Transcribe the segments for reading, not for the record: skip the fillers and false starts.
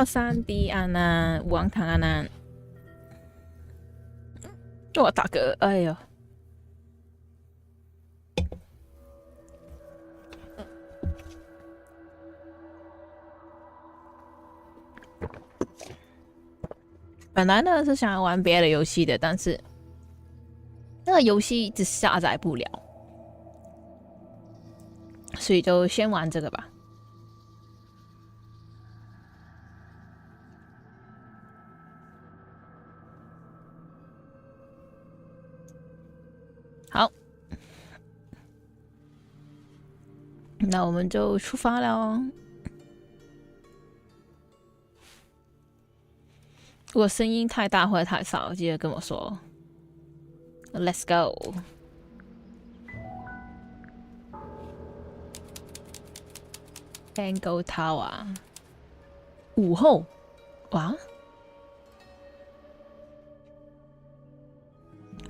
3D 安安，王唐安安，我大哥，哎呦！本来呢是想要玩别的游戏的，但是那个游戏一直下载不了，所以就先玩这个吧。好，那我们就出发了。如果声音太大或者太少，记得跟我说。Let's go。Tangle Tower。午后，哇！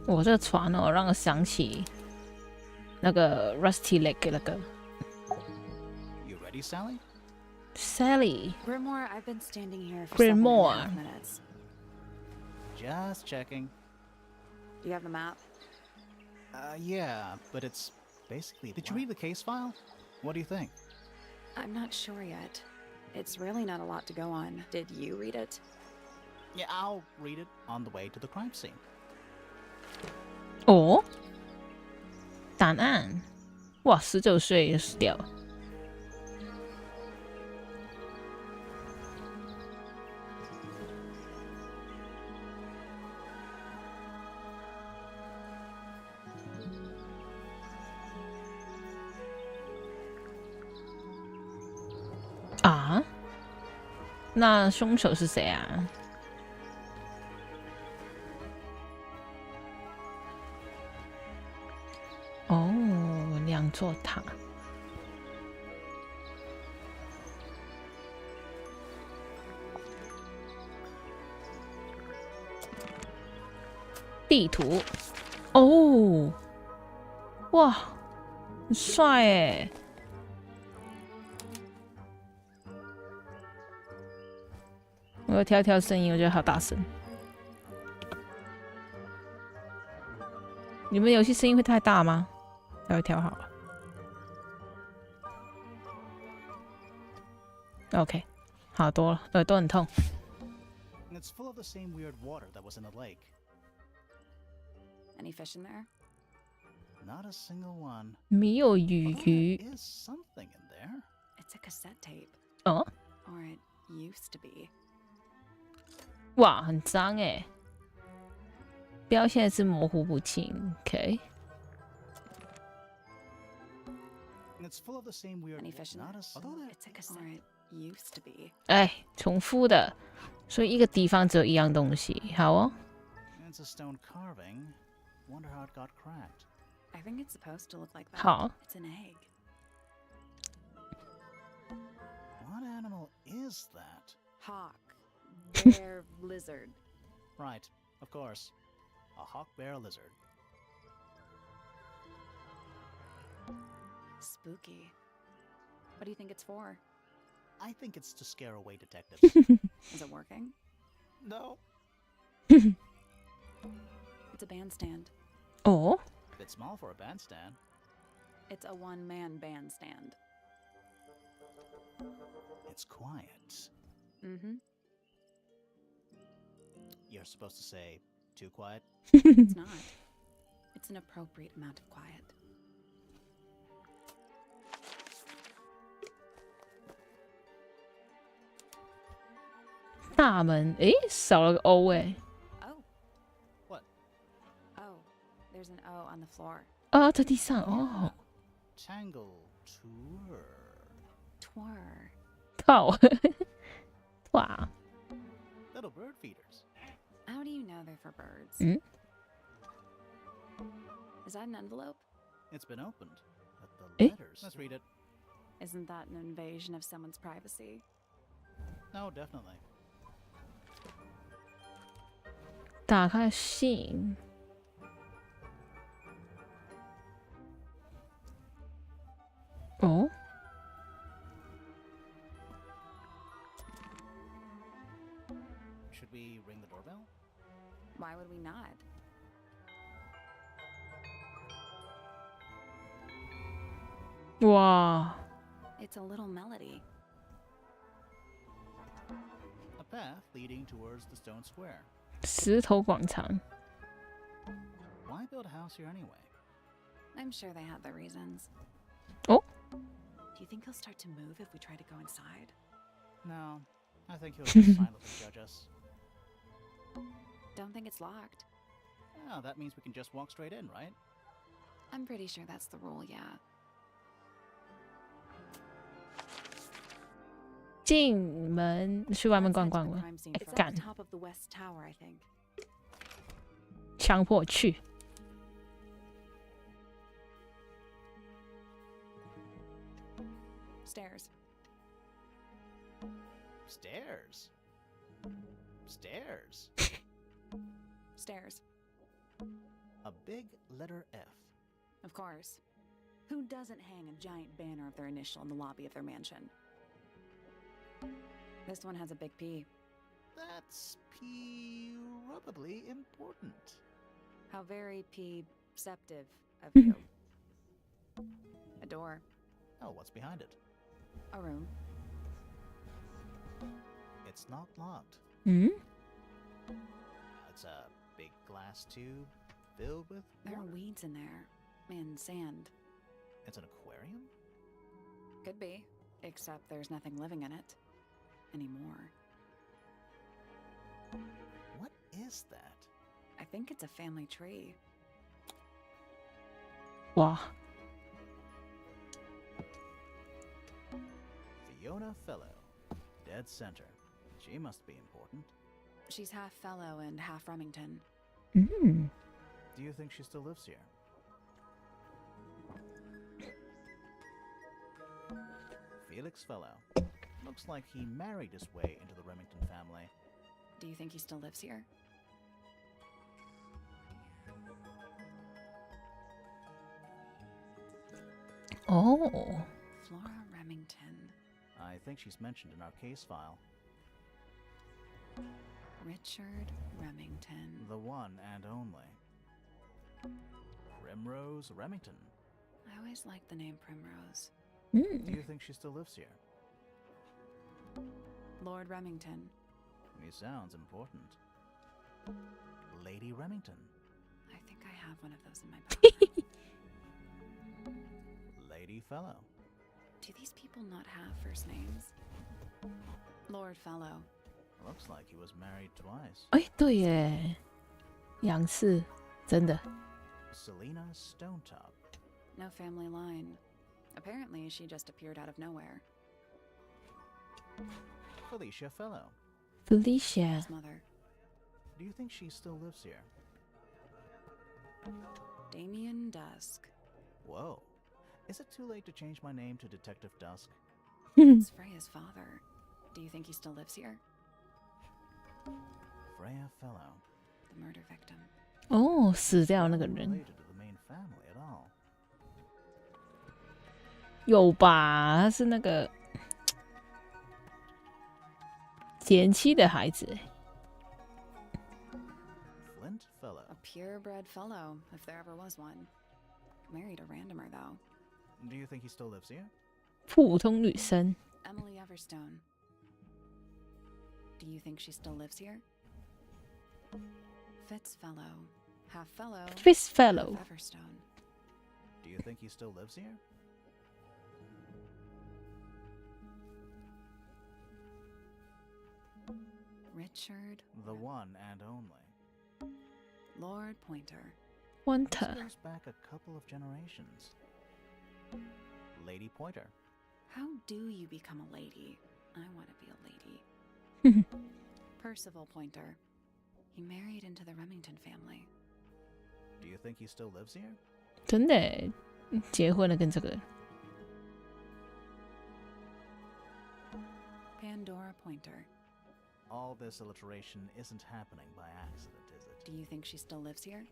我这个船哦，让我想起那个 Rusty Lake 那个。You ready, Sally? Sally. Grimoire, I've been standing here for Grimoire. 7.5 minutes. Just checking. Do you have the map? Yeah, but it's basically... Did you read the case file? What do you think? I'm not sure yet. It's really not a lot to go on. Did you read it? Yeah, I'll read it on the way to the crime scene. 哦，答案，哇，19岁就死掉了。啊？那凶手是谁啊？哦，2座塔。地图。哦，哇，很帅哎！我要调声音，我觉得好大声。你们游戏声音会太大吗？调好了。OK， 好多了，耳朵很痛。It's full of the same weird water that was in the lake. Any fish in there? Not a single one. 没有鱼 Although 鱼。 there is something in there. It's a cassette tape. 哦， Or it used to be. 哇，很脏哎！标现在是模糊不清。OK。It's full of the same weird. Any fish in Not there? a single. It's a cassette. Or it used to be. 哎，重复的，所以一个地方只有一样东西。好哦。It's a stone carving. Wonder how it got cracked. I think it's supposed to look like that. 好。 It's an egg. What animal is that? Hawk. Bear. Lizard. Right, of course. A hawk bear lizard. Spooky. What do you think it's for? I think it's to scare away detectives. Is it working? No. It's a bandstand. 哦， Bit small for a bandstand. It's a one-man bandstand. It's quiet. Mm-hmm. You're supposed to say, too quiet? It's not. It's an appropriate amount of quiet. 大门，诶，少了个 O 哎。 Oh. What? Oh. There's an O on the floor. 啊，在地上哦。 Tangle Tower. Twar. 靠，哇， Little bird feeders. How do you know they're for birds? 嗯， Is that an envelope? It's been opened. But Eh? the letters. Let's read it. Isn't that an invasion of someone's privacy? No, definitely. 打开信。哦。Should we ring the doorbell? Why would we not? Wow. It's a little melody. A path leading towards the stone square. 石头广场。 Why build a house here anyway? I'm sure they had their reasons. Oh. Do you think he'll start to move if we try to go inside? No, I think he'll just silently judge us. Don't think it's locked. Oh, that means we can just walk straight in, right? I'm pretty sure that's the rule, yeah. 进门去外面逛逛 Let's 了 head to the crime scene 哎 first. At 干 the top of the west tower, I think. 强迫去 Stairs. Stairs. Stairs. Stairs. A big letter F. Of course. Who doesn't hang a giant banner of their initial in the lobby of their mansion? This one has a big P. That's probably important. How very perceptive of you. A door. Oh, what's behind it? A room. It's not locked. 嗯 It's a big glass tube filled with There are water. weeds in there. And sand. It's an aquarium? Could be. Except there's nothing living in it. Anymore. What is that? I think it's a family tree. 哇 Fiona Fellow. Dead center. She must be important. She's half fellow and half Remington. 嗯 Do you think she still lives here? Felix Fellow. Looks like he married his way into the Remington family. Do you think he still lives here? Oh Flora Remington. I think she's mentioned in our case file. Richard Remington. The one and only. Primrose Remington. I always liked the name Primrose. Do 嗯 you think she still lives here? Lord Remington. He sounds important. Lady Remington. I think I have one of those in my pocket. Lady Fellow. Do these people not have first names? Lord Fellow. Looks like he was married twice. 哎对耶杨氏真的 Selena Stonetop. No family line. Apparently, she just appeared out of nowhere. Felicia Fellow. Felicia His mother. Do you think she still lives here? Damien Dusk. Whoa. Is it too late to change my name to Detective Dusk? It's Freya's father. Do you think he still lives here? Freya Fellow. The murder victim. 哦死掉那个 Not 人 related to the main family at all. 有吧他是那个前妻的孩子 Flint Fellow. A purebred fellow, if there ever was one. Married a randomer, though. Do you think he still lives here? 普通女生 Emily Everstone. Do you think she still lives here? Fitzfellow. Half fellow. Fist half fellow Everstone. Do you think he still lives here? Richard. The one and only. Lord Pointer. This Winter goes back a couple of generations. Lady Pointer. How do you become a lady? I want to be a lady. Percival Pointer. He married into the Remington family. Do you think he still lives here? 真的耶结婚了跟这个 Pandora Pointer. All this alliteration isn't happening by accident, is it? Do you think she still lives here?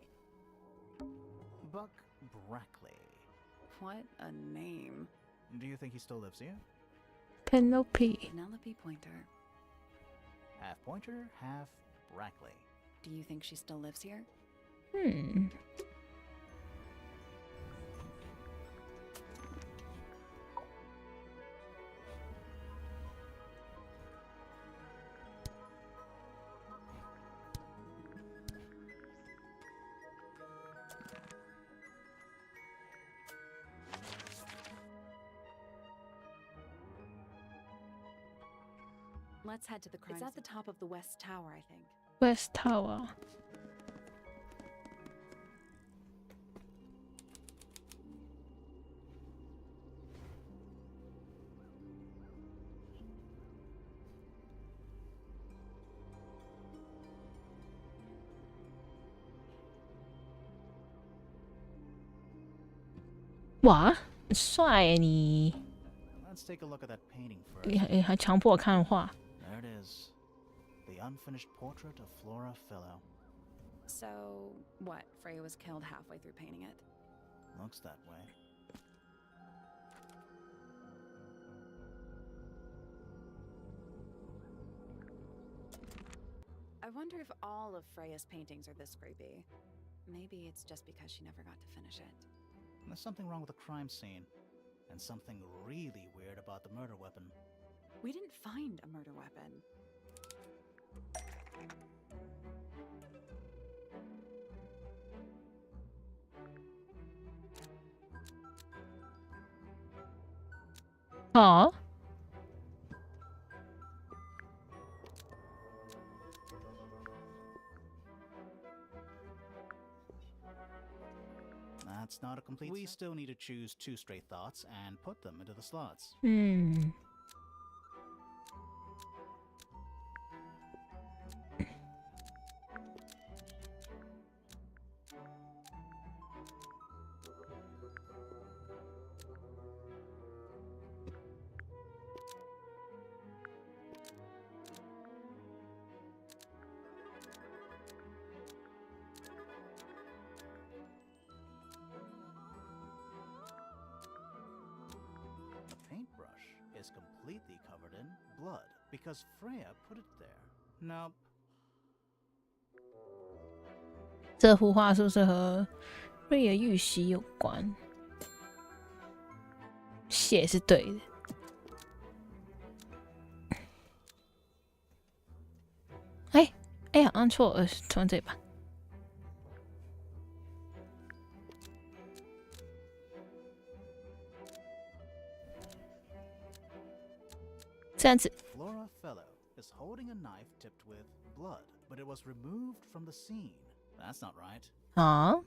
Buck Brackley. What a name. Do you think he still lives here? Penelope. Penelope Pointer. Half Pointer, half Brackley. Do you think she still lives here? Let's head to the crime. It's at the top of the West Tower, I think. West Tower. Wow, 很帅耶你！ Let's take a look at that painting first. 你还强迫我看画。 There it is. The unfinished portrait of Flora Fellow. So, what? Freya was killed halfway through painting it. Looks that way. I wonder if all of Freya's paintings are this creepy. Maybe it's just because she never got to finish it. There's something wrong with the crime scene. And something really weird about the murder weapon. We didn't find a murder weapon. Huh? That's not a complete. We still need to choose 2 straight thoughts and put them into the slots. Paintbrush is completely covered in blood because Freya put it there. Nope. 这幅画是不是和瑞尔玉玺有关？血是对的。哎呀，按错了，从这吧。这样子。 Flora Fellow is holding a knife tipped with blood, but it was removed from the scene. That's not right. 啊？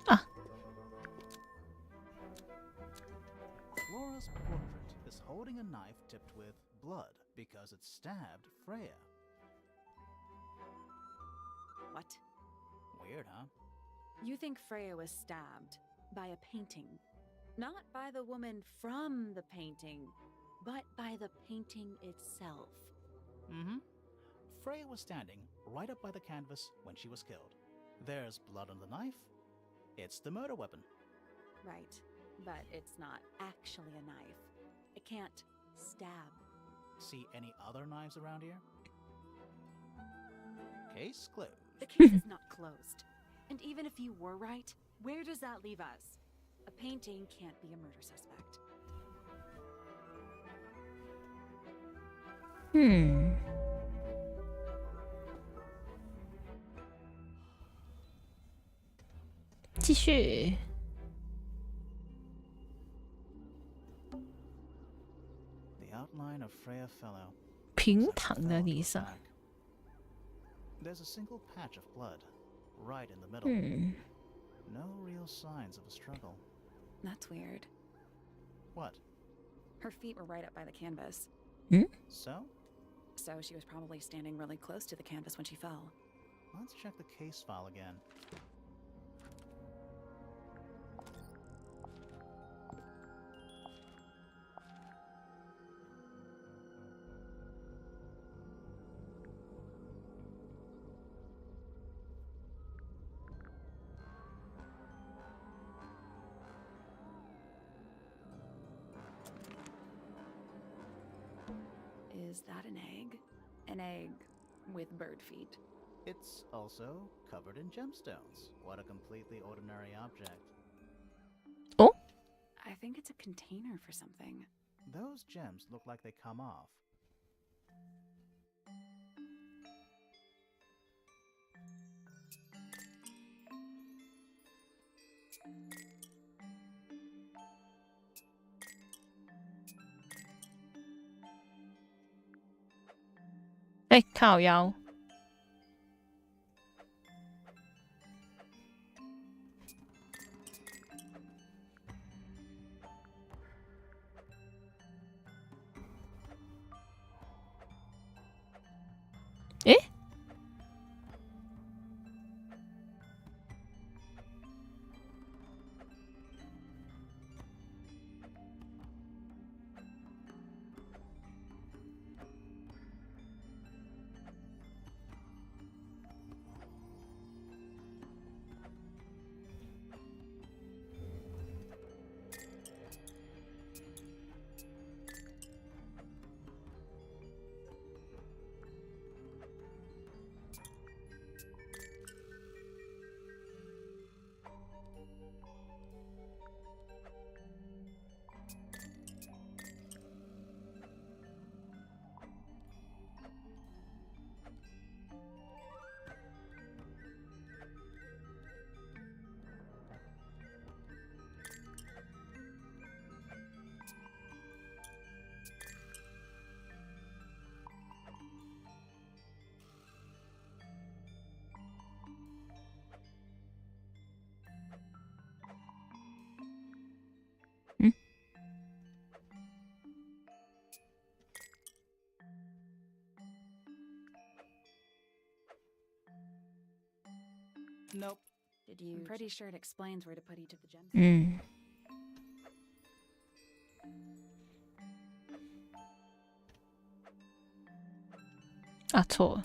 啊 Flora's portrait is holding a knife tipped with blood because it stabbed Freya. What? Weird, huh? You think Freya was stabbed by a painting? Not by the woman from the painting, but by the painting itself. Mm-hmm. Freya was standing right up by the canvas when she was killed. There's blood on the knife. It's the murder weapon. Right, but it's not actually a knife. It can't stab. See any other knives around here? Case closed. The case is not closed. And even if you were right, where does that leave us? A painting can't be a murder suspect. 继续。 The outline of Freya Fellow. 平躺在地上。 There's a single patch of blood, right in the middle. No real signs of a struggle. That's weird. What? Her feet were right up by the canvas. So? So she was probably standing really close to the canvas when she fell. Let's check the case file again. Is that an egg? An egg with bird feet. It's also covered in gemstones. What a completely ordinary object. Oh? I think it's a container for something. Those gems look like they come off. Hey, 靠腰。诶？Nope. Did you? I'm pretty sure it explains where to put each of the gems. 嗯。啊，错了。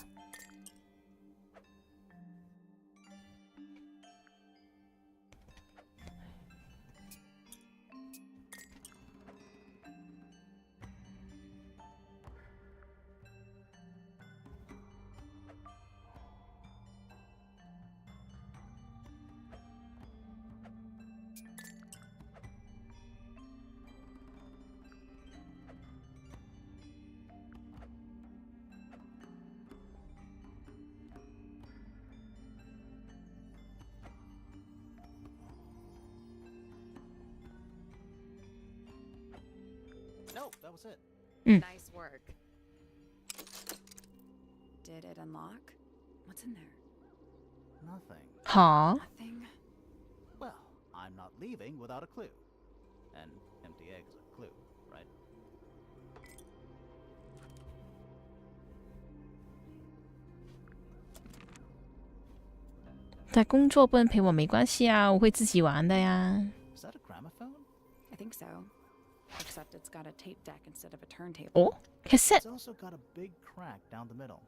No, that was it. Nice work. Did it unlock? What's in there? Nothing. 好。 Nothing. Well, I'm not leaving without a clue. An empty egg is a clue, right? 在工作不能陪我没关系啊，我会自己玩的呀。 Is that a gramophone? I think so. Except it's got a tape deck instead of a turntable. 哦 cassette It's also got a big crack down the middle.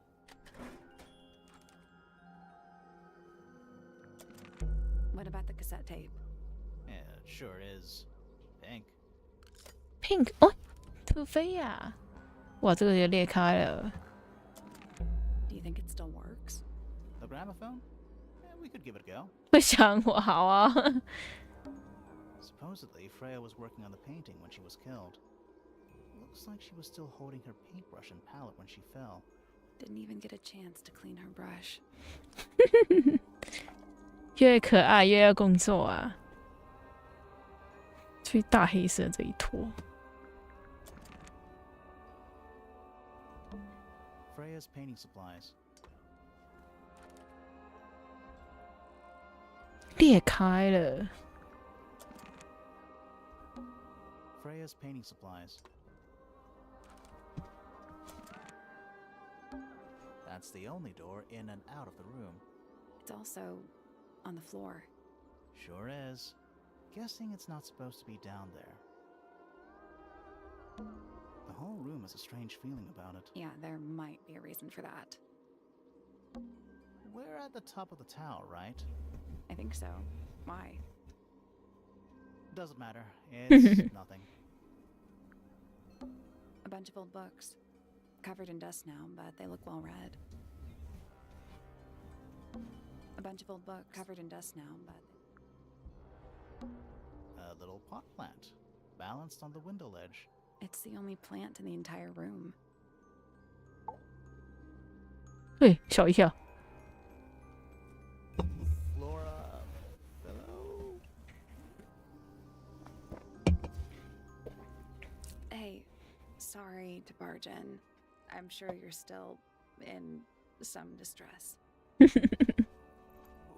What about the cassette tape? Yeah, it sure is pink. pink 哦，特飞呀！哇，这个就裂开了。 Do you think it still works? The gramophone? We could give it a go. 不想我好啊。 Supposedly, Freya was working on the painting when she was killed. Looks like she was still holding her paintbrush and palette when she fell. Didn't even get a chance to clean her brush. 越可爱越要工作啊！最大黑色这一坨。 Freya's painting supplies. 裂开了。 Freya's painting supplies. That's the only door in and out of the room. It's also on the floor. Sure is. Guessing it's not supposed to be down there. The whole room has a strange feeling about it. Yeah, there might be a reason for that. We're at the top of the tower, right? I think so. Why? Doesn't matter. It's nothing. A bunch of old books. covered in dust now, but they look well read. A bunch of old books covered in dust now, but... A little pot plant, balanced on the window ledge. It's the only plant in the entire room. 嘿，笑一笑。 Flora, hello? Hey, sorry to barge in. I'm sure you're still in some distress.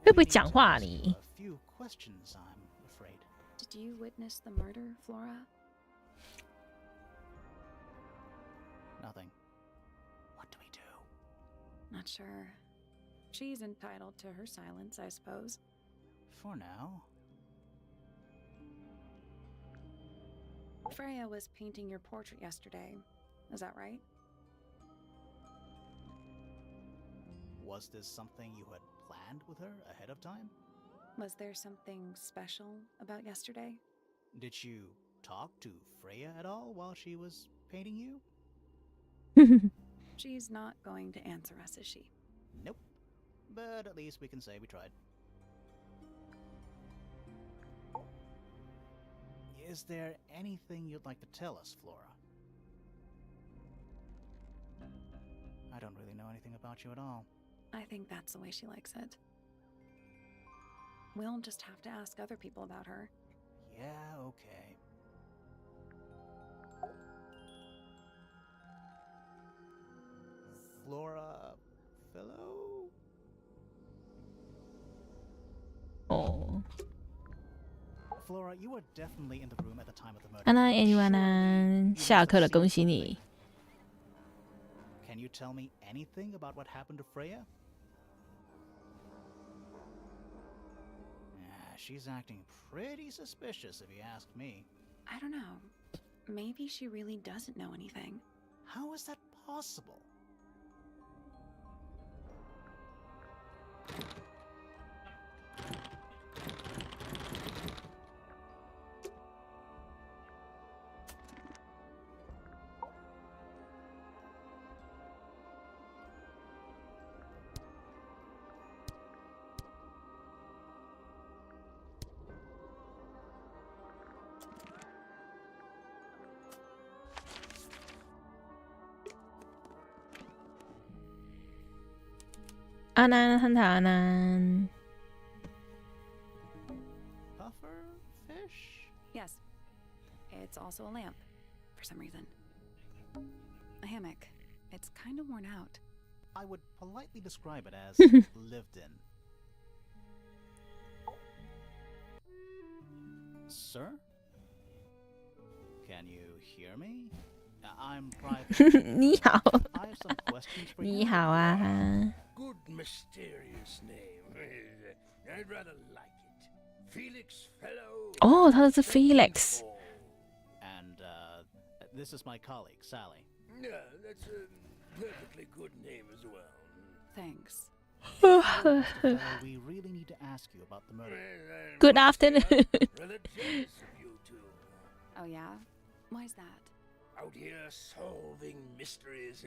会不会讲话啊你？ A few questions, I'm afraid. Did you witness the murder, Flora? Nothing. What do we do? Not sure. She's entitled to her silence, I suppose. For now. Freya was painting your portrait yesterday. Is that right? Was this something you had planned with her ahead of time? Was there something special about yesterday? Did you talk to Freya at all while she was painting you? She's not going to answer us, is she? Nope. But at least we can say we tried. Is there anything you'd like to tell us, Flora? I don't really know anything about you at all. I think that's the way she likes it. We'll just have to ask other people about her. Yeah, okay. Flora, hello? Oh. Flora, you were definitely in the room at the time of the murder. 安安，anyone 安，下课了，恭喜你。 Can you tell me anything about what happened to Freya? She's acting pretty suspicious if you ask me. I don't know. Maybe she really doesn't know anything. How is that possible?安安，汉塔安安。 Puffer fish? Yes. It's also a lamp, for some reason. A hammock. It's kind of worn out. I would politely describe it as lived in. Sir? Can you hear me? I'm private. 你好， I have some questions for you. 你好啊。 Good mysterious name. I'd rather like it. Felix Fellow. 哦，他是 Felix。 And this is my colleague, Sally. Yeah, that's a perfectly good name as well. Thanks. We really need to ask you about the murder. I'm Good afternoon. rather jealous of you two. Oh, yeah? Why's that? Out here solving mysteries,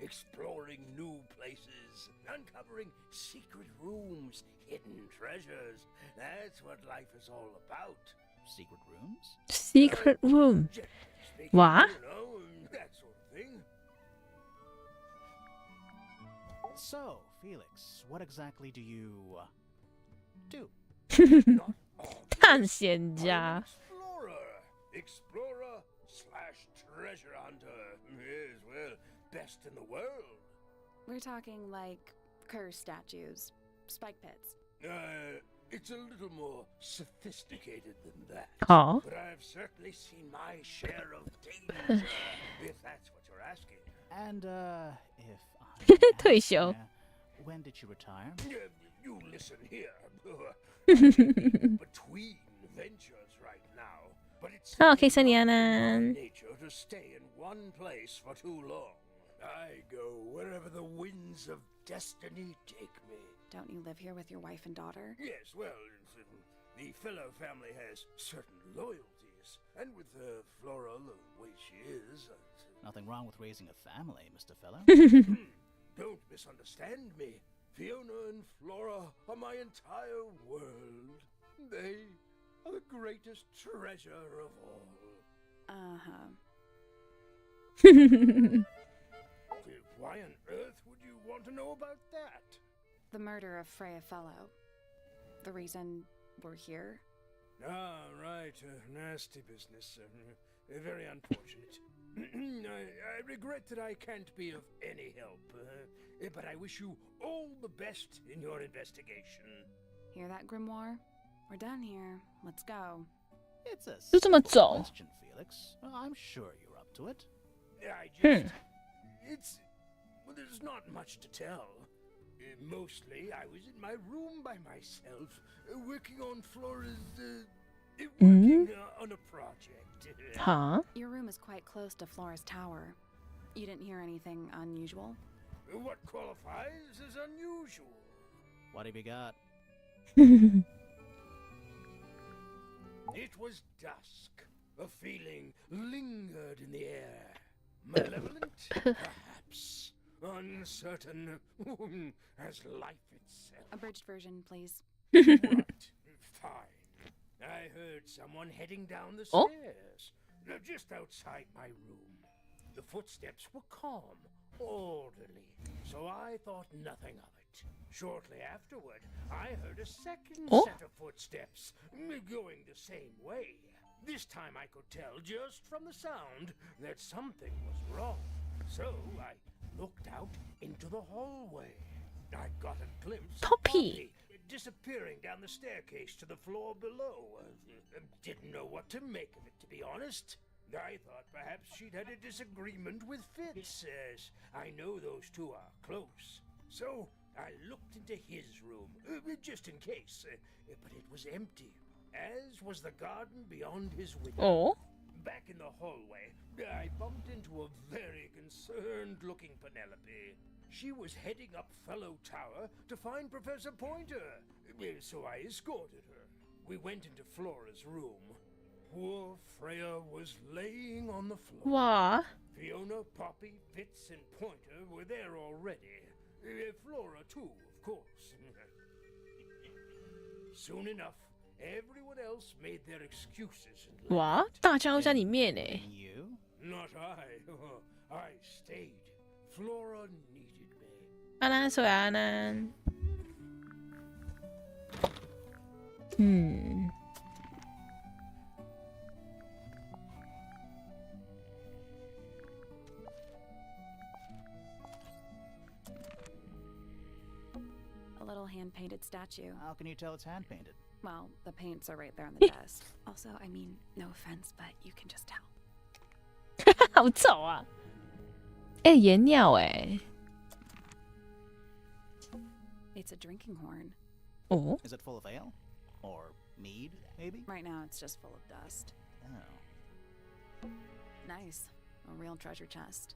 exploring new places, uncovering secret rooms, hidden treasures. That's what life is all about. Secret rooms? Secret room. Generally speaking, What? You know, that sort of thing. So, Felix, what exactly do you do? Not all. 探险 I'm an 家。 explorer/treasure hunter. Yes, well, best in the world. We're talking like curse statues, spike pits. It's a little more sophisticated than that. 好， But I've certainly seen my share of danger, if that's what you're asking. And, if I may 退 ask, 休。 when did you retire? You listen here. I'm between ventures right now, but it's 哦，可以森林安安。 nature to stay in one place for too long. I go wherever the winds of destiny take me. Don't you live here with your wife and daughter? Yes, well, the fellow family has certain loyalties is. And with Flora the way she is... Nothing wrong with raising a family, Mr. Feller. Don't misunderstand me. Fiona and Flora are my entire world. They are the greatest treasure of all. Uh-huh. Why on earth would you want to know about that? The murder of Freya Fellow. The reason we're here. Ah, right. Nasty business. Very unfortunate. I regret that I can't be of any help. But I wish you all the best in your investigation. Hear that, Grimoire? We're done here. Let's go. It's a 就这么 simple 走。 question, Felix. I'm sure you're up to it. I just... It's... Well, there's not much to tell. Mostly, I was in my room by myself, working on Flora's... working on a project. Huh? Your room is quite close to Flora's tower. You didn't hear anything unusual? What qualifies as unusual? What have you got? It was dusk. A feeling lingered in the air. Malevolent, perhaps. Uncertain, as life itself. Abridged version, please. Right. Fine. I heard someone heading down the Oh? stairs, just outside my room. The footsteps were calm, orderly, so I thought nothing of it. Shortly afterward, I heard a second Oh? set of footsteps, going the same way. This time I could tell just from the sound that something was wrong. So I looked out into the hallway. I got a glimpse Poppy. of Poppy disappearing down the staircase to the floor below. Didn't know what to make of it, to be honest. I thought perhaps she'd had a disagreement with Fitz, as I know those two are close. So I looked into his room, just in case, but it was empty, as was the garden beyond his window. Oh? Back in the hallway, I bumped into a very concerned-looking Penelope. She was heading up Fellow Tower to find Professor Pointer, so I escorted her. We went into Flora's room. Poor Freya was laying on the floor. Wow. Fiona, Poppy, Fitz, and Pointer were there already. Flora, too, of course. Soon enough, everyone else made their excuses and 哇， left. 大家都在里面呢。 You? Not I. I stayed. Flora needed me. 安安，所以安安。A little hand-painted statue. How can you tell it's hand-painted? Well, the paints are right there on the desk. Also, I mean, no offense, but you can just tell. 好丑啊！颜料哎。 It's a drinking horn. 哦， Is it full of ale? Or mead, maybe? Right now, it's just full of dust. Oh. Nice. A real treasure chest.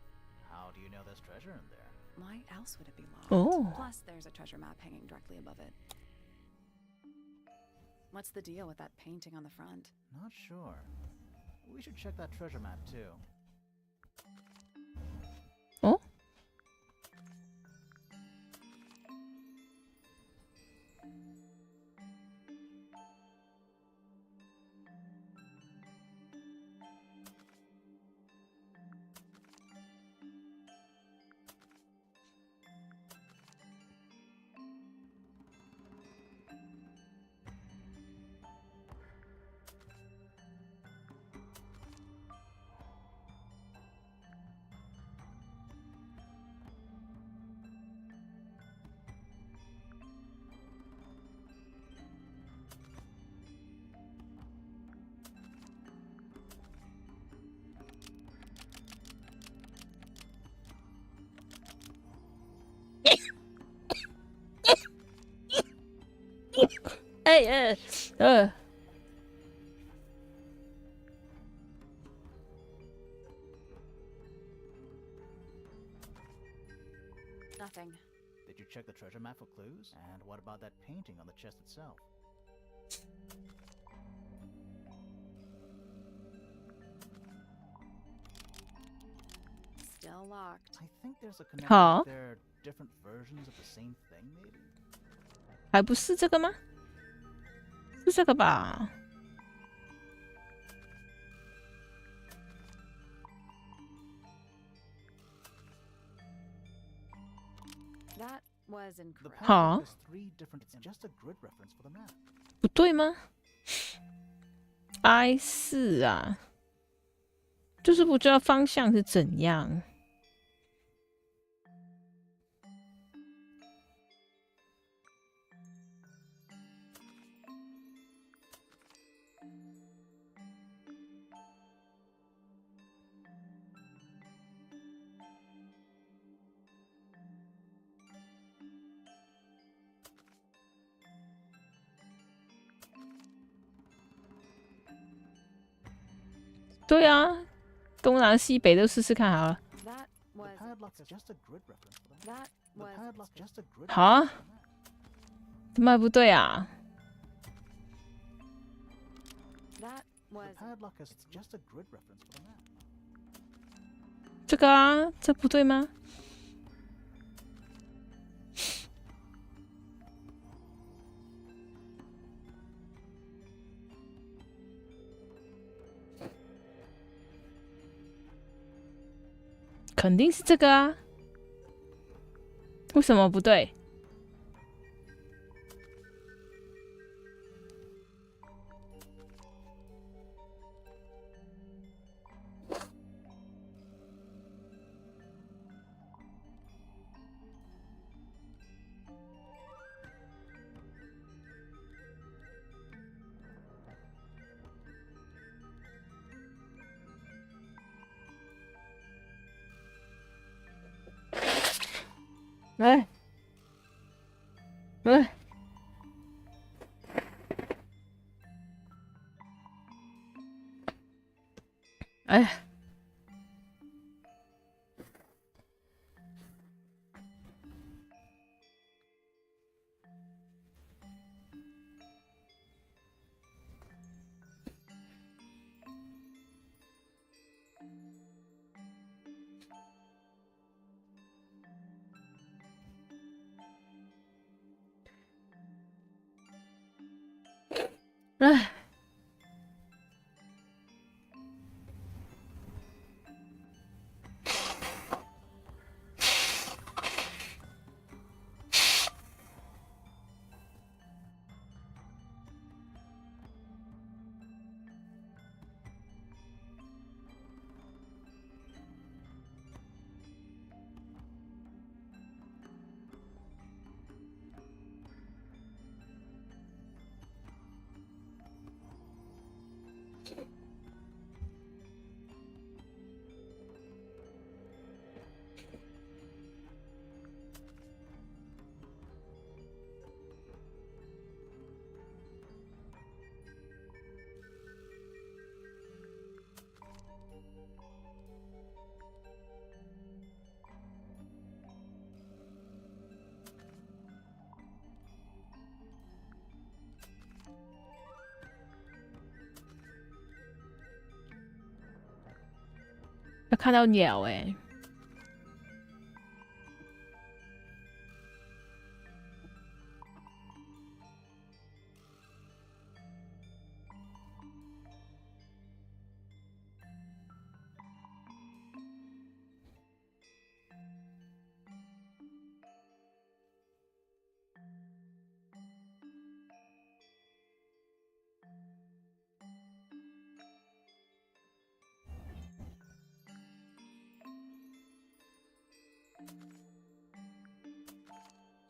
How do you know there's treasure in there? Why else would it be locked? Oh. Plus, there's a treasure map hanging directly above it. What's the deal with that painting on the front? Not sure. We should check that treasure map, too. 哦， Nothing. Did you check the treasure map for clues? And what about that painting on the chest itself? still locked. I think there's a connection. Huh? They're different versions of the same thing, maybe? 还不是这个吗？是这个吧？ That was The incorrect. Huh? padlock has 3 different. It's just a grid reference for the map. 不对吗 ？I4啊，就是不知道方向是怎样。对啊，东南西北都试试看好了。 That The was. padlock's just a grid reference for the map. That The was. padlock's just a grid. 好啊， reference for the map. 怎么还不对啊？ That The was. padlock has just a grid reference for the map. 这个啊，这不对吗？肯定是这个啊，为什么不对？哎，哎，哎，哎，要看到鸟哎、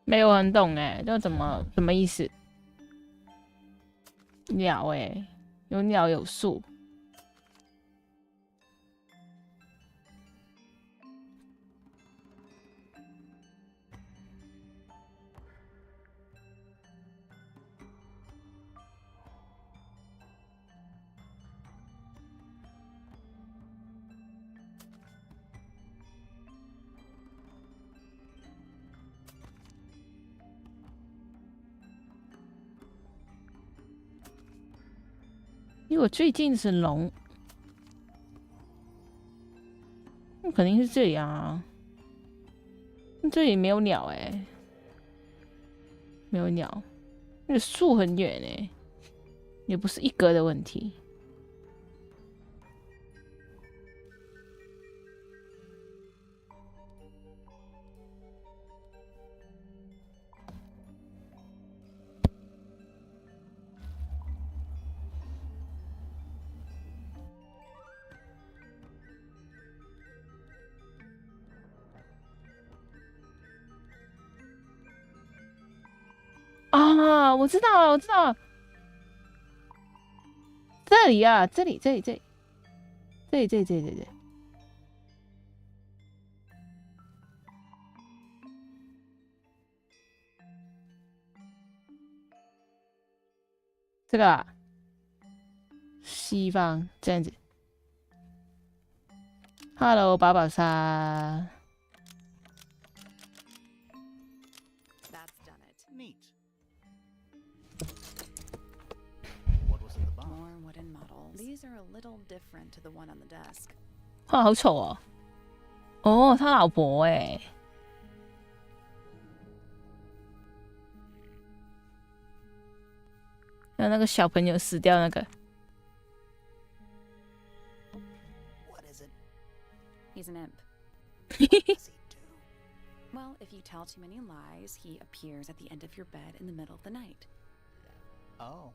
没有很懂哎、这怎么什么意思？鸟哎、有鸟有树。因为我最近是龙，那肯定是这里啊。这里没有鸟哎、没有鸟。那个树很远哎、也不是一格的问题。啊，我知道了，我知道了，这里啊，这里，这个啊，西方这样子。Hello， 宝宝莎。That's done it. Neat. What was in the box? More wooden models. These are a little different to the one on the desk. 哇，好丑哦！哦，他老婆哎，那个小朋友死掉那个。What is it? He's an imp. What does he do? Well, if you tell too many lies, he appears at the end of your bed in the middle of the night. Oh.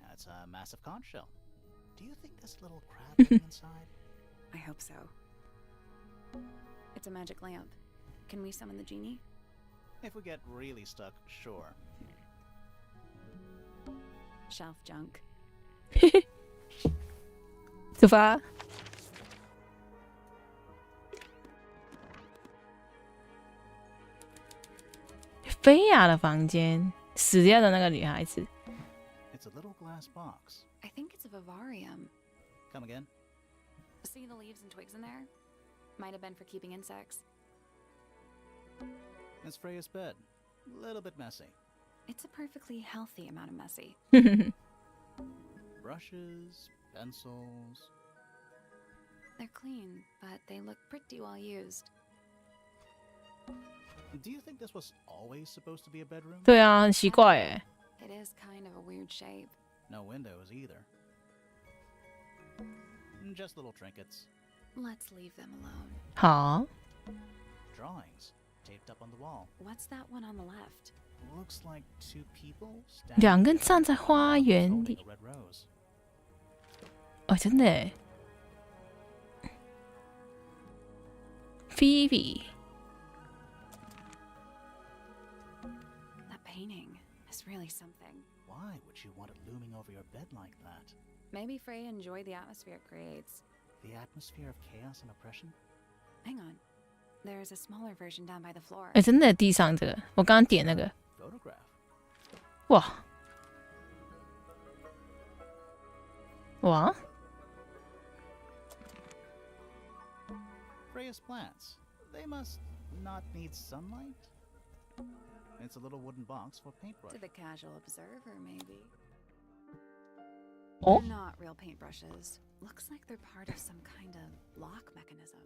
That's a massive conch shell. Do you think there's a little crab living inside? I hope so. It's a magic lamp. Can we summon the genie? If we get really stuck, sure. Shelf junk. 出发。菲亚的房间，死掉的那个女孩子。It's a little glass box. I think it's a vivarium. Come again? See the leaves and twigs in there? Might have been for keeping insects. It's Freya's bed. A little bit messy. It's a perfectly healthy amount of messy. Brushes, pencils. They're clean, but they look pretty well used. Do you think this was always supposed to be a bedroom? 对啊，很奇怪哎。 It is kind of a weird shape. No windows either. Just little trinkets. Let's leave them alone. 好， Drawings taped up on the wall. What's that one on the left? Looks like two people 两 standing 个人站在花园 holding 里 a。red rose. 哦，真的哎。Phoebe， That painting is really something. Why would you want it looming over your bed like that? Maybe Freya enjoyed the atmosphere it creates. The atmosphere of chaos and oppression? Hang on. There's a smaller version down by the floor. 哎，真的地上这个，我刚刚点那个， Photograph. 哇哇， Freya's plants. They must not need sunlight? It's a little wooden box for paintbrush. To the casual observer, maybe. Oh. They're not real paintbrushes. Looks like they're part of some kind of lock mechanism.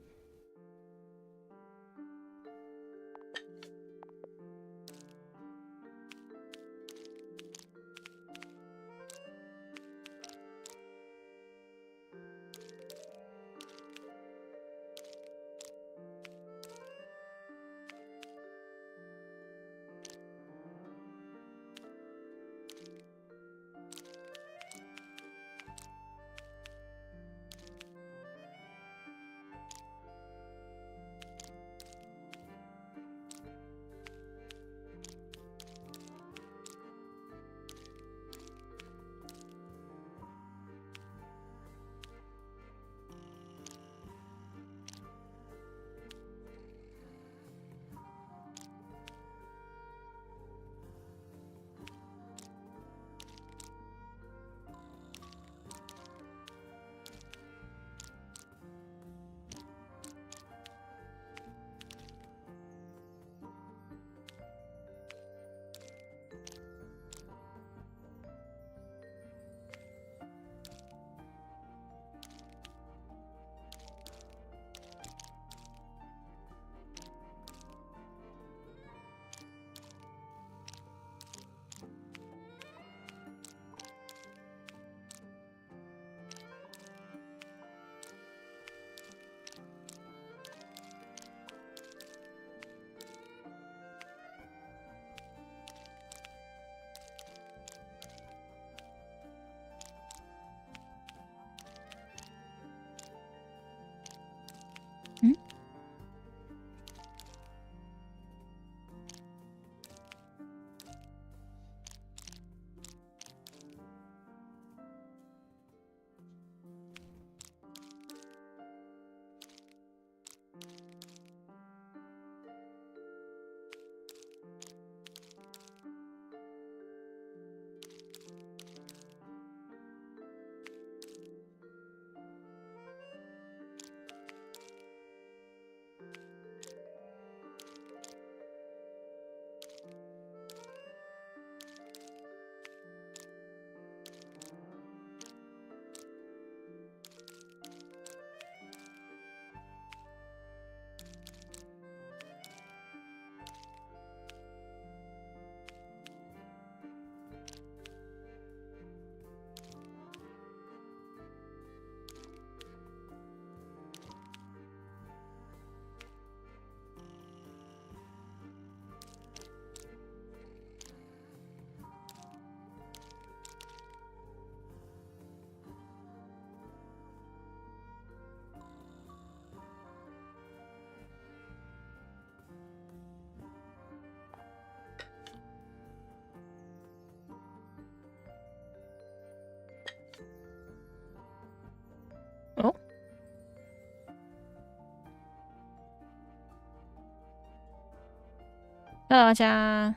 Hello， 大家。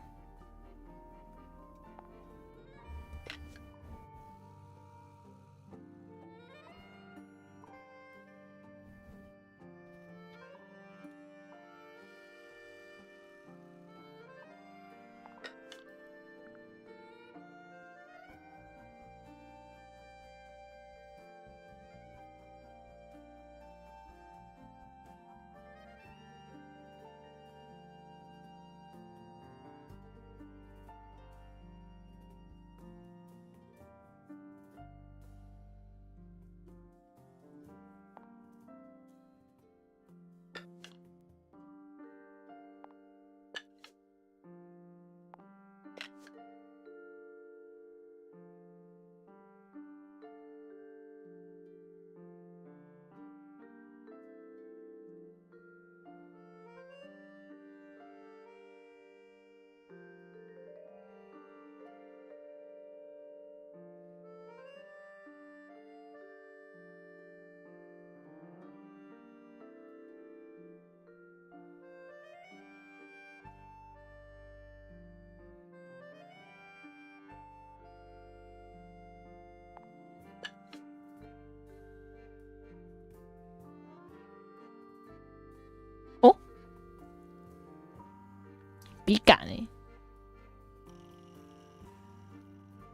笔杆哎，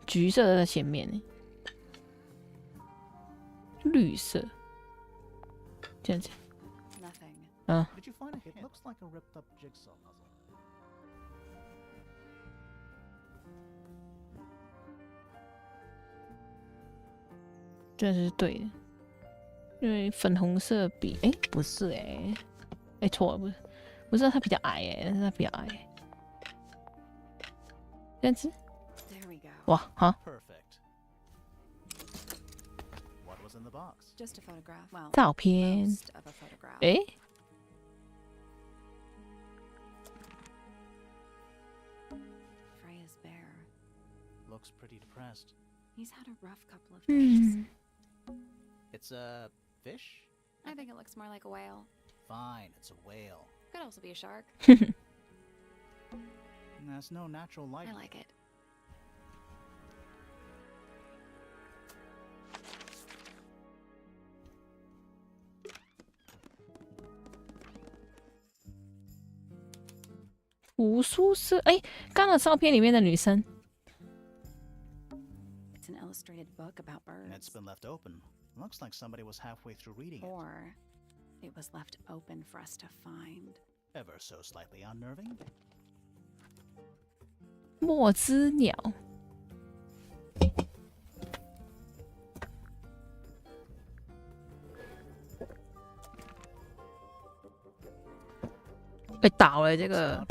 橘色的在前面哎，绿色，这样子。嗯。Did you find it? It looks like a ripped up jigsaw puzzle. 这是对的，因为粉红色笔，哎，不是哎，哎错了，不是它比较矮哎，但是它比较矮。这样子，哇，好。照片，哎，Looks pretty depressed. He's had a rough couple of days. It's a fish? I think it looks more like a whale. Fine, it's a whale. Could also be a shark. There's no natural light. I like it. 无数是哎，刚刚照片里面的女生。It's an illustrated book about birds. It's been left open. Looks like somebody was halfway through reading it. Or it was left open for us to find. Ever so slightly unnerving. 墨之鸟。被倒了这个。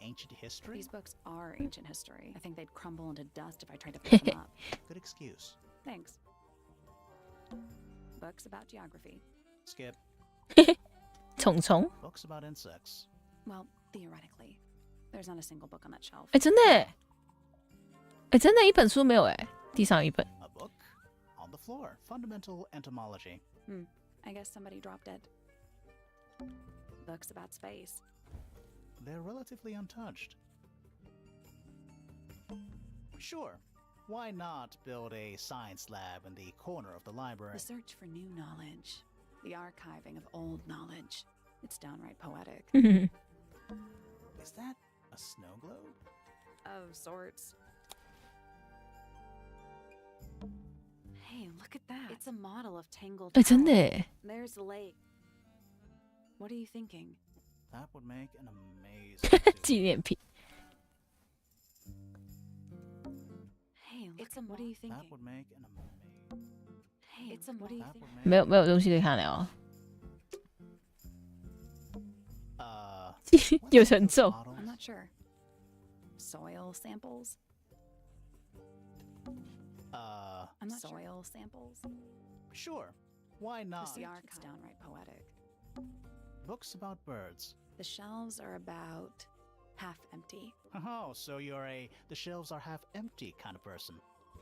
Ancient history? These books are ancient history. I think they'd crumble into dust if I tried to pick them up. Good excuse. Thanks. Books about geography. Skip. 虫虫。Books about insects. Well, theoretically, there's not a single book on that shelf. 哎，真的哎，哎，真的一本书没有哎，地上有一本。A book on the floor. Fundamental entomology. I guess somebody dropped it. Books about space. They're relatively untouched. Sure, why not build a science lab in the corner of the library? The search for new knowledge. The archiving of old knowledge. It's downright poetic. Is that a snow globe? Of sorts. Hey, look at that. It's a model of Tangle Tower. 哎，真的哎。There's the lake. What are you thinking? That would make an amazing 纪念品。 Hey, it's a. What are you That thinking? would make an amazing. Hey, it's a. What are you That thinking? would make 没有东西可以看了有神咒。 I'm not sure. Soil samples. I'm not soil samples. Sure, why not? The archive. Downright poetic. Books about birds. The shelves are about half empty. Oh, so you're the shelves are half empty kind of person.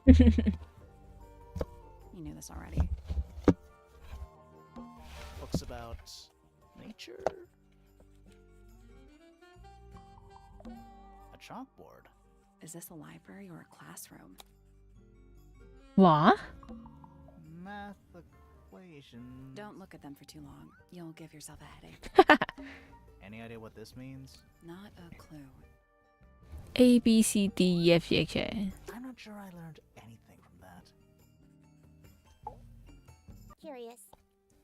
You knew this already. Books about nature? chalkboard. Is this a library or a classroom? 哇， Math equations. Don't look at them for too long. You'll give yourself a headache. Any idea what this means? Not a clue. A B C D E F G H I I'm not sure I learned anything from that. Curious.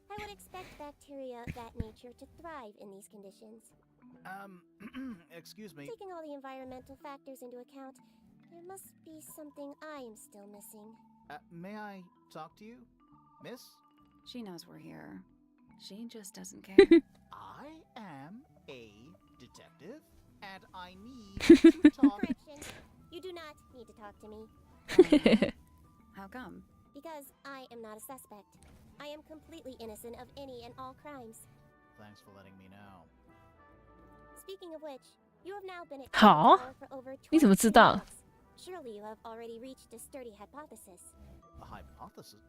I would expect bacteria of that nature to thrive in these conditions. Excuse me. Taking all the environmental factors into account, there must be something I am still missing. May I talk to you, miss? She knows we're here. She just doesn't care. I am a detective, and I need to talk. Correction. You do not need to talk to me, How come? because I am not a suspect. I am completely innocent of any and all crimes. Thanks for letting me know. Speaking of which, you have now been at Huh? Tangle Tower for over 你怎么知 23道？ months. Surely you have already reached a sturdy hypothesis. A hypothesis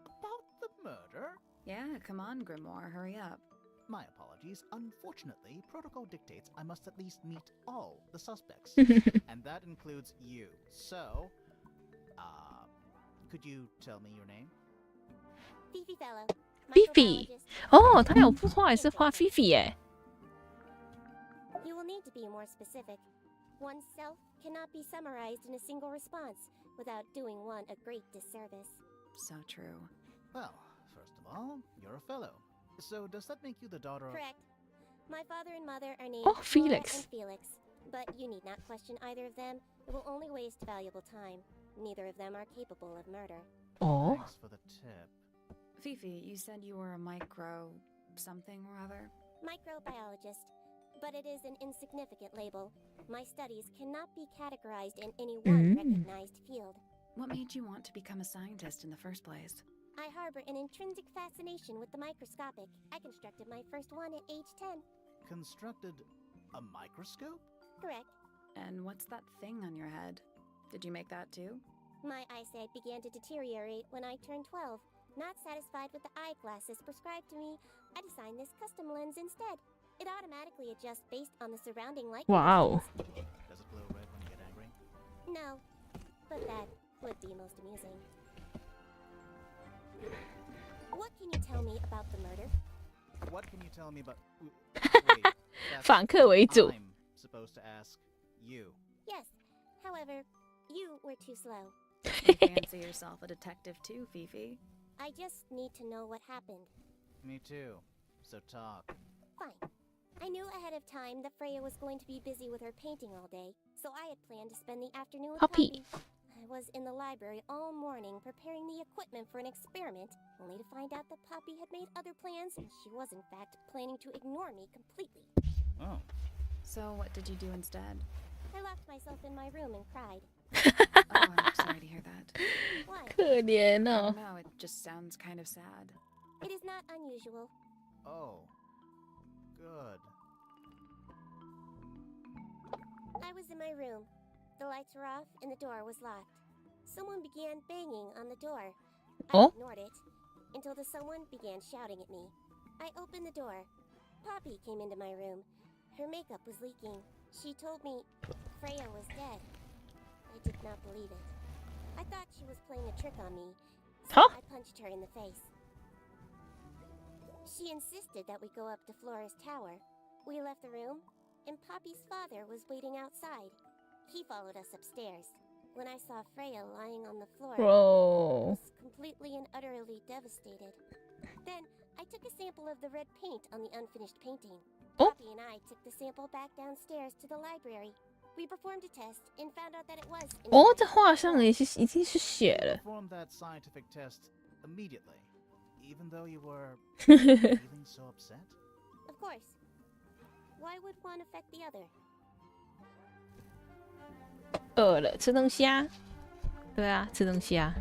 about the murder? Yeah, come on, Grimoire, hurry up. My apologies. Unfortunately, protocol dictates I must at least meet all the suspects, and that includes you. So, could you tell me your name? Fifi Fellow. Fifi. microbiologist, 哦，他有幅画也是画 Fifi 耶。 You will need to be more specific. Oneself cannot be summarized in a single response without doing one a great disservice. So true. Well, first of all, you're a fellow. So does that make you the daughter of... Correct. My father and mother are named Oh, Flora Felix. and Felix, but you need not question either of them. It will only waste valuable time. Neither of them are capable of murder. 哦， Thanks for the tip. Fifi, you said you were a micro something or other? Microbiologist, but it is an insignificant label. My studies cannot be categorized in any one recognized field. What made you want to become a scientist in the first place? I harbor an intrinsic fascination with the microscopic. I constructed my first one at age 10. Constructed a microscope? Correct. And what's that thing on your head? Did you make that too? My eyesight began to deteriorate when I turned 12. Not satisfied with the eyeglasses prescribed to me, I designed this custom lens instead. It automatically adjusts based on the surrounding light Wow. conditions. Does it glow red when you get angry? No, but that would be most amusing. What can you tell me about the murder? What can you tell me about... Wait, that's 反客为主。 I'm supposed to ask you. Yes, however, you were too slow. You fancy yourself a detective too, Fifi. I just need to know what happened. Me too. So talk. Fine. I knew ahead of time that Freya was going to be busy with her painting all day, so I had planned to spend the afternoon with Poppy. Poppy. I was in the library all morning preparing the equipment for an experiment, only to find out that Poppy had made other plans and she was in fact planning to ignore me completely. Oh. So what did you do instead? I locked myself in my room and cried. Oh, I'm sorry to hear that. Why? 可怜哦。 No, it just sounds kind of sad. It is not unusual. Oh. Good. I was in my room. The lights were off and the door was locked. Someone began banging on the door. I Oh? ignored it until the someone began shouting at me. I opened the door. Poppy came into my room. Her makeup was leaking. She told me Freya was dead. I did not believe it. I thought she was playing a trick on me, so Huh? I punched her in the face. She insisted that we go up to Flora's tower. We left the room, and Poppy's father was waiting outside. He followed us upstairs. When I saw Freya lying on the floor, I Bro， was completely and utterly devastated. Then I took a sample of the red paint on the unfinished painting. Oh. Poppy and I took the sample back downstairs to the library. We performed a test and found out that it was. in 哦， fact 这画上也是已经是血了。 Perform that scientific test immediately, even though you were feeling so upset. Of course. Why would one affect the other? 饿了，吃东西啊。对啊，吃东西啊。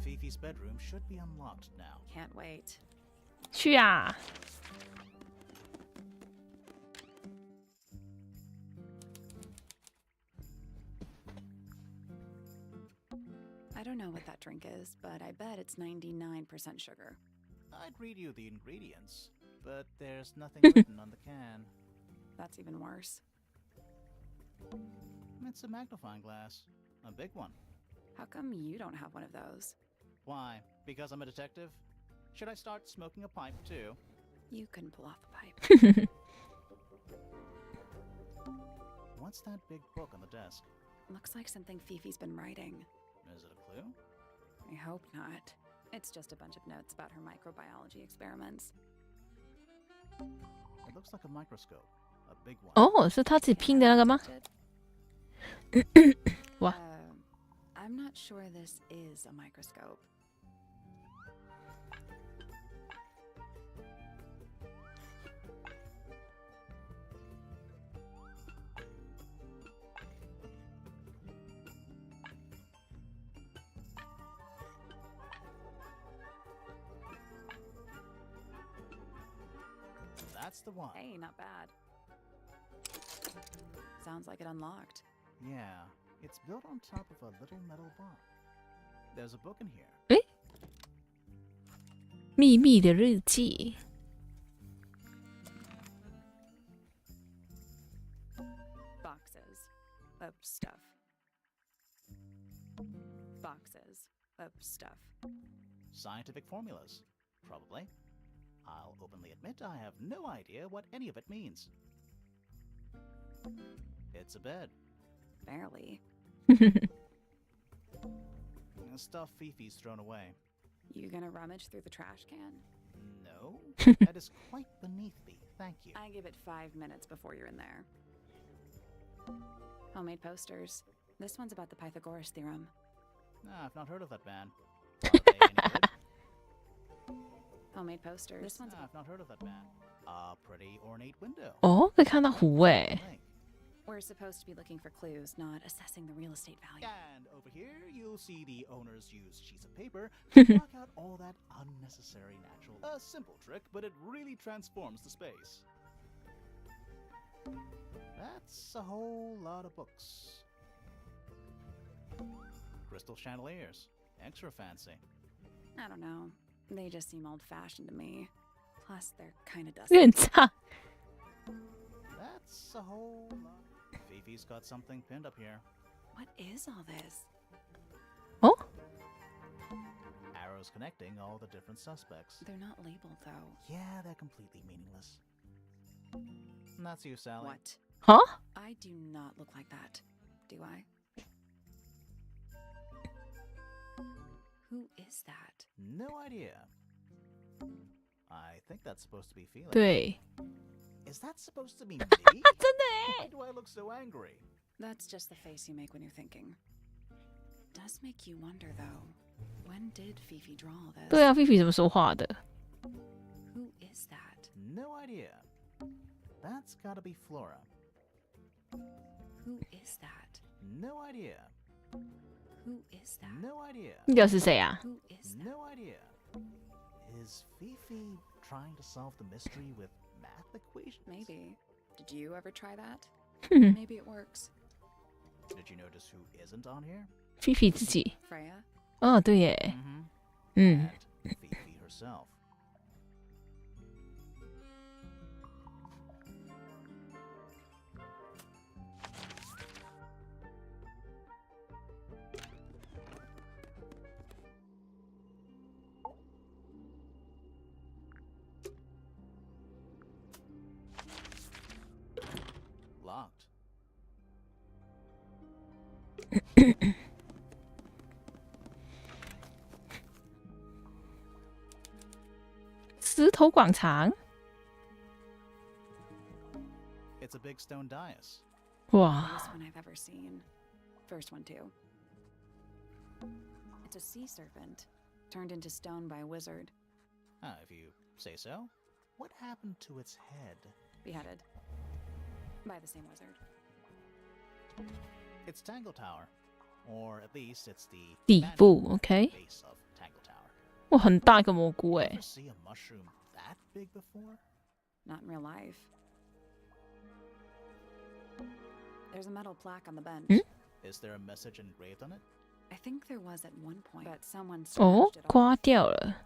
Fifi's bedroom should be unlocked now. Can't wait. 去啊！ I don't know what that drink is, but I bet it's 99% sugar. I'd read you the ingredients, but there's nothing written on the can. That's even worse. It's a magnifying glass. A big one. How come you don't have one of those? Why? Because I'm a detective? Should I start smoking a pipe too? You can pull off the pipe. What's that big book on the desk? Looks like something Fifi's been writing. Is it a clue? I hope not. It's just a bunch of notes about her microbiology experiments. It looks like a microscope. A big one. 哦，是他自己拼的那个吗？ 哇 I'm not sure this is a microscope. That's the one. Hey, not bad. Sounds like it unlocked. Yeah, it's built on top of a little metal box. There's a book in here. 诶，秘密的日记。 Boxes of stuff. Boxes of stuff. Scientific formulas. Probably. I'll openly admit I have no idea what any of it means. It's a bed. Barely. Stuff Fifi's thrown away. You gonna rummage through the trash can? No, that is quite beneath me. Thank you. I give it 5 minutes before you're in there. Homemade posters. This one's about the Pythagoras theorem. I've not heard of that band. Are they any good? Homemade posters. This one's I've not heard of that band. A pretty ornate window. 哦，可以看到湖诶。 Link. We're supposed to be looking for clues, not assessing the real estate value. And over here, you'll see the owners use sheets of paper to block out all that unnecessary natural. A simple trick, but it really transforms the space. That's a whole lot of books. Crystal chandeliers. Extra fancy. I don't know. They just seem old-fashioned to me. Plus, they're kind of 有 dusty. 点差。 That's a whole lot. Fifi's got something pinned up here. What is all this? 哦， Arrows connecting all the different suspects. They're not labeled, though. Yeah, they're completely meaningless. And that's you, Sally. What? 哈， I do not look like that, do I? Who is that? No idea. I think that's supposed to be Felix. 对， Is that supposed to be me? 真的哎 Why。do I look so angry? That's just the face you make when you're thinking. Does make you wonder, though. When did Fifi draw all this? 对啊，菲菲怎么说话的？ Who is that? No idea. That's gotta be Flora. Who is that? No idea. Who is that? No idea. 你知道是谁啊？ Who is that? No idea. Is Fifi trying to solve the mystery with math equations? Maybe. Did you ever try that? 哼 Maybe it works. Did you notice who isn't on here? 菲菲自己。 Freya? 哦，对耶。 Mm-hmm. 嗯， And Fifi herself. Locked. 石头广场。 It's a big stone dais. 哇 Biggest one I've ever seen. First one, too. It's a sea serpent, turned into stone by a wizard. Ah, if you say so. What happened to its head? Beheaded. By the same wizard. It's Tangle Tower. Or at least it's the 底部 mandible ，OK。 base of Tangle Tower. 哇，很大一个蘑菇哎 Ever。see a mushroom that big before? Not in real life. There's a metal plaque on the bench. Is there a message engraved on it? I think there was at one point, but someone 哦 scratched it，off. 刮掉了。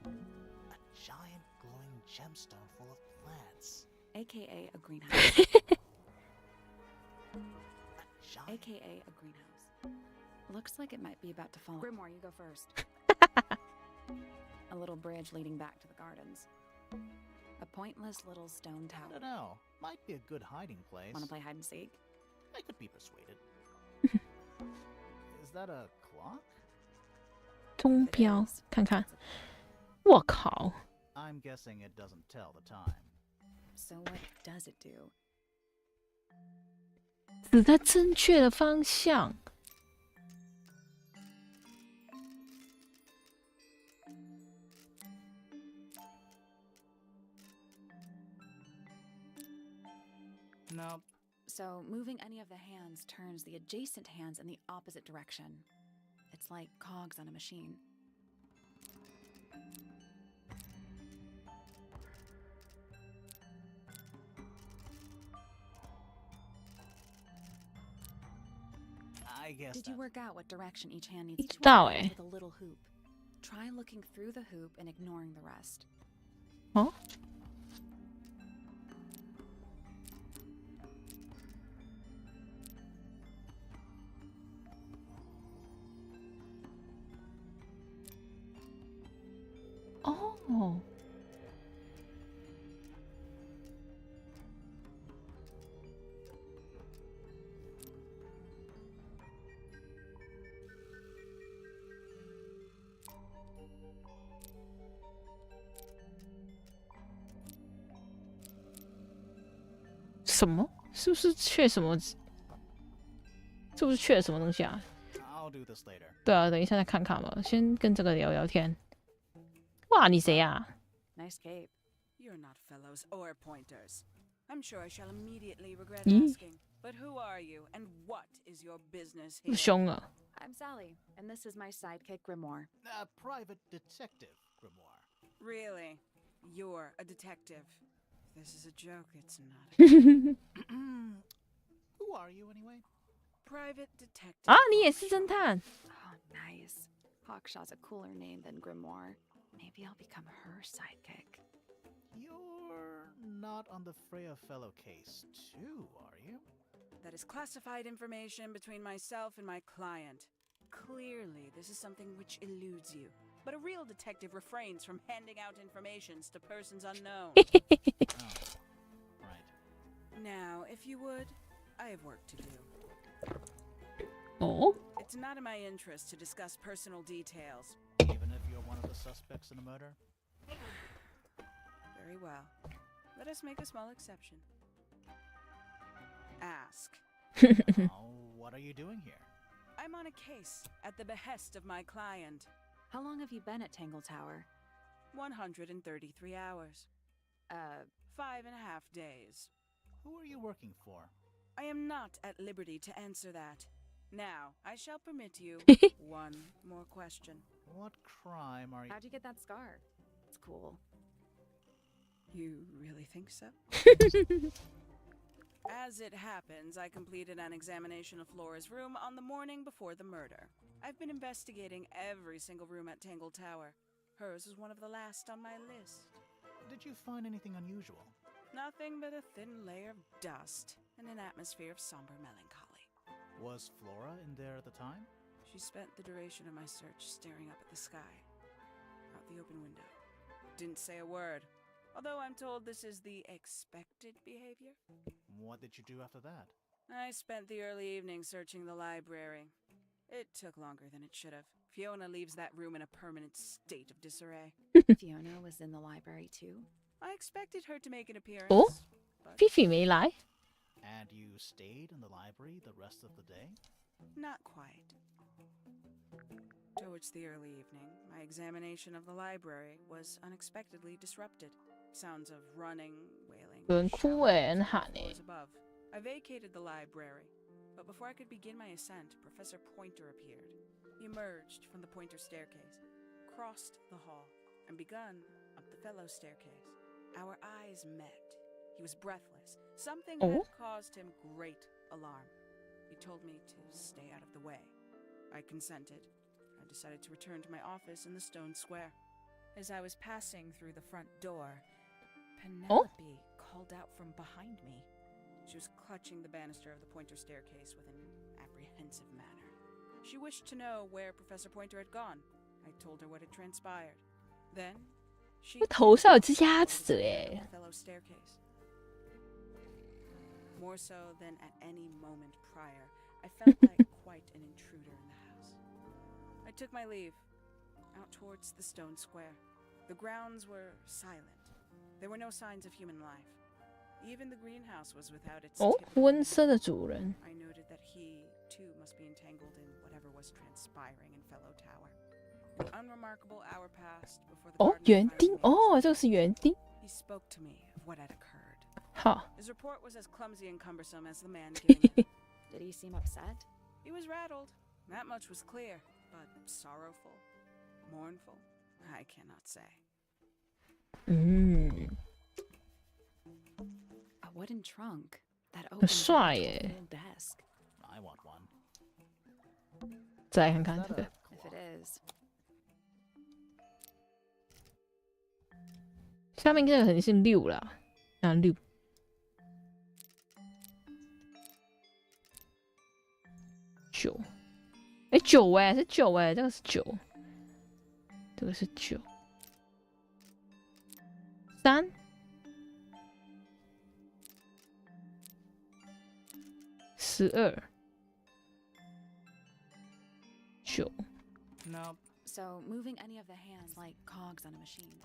A giant glowing gemstone full of plants. AKA a greenhouse. A aka a greenhouse. Looks like it might be about to fall. Grimoire, you go first. A little bridge leading back to the gardens. A pointless little stone I tower. don't know. Might be a good hiding place. Want to play hide and seek? I could be persuaded. Is that a clock? 钟表，看看。我靠！ I'm guessing it doesn't tell the time. So what does it do? 指在正确的方向。No. So moving any of the hands turns the adjacent hands in the opposite direction. It's like cogs on a machine. I guess. Did you that- work out what direction each hand needs to 知道 point 欸 with a little hoop? Try looking through the hoop and ignoring the rest. 哦，哦，什么？是不是缺什么？是不是缺了什么东西啊？ I'll do this later. 对啊，等一下再看看吧。先跟这个聊聊天。哇，你谁呀、 Nice cape. You're not fellows or pointers. I'm sure I shall immediately regret Ee. asking. But who are you, and what is your business 那么 here? 凶啊！ I'm Sally, and this is my sidekick Grimoire. A private detective, Grimoire. Really? You're a detective. If this is a joke, it's not. Who are you anyway? Private detective. 啊，你也是侦探？ Oh, nice. Hawkshaw's a cooler name than Grimoire. Maybe I'll become her sidekick. You're not on the Freya fellow case, too, are you? That is classified information between myself and my client. Clearly, this is something which eludes you. But a real detective refrains from handing out informations to persons unknown. Oh, right. Now, if you would, I have work to do. 哦， It's not in my interest to discuss personal details. Even if you're one of the suspects in the murder? Very well. Let us make a small exception. Ask. Oh, what are you doing here? I'm on a case at the behest of my client. How long have you been at Tangle Tower? 133 hours. 5.5 days. Who are you working for? I am not at liberty to answer that. Now, I shall permit you one more question. What crime are you... How'd you get that scar? It's cool. You really think so? As it happens, I completed an examination of Flora's room on the morning before the murder. I've been investigating every single room at Tangle Tower. Hers was one of the last on my list. Did you find anything unusual? Nothing but a thin layer of dust and an atmosphere of somber melancholy. Was Flora in there at the time? She spent the duration of my search staring up at the sky, out the open window. Didn't say a word, although I'm told this is the expected behavior. What did you do after that? I spent the early evening searching the library. It took longer than it should have. Fiona leaves that room in a permanent state of disarray. Fiona was in the library too. I expected her to make an appearance. Oh? but 菲菲没来。 And you stayed in the library the rest of the day? not quite. Towards the early evening, my examination of the library was unexpectedly disrupted. Sounds of running, wailing, 有人哭 shouting 哎，很 from 喊 the 哎 floors。above. I vacated the library, but before I could begin my ascent, Professor Pointer appeared. He emerged from the Pointer staircase, crossed the hall, and begun up the fellow staircase. Our eyes met. He was breathless. Something Oh? had caused him great alarm. He told me to stay out of the way. I consented. I decided to return to my office in the stone square. As I was passing through the front door, Penelope called out from behind me. She was clutching the banister of the Pointer staircase with an pensive manner. She wished to know where Professor Pointer had gone. I told her what had transpired. Then, she 头上有只鸭子哎。 fellow staircase. More so than at any moment prior, I felt like quite an intruder in the house. I took my leave, out towards the stone square. The grounds were silent. There were no signs of human life. Even the greenhouse was without its 哦， typical 温色的主人。 I noted that he, too, must be entangled in whatever was transpiring in Fellow Tower. An unremarkable hour passed before the 哦， gardener 园 finally 丁 made 哦， his 这个是园丁。 He spoke to me of what had occurred. 好， His report was as clumsy and cumbersome as the man giving it. Did he seem upset? He was rattled. That much was clear. But sorrowful, mournful, I cannot say. 嗯， A wooden trunk that 很 opens 帅 up to 耶 a。full desk. I want one. 再来看看 Is 这 that 个 a， If it is. 下面这个肯定是6啦，啊6。9，哎9哎，是9哎，这个是9，这个是9。3， 12， 9。 Nope. So moving any of the hands like cogs on a machine.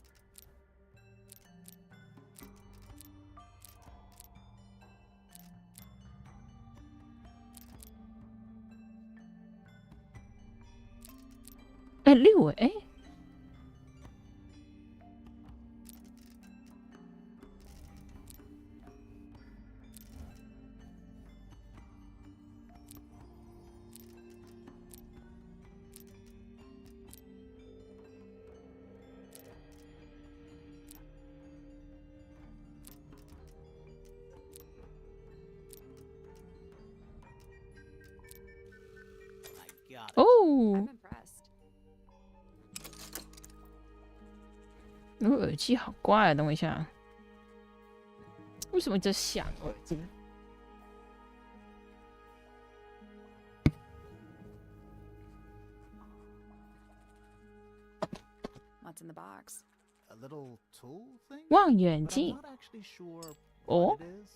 哎6哎，I got it. 哦 I'm，impressed. 我耳机好怪啊！等我一下，为什么一直响耳机？ What's in the box? A little tool thing? 望远 But I'm 镜 not actually sure 哦 what，it is.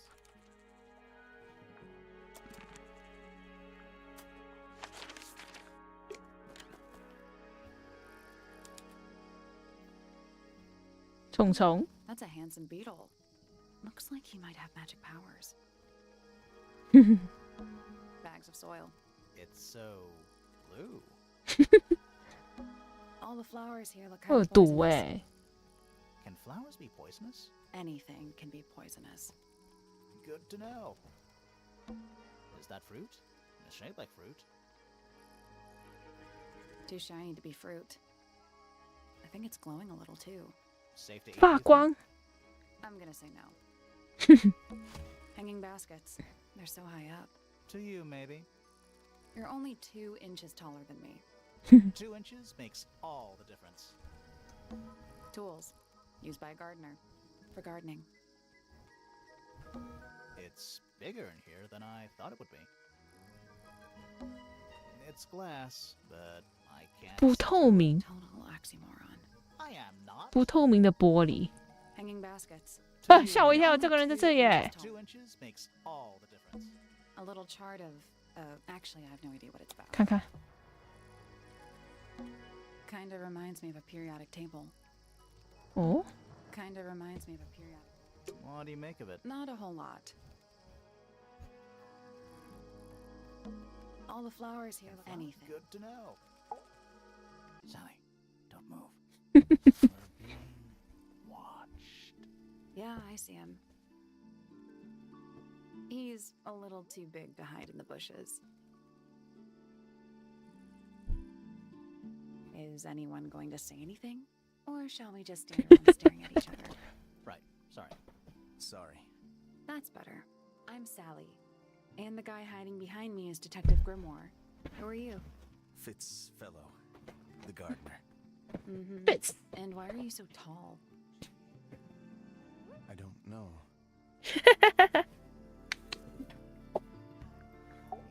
虫虫 That's a handsome beetle. Looks like he might have magic powers. Bags of soil. It's so blue. All the flowers here look 会 kind 有 of 毒 poisonous. 哎， Can flowers be poisonous? Anything can be poisonous. Good to know. Is that fruit? It's shaped like fruit. Too shiny to be fruit. I think it's glowing a little too. Safe to eat. 发 you think? 光 I'm gonna say no. Hanging baskets. They're so high up. To you, maybe. You're only 2 inches taller than me. 2 inches makes all the difference. Tools. Used by a gardener. For gardening. It's bigger in here than I thought it would be. It's glass, but I can't. 不透明， Total oxymoron. I am not. 不透明的玻璃 Hanging baskets. 啊！吓我一跳，这个人在这里耶！ 2 inches makes all the difference. A little chart of. Actually, I have no idea what it's about. 看看 Kinda reminds me of a periodic table. 哦， Kinda reminds me of a periodic. What do you make of it? Not a whole lot. All the flowers here look anything. Good to know. Sally, don't move. We're being watched. Yeah, I see him. He's a little too big to hide in the bushes. Is anyone going to say anything? Or shall we just stand around staring at each other? Right. Sorry. Sorry. That's better. I'm Sally. And the guy hiding behind me is Detective Grimoire. Who are you? Fitzfellow, the gardener. Mm-hmm. Fitz And why are you so tall? I don't know.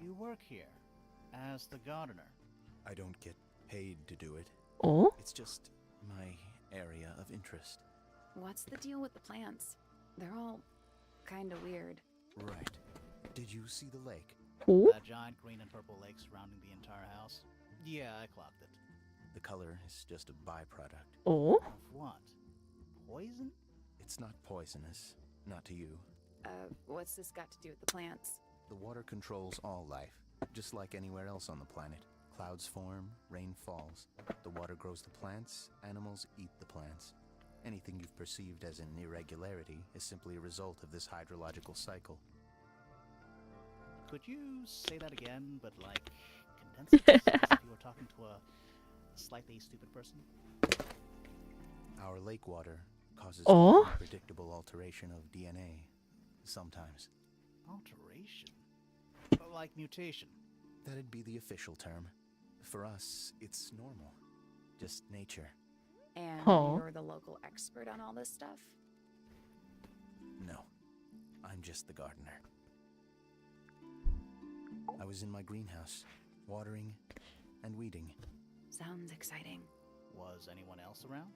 You work here. as the gardener. I don't get paid to do it. Oh? It's just my area of interest. What's the deal with the plants? They're all kinda weird. Right. Did you see the lake? Oh? That giant green and purple lake surrounding the entire house? Yeah, I clocked it. The color is just a byproduct. Oh? Of what? Poison? It's not poisonous. Not to you. What's this got to do with the plants? The water controls all life, just like anywhere else on the planet. Clouds form, rain falls. The water grows the plants, animals eat the plants. Anything you've perceived as an irregularity is simply a result of this hydrological cycle. Could you say that again, but like condense it as if you were talking to a slightly stupid person? Our lake water causes Oh? unpredictable alteration of DNA. Sometimes. Alteration? Like mutation? That'd be the official term. For us, it's normal. Just nature. And Oh. you're the local expert on all this stuff? No. I'm just the gardener. I was in my greenhouse, watering and weeding. Sounds exciting. Was anyone else around?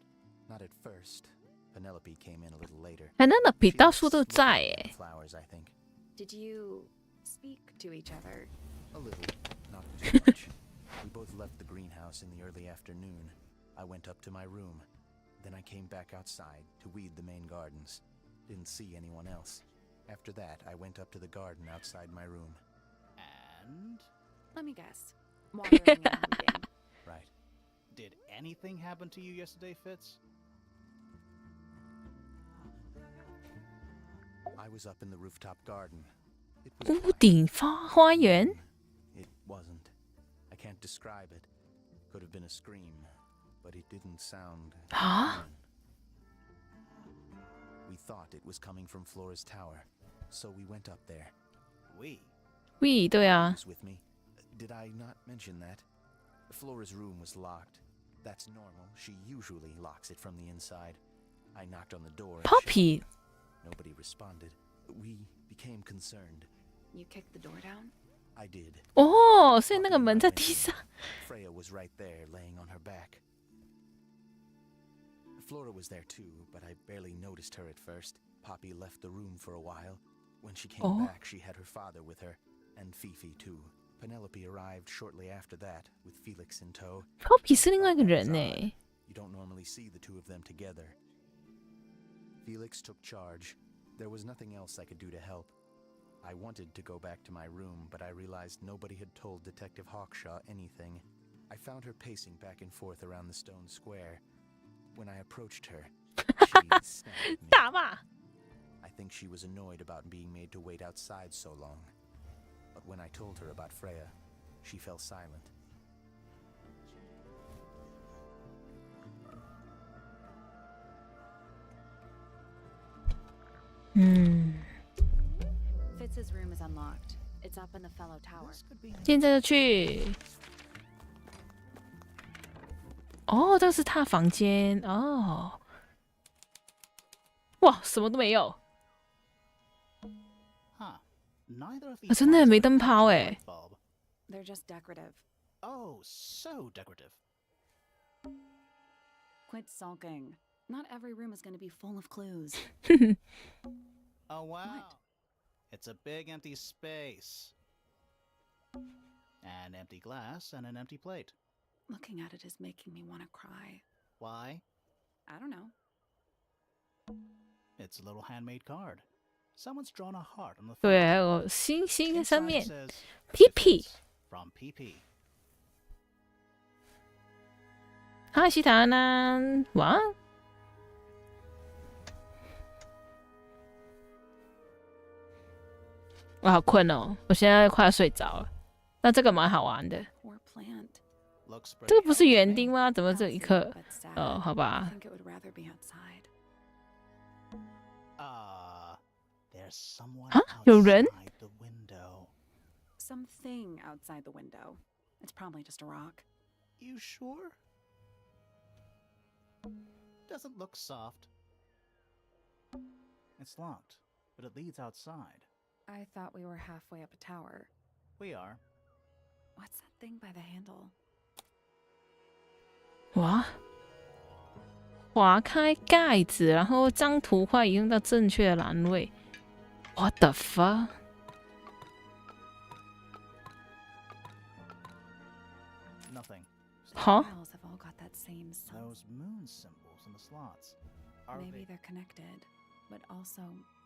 Not at first. Penelope came in a little later. 哎，那个比 She 到 was 处都 looking 在 at 哎。 flowers, I think. Did you speak to each other? A little, not too much. We both left the greenhouse in the early afternoon. I went up to my room. Then I came back outside to weed the main gardens. Didn't see anyone else. After that, I went up to the garden outside my room. And? Let me guess. Watering and weeding. Right. Did anything happen to you yesterday, Fitz? I was up in the rooftop garden. It was 屋 quiet. 顶花园 It wasn't. I can't describe it. Could have been a scream, but it didn't sound 啊？ human. We thought it was coming from Flora's tower, so we went up there. We? 喂，对啊 Was with me. Did I not mention that? Flora's room was locked. That's normal. She usually locks it from the inside. I knocked on the door. and ，Poppy， shouted. Nobody responded. We became concerned. You kicked the door down? I did. 哦，所以那 Poppy 个 and 门 I 在 went 地 in. 上。 Freya was right there, laying on her back. Flora was there too, but I barely noticed her at first. Poppy left the room for a while. When she came Oh. back, she had her father with her, and Fifi too. Penelope arrived shortly after that, with Felix in tow. Poppy 是另外一个人呢。 You don't normally see the two of them together. Felix took charge. There was nothing else I could do to help. I wanted to go back to my room, but I realized nobody had told Detective Hawkshaw anything. I found her pacing back and forth around the stone square. When I approached her, she snapped at me. 打骂。 I think she was annoyed about being made to wait outside so long. But when I told her about Freya, she fell silent. Fitz's room is unlocked. It's up in the fellow tower. This could be 现在就去。哦，这个是他房间哦。哇，什么都没有。 Huh. Neither of 啊 these 真的 lights 没 have 灯泡 a 哎 light。bulb. They're just decorative. Oh, so decorative. Quit sulking. Not every room is going to be full of clues. Oh, wow. What? It's a big empty space. An empty glass and an empty plate. Looking at it is making me want to cry. Why? I don't know. It's a little handmade card. Someone's drawn a heart on the 对， front. 还有星星在上 Inside 面 it。says, PP "Fitz from PP." 哈西塔呢？哇，我好困哦，我现在快要睡着了。那这个蛮好玩的， Poor plant. Looks 这个 pretty 不是 healthy to 园 me. 丁吗？怎么这一刻？ But sad. 哦，好 I 吧， think it would rather be outside. There's someone 啊，有人？ outside the window. Something outside the window. It's probably just a rock. You sure? Doesn't look soft. It's locked, but it leads outside. I thought we were halfway up a tower. We are. What's that thing by the handle. 哇！划开盖子，然后将图画移动到正确的栏位。What the fuck？ Nothing. Huh? Tiles have all got that same Those moon symbols in the slots. Are Maybe they? they're connected, but also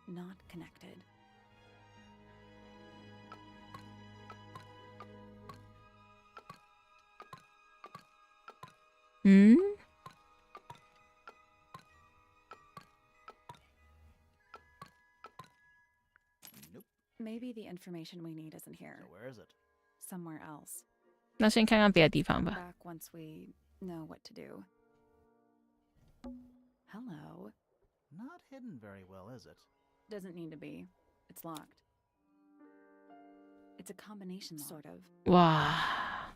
not connected. 嗯？ Nope. Maybe the information we need isn't So here. where is it? Somewhere else. 那先看看别的地方吧。 Back once we know what to do. Hello. Not hidden very well, is it? Doesn't need to be. It's locked. It's a combination, sort of. 哇！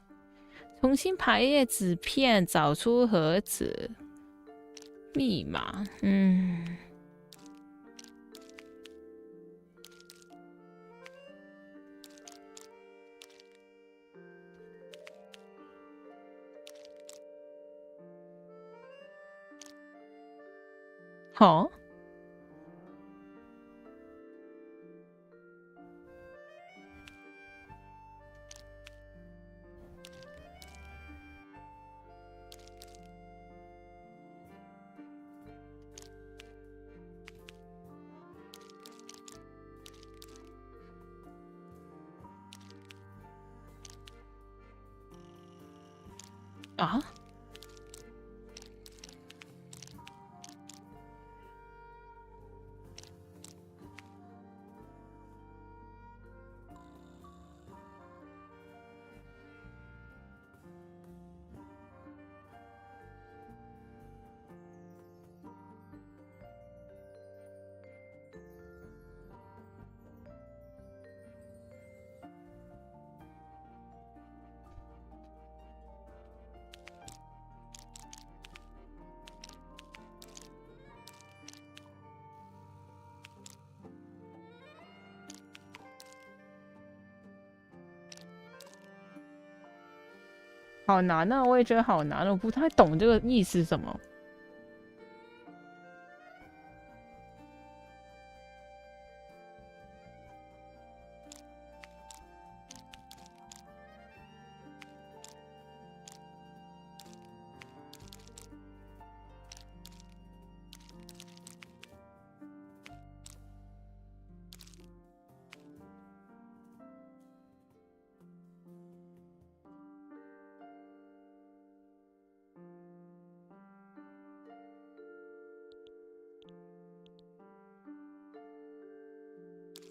重新排列纸片，找出盒子密码。嗯。好。啊？好难啊！我也觉得好难，我不太懂这个意思是什么。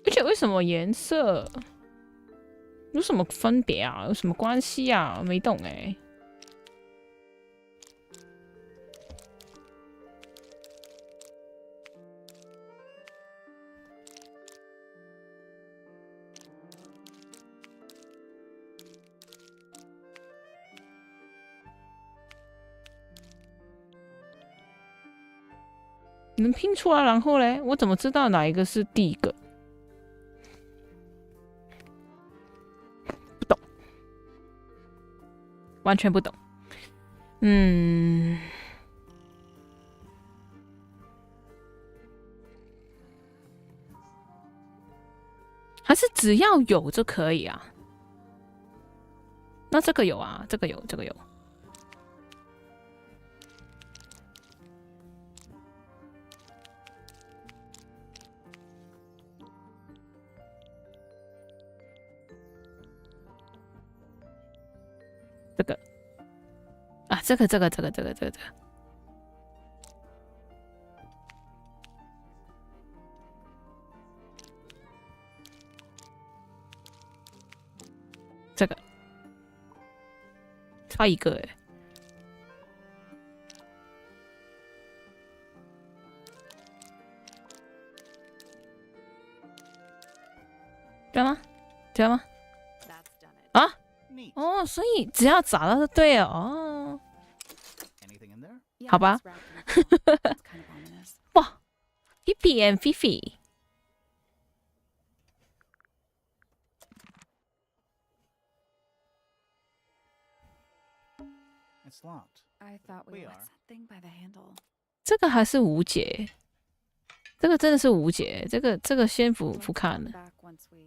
而且为什么颜色有什么分别啊？有什么关系啊？没懂哎。能拼出来，然后嘞，我怎么知道哪一个是第一个？不懂，完全不懂。嗯，还是只要有就可以啊？那这个有啊，这个有，这个有。这个啊，这个，这个差一个哎，这样吗？这样吗？ That's done it. 啊？ Neat. 哦，所以只要找到就对了哦。 Anything in there? Yeah, 好吧。 it's wrapped in foil. It's kind of ominous. 哇 ，Fifi and Fifi。I thought we We were. are. What's that thing by the handle? 这个还是无解，这个真的是无解，这个先不 Let's 不看 come 了。 back once we.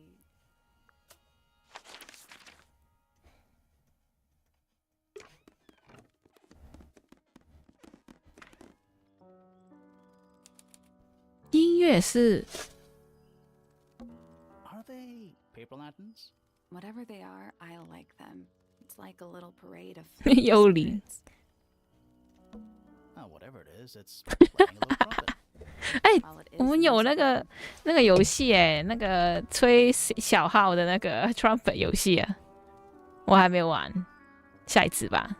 音乐是 Are they paper lanterns? Whatever they are, I like them. It's like a little parade of 幽灵。 spirits. Oh, whatever it is, it's playing a little trumpet. 哎， While it is 我们 the 有 music 那个游戏哎，那个吹小号的那个 trumpet 游戏啊，我还没玩，下一次吧。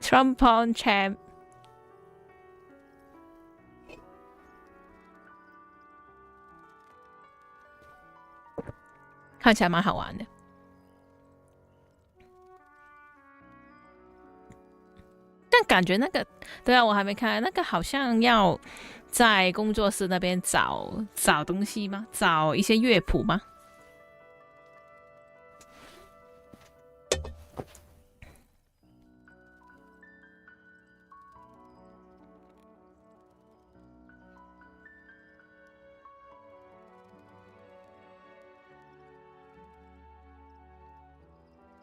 Trombone champ，看起来蛮好玩的。但感觉那个，对啊，我还没看，那个好像要在工作室那边找东西吗？找一些乐谱吗？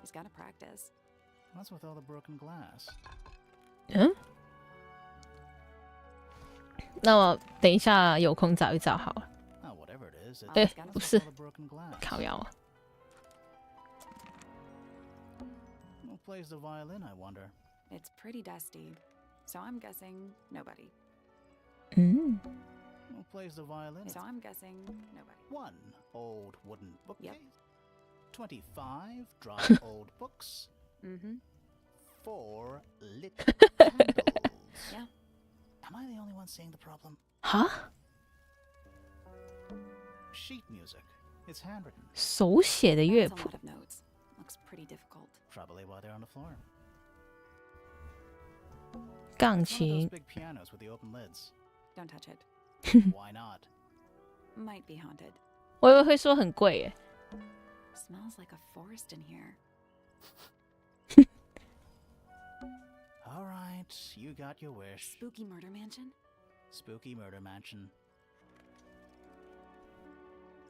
He's got to practice. What's with all the broken glass? 嗯，那我等一下有空找一找好了。 Oh, whatever it is, Eh, it's what's with 不是。 all the broken glass. 靠腰啊！ Who plays the violin, I wonder? It's pretty dusty, so I'm guessing nobody. 嗯， Who plays the violin? So I'm guessing nobody. One old wooden bookcase. Yep. 25 dry old books. Mm-hmm. 4 lit candles. Yeah. Am I the only one seeing the problem? 哈， Sheet music. It's handwritten. 手写的乐 That's a 谱 lot of notes. Looks pretty difficult. Probably why they're on the floor. 钢 One of those 琴 big pianos with the open lids. Don't touch it. Why not? Might be haunted. 我以为会说很贵耶。 Smells like a forest in here. All right, you got your wish. Spooky murder mansion? Spooky murder mansion.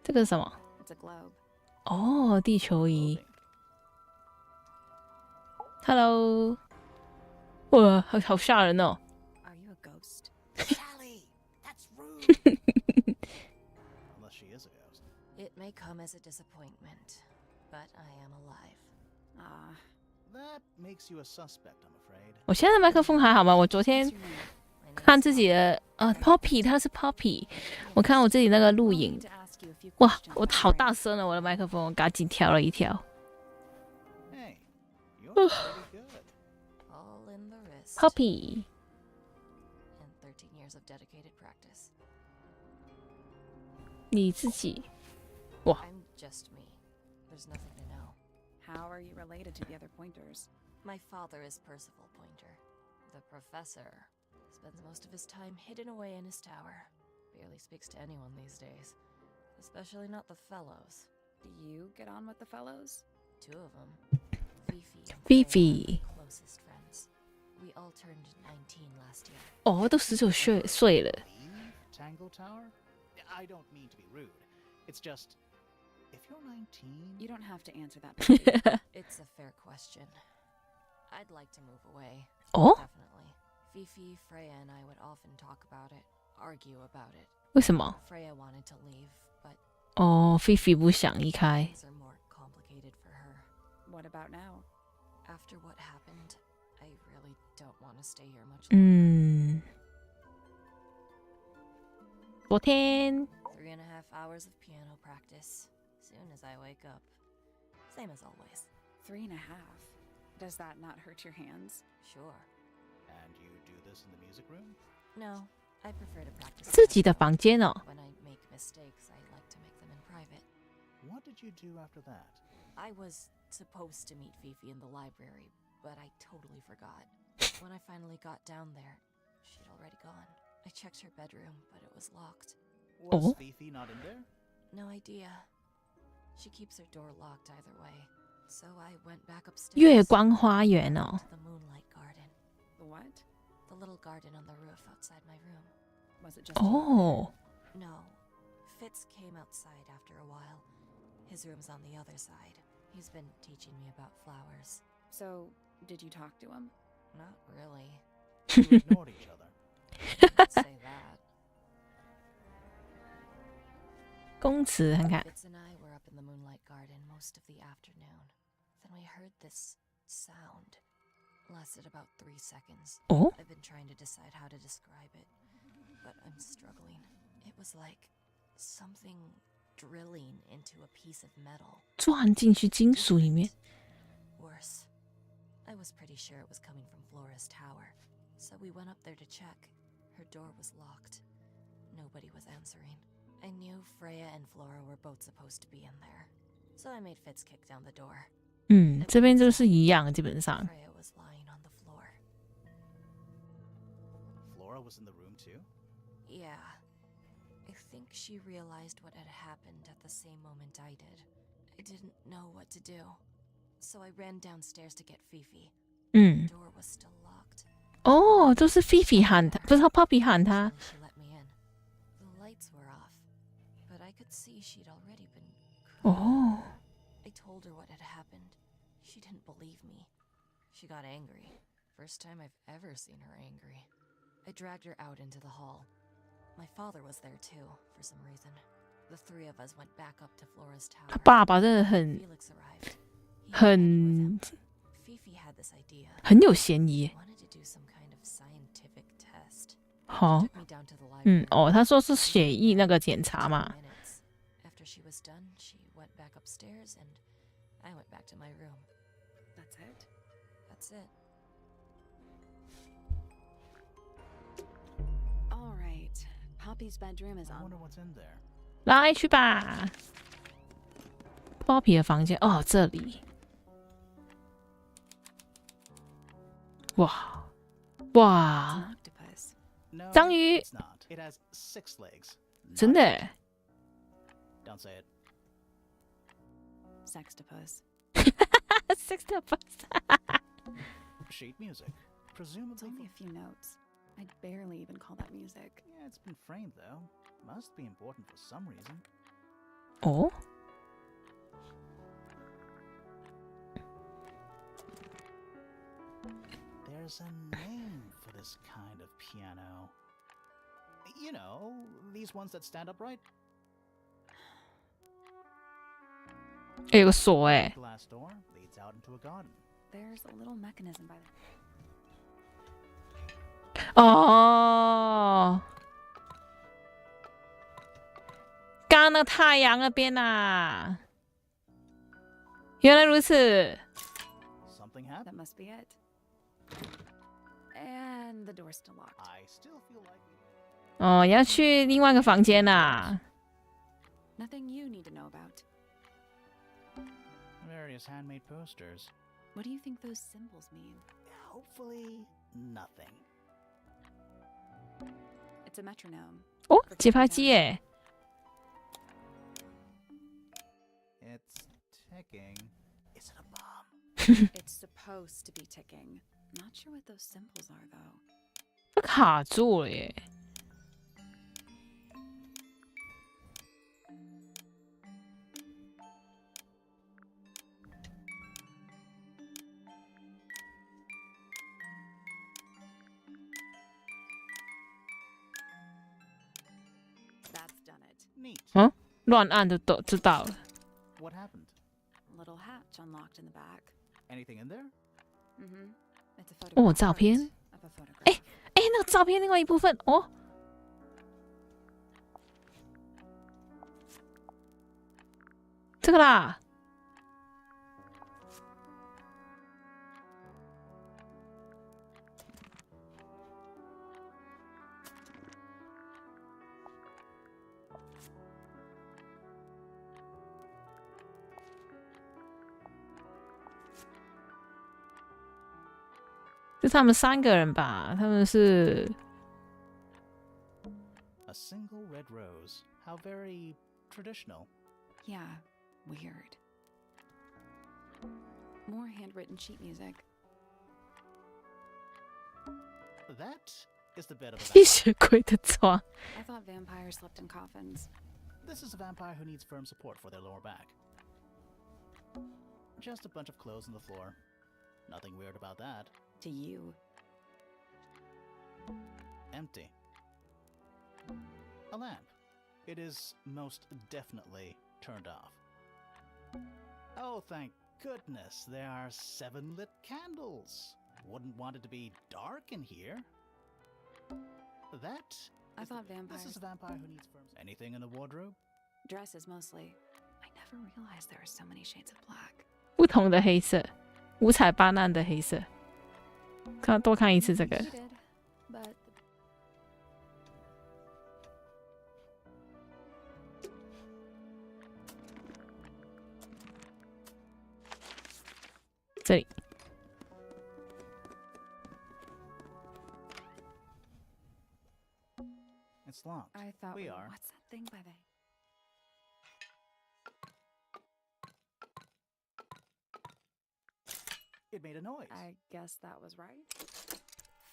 这个是什么？ It's a globe. 哦，地球仪。Hello， 哇，好吓人哦！ Are you a ghost? Sally, that's rude. Unless she is a ghost. It may come as a disappointment, but I am alive. Ah. That makes you a suspect, I'm afraid. 我现在的麦克风还好吗？我昨天 What's your name? My name 看 is 自己的Poppy， 他是 Poppy， 我看我自己那个录 I'll 影 need，to ask you a few 哇， questions 我 about 好 Frank. 大声了，我的麦克风，我赶紧调了一调。 Hey, you're pretty good. all in the wrist. Poppy， And 13 years of dedicated practice. 你自己 I'm just me. There's nothing to know. How are you related to the other pointers? My father is Percival Pointer. The professor spends most of his time hidden away in his tower. Barely speaks to anyone these days, especially not the fellows. Do you get on with the fellows? 2 of them, Fifi and Fifi Freya, are closest friends. We all turned 19 last year. 哦，都19岁了。 Leave Tangle Tower? I don't mean to be rude. It's just, if you're 19, You don't have to answer that. Poppy. It's a fair question. I'd like to move away. 哦， Definitely. Fifi, Freya, and I would often talk about it, argue about it. 为什么？ Freya wanted to leave, but 哦，菲菲不想离开。 things are more complicated for her. What about now? After what happened, I really don't want to stay here much longer. 嗯，昨天 3.5 hours of piano practice. Soon as I wake up. Same as always. 3.5. Does that not hurt your hands? Sure. and you do this in the music room? No, I prefer to practice 自己的房间哦。 When I make mistakes, I like to make them in private. What did you do after that? I was supposed to meet Fifi in the library, but I totally forgot. When I finally got down there, she'd already gone. I checked her bedroom, but it was locked. Was Oh. Fifi not in there? No idea. She keeps her door locked either way. So I went back upstairs. 月光花园哦。 To the moonlight garden. The what? The little garden on the roof outside my room. Was it just Oh. No. Fitz came outside after a while. His room's on the other side. He's been teaching me about flowers. So, did you talk to him? Not really. You ignored each other. I'd say that. 公词看看。 Fitz and I were up in the moonlight garden most of the afternoon. Then we heard this sound. Lasted about 3 seconds. 哦， I've been trying to decide how to describe it, but I'm struggling. It was like something drilling into a piece of metal. 钻进去金属里面。 Worse. I was pretty sure it was coming from Flora's tower, so we went up there to check. Her door was locked. Nobody was answering. I knew Freya and Flora were both supposed to be in there, so I made Fitz kick down the door. 这边就是一样，基本上。 Freya was lying on the floor. Flora was in the room too? Yeah. I think she realized what had happened at the same moment I did. I didn't know what to do, so I ran downstairs to get Fifi. The door was still locked. 哦，都是 Fifi 喊他，不是 Poppy 喊他。 Finally, she let me in. The lights were off, but I could see she'd already been crying. 哦， I told her what had happened. She didn't believe me. She got angry. First time I've ever seen her angry. I dragged her out into the hall. My father was there too, for some reason. The three of us went back up to Flora's tower. 他爸爸真的很 Felix arrived. He had很 me with him. Fifi had this idea. 很有嫌疑。 Wanted to do some kind of scientific test. 好， Took me down to the library. 哦，他说是血液那个检查 10嘛。 minutes. After she was done, she went back upstairs and I went back to my room. That's it? That's it. All right. Poppy's bedroom is I on. wonder what's in there. 来去吧。Poppy 的房间哦，这里。哇 It's 哇 an，octopus. No, 章鱼 it's not. It has 6 legs. 真的耶 Don't say it. Sextopus. ，Sextopus Sheet music. It's Presumably. only a few notes. I'd barely even call that music. Yeah, it's been framed though. Must be important for some reason. 哦， There's a name for this kind of piano. You know, these ones that stand upright. 有个锁哎， Glass door leads out into a garden. There's a little mechanism by the. 哦，刚刚那个太阳那边呐、原来如此。 Something happened. That must be it. And the door's still locked. I still feel like 哦，要去另外一个房间啦。 Nothing you need to know about. various handmade posters. What do you think those symbols mean? Hopefully, nothing. It's a metronome. 哦，节拍机耶。 It's ticking. Is it a bomb? It's supposed to be ticking. Not sure what those symbols are, though. 它卡住了耶。 That's done it. Neat. 乱按就都知道了。 What happened? Little hatch unlocked in the back. Anything in there? Mm-hmm. It's a 哦， photograph 照片。 of a photograph. 哎哎，那个照片另外一部分哦，这个啦。就他们三个人吧，他们是 A single red rose. How very traditional. Yeah, weird. More handwritten sheet music. That is the bed of a 吸 vampire. 血鬼的床。 I thought vampires slept in coffins. This is a vampire who needs firm support for their lower back. Just a bunch of clothes on the floor. Nothing weird about that. To you. Empty. A lamp. It is most definitely turned off. Oh, thank goodness, there are 7 lit candles. Wouldn't want it to be dark in here. That I is thought the- vampires- This is a vampire who needs firm. Anything in the wardrobe? Dresses mostly. I never realized there were so many shades of black. 不同的黑色，五彩斑斓的黑色。多看一次这个。 You did, but 这里 It's locked. I thought We are. What's that thing by the? It made a noise. I guess that was right.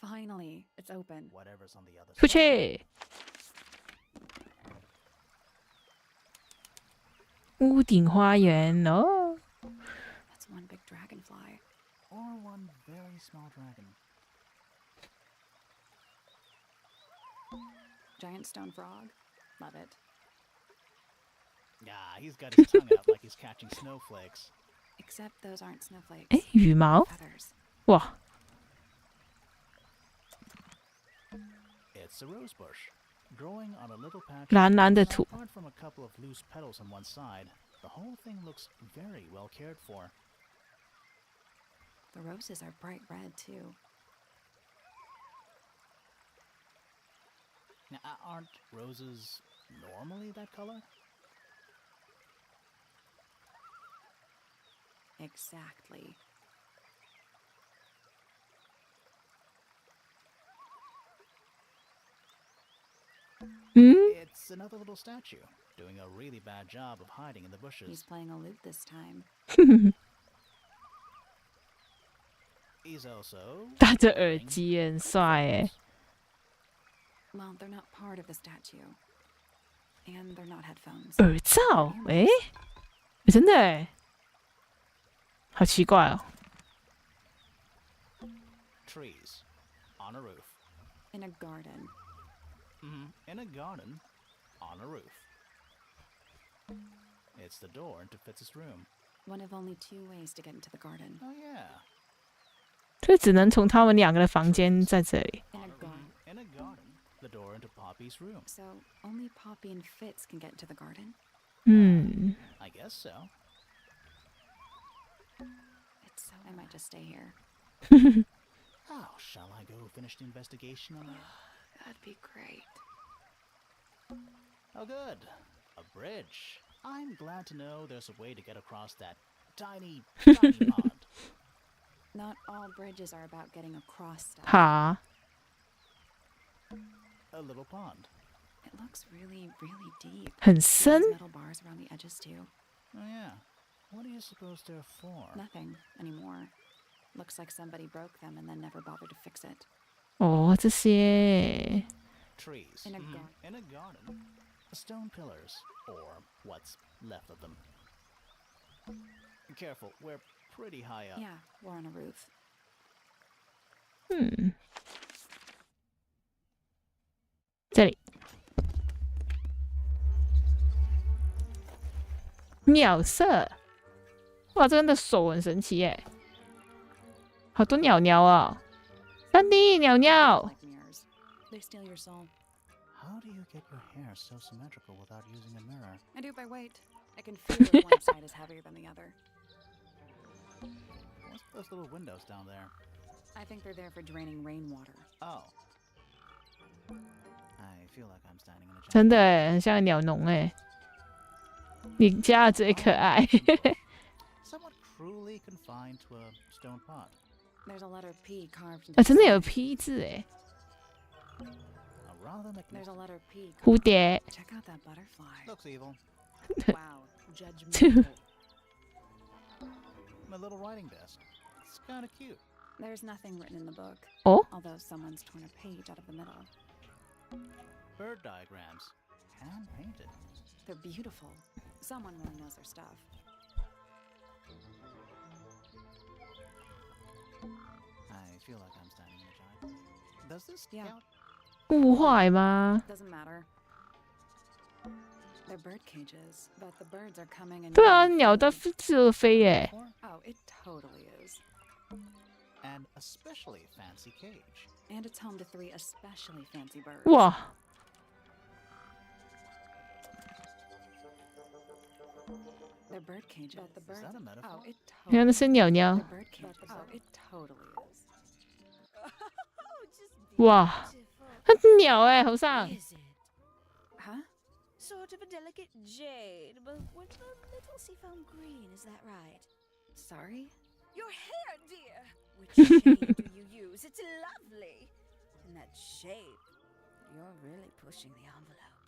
Finally, it's open. Whatever's on the other 出 side. 去。屋顶花园哦， That's one big dragonfly. Or one very small dragon. Giant stone frog. Love it. Yeah, he's got his tongue out like he's catching snowflakes. Except those aren't snowflakes. 哎，羽毛 Feathers. 哇， It's a rose bush, growing on a little patch. 蓝蓝的土， Apart from a couple of loose petals on one side, the whole thing looks very well cared for. The roses are bright red too. Now, aren't roses normally that color? Exactly. It's another little statue, doing a really bad job of hiding in the He's bushes. playing a lute this time. He's also 戴着耳 wearing 机很帅哎。 Well, they're not part of the statue. And they're not headphones. 耳罩哎，真的哎，好奇怪哦。 trees on a roof. In a garden. In a garden on a roof. It's the door into Fitz's room. One of only 2 ways to get into the garden. Oh, yeah. 所以只能从他们两个的房间在这里。 In a garden. In a garden, the door into Poppy's room. So only Poppy and Fitz can get into the garden? 嗯， I guess so. It's so I might just stay here. Oh, shall I go finish the investigation on that? That'd be great. Oh, good. A bridge. I'm glad to know there's a way to get across that tiny, tiny pond. Not all bridges are about getting across stuff. 好， A little pond. It looks really, really deep. 很 There's 深。 metal bars around the edges too. Oh, yeah. What do you suppose they're for? Nothing anymore. Looks like somebody broke them and then never bothered to fix it. 哦，这些 Trees. In a In a garden. Stone pillars. Or what's left of them. Careful, we're pretty high up. Yeah, we're on a roof. 嗯，这里鸟舍，哇，这个人的手很神奇耶，好多鸟鸟哦。3D 鸟鸟， Like mirrors. They steal your soul. How do you get your hair so symmetrical without using a mirror? I do it by weight. I can feel if one side is heavier than the other. What's those little windows down there? I think they're there for draining rainwater. Oh. I feel like I'm standing in a 真的耶，很像鸟笼哎。你家的最可爱。 somewhat cruelly confined to a stone pot. There's a letter P carved into 啊， the 真的有 side. P 字哎， A rather There's a magnificent. letter P. 蝴蝶。 Check out that butterfly. Looks evil. Wow, judgmental. My little writing desk. It's kind of cute. There's nothing written in the book, 哦， although someone's torn a page out of the middle. Bird diagrams. Hand painted. They're beautiful. Someone really knows their stuff. I feel like I'm standing in a giant. Does this Yeah. count? 物坏吗？ Doesn't matter. They're bird cages, but the birds are coming and 对啊， going 鸟在 freely. 自由飞耶。 Oh, it totally is. An especially fancy cage. And it's home to 3 especially fancy birds. 哇， They're bird cages. But the Is birds. that a metaphor? Oh, it 原来 totally. 是鸟鸟 They're。bird cages. Oh, it totally is.哇，它是鸟哎，头上。 Is it? Huh? Sort of a delicate jade, but with a little seafoam green, is that right? Sorry? Your hair, dear! Which shade do you use? It's lovely! In that shape, you're really pushing the envelope.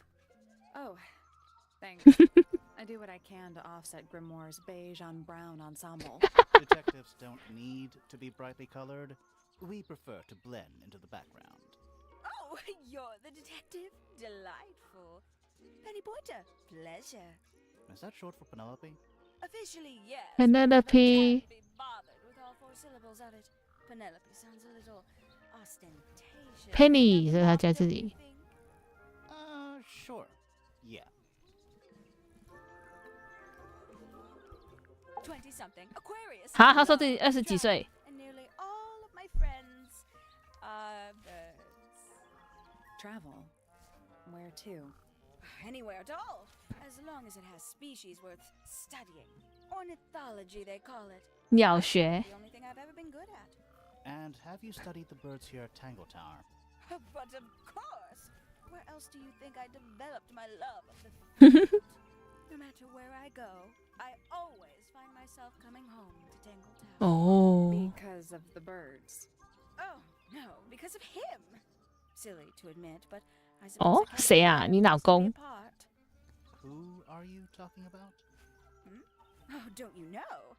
Oh, thanks. I do what I can to offset Grimoire's beige on brown ensemble. Detectives don't need to be brightly colored. We prefer to blend into the background. Oh, you're the detective? Delightful. Penny Pointer, pleasure. Is that short for Penelope? Officially, yes. Penelope. Can't be bothered with all 4 syllables of it. Penelope sounds a little ostentatious. Penny 是他家自己。 Sure. Yeah. 20-something, Aquarius. 好，他说自己20几岁。 And nearly all of my friends are birds. Travel. Where to? Anywhere at all, as long as it has species worth studying. Ornithology, they call it. 鸟学。 The only thing I've ever been good at. And have you studied the birds here at Tangle Tower? But of course! Where else do you think I developed my love of the field? No matter where I go, I always find myself coming home to Tangle Tower. 哦， Because of the birds. Oh, no, because of him. Silly to admit, but I 哦 suppose I，can't 谁啊？ bear 你老 us to be 公？ apart. Who are you talking about? Oh, don't you know?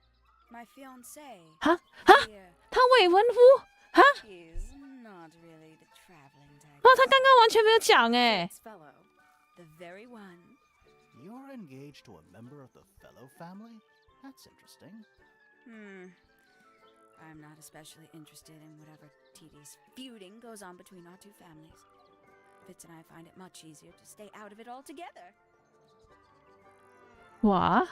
My fiancé. 哈哈， Dear, 他未婚夫？哈？ he's not really the traveling type. 哦，他刚刚完全没有讲哎。 This fellow. The very one. You're engaged to a member of the fellow family? That's interesting. I'm not especially interested in whatever tedious feuding goes on between our 2 families. Fitz and I find it much easier to stay out of it altogether. 哇，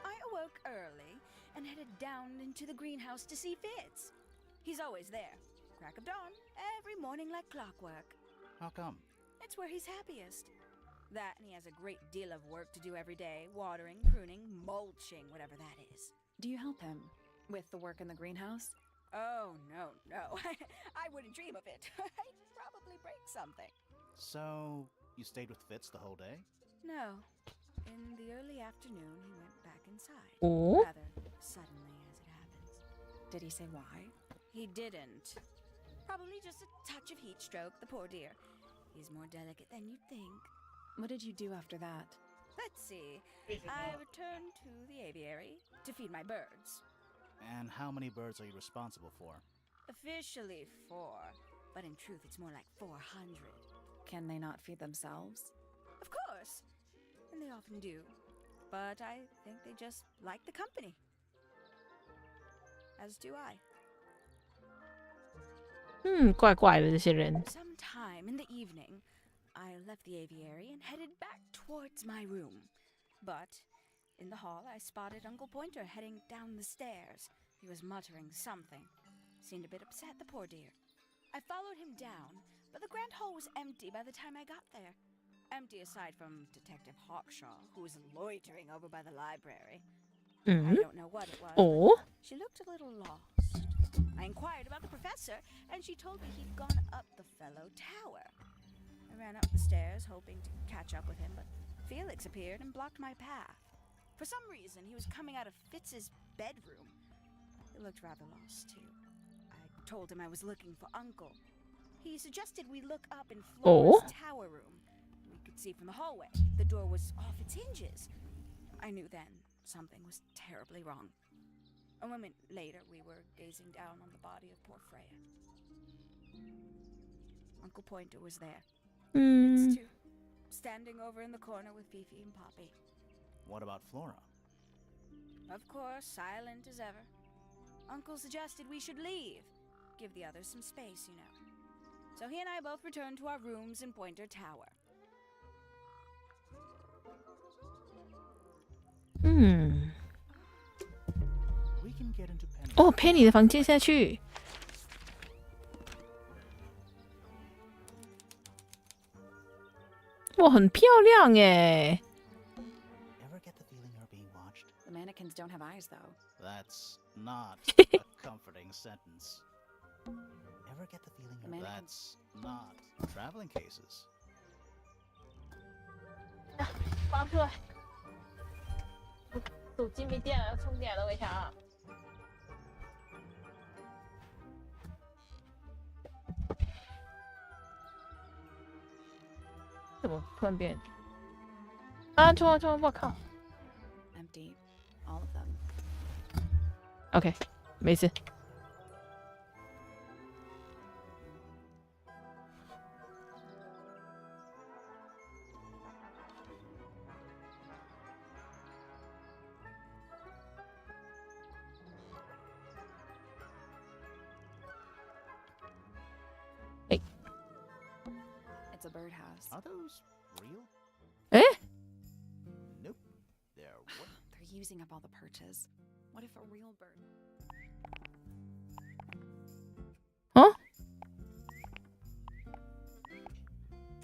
I awoke early and headed down into the greenhouse to see Fitz. He's always there, crack of dawn, every morning like clockwork. How come? It's where he's happiest. That and he has a great deal of work to do every day, watering, pruning, mulching, whatever that is. Do you help him with the work in the greenhouse? Oh, no. I wouldn't dream of it. I'd probably break something. So, you stayed with Fitz the whole day? No. In the early afternoon, he went back inside. 哦， Rather suddenly, as it happens. Did he say why? He didn't. Probably just a touch of heat stroke, the poor dear. He's more delicate than you'd think. What did you do after that? Let's see. I returned to the aviary to feed my birds. And how many birds are you responsible for? Officially 4, but in truth it's more like 400. Can they not feed themselves? Of course. And they often do. But I think they just like the company. As do I. 怪怪的这些人。 Sometime in the evening, I left the aviary and headed back towards my room. But in the hall, I spotted Uncle Pointer heading down the stairs. He was muttering something. Seemed a bit upset, the poor dear. I followed him down, but the grand hall was empty by the time I got there. Empty aside from Detective Hawkshaw, who was loitering over by the library. I 嗯， don't know what it was. 哦， but she looked a little lost. I inquired about the professor, and she told me he'd gone up the fellow tower. I ran up the stairs, hoping to catch up with him, but Felix appeared and blocked my path. For some reason, he was coming out of Fitz's bedroom. He looked rather lost, too. I told him I was looking for Uncle. He suggested we look up in Flora's tower room. We could see from the hallway. The door was off its hinges. I knew then something was terribly wrong. A moment later, we were gazing down on the body of poor Freya. Uncle Pointer was there. It's two, standing over in the corner with Fifi and Poppy. What about Flora? Of course, silent as ever. Uncle suggested we should leave. Give the others some space, you know. So he and I both returned to our rooms in Pointer Tower. 哦，Penny 的房间下去。哇，很漂亮哎。Ever get the feeling you're being watched? The mannequins don't have eyes, though. That's not a comforting sentence. Ever get the feeling that's not traveling cases? 拔出来！手机没电了，要充电了，等一下啊。怎么突然变？啊，充了充了，我靠 Empty. All of them.！OK， 没事。It's a birdhouse. Are those real? 哎， Nope. They're wooden. They're using up all the perches. What if a real bird? 哦，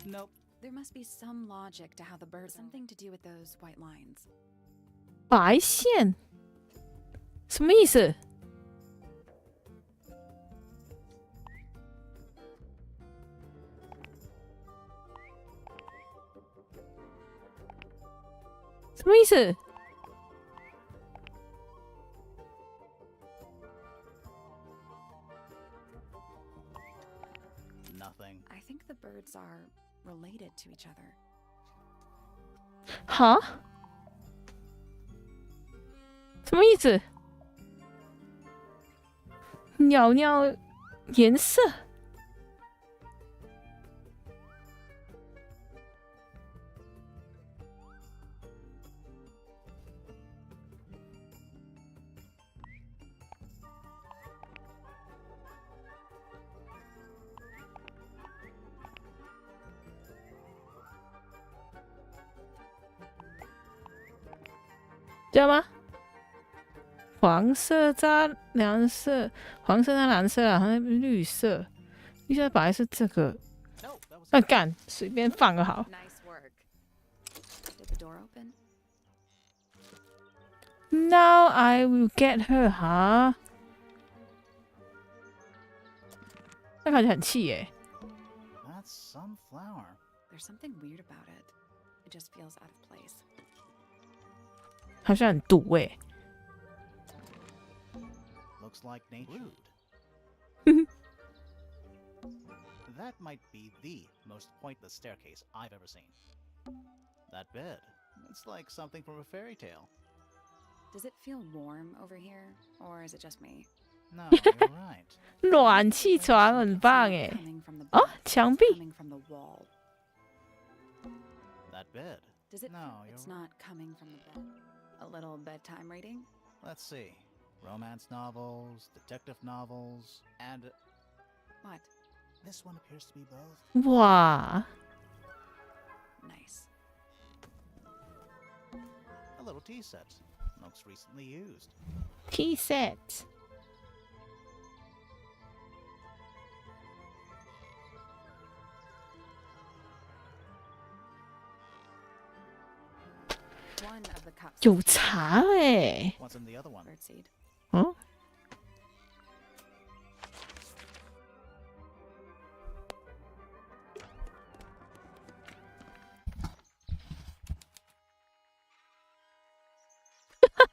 Nope. There must be some logic to how the bird. Something to do with those white lines. 白线，什么意思？什么意思？ Nothing. I think the birds are related to each other. 哈？什么意思？鸟鸟颜色？知道吗？黄色加蓝色，黄色加蓝色啊，好像绿色，绿色本来是这个， No, that was 那干随便放个好。 Nice work. Did the door open? Now I will get her 哈，那看起来很气耶。 That's some flower. There's something weird about it. It just feels out of place. 好像很毒哎。 Looks like nature. That might be the most pointless staircase I've ever seen. That bed. It's like something from a fairy tale. Does it feel warm over here, or is it just me? No, you're right. 暖气床很棒哎。 Coming from the 哦 bed,，墙壁 coming from the wall. That bed. Does it? No, It's you're not coming from the bed. A little bedtime reading. Let's see. Romance novels, detective novels, and What? this one appears to be both. 哇， Nice. A little tea set. Looks recently used. tea set。 One of the cups. 有茶哎。 What's in the other one? Birdseed. 嗯，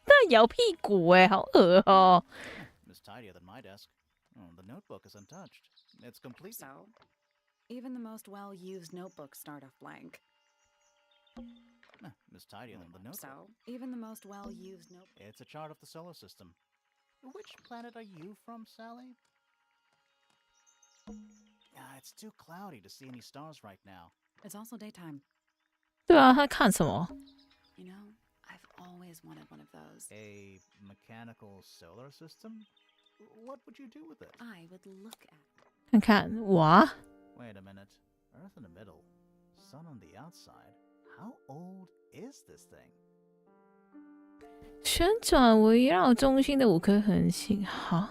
那摇屁股哎，好恶哦。 It's tidier than my desk. Oh, the notebook is untouched. It's complete. So, even the most well-used notebooks start off blank. It's tidier than the notebook. So, even the most well-used notebook. It's a chart of the solar system. Which planet are you from, Sally? It's too cloudy to see any stars right now. It's also daytime. 对啊，他看什么？ You know, I've always wanted one of those. A mechanical solar system? What would you do with it? I would look at it. 看看，哇， Wait a minute. Earth in the middle, sun on the outside. How old is this thing? 旋转围绕中心的5颗恒星，好。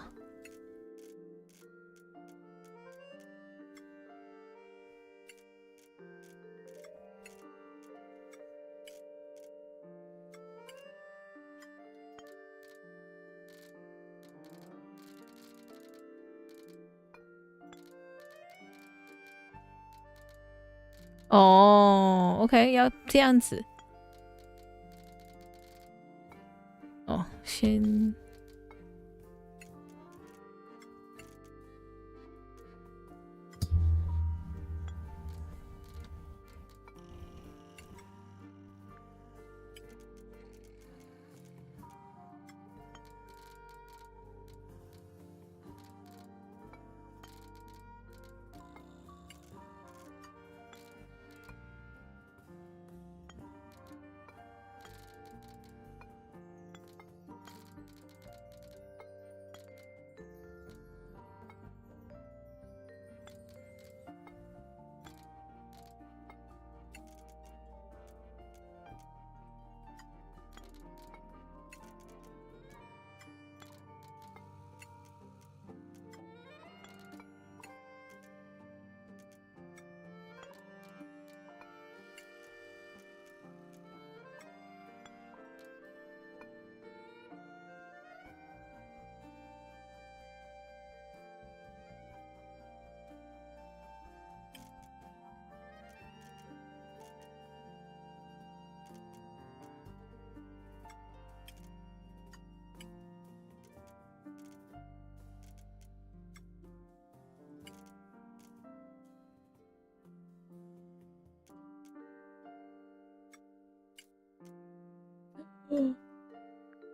哦 ，OK， 要这样子。哦，先。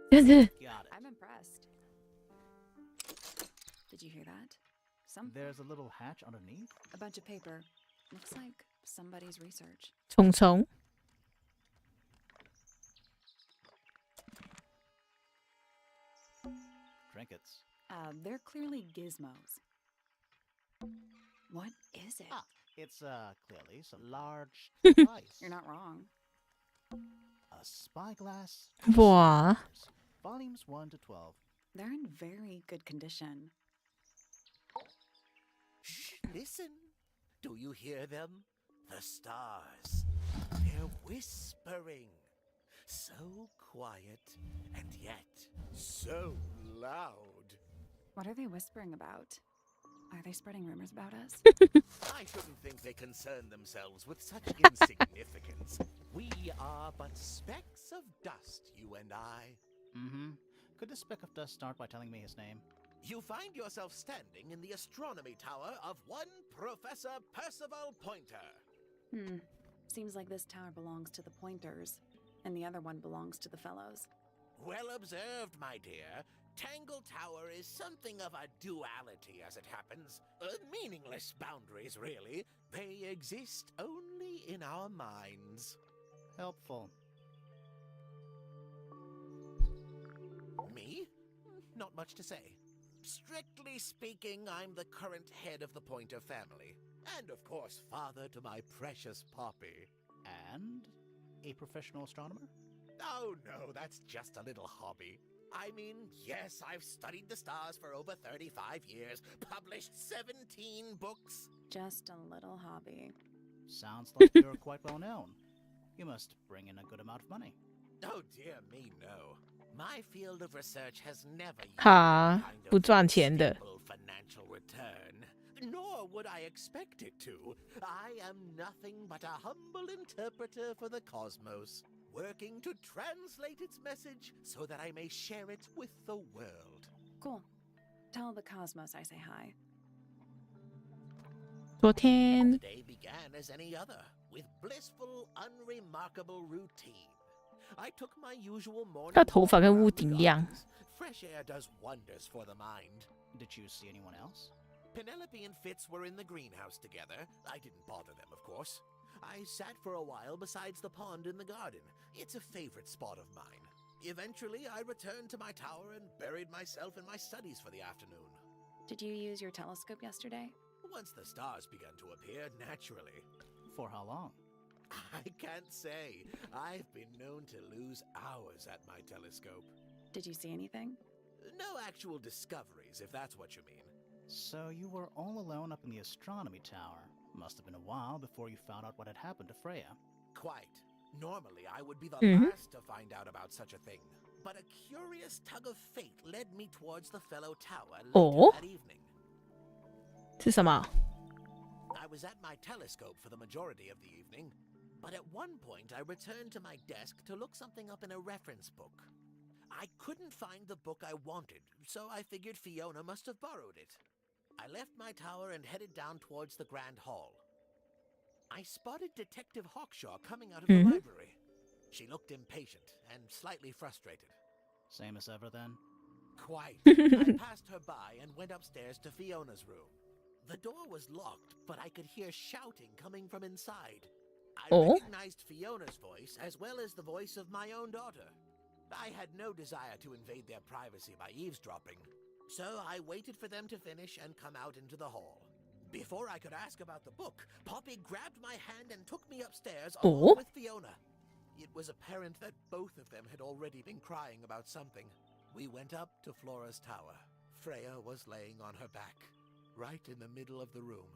就是 Got it. I'm impressed. Did you hear that? There's a little hatch underneath. A bunch of paper. Looks like somebody's research. 虫虫， Trinkets. They're clearly gizmos. What is it? It's clearly some large device. You're not wrong. A spyglass. Wow. Volumes 1 to 12. They're in very good condition. Shh, listen. Do you hear them? The stars. They're whispering. So quiet, and yet so loud. What are they whispering about? Are they spreading rumors about us? I shouldn't think they concern themselves with such insignificance. We are but specks of dust, you and I. Mm-hmm. Could this speck of dust start by telling me his name? You find yourself standing in the astronomy tower of one Professor Percival Pointer. Seems like this tower belongs to the Pointers, and the other one belongs to the Fellows. Well observed, my dear. Tangle Tower is something of a duality as it happens. Meaningless boundaries, really. They exist only in our minds. Helpful. Me? Not much to say. Strictly speaking, I'm the current head of the Pointer family. And of course, father to my precious Poppy. And a professional astronomer? Oh no, that's just a little hobby. I mean, yes, I've studied the stars for over 35 years, published 17 books. Just a little hobby. Sounds like you're quite well known. You must bring in a good amount of money. Oh dear me, no. My field of research has never yielded 哈 any kind 不 of 赚钱的。 stable financial return. Nor would I expect it to. I am nothing but a humble interpreter for the cosmos, working to translate its message so that I may share it with the world. Cool. Tell the Cosmos I say hi. 昨天 The day began as any other, with blissful, unremarkable routine. I took my usual morning 他头发跟 walk 屋 around the 顶一样。 gardens, Fresh air does wonders for the mind. Did you see anyone else? Penelope and Fitz were in the greenhouse together. I didn't bother them, of course. I sat for a while besides the pond in the garden. It's a favorite spot of mine. Eventually, I returned to my tower and buried myself in my studies for the afternoon. Did you use your telescope yesterday? Once the stars began to appear, naturally. For how long? I can't say. I've been known to lose hours at my telescope. Did you see anything? No actual discoveries, if that's what you mean. So you were all alone up in the astronomy tower. Must have been a while before you found out what had happened to Freya. Quite. Normally, I would be the Mhm. last to find out about such a thing. But a curious tug of fate led me towards the fellow tower later Oh? that evening. 是什么？ I was at my telescope for the majority of the evening, but at one point I returned to my desk to look something up in a reference book. I couldn't find the book I wanted, so I figured Fiona must have borrowed it. I left my tower and headed down towards the Grand Hall. I spotted Detective Hawkshaw coming out of the library. She looked impatient and slightly frustrated. Same as ever then? Quite. I passed her by and went upstairs to Fiona's room. The door was locked, but I could hear shouting coming from inside. I recognized Fiona's voice as well as the voice of my own daughter. I had no desire to invade their privacy by eavesdropping, so I waited for them to finish and come out into the hall. Before I could ask about the book, Poppy grabbed my hand and took me upstairs along with Fiona. It was apparent that both of them had already been crying about something. We went up to Flora's tower. Freya was laying on her back, right in the middle of the room.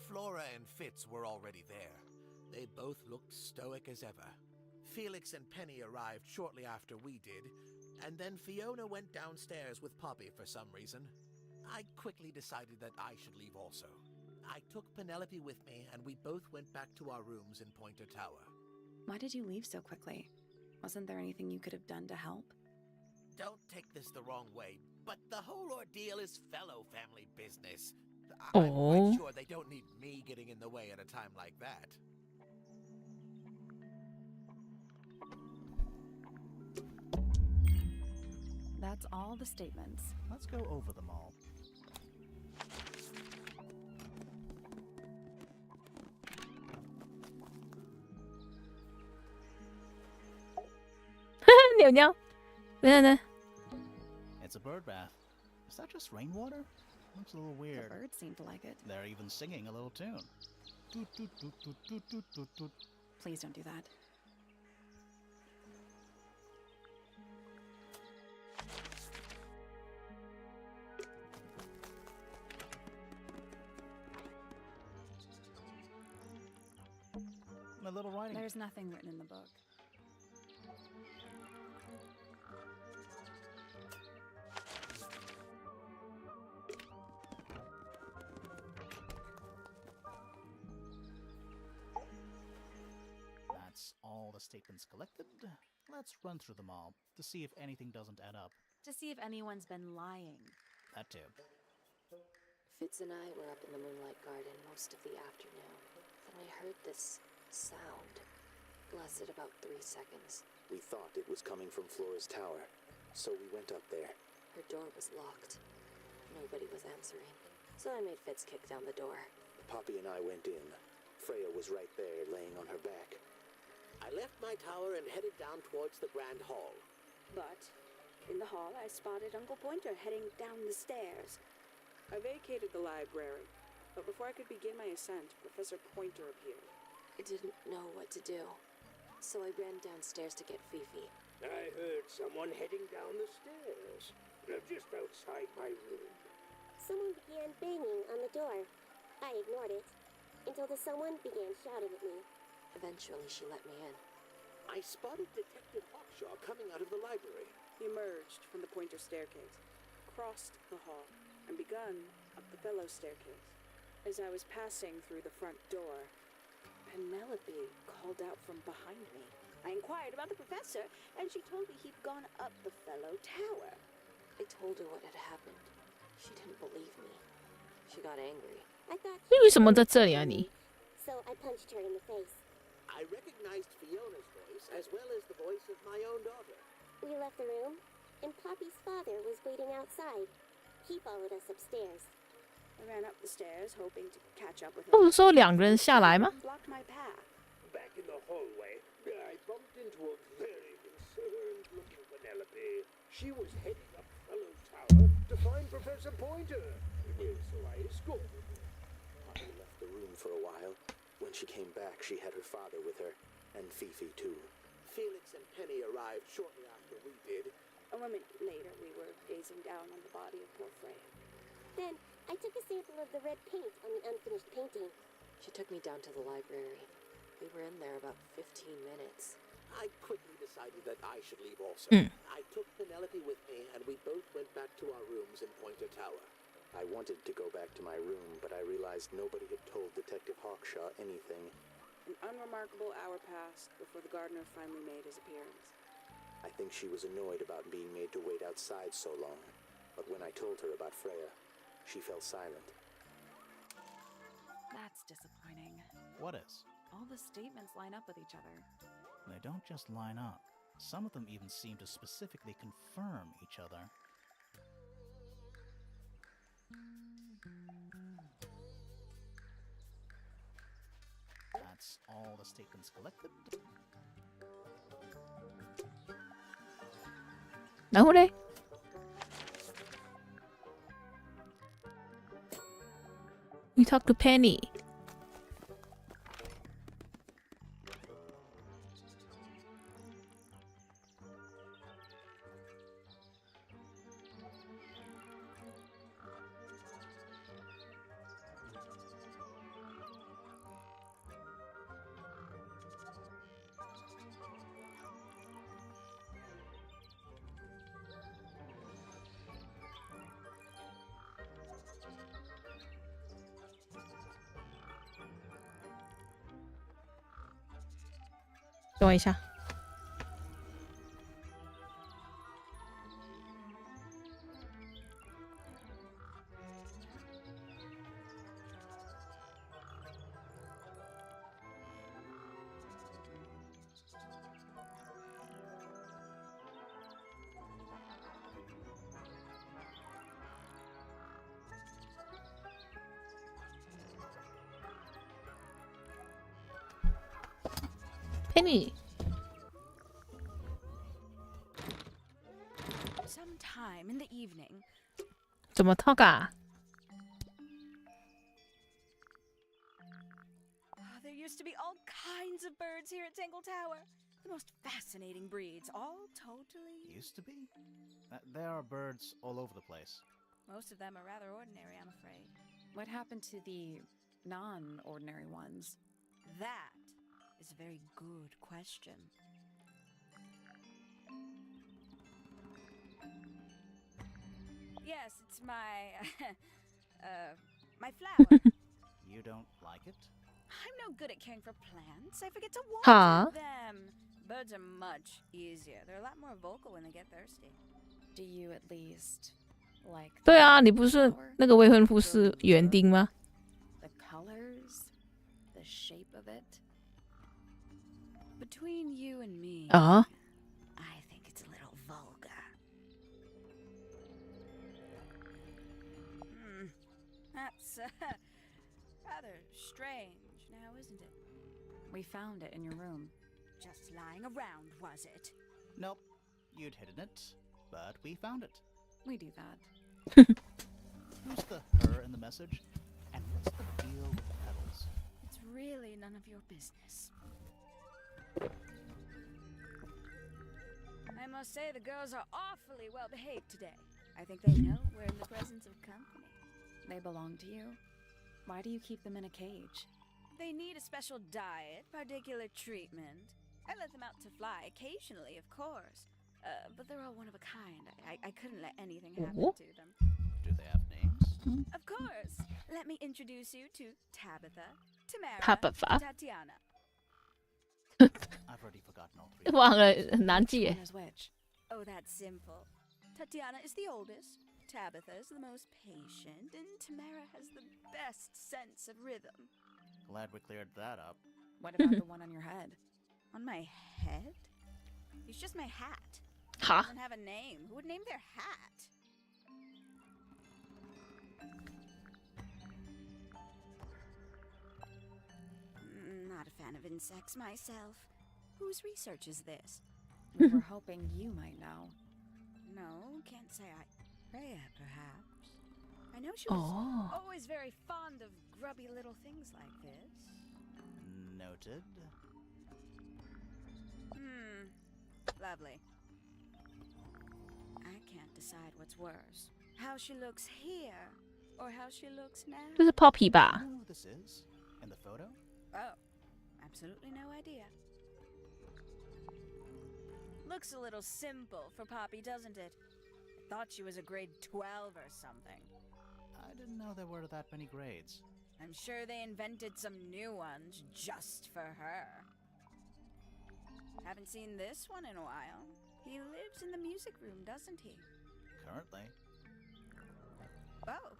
Flora and Fitz were already there. They both looked stoic as ever. Felix and Penny arrived shortly after we did, and then Fiona went downstairs with Poppy for some reason. I quickly decided that I should leave also. I took Penelope with me, and we both went back to our rooms in Pointer Tower. Why did you leave so quickly? Wasn't there anything you could have done to help? Don't take this the wrong way, but the whole ordeal is fellow family business. I'm quite sure they don't need me getting in the way at a time like that. That's all the statements. Let's go over them all. It's a bird bath. Is that just rainwater? Looks a little The weird. birds seem to like it. They're even singing a little tune. Toot, toot, toot, toot, toot, toot, toot, toot. Please don't do that. A little writing. There's nothing written in the book. That's all the statements collected. Let's run through them all to see if anything doesn't add up. To see if anyone's been lying. That too. Fitz and I were up in the moonlight garden most of the afternoon. Then we heard this sound. Lasted about 3 seconds. We thought it was coming from Flora's tower, so we went up there. Her door was locked. Nobody was answering. So I made Fitz kick down the door. Poppy and I went in. Freya was right there, laying on her back. I left my tower and headed down towards the Grand Hall. But in the hall, I spotted Uncle Pointer heading down the stairs. I vacated the library, but before I could begin my ascent, Professor Pointer appeared. I didn't know what to do, so I ran downstairs to get Fifi. I heard someone heading down the stairs, just outside my room. Someone began banging on the door. I ignored it until the someone began shouting at me. Eventually, she let me in. I spotted Detective Hawkshaw coming out of the library. He emerged from the Pointer staircase, crossed the hall, and begun up the fellow staircase. As I was passing through the front door, Penelope called out from behind me. I inquired about the professor, and she told me he'd gone up the fellow tower. I told her what had happened. She didn't believe me. She got angry. I thought 你为什么在这里啊你？ so I punched her in the face. I recognized Fiona's voice as well as the voice of my own daughter. We left the room, and Poppy's father was waiting outside. He followed us upstairs. I ran up the stairs, hoping to catch up with 不 him. 是说2个人下来吗？ Blocked my path. Back in the hallway, I bumped into a very concerned-looking Penelope. She was heading up Fellows Tower to find Professor Pointer, so I escorted her. Poppy left the room for a while. When she came back, she had her father with her, and Fifi too. Felix and Penny arrived shortly after we did. A moment later, we were gazing down on the body of poor Freya. Then, I took a sample of the red paint on the unfinished painting. She took me down to the library. We were in there about 15 minutes. I quickly decided that I should leave also. Mm. I took Penelope with me, and we both went back to our rooms in Pointer Tower. I wanted to go back to my room, but I realized nobody had told Detective Hawkshaw anything. An unremarkable hour passed before the gardener finally made his appearance. I think she was annoyed about being made to wait outside so long. But when I told her about Freya, she fell silent. That's disappointing. What is? All the statements line up with each other. They don't just line up. Some of them even seem to specifically confirm each other. That's all the statements collected. 然后嘞 We talk to Penny. Penny 等我一下。Penny Sometime in the evening. 怎么 talk 啊？ There used to be all kinds of birds here at Tangle Tower. The most fascinating breeds, all totally... Used to be? There are birds all over the place. Most of them are rather ordinary, I'm afraid. What happened to the non-ordinary ones? That is a very good question. Yes, it's my... my flower. You don't like it? I'm no good at caring for plants. I forget to water Huh? them. Birds are much easier. They're a lot more vocal when they get thirsty. Do you at least like 对啊，你不是那个未婚夫是园丁吗？ the colors, the shape of it? Between you and me, 啊？ I think it's a little vulgar. That's rather strange now, isn't it? We found it in your room. Just lying around, was it? Nope. You'd hidden it, but we found it. We do that. Who's the her in the message? And what's the deal with the petals? It's really none of your business. I must say the girls are awfully well behaved today. I think they know we're in the presence of company. They belong to you? Why do you keep them in a cage? They need a special diet, particular treatment. I let them out to fly occasionally, of course. But they're all one of a kind. I couldn't let anything happen to them. Do they have names? Of course. Let me introduce you to Tabitha, Tamara, Tabitha. Tatiana. I've already forgotten all three. 忘了，很难记耶。 Which one is which? Oh, that's simple. Tatiana is the oldest, Tabitha is the most patient, and Tamara has the best sense of rhythm. Glad we cleared that up. What about the one on your head? On my head? It's just my hat. 哈 doesn't have a name. Who would name their hat? Not a fan of insects myself. Whose research is this? We were hoping you might know. No, can't say I... Freya, perhaps. I know she was always very fond of grubby little things like this. Noted. Lovely. I can't decide what's worse. How she looks here, or how she looks now. 这是 Poppy 吧 You know who this is? In the photo? Oh, absolutely no idea. Looks a little simple for Poppy, doesn't it? I thought she was a grade 12 or something. I didn't know there were that many grades. I'm sure they invented some new ones just for her. Haven't seen this one in a while. He lives in the music room, doesn't he? Currently. Oh,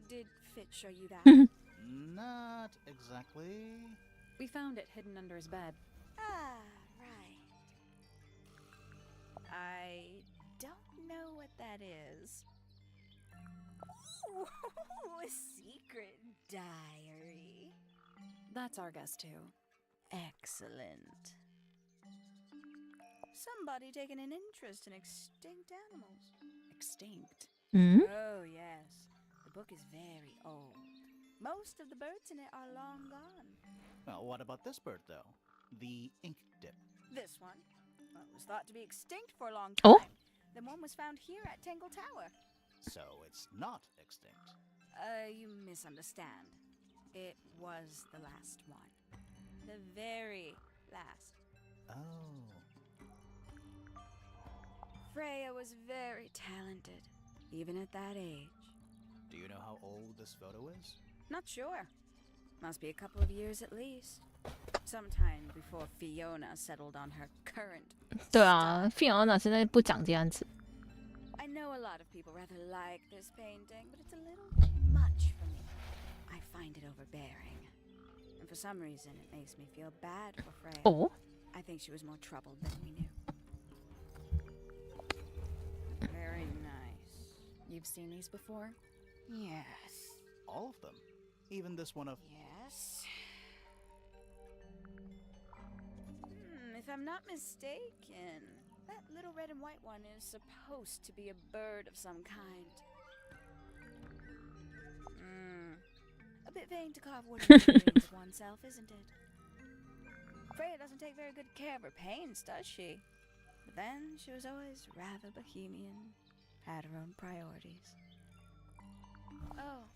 did Fit show you that? Not exactly. We found it hidden under his bed. Ah, right. I don't know what that is. Ooh, a secret diary. That's our guess too. Excellent. Somebody taking an interest in extinct animals. Extinct. Oh, yes. The book is very old. Most of the birds in it are long gone. Well, what about this bird, though? The ink dip. This one, well, it was thought to be extinct for a long Oh. time. Then one was found here at Tangle Tower. So it's not extinct. You misunderstand. It was the last one. The very last. Oh. Freya was very talented, even at that age. Do you know how old this photo is? Not sure. Must be a couple of years at least. Sometime before Fiona settled on her current. 对啊 Fiona 现在不长这样子 I know a lot of people rather like this painting, but it's a little much for me. I find it overbearing. And for some reason, it makes me feel bad for Freya. Oh. I think she was more troubled than we knew. Very nice. You've seen these before? Yes. All of them. Even this one of... Yes. If I'm not mistaken, that little red and white one is supposed to be a bird of some kind. A bit vain to carve wooden figurines of oneself, isn't it? Freya doesn't take very good care of her paints, does she? But then she was always rather bohemian, had her own priorities. Oh,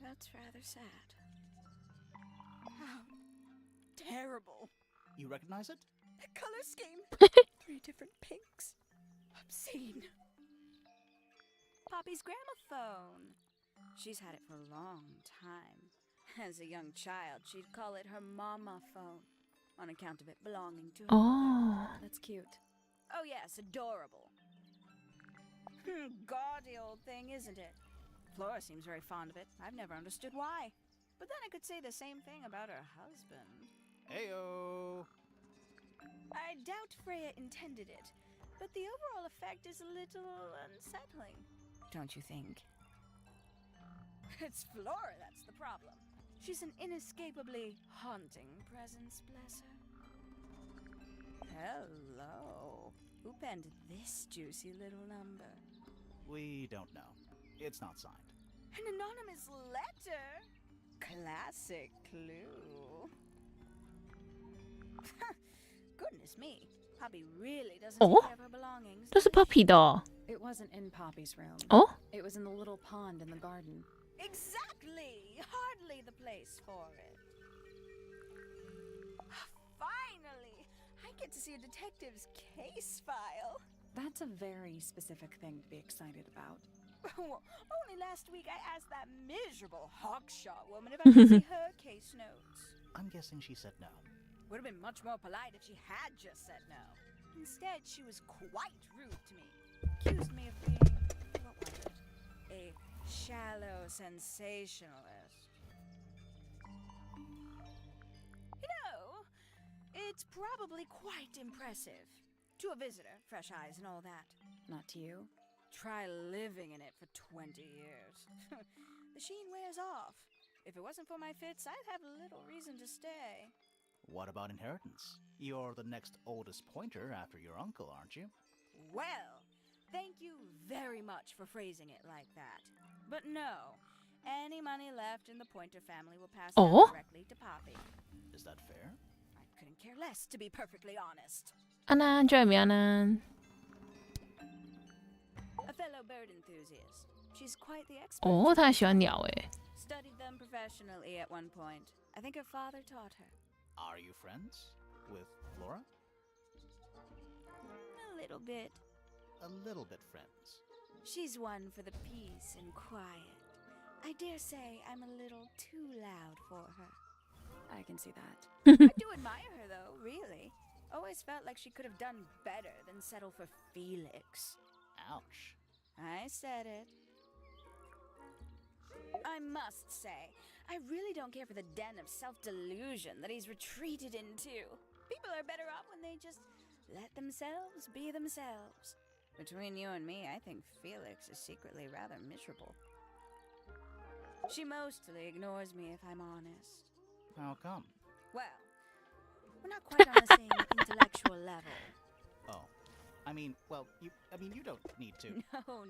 that's rather sad. How terrible. You recognize it? The color scheme. 3 different pinks. Obscene. Poppy's gramophone. She's had it for a long time. As a young child, she'd call it her mama phone, on account of it belonging to her mother. That's cute. Oh yes, adorable. Gaudy old thing, isn't it? Flora seems very fond of it. I've never understood why. But then I could say the same thing about her husband. Heyo! I doubt Freya intended it, but the overall effect is a little unsettling. Don't you think? It's Flora that's the problem. She's an inescapably haunting presence, bless her. Hello. Who penned this juicy little number? We don't know. It's not signed. An anonymous letter? Classic clue. Goodness me. Poppy really doesn't take care of her belongings. 这是 Poppy 的哦 It wasn't in Poppy's room. Oh? It was in the little pond in the garden. Exactly! Hardly the place for it. Finally! I get to see a detective's case file. That's a very specific thing to be excited about. Well, only last week I asked that miserable Hawkshaw woman if I could see her case notes. I'm guessing she said no. Would have been much more polite if she had just said no. Instead, she was quite rude to me. Accused me of being, what was it? A shallow sensationalist. You know, it's probably quite impressive. To a visitor, fresh eyes and all that. Not to you? Try living in it for 20 years. The sheen wears off. If it wasn't for my fits, I'd have little reason to stay. What about inheritance? You're the next oldest pointer after your uncle, aren't you? Well, thank you very much for phrasing it like that. But no, any money left in the Pointer family will pass down directly to Poppy. Is that fair? I couldn't care less, to be perfectly honest. 안안 좋아요 안안. A fellow bird enthusiast. She's quite the expert. 他喜欢鸟诶。 Studied them professionally at one point. I think her father taught her. Are you friends with Flora? A little bit. A little bit friends. She's one for the peace and quiet. I dare say I'm a little too loud for her. I can see that. I do admire her, though, really. Always felt like she could have done better than settle for Felix. Ouch. I said it. I must say, I really don't care for the den of self-delusion that he's retreated into. People are better off when they just let themselves be themselves. Between you and me, I think Felix is secretly rather miserable. She mostly ignores me, if I'm honest. How come? Well, we're not quite on the same intellectual level. Oh. you don't need to.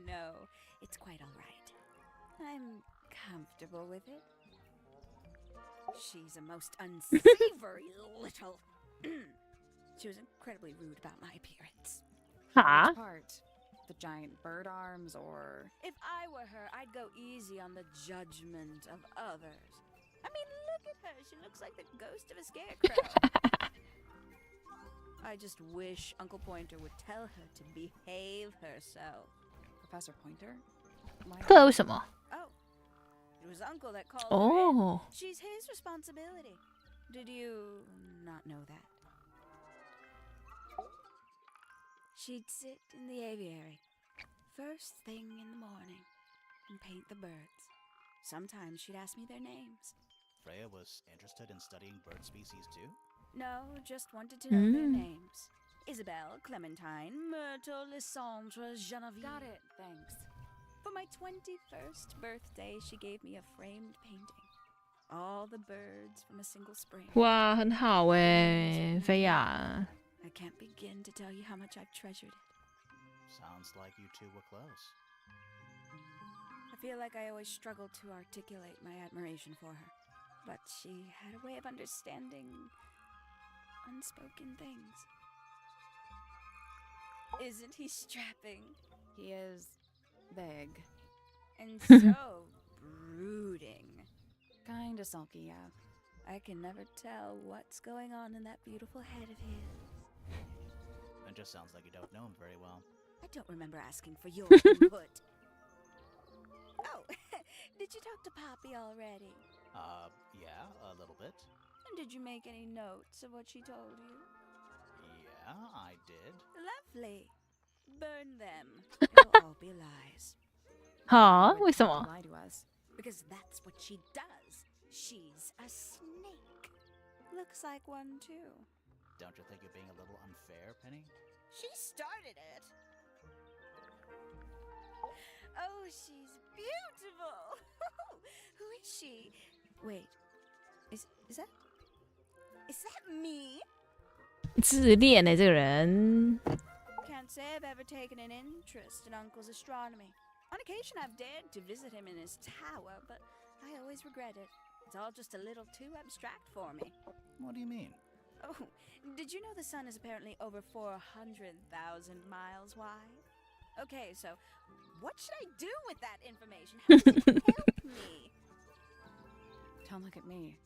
No, it's quite all right. I'm comfortable with it. She's a most unsavory little... She was incredibly rude about my appearance. Which part? The giant bird arms, or... If I were her, I'd go easy on the judgment of others. I mean, look at her. She looks like the ghost of a scarecrow. I just wish Uncle Pointer would tell her to behave herself. Professor Pointer? Why? 为什么? Oh, it was Uncle that called her in. She's his responsibility. Did you not know that? She'd sit in the aviary, first thing in the morning, and paint the birds. Sometimes she'd ask me their names. Freya was interested in studying bird species too? No, just wanted to know their names. Isabelle, Clementine, Myrtle, Lysandre, Genevieve. Got it, thanks. For my 21st birthday, she gave me a framed painting. All the birds from a single spring. 哇，很好诶，菲亚。 I can't begin to tell you how much I've treasured it. Sounds like you two were close. I feel like I always struggled to articulate my admiration for her. But she had a way of understanding unspoken things. Isn't he strapping? He is big. And so brooding. Kinda sulky, yeah. I can never tell what's going on in that beautiful head of his. It just sounds like you don't know him very well. I don't remember asking for your input. Oh, did you talk to Poppy already? Yeah, a little bit. And did you make any notes of what she told you? Yeah, I did. Lovely. Burn them. It'll all be lies. 好，为什么？ Lie to us. Because that's what she does. She's a snake. Looks like one, too. Don't you think you're being a little unfair, Penny? She started it. Oh, she's beautiful. Who is she? Wait, is that me? 自恋的这个人。 Can't say I've ever taken an interest in Uncle's astronomy. On occasion, I've dared to visit him in his tower, but I always regret it. It's all just a little too abstract for me. What do you mean? Oh, did you know the sun is apparently over 400,000 miles wide? Okay, so what should I do with that information? How does it help me? Don't look at me.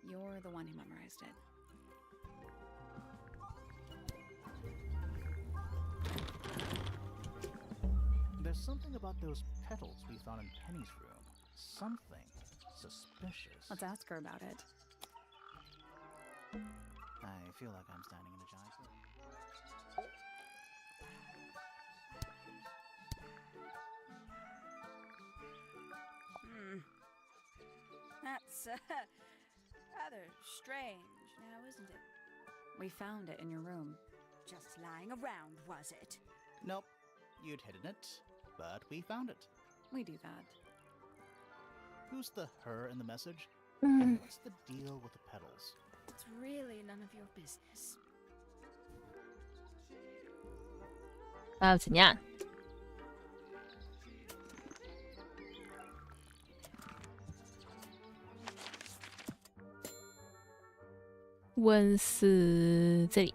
You're the one who memorized it. There's something about those petals we found in Penny's room. Something suspicious. Let's ask her about it. I feel like I'm standing in a giant's room. That's rather strange now, isn't it? We found it in your room. Just lying around, was it? Nope. you'd hidden it, but we found it. We do that. Who's the her in the message? Mm. And what's the deal with the petals? It's really none of your business. 那又怎样？温斯这里。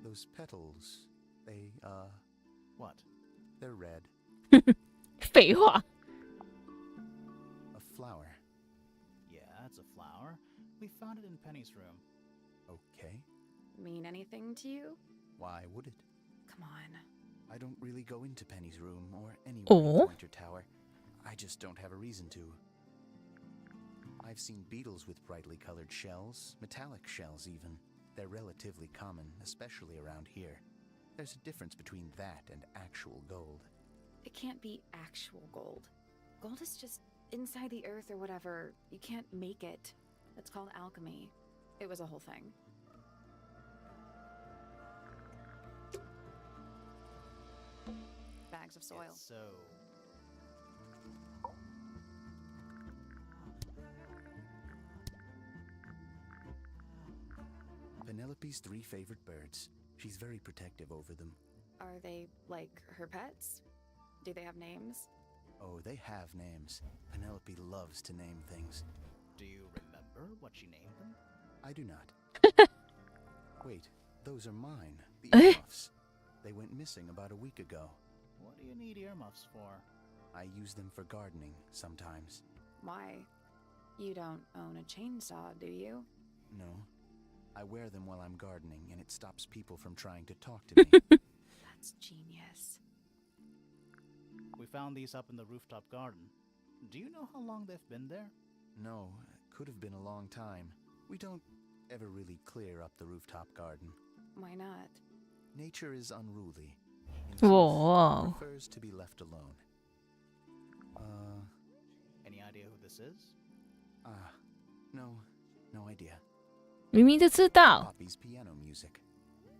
Those petals, they, What? they're red. 废话。A flower. Yeah, it's a flower. We found it in Penny's room. Okay. Mean anything to you? Why would it? Come on. I don't really go into Penny's room or anywhere Oh. in Pointer Tower. I just don't have a reason to. I've seen beetles with brightly colored shells, metallic shells even. They're relatively common, especially around here. There's a difference between that and actual gold. It can't be actual gold. Gold is just inside the earth or whatever. You can't make it. It's called alchemy. It was a whole thing. Bags of soil. So, Penelope's 3 favorite birds. She's very protective over them. Are they like her pets? Do they have names? Oh, they have names. Penelope loves to name things. do you remember what she named them? I do not. Wait, those are mine. The Eh? earmuffs. They went missing about a week ago. What do you need earmuffs for? I use them for gardening sometimes. Why? You don't own a chainsaw, do you? No. I wear them while I'm gardening, and it stops people from trying to talk to me. That's genius. We found these up in the rooftop garden. Do you know how long they've been there? No, it could have been a long time. We don't ever really clear up the rooftop garden. Why not? Nature is unruly. In truth, Whoa. prefers to be left alone. Any idea who this is? No idea. 明明就知道。 Poppy's piano music.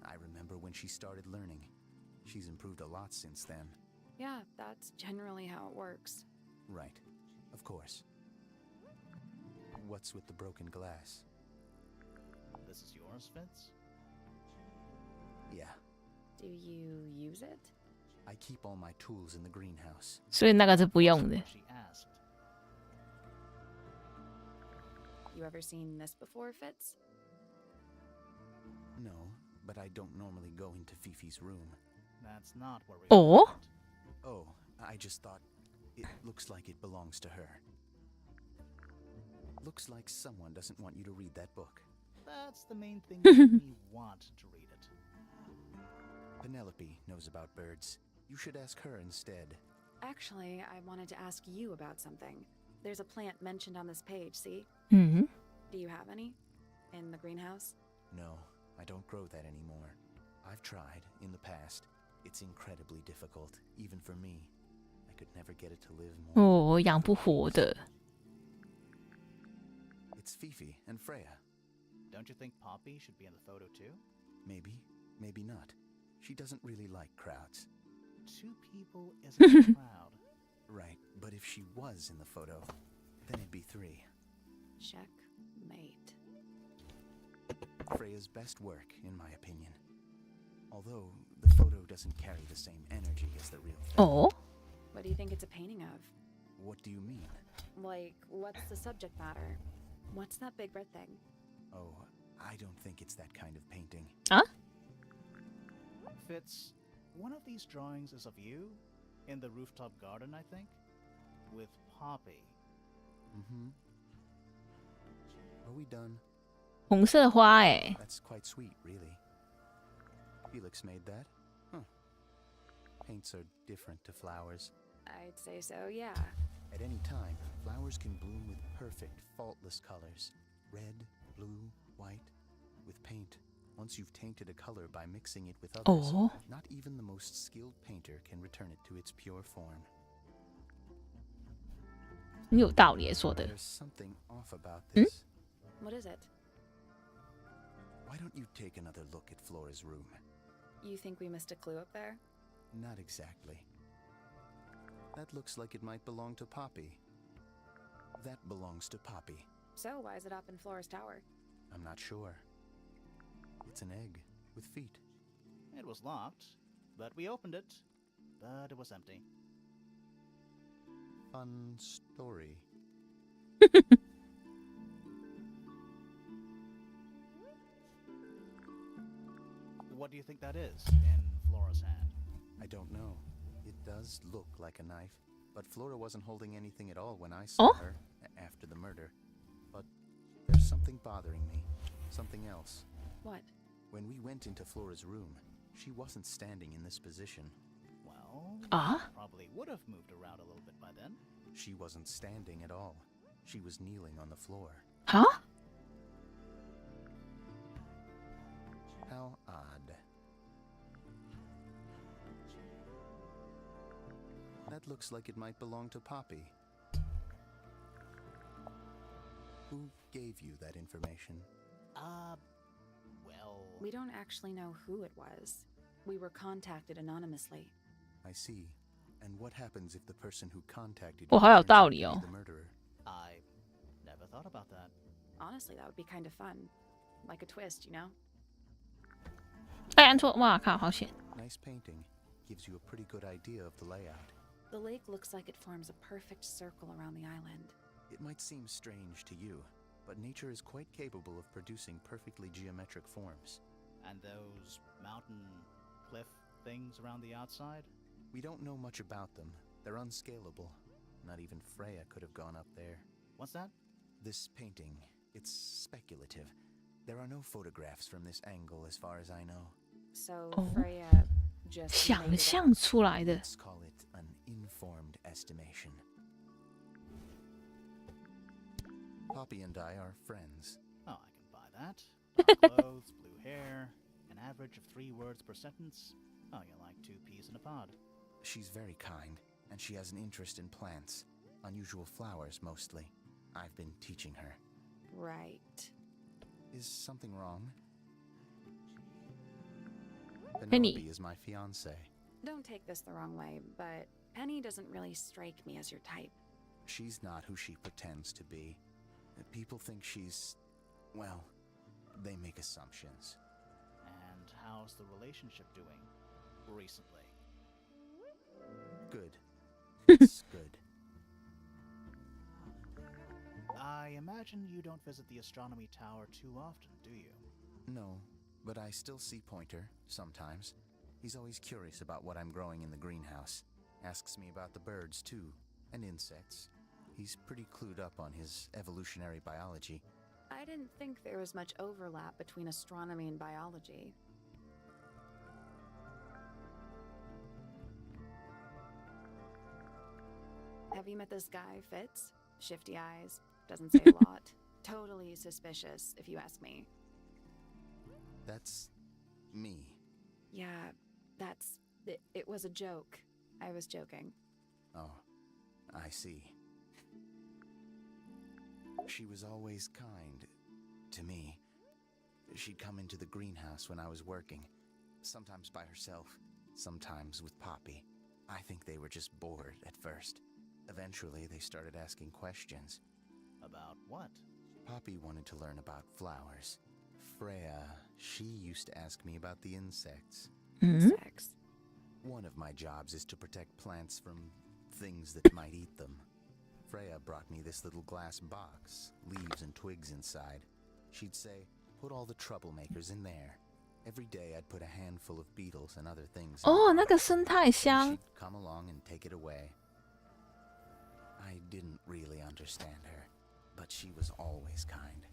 I remember when she started learning. She's improved a lot since then. Yeah, that's generally how it works. Right. Of course. What's with the broken glass? This is yours, Fitz? Yeah. Do you use it? I keep all my tools in the greenhouse. 所以那个是不用的。 What she asked. You ever seen this before, Fitz? No, but I don't normally go into Fifi's room. That's not where we Oh? found it. Oh, I just thought it looks like it belongs to her. Looks like someone doesn't want you to read that book. That's the main thing that made me want to read it. Penelope knows about birds. You should ask her instead. Actually, I wanted to ask you about something. There's a plant mentioned on this page, see? 嗯， Do you have any? In the greenhouse? No, I don't grow that anymore. I've tried in the past. It's incredibly difficult, even for me. I could never get it to live more. 哦，养不活的。 It's Fifi and Freya. Don't you think Poppy should be in the photo too? Maybe, maybe not. She doesn't really like crowds. 2 people isn't a crowd. Right, but if she was in the photo, then it'd be 3. Checkmate. Freya's best work, in my opinion. Although, the photo doesn't carry the same energy as the real thing. 哦， What do you think it's a painting of? What do you mean? Like, what's the subject matter? What's that big red thing? Oh, I don't think it's that kind of painting. 啊， Fitz, one of these drawings is of you in the rooftop garden, I think, with Poppy. Mm-hmm. Are we done? 红色花哎， That's quite sweet, really. Felix made that? Huh. Paints are different to flowers. I'd say so, yeah. At any time, flowers can bloom with perfect, faultless colors. Red, blue, white. With paint, once you've tainted a color by mixing it with others, Oh. not even the most skilled painter can return it to its pure form. 很有道理说的。 There's something off about this. What is it? Why don't you take another look at Flora's room? You think we missed a clue up there? Not exactly. That looks like it might belong to Poppy. That belongs to Poppy. So why is it up in Flora's tower? I'm not sure. It's an egg with feet. It was locked, but we opened it, but it was empty. Fun story. What do you think that is in Flora's hand? I don't know. It does look like a knife, but Flora wasn't holding anything at all when I saw her after the murder. But there's something bothering me. Something else. What? When we went into Flora's room, she wasn't standing in this position. Well, probably would have moved around a little bit by then. She wasn't standing at all. She was kneeling on the floor. Huh? How odd. That looks like it might belong to Poppy. Who gave you that information? Well... We don't actually know who it was. We were contacted anonymously. I see. And what happens if the person who contacted you turns out to be the murderer? I never thought about that. Honestly, that would be kind of fun. Like a twist, you know? 哎，按错！哇靠，好险！ Nice painting. Gives you a pretty good idea of the layout. The lake looks like it forms a perfect circle around the island. It might seem strange to you, but nature is quite capable of producing perfectly geometric forms. And those mountain cliff things around the outside? We don't know much about them. They're unscalable. Not even Freya could have gone up there. What's that? This painting, it's speculative. There are no photographs from this angle as far as I know. So Freya just 想象出来的。 Let's call it an informed estimation. Poppy and I are friends. Oh, I can buy that. Dark clothes, blue hair, an average of 3 words per sentence. Oh, you're like 2 peas in a pod. She's very kind, and she has an interest in plants. Unusual flowers, mostly. I've been teaching her. Right. Is something wrong? Penny. Penelope is my fiancée. Don't take this the wrong way, but Penny doesn't really strike me as your type. She's not who she pretends to be. People think she's... well, they make assumptions. And how's the relationship doing recently? Good. It's good. I imagine you don't visit the astronomy tower too often, do you? No, but I still see Pointer, sometimes. He's always curious about what I'm growing in the greenhouse. Asks me about the birds, too, and insects. He's pretty clued up on his evolutionary biology. I didn't think there was much overlap between astronomy and biology. Have you met this guy, Fitz? Shifty eyes, doesn't say a lot. Totally suspicious, if you ask me. That's... me. Yeah, that's... It was a joke. I was joking. Oh, I see. She was always kind to me. She'd come into the greenhouse when I was working, sometimes by herself, sometimes with Poppy. I think they were just bored at first. Eventually, they started asking questions. About what? Poppy wanted to learn about flowers. Freya, she used to ask me about the insects. Insects? One of my jobs is to protect plants from things that might eat them. Freya brought me this little glass box, leaves and twigs inside. She'd say, put all the troublemakers in there. Every day I'd put a handful of beetles and other things. Oh, 那个生态箱。 She'd come along and take it away. I didn't really understand her, but she was always kind.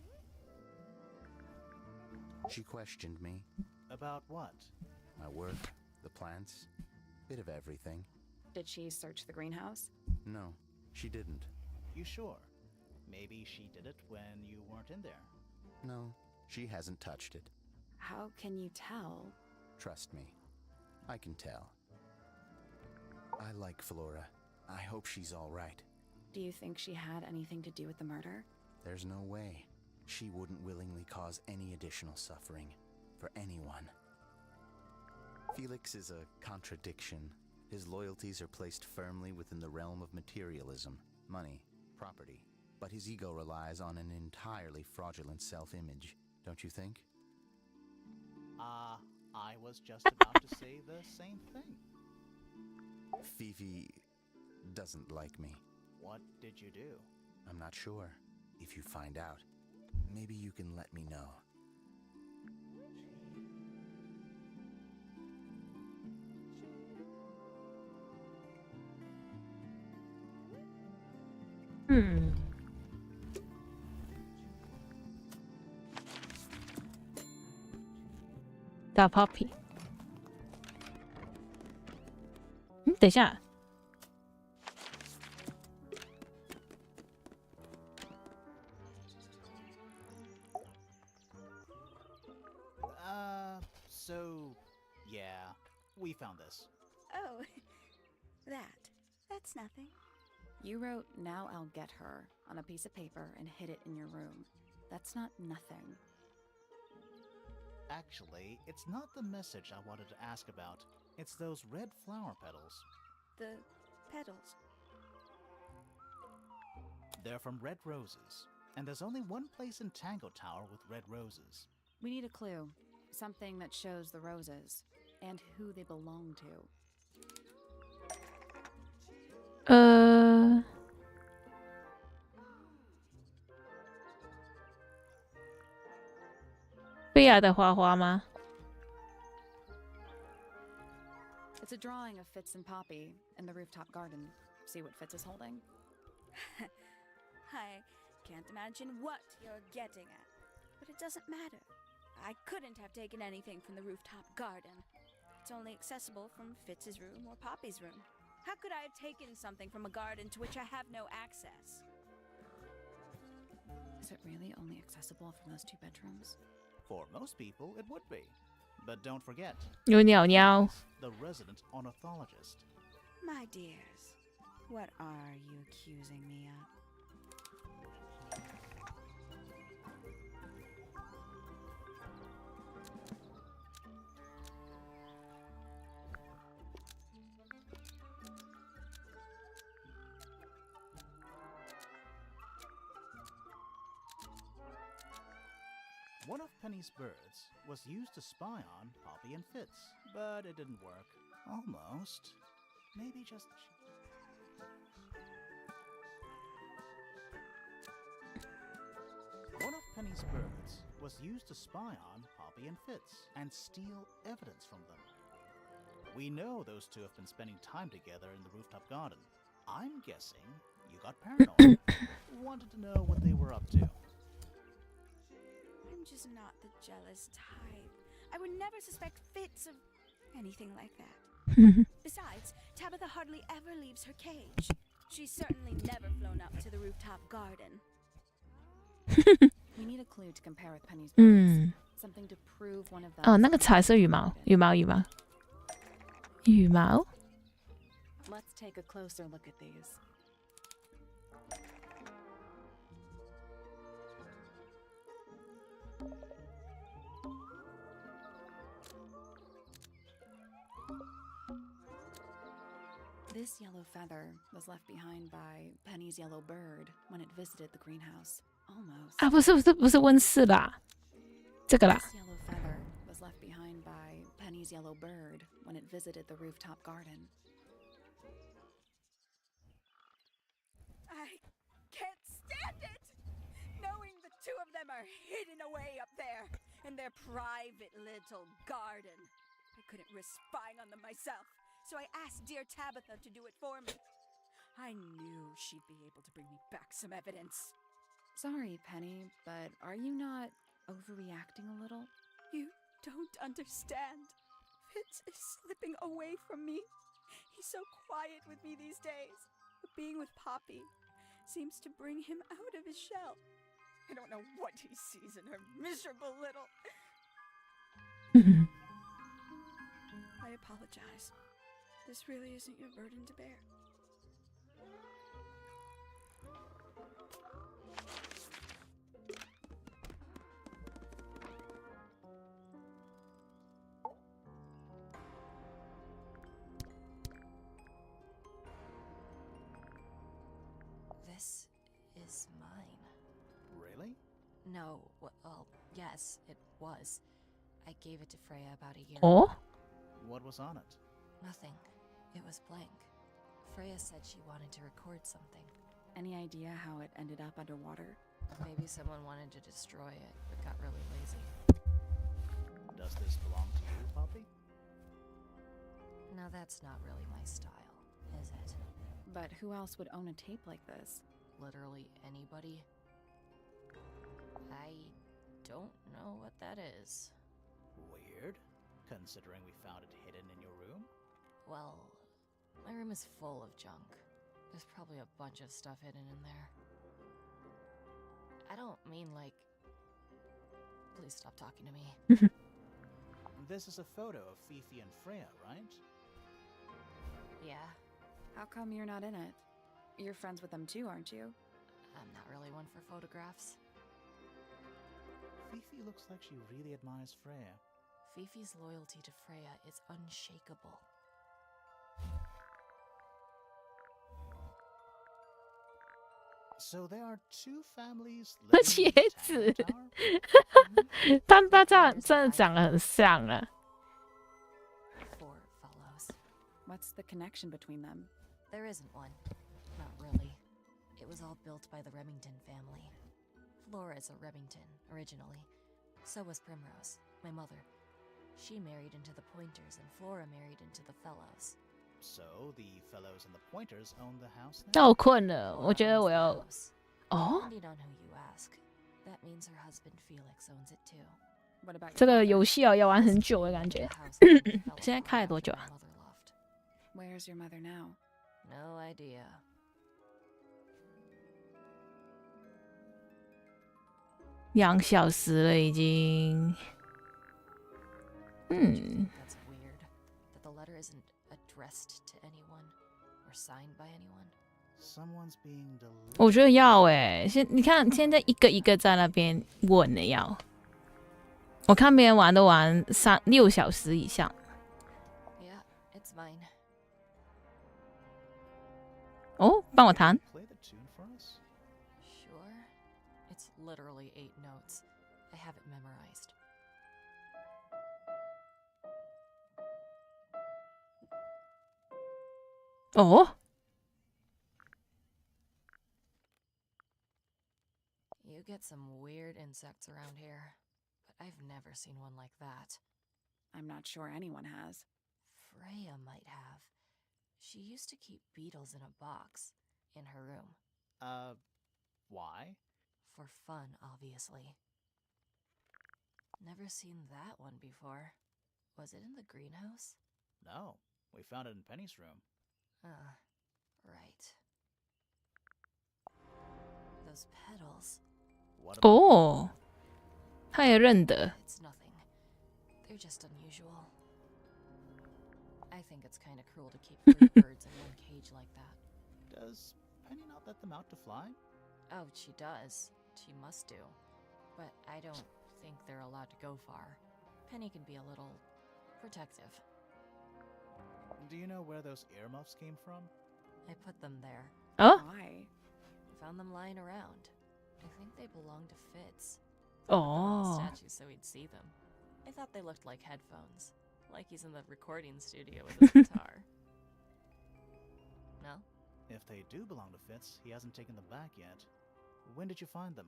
She questioned me. About what? My work, the plants, bit of everything. Did she search the greenhouse? No, she didn't. You sure? Maybe she did it when you weren't in there. No, she hasn't touched it. How can you tell? Trust me, I can tell. I like Flora. I hope she's all right. Do you think she had anything to do with the murder? There's no way. She wouldn't willingly cause any additional suffering for anyone. Felix is a contradiction. His loyalties are placed firmly within the realm of materialism, money, property. But his ego relies on an entirely fraudulent self-image, don't you think? I was just about to say the same thing. Fifi doesn't like me. What did you do? I'm not sure. If you find out, maybe you can let me know.大 Poppy。等一下。So, yeah, we found this. Oh, that's nothing. You wrote, "Now I'll get her," on a piece of paper and hid it in your room. That's not nothing. Actually, it's not the message I wanted to ask about. It's those red flower petals. The petals. They're from red roses. And there's only one place in Tangle Tower with red roses. We need a clue. Something that shows the roses. And who they belong to. 菲亚的花花吗？ It's a drawing of Fitz and Poppy in the rooftop garden. See what Fitz is holding? I can't imagine what you're getting at. But it doesn't matter. I couldn't have taken anything from the rooftop garden. It's only accessible from Fitz's room or Poppy's room. How could I have taken something from a garden to which I have no access? Is it really only accessible from those two bedrooms? For most people, it would be. But don't forget, 有鸟鸟。 the resident ornithologist. My dears, what are you accusing me of? One of Penny's birds was used to spy on Poppy and Fitz, but it didn't work. Almost. Maybe just... One of Penny's birds was used to spy on Poppy and Fitz and steal evidence from them. We know those two have been spending time together in the rooftop garden. I'm guessing you got paranoid. Wanted to know what they were up to. I'm just not the jealous type. I would never suspect Fitz of anything like that. Besides, Tabitha hardly ever leaves her cage. She's certainly never flown up to the rooftop garden. We need a clue to compare with Penny's birds. Something to prove one of them. 哦，那个彩色羽毛，羽毛，羽毛，羽毛。 Let's take a closer look at these. This yellow feather was left behind by Penny's yellow bird when it visited the greenhouse. Almost. 啊，不是温室吧？这个啦。 This yellow feather was left behind by Penny's yellow bird when it visited the rooftop garden. I can't stand it! Knowing the two of them are hidden away up there in their private little garden. I couldn't risk spying on them myself, so I asked dear Tabitha to do it for me. I knew she'd be able to bring me back some evidence. Sorry, Penny, but are you not overreacting a little? You don't understand. Fitz is slipping away from me. He's so quiet with me these days, but being with Poppy seems to bring him out of his shell. I don't know what he sees in her miserable little... I apologize. This really isn't your burden to bear. No, well, yes, it was. I gave it to Freya about a year Oh? ago. What was on it? Nothing. It was blank. Freya said she wanted to record something. Any idea how it ended up underwater? Maybe someone wanted to destroy it, but got really lazy. Does this belong to you, Poppy? Now that's not really my style, is it? But who else would own a tape like this? Literally anybody? I don't know what that is. Weird, considering we found it hidden in your room. Well, my room is full of junk. There's probably a bunch of stuff hidden in there. I don't mean like... Please stop talking to me. This is a photo of Fifi and Freya, right? Yeah, How come you're not in it? You're friends with them too, aren't you? I'm not really one for photographs. Fifi looks like she really admires Freya. Fifi's loyalty to Freya is unshakable. So there are two families 这 living 茄 in 子 the Tangle Tower? 他这样真的长得很像啊。 4 fellows. What's the connection between them? There isn't one. Not really. It was all built by the Remington family. Flora's a Remington, originally. So was Primrose, my mother. She married into the Pointers, and Flora married into the Fellows. So the fellows and the pointers own the house now? 那我困了，我 Flora 觉得 owns 我 the 要 house. 哦， Depending on who you ask, that means her husband Felix owns it too. What about 这 your 个 father? 游戏要玩很久的感 The 觉。 house that fell 现在 apart 开了多 after 久 my 啊？ mother left. Where's your mother now? No idea. 2小时了已经。 Don't you 嗯 think，that's weird that the letter isn't addressed to anyone or signed by anyone? Someone's being delivered. 我觉得要你看现在一个一个在那边问了要。我看别人玩都玩6小时以上。 Yeah, it's mine. 哦，帮我弹。 Play the tune for us? Sure. It's literally 8 notes. I have it memorized. Oh. You get some weird insects around here, but I've never seen one like that. I'm not sure anyone has. Freya might have. She used to keep beetles in a box in her room. Why? For fun, obviously. Never seen that one before. Was it in the greenhouse? No, we found it in Penny's room. Right. Those petals. What about 哦，他也认得。 It's nothing. They're just unusual. I think it's kind of cruel to keep 3 birds in one cage like that. Does Penny not let them out to fly? Oh, she does. She must do. But I don't think they're allowed to go far. Penny can be a little protective. Do you know where those earmuffs came from? I put them there. 哦 Why? Found them lying around. I think they belong to Fitz. Put them on the 哦， statue so he'd see them. I thought they looked like headphones. Like he's in the recording studio with his guitar. No? If they do belong to Fitz, he hasn't taken them back yet. When did you find them?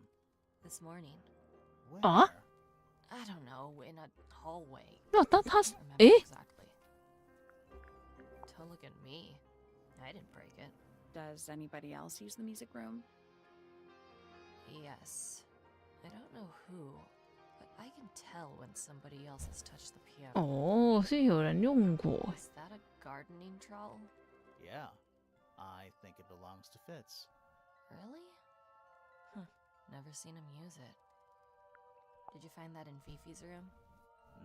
This morning. Where? I don't know, in a hallway. 那他是 Don't remember 诶， exactly. Don't look at me. I didn't break it. Does anybody else use the music room? Yes. I don't know who, but I can tell when somebody else has touched the piano. 哦，是有人用过。 Is that a gardening trowel? Yeah, I think it belongs to Fitz. Really? Huh. Never seen him use it. Did you find that in Fifi's room?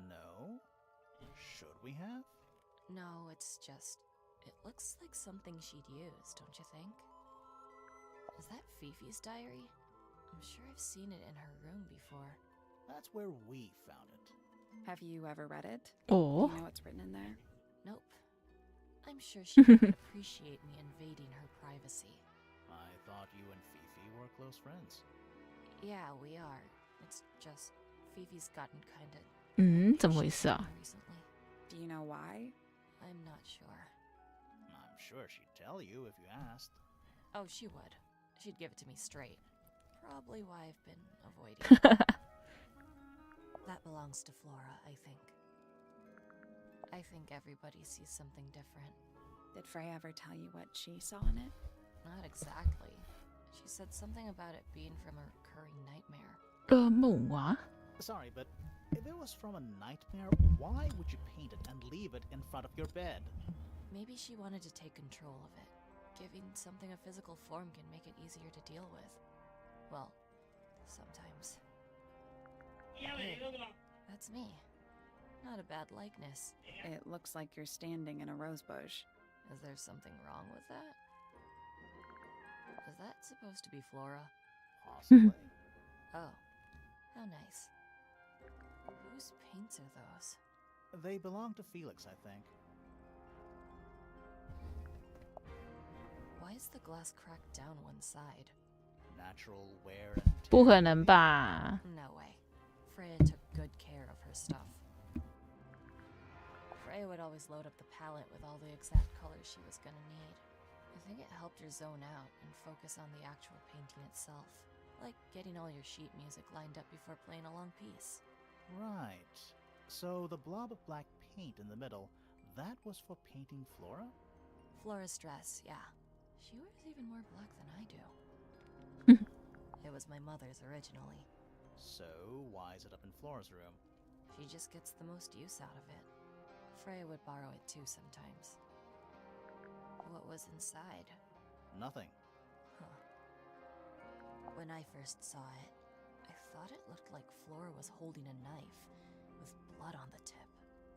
No? Should we have? No, it's just... It looks like something she'd use, don't you think? Is that Fifi's diary? I'm sure I've seen it in her room before. That's where we found it. Have you ever read it? Oh. Do you know what's written in there? Nope. I'm sure she would appreciate me invading her privacy. I thought you and Fifi were close friends. Yeah, we are. It's just Fifi's gotten kinda 怎么回事啊？ recently. Do you know why? I'm not sure. I'm sure she'd tell you if you asked. Oh, she would. She'd give it to me straight. Probably why I've been avoiding. That belongs to Flora, I think. I think everybody sees something different. Did Freya ever tell you what she saw in it? Not exactly. She said something about it being from a recurring nightmare. 噩梦啊？ Sorry, but if it was from a nightmare, why would you paint it and leave it in front of your bed? Maybe she wanted to take control of it. Giving something a physical form can make it easier to deal with. Well, sometimes. Hey, that's me. Not a bad likeness. It looks like you're standing in a rose bush. Is there something wrong with that? Is that supposed to be Flora? Possibly. Oh, how nice. Whose paints are those? They belong to Felix, I think. Why is the glass cracked down one side? Natural wear and tear. 不可能吧？ No way. Freya took good care of her stuff. Freya would always load up the palette with all the exact colors she was gonna need. I think it helped her zone out and focus on the actual painting itself. Like getting all your sheet music lined up before playing a long piece. Right. So the blob of black paint in the middle, that was for painting Flora? Flora's dress, yeah. She wears even more black than I do. It was my mother's originally. So why is it up in Flora's room? She just gets the most use out of it. Freya would borrow it too sometimes. What was inside? Nothing. Huh. When I first saw it, I thought it looked like Flora was holding a knife with blood on the tip.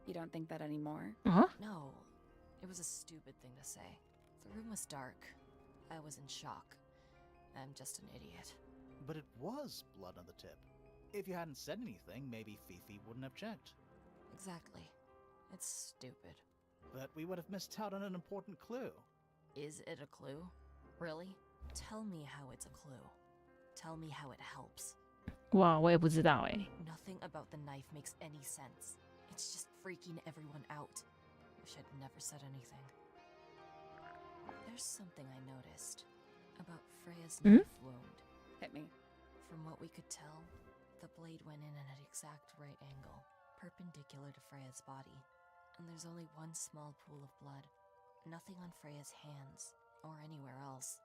You don't think that anymore? No, it was a stupid thing to say. The room was dark. I was in shock. I'm just an idiot. But it was blood on the tip. If you hadn't said anything, maybe Fifi wouldn't have checked. Exactly. It's stupid. But we would have missed out on an important clue. Is it a clue? Really? Tell me how it's a clue. Tell me how it helps. 哇，我也不知道哎。 Nothing about the knife makes any sense. It's just freaking everyone out. Wish I'd never said anything. There's something I noticed about Freya's knife wound. Hit me. From what we could tell, the blade went in at an exact right angle, perpendicular to Freya's body. And there's only one small pool of blood. Nothing on Freya's hands, or anywhere else.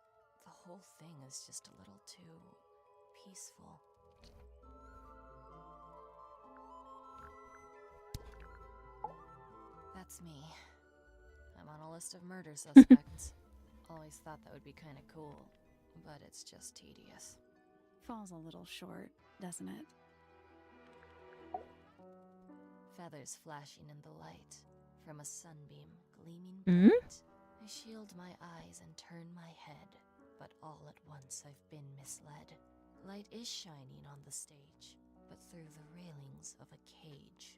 The whole thing is just a little too peaceful. That's me. I'm on a list of murder suspects. Always thought that would be kind of cool, but it's just tedious. Falls a little short, doesn't it? Feathers flashing in the light from a sunbeam gleaming bright. I shield my eyes and turn my head, but all at once I've been misled. Light is shining on the stage, but through the railings of a cage.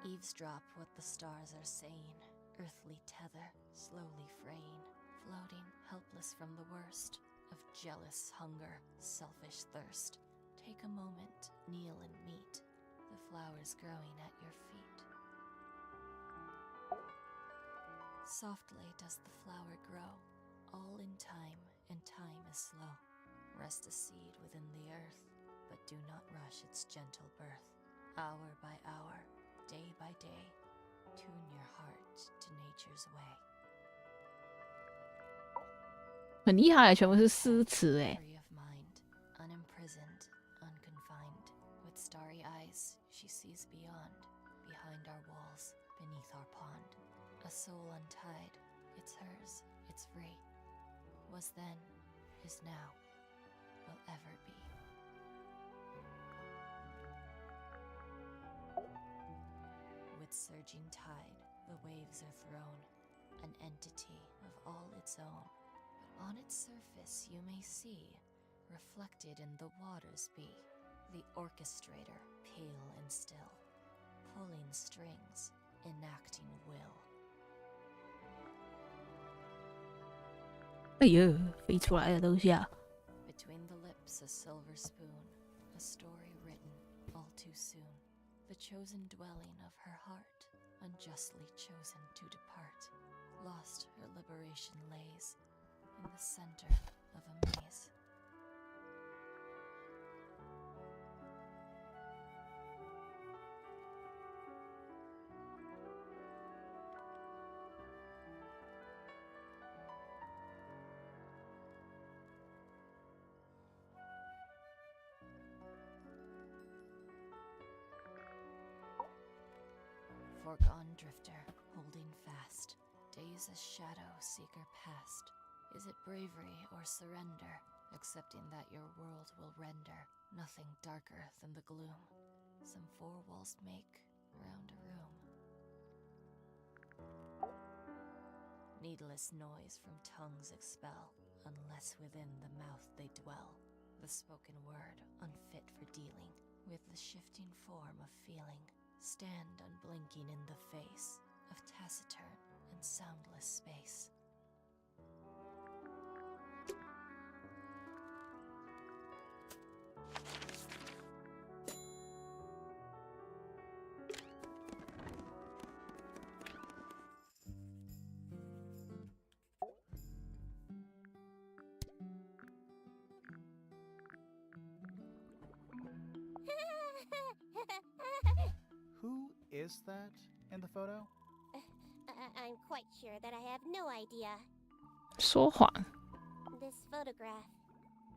Eavesdrop what the stars are saying. Earthly tether, slowly fraying, floating helpless from the worst of jealous hunger, selfish thirst. Take a moment, kneel and meet the flowers growing at your feet. Softly does the flower grow, all in time, and time is slow. Rest a seed within the earth, but do not rush its gentle birth. Hour by hour, day by day, tune your heart to nature's way. 很厉害，全部是诗词哎。 Free of mind, unimprisoned, unconfined. With starry eyes, she sees beyond, behind our walls, beneath our pond. A soul untied, it's hers, it's free. Was then, is now, will ever be. With surging tide, the waves are thrown, an entity of all its own. But on its surface you may see, reflected in the waters be, the orchestrator, pale and still, pulling strings, enacting will. 哎呦，飞出来的东西啊！ Between lips a silver spoon, a story written all too soon. The chosen dwelling of her heart, unjustly chosen to depart. Lost her liberation lays in the center of a maze. Foregone drifter, holding fast, days a shadow seeker past. Is it bravery or surrender, accepting that your world will render nothing darker than the gloom some four walls make round a room? Needless noise from tongues expel, unless within the mouth they dwell. The spoken word unfit for dealing with the shifting form of feeling. Stand unblinking in the face of taciturn and soundless space. Who is that in the photo? I'm quite sure that I have no idea. 说谎。 This photograph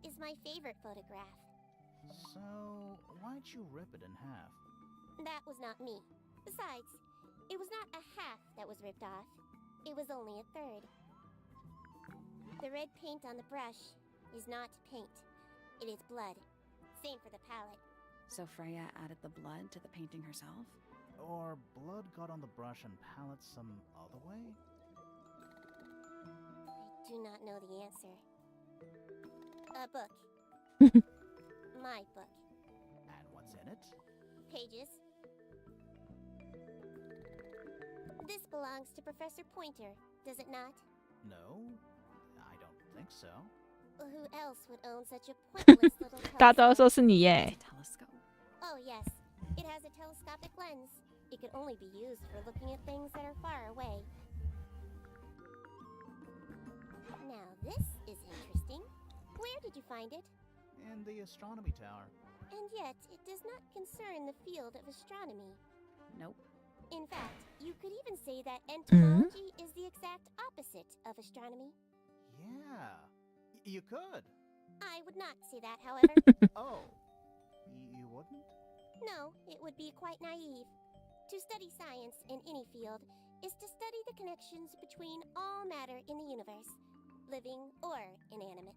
is my favorite photograph. So, why'd you rip it in half? That was not me. Besides, it was not a half that was ripped off. It was only a third. The red paint on the brush is not paint. It is blood. Same for the palette. So Freya added the blood to the painting herself? Or blood got on the brush and palette some other way? I do not know the answer. A book. My book. And what's in it? Pages. This belongs to Professor Pointer, does it not? No, I don't think so. Who else would own such a pointless little 大家都说 telescope? 是你耶。 Telescope. Oh yes, it has a telescopic lens. It could only be used for looking at things that are far away. Now this is interesting. Where did you find it? In the astronomy tower. And yet, it does not concern the field of astronomy. Nope. In fact, you could even say that entomology is the exact opposite of astronomy. Yeah, you could. I would not say that, however. Oh, you wouldn't? No, it would be quite naive. To study science in any field is to study the connections between all matter in the universe, living or inanimate.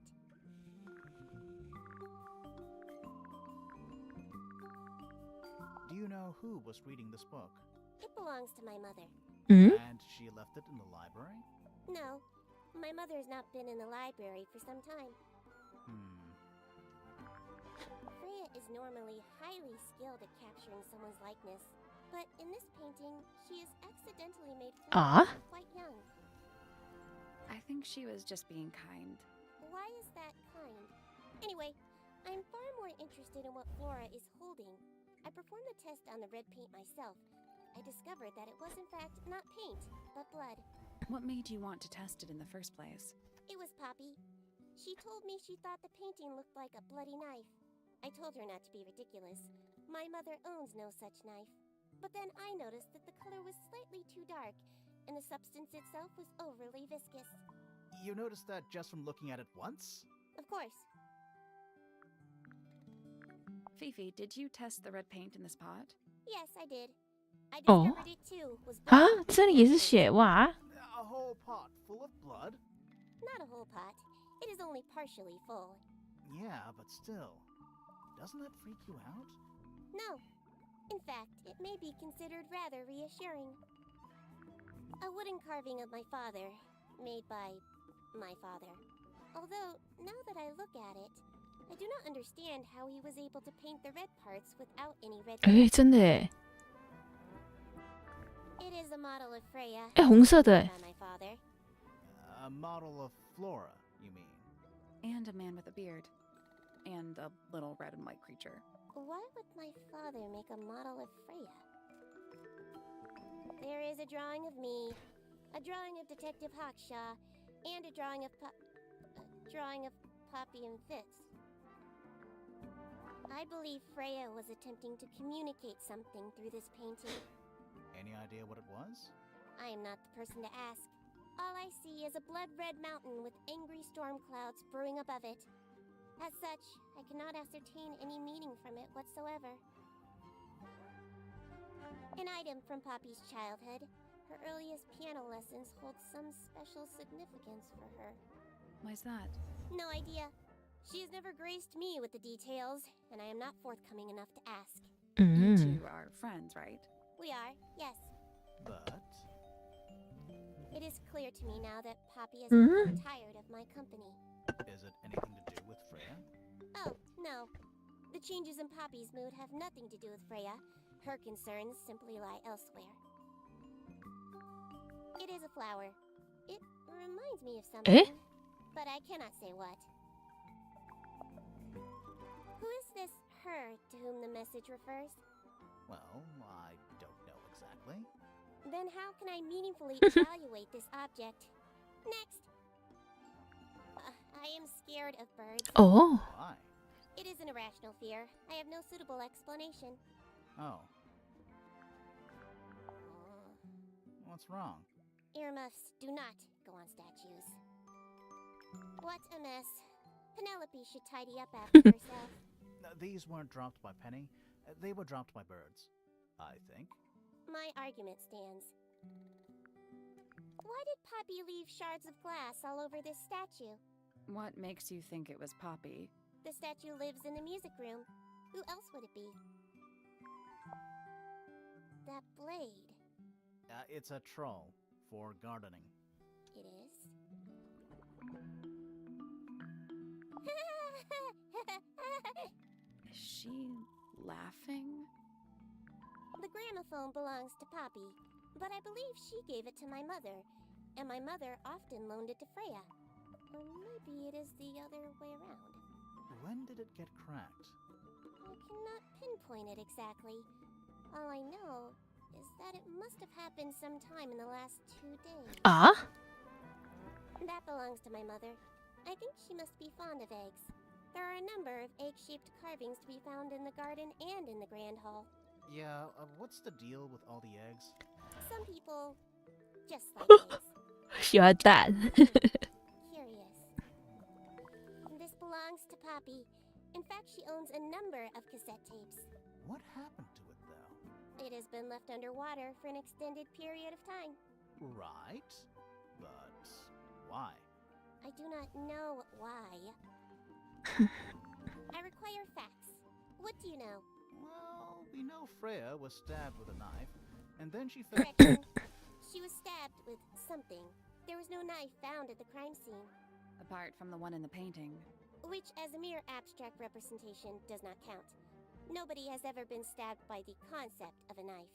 Do you know who was reading this book? It belongs to my mother. And she left it in the library? No, my mother has not been in the library for some time. Freya is normally highly skilled at capturing someone's likeness, but in this painting, she has accidentally made Flora look quite young. I think she was just being kind. Why is that kind? Anyway, I'm far more interested in what Flora is holding. I performed the test on the red paint myself. I discovered that it was in fact not paint, but blood. What made you want to test it in the first place? It was Poppy. She told me she thought the painting looked like a bloody knife. I told her not to be ridiculous. My mother owns no such knife. But then I noticed that the color was slightly too dark, and the substance itself was overly viscous. You noticed that just from looking at it once? Of course. Fifi, did you test the red paint in this pot? Yes, I did. I Oh. discovered it too. Was 啊 blood.，这里也是血哇！ A whole pot full of blood? Not a whole pot. It is only partially full. Yeah, but still. Doesn't that freak you out? No. In fact, it may be considered rather reassuring. A wooden carving of my father, made by my father. Although, now that I look at it, I do not understand how he was able to paint the red parts without any red 哎，真的哎， It is a model of Freya. 哎，红色的 by 哎， my father. A model of Flora, you mean? And a man with a beard. And a little red and white creature. Why would my father make a model of Freya? There is a drawing of me, a drawing of Detective Hawkshaw, and a drawing of Poppy and Fitz. I believe Freya was attempting to communicate something through this painting. Any idea what it was? I am not the person to ask. All I see is a blood-red mountain with angry storm clouds brewing above it. As such, I cannot ascertain any meaning from it whatsoever. An item from Poppy's childhood. Her earliest piano lessons hold some special significance for her. Why's that? No idea. She has never graced me with the details, and I am not forthcoming enough to ask. You two are friends, right? We are, yes. But It is clear to me now that Poppy has become tired of my company. is it anything to do with Freya? Oh, no. The changes in Poppy's mood have nothing to do with Freya. Her concerns simply lie elsewhere. It is a flower. It reminds me of something, but I cannot say what. Who is this her to whom the message refers? Well, I don't know exactly. Then how can I meaningfully evaluate this object? Next! I am scared of birds. Oh. Why? It is an irrational fear. I have no suitable explanation. Oh. What's wrong? Earmuffs do not go on statues. What a mess. Penelope should tidy up after herself. These weren't dropped by Penny. They were dropped by birds, I think. My argument stands. Why did Poppy leave shards of glass all over this statue? What makes you think it was Poppy? The statue lives in the music room. Who else would it be? That blade. It's a troll for gardening. It is? Is she laughing? The gramophone belongs to Poppy, but I believe she gave it to my mother, and my mother often loaned it to Freya. Or maybe it is the other way around. When did it get cracked? I cannot pinpoint it exactly. All I know is that it must have happened sometime in the last 2 days. That belongs to my mother. I think she must be fond of eggs. There are a number of egg-shaped carvings to be found in the garden and in the Grand Hall. Yeah, what's the deal with all the eggs? Some people just like eggs. 喜欢蛋。 Curious. This belongs to Poppy. In fact, she owns a number of cassette tapes. What happened to it, though? It has been left underwater for an extended period of time. Right. But why? I do not know why. I require facts. What do you know? Well, we know Freya was stabbed with a knife, and then she fell. Correction. She was stabbed with something. There was no knife found at the crime scene. Apart from the one in the painting. Which, as a mere abstract representation, does not count. Nobody has ever been stabbed by the concept of a knife.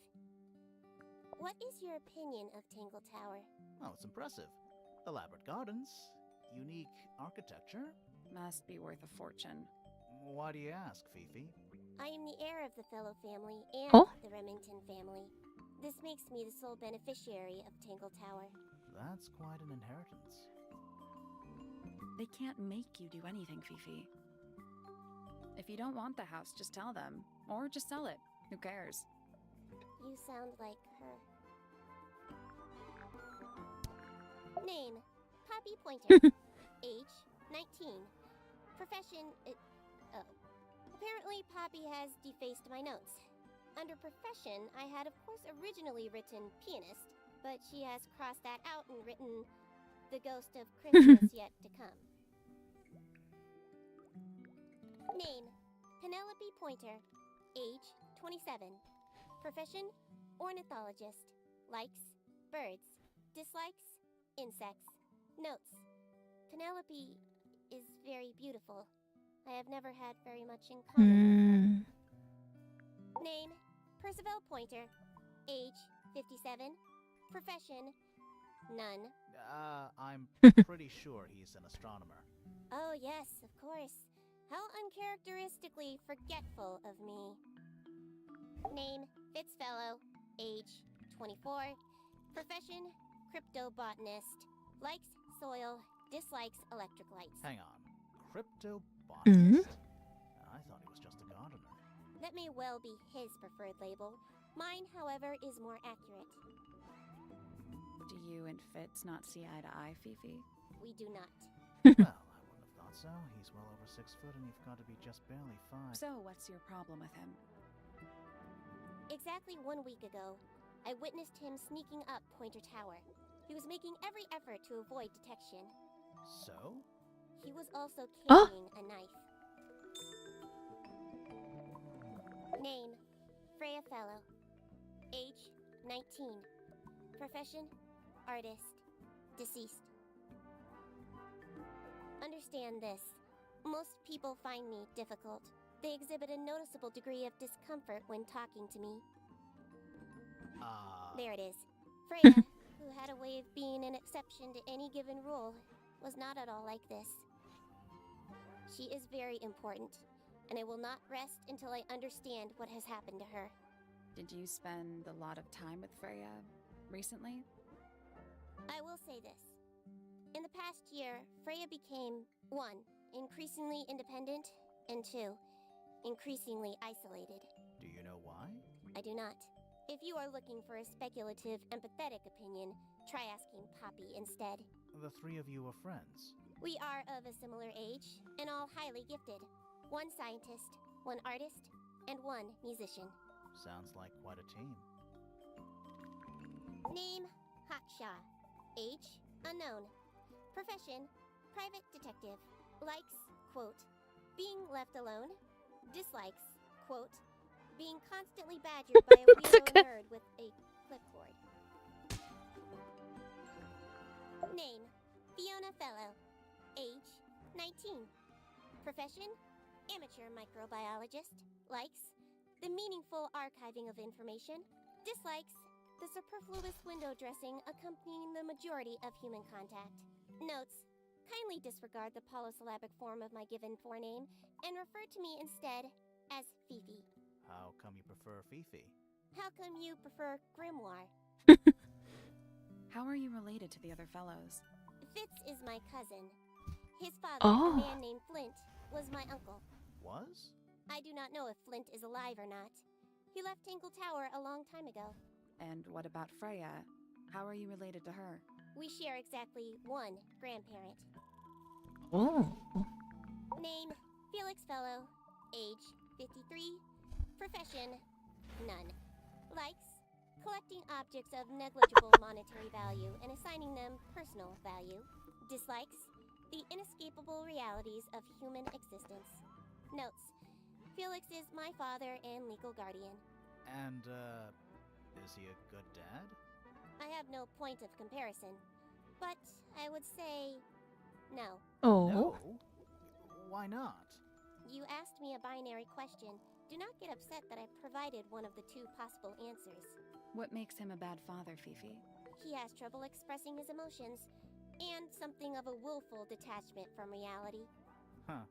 What is your opinion of Tangle Tower? Oh, it's impressive. Elaborate gardens, unique architecture. Must be worth a fortune. Why do you ask, Fifi? I am the heir of the Fellow family and the Remington family. This makes me the sole beneficiary of Tangle Tower. That's quite an inheritance. They can't make you do anything, Fifi. If you don't want the house, just tell them. Or just sell it. Who cares? You sound like her. Name, Poppy Pointer. Age, 19. Profession, Apparently Poppy has defaced my notes. Under profession, I had of course originally written pianist, but she has crossed that out and written the ghost of Christmas yet to come. Name, Penelope Pointer. Age, 27. Profession, ornithologist. Likes, birds. Dislikes, insects. Notes, Penelope is very beautiful. I have never had very much in common with her. Name, Percival Pointer. Age, 57. Profession, none. I'm pretty sure he's an astronomer. Oh yes, of course. How uncharacteristically forgetful of me. Name, Fitzfellow. Age, 24. Profession, cryptobotanist. Likes soil, dislikes electric lights. Hang on. Cryptobotanist? I thought he was just a gardener. That may well be his preferred label. Mine, however, is more accurate. Do you and Fitz not see eye to eye, Fifi? We do not. Well, I wouldn't have thought so. He's well over 6 foot and you've got to be just barely 5. So, what's your problem with him? Exactly 1 week ago, I witnessed him sneaking up Pointer Tower. He was making every effort to avoid detection. So? He was also carrying a knife. Name, Freya Fellow. Age, 19. Profession, artist. Deceased. Understand this. Most people find me difficult. They exhibit a noticeable degree of discomfort when talking to me. There it is. Freya, who had a way of being an exception to any given rule, was not at all like this. She is very important, and I will not rest until I understand what has happened to her. Did you spend a lot of time with Freya recently? I will say this. In the past year, Freya became 1. Increasingly independent, and 2. Increasingly isolated. Do you know why? I do not. If you are looking for a speculative, empathetic opinion, try asking Poppy instead. The 3 of you are friends. We are of a similar age, and all highly gifted. 1 scientist, 1 artist, and 1 musician. Sounds like quite a team. Name, Hotshah. Age, unknown. Profession, private detective. Likes, quote, being left alone. Dislikes, quote, being constantly badgered by a weirdo nerd with a clipboard. Name, Fiona Fellow. Age, 19. Profession, amateur microbiologist. Likes, the meaningful archiving of information. Dislikes, the superfluous window dressing accompanying the majority of human contact. Notes, kindly disregard the polysyllabic form of my given forename and refer to me instead as Fifi. How come you prefer Fifi? How come you prefer Grimoire? How are you related to the other fellows? Fitz is my cousin. His father, a man named Flint, was my uncle. Was? I do not know if Flint is alive or not. He left Tangle Tower a long time ago. And what about Freya? How are you related to her? We share exactly 1 grandparent. Oh. Name, Felix Fellow. Age, 53. Profession, none. Likes, collecting objects of negligible monetary value and assigning them personal value. Dislikes, the inescapable realities of human existence. Notes, Felix is my father and legal guardian. And, is he a good dad? I have no point of comparison, but I would say no. Oh. No? Why not? You asked me a binary question. Do not get upset that I provided one of the 2 possible answers. What makes him a bad father, Fifi? He has trouble expressing his emotions, and something of a willful detachment from reality. Huh.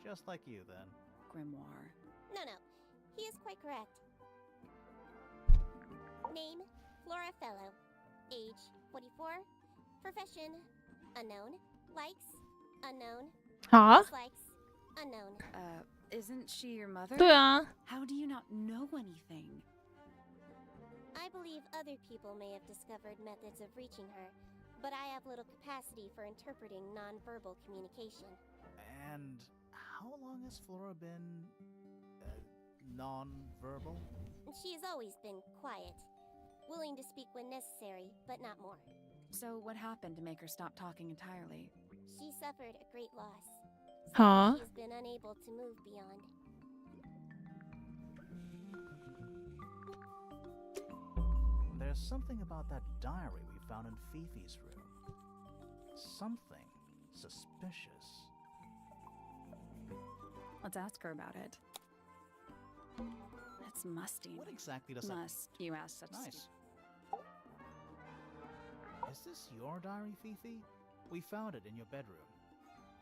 Just like you, then. Grimoire. No, he is quite correct. Name, Flora Fellow. Age, 44. Profession, unknown. Likes, unknown. Huh? Dislikes, unknown. Isn't she your mother? 对啊。 How do you not know anything? I believe other people may have discovered methods of reaching her, but I have little capacity for interpreting nonverbal communication. And how long has Flora been, non-verbal? She has always been quiet, willing to speak when necessary, but not more. So what happened to make her stop talking entirely? She suffered a great loss. Huh? She's been unable to move beyond. There's something about that diary we found in Fifi's room. Something suspicious. Let's ask her about it. It's musty. What exactly does that... Must you ask such Nice. Is this your diary, Fifi? We found it in your bedroom.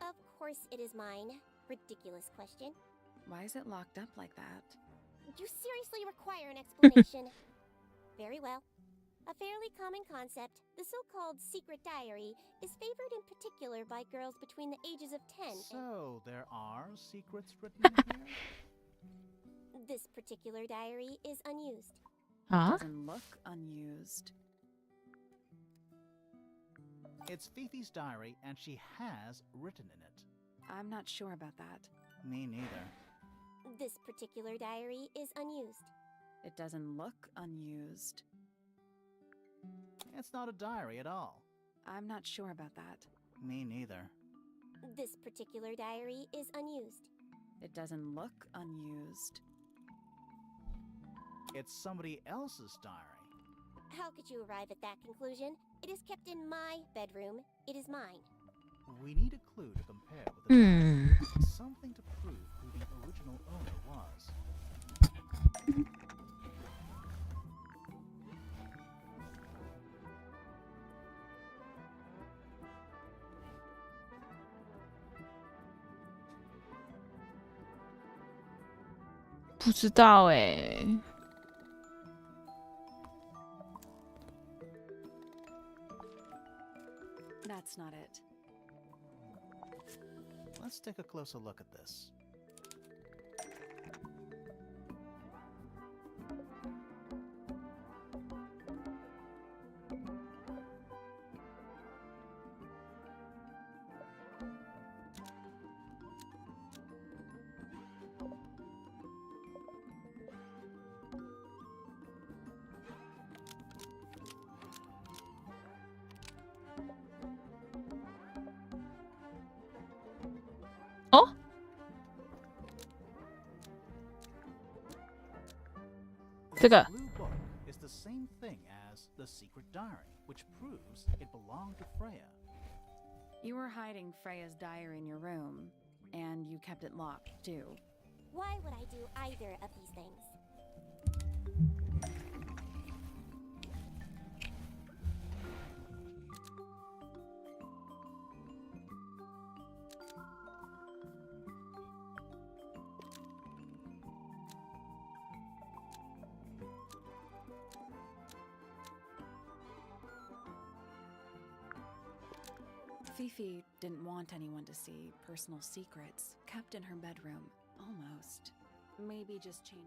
Of course it is mine. Ridiculous question. Why is it locked up like that? You seriously require an explanation. Very well. A fairly common concept, the so-called secret diary, is favored in particular by girls between the ages of 10 So, there are secrets written in here? This particular diary is unused. Huh? Doesn't look unused. It's Fifi's diary, and she has written in it. I'm not sure about that. Me neither. This particular diary is unused. It doesn't look unused. It's not a diary at all. I'm not sure about that. Me neither. This particular diary is unused. It doesn't look unused. It's somebody else's diary. How could you arrive at that conclusion? It is kept in my bedroom. It is mine. We need a clue to compare with the diary. Something to prove who the original owner was.不知道哎。That's not it. Let's take a closer look at this. The blue book is the same thing as the secret diary, which proves it belonged to Freya. You were hiding Freya's diary in your room, and you kept it locked, too. Why would I do either of these things? Fifi didn't want anyone to see personal secrets kept in her bedroom. Almost. Maybe just change.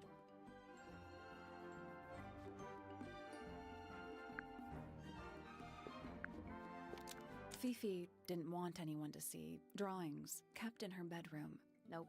Fifi didn't want anyone to see drawings kept in her bedroom. Nope.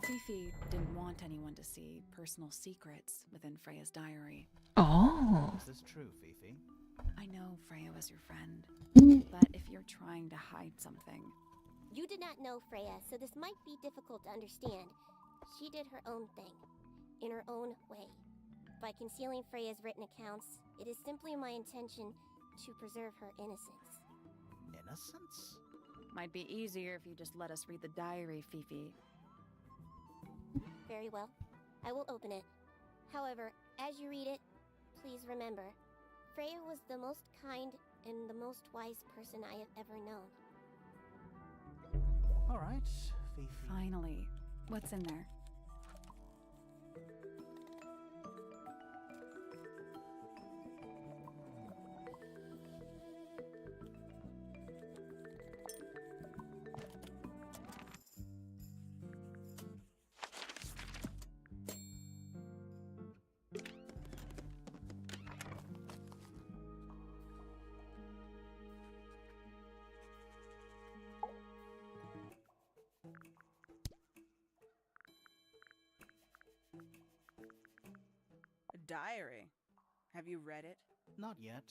Fifi didn't want anyone to see personal secrets within Freya's diary. Oh. Is this true, Fifi? I know Freya was your friend, but if you're trying to hide something... You did not know Freya, so this might be difficult to understand. She did her own thing, in her own way. By concealing Freya's written accounts, it is simply my intention to preserve her innocence. Innocence? Might be easier if you just let us read the diary, Fifi. Very well. I will open it. However, as you read it, please remember, Freya was the most kind and the most wise person I have ever known. All right, Fifi. Finally. What's in there? A diary. Have you read it? Not yet.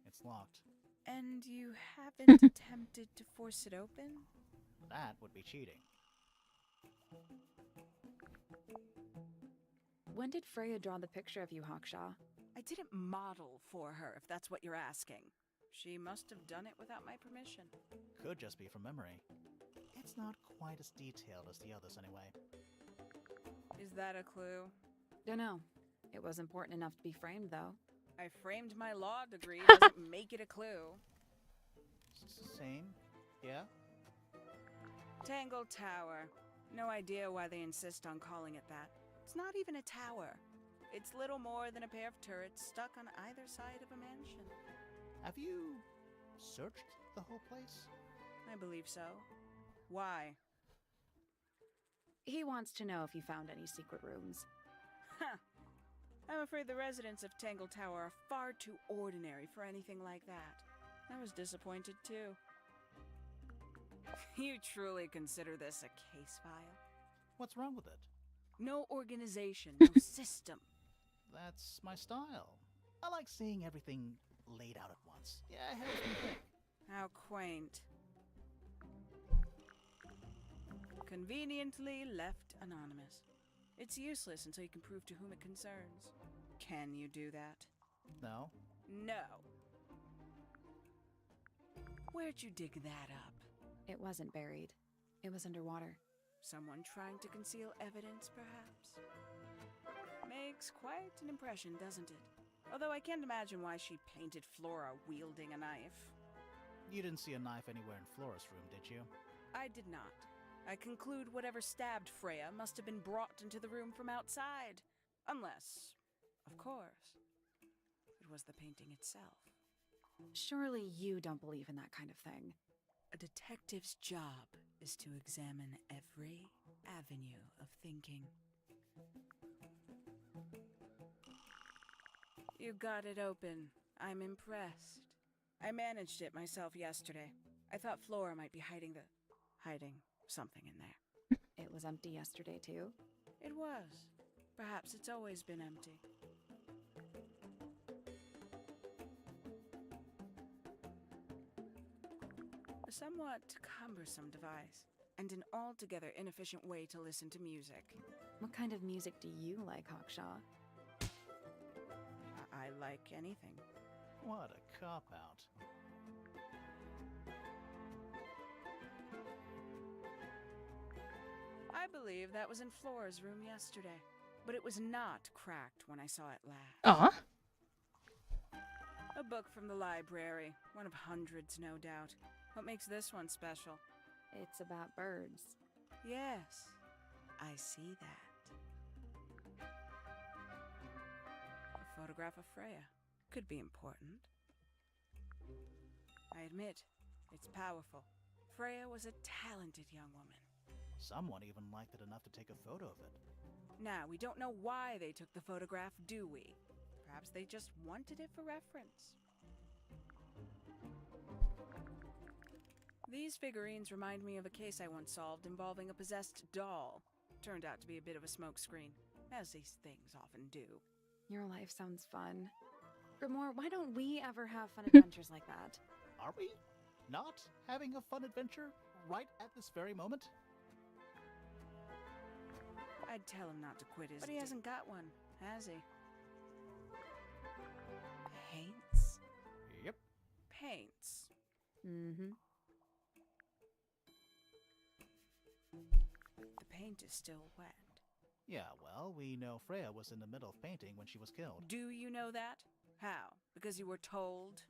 It's locked. And you haven't attempted to force it open? That would be cheating. When did Freya draw the picture of you, Hawkshaw? I didn't model for her, if that's what you're asking. She must have done it without my permission. Could just be from memory. It's not quite as detailed as the others anyway. Is that a clue? Dunno. It was important enough to be framed, though. I framed my law degree, doesn't make it a clue. Same? Yeah? Tangle Tower. No idea why they insist on calling it that. It's not even a tower. It's little more than a pair of turrets stuck on either side of a mansion. Have you searched the whole place? I believe so. Why? He wants to know if you found any secret rooms. Huh. I'm afraid the residents of Tangle Tower are far too ordinary for anything like that. I was disappointed too. You truly consider this a case file? What's wrong with it? No organization, no system. That's my style. I like seeing everything laid out at once. Yeah, it helps me think. How quaint. Conveniently left anonymous. It's useless until you can prove to whom it concerns. Can you do that? No. No. Where'd you dig that up? It wasn't buried. It was underwater. Someone trying to conceal evidence, perhaps? Makes quite an impression, doesn't it? Although I can't imagine why she painted Flora wielding a knife. You didn't see a knife anywhere in Flora's room, did you? I did not. I conclude whatever stabbed Freya must have been brought into the room from outside. Unless, of course, it was the painting itself. Surely you don't believe in that kind of thing. A detective's job is to examine every avenue of thinking. You got it open. I'm impressed. I managed it myself yesterday. I thought Flora might be hiding something in there. It was empty yesterday, too? It was. Perhaps it's always been empty. A somewhat cumbersome device, and an altogether inefficient way to listen to music. What kind of music do you like, Hawkshaw? I like anything. What a cop-out. I believe that was in Flora's room yesterday, but it was not cracked when I saw it last. Aw. A book from the library, one of hundreds, no doubt. What makes this one special? It's about birds. Yes, I see that. A photograph of Freya could be important. I admit, it's powerful. Freya was a talented young woman. Someone even liked it enough to take a photo of it. Now, we don't know why they took the photograph, do we? Perhaps they just wanted it for reference. These figurines remind me of a case I once solved involving a possessed doll. Turned out to be a bit of a smokescreen, as these things often do. Your life sounds fun. Grimoire, why don't we ever have fun adventures like that? Are we not having a fun adventure right at this very moment? I'd tell him not to quit his... But he hasn't got one, has he? Paints? Yep. Paints. Mm-hmm. The paint is still wet. Yeah, well, we know Freya was in the middle of painting when she was killed. Do you know that? How? Because you were told?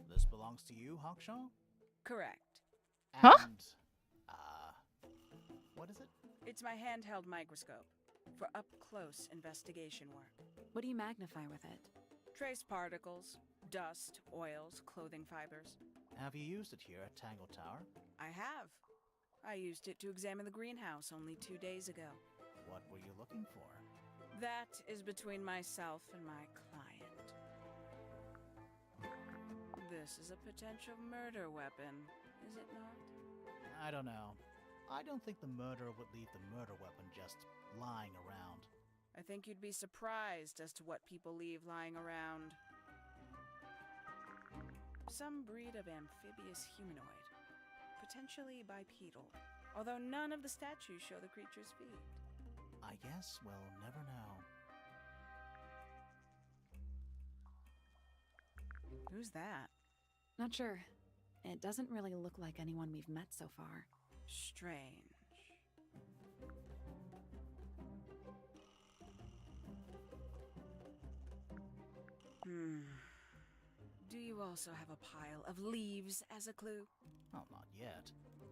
This belongs to you, Hawkshaw? Correct. Huh? And, what is it? It's my handheld microscope for up-close investigation work. What do you magnify with it? Trace particles, dust, oils, clothing fibers. Have you used it here at Tangle Tower? I have. I used it to examine the greenhouse only 2 days ago. What were you looking for? That is between myself and my client. This is a potential murder weapon, is it not? I don't know. I don't think the murderer would leave the murder weapon just lying around. I think you'd be surprised as to what people leave lying around. Some breed of amphibious humanoid. potentially bipedal, although none of the statues show the creature's feet. I guess we'll never know. Who's that? Not sure. It doesn't really look like anyone we've met so far. Strange. Do you also have a pile of leaves as a clue? Well, not yet.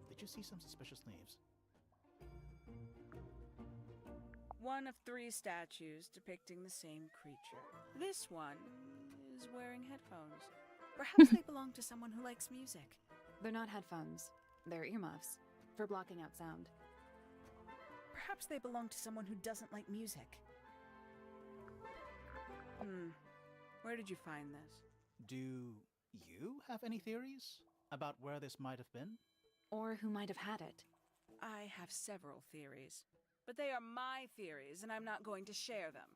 Did you see some suspicious leaves? One of 3 statues depicting the same creature. This one is wearing headphones. Perhaps they belong to someone who likes music. They're not headphones. They're earmuffs for blocking out sound. Perhaps they belong to someone who doesn't like music. Where did you find this? Do you have any theories about where this might have been? Or who might have had it. I have several theories, but they are my theories, and I'm not going to share them.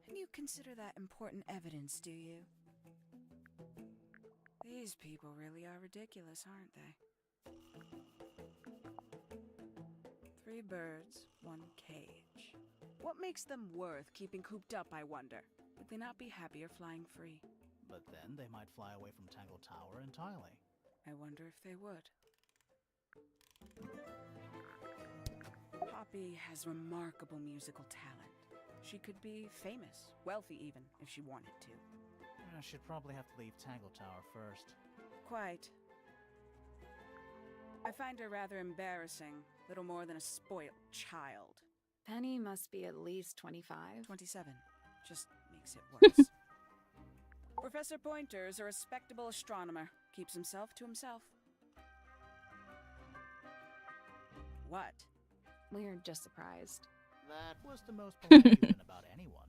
And you consider that important evidence, do you? These people really are ridiculous, aren't they? 3 birds, 1 cage. What makes them worth keeping cooped up, I wonder? Would they not be happier flying free? But then they might fly away from Tangle Tower entirely. I wonder if they would. Poppy has remarkable musical talent. She could be famous, wealthy even, if she wanted to. She'd probably have to leave Tangle Tower first. Quite. I find her rather embarrassing, little more than a spoiled child. Penny must be at least 25. 27. Just makes it worse. Professor Pointer is a respectable astronomer. Keeps himself to himself. What? We're just surprised. That was the most polite you've been about anyone.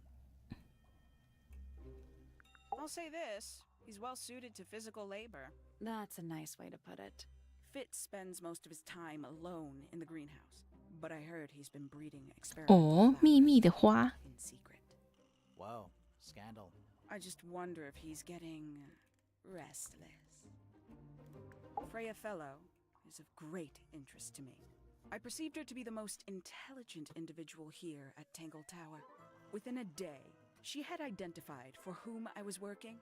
I'll say this. He's well suited to physical labor. That's a nice way to put it. Fitz spends most of his time alone in the greenhouse, but I heard he's been breeding experimental 哦，秘密的花。 in secret. Whoa, scandal. I just wonder if he's getting restless. Freya Fellow is of great interest to me. I perceived her to be the most intelligent individual here at Tangle Tower. Within a day, she had identified for whom I was working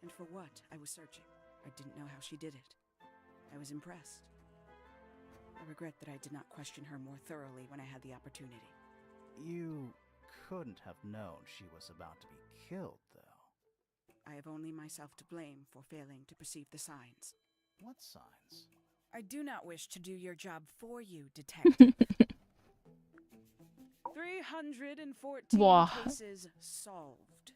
and for what I was searching. I didn't know how she did it. I was impressed. I regret that I did not question her more thoroughly when I had the opportunity. You couldn't have known she was about to be killed, though. I have only myself to blame for failing to perceive the signs. What signs? I do not wish to do your job for you, detective. 314 Wow. cases solved.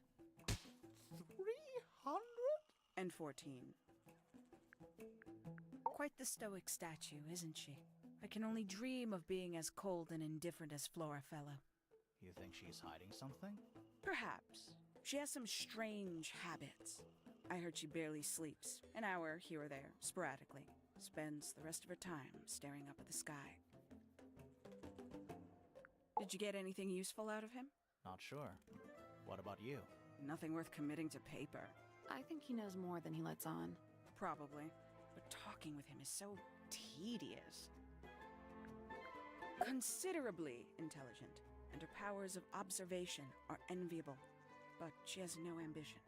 314. Quite the stoic statue, isn't she? I can only dream of being as cold and indifferent as Flora Fellow. You think she's hiding something? Perhaps. She has some strange habits. I heard she barely sleeps, an hour here or there, sporadically. Spends the rest of her time staring up at the sky. Did you get anything useful out of him? Not sure. What about you? Nothing worth committing to paper. I think he knows more than he lets on. Probably. But talking with him is so tedious. Considerably intelligent, and her powers of observation are enviable. But she has no ambition.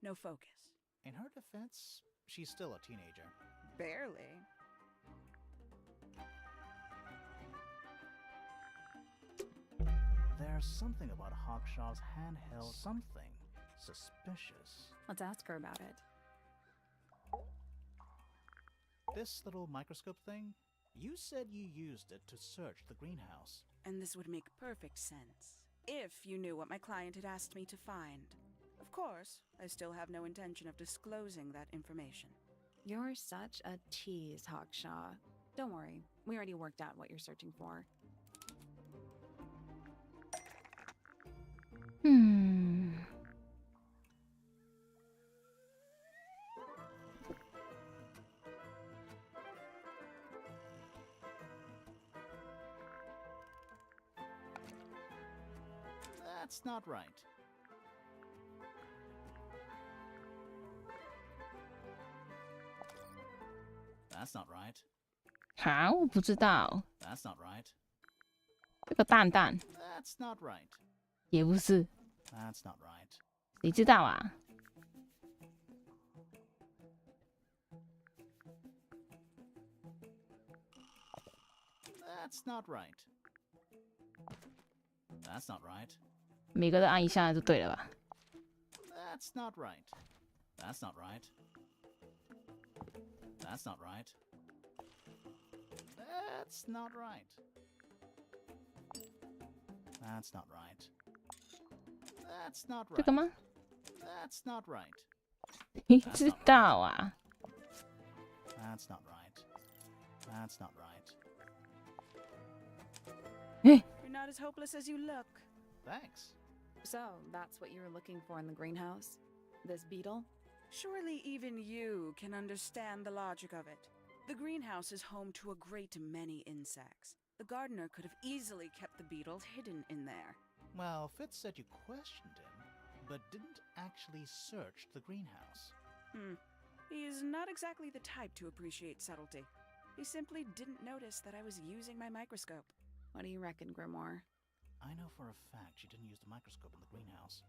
No focus. In her defense, she's still a teenager. Barely. There's something about Hawkshaw's handheld something suspicious. Let's ask her about it. This little microscope thing, you said you used it to search the greenhouse. And this would make perfect sense, if you knew what my client had asked me to find. Of course, I still have no intention of disclosing that information. You're such a tease, Hawkshaw. Don't worry, we already worked out what you're searching for. That's not right. That's not right. 好，我不知道。 That's not right. 这个蛋蛋 That's not right. 也不是， That's not right. 谁知道啊？ That's not right. That's not right. 每个都按一下就对了吧？ That's not right. That's not right. That's not right. That's not right. That's not right. That's not 这个 right. 吗？ That's not right. 你知道啊？ That's not right. That's not right. You're not as hopeless as you look. Thanks. So, that's what you were looking for in the greenhouse? This beetle? Surely even you can understand the logic of it. The greenhouse is home to a great many insects. The gardener could have easily kept the beetle hidden in there. Well, Fitz said you questioned him, but didn't actually search the greenhouse. He is not exactly the type to appreciate subtlety. He simply didn't notice that I was using my microscope. What do you reckon, Grimoire? I know for a fact she didn't use the microscope in the greenhouse.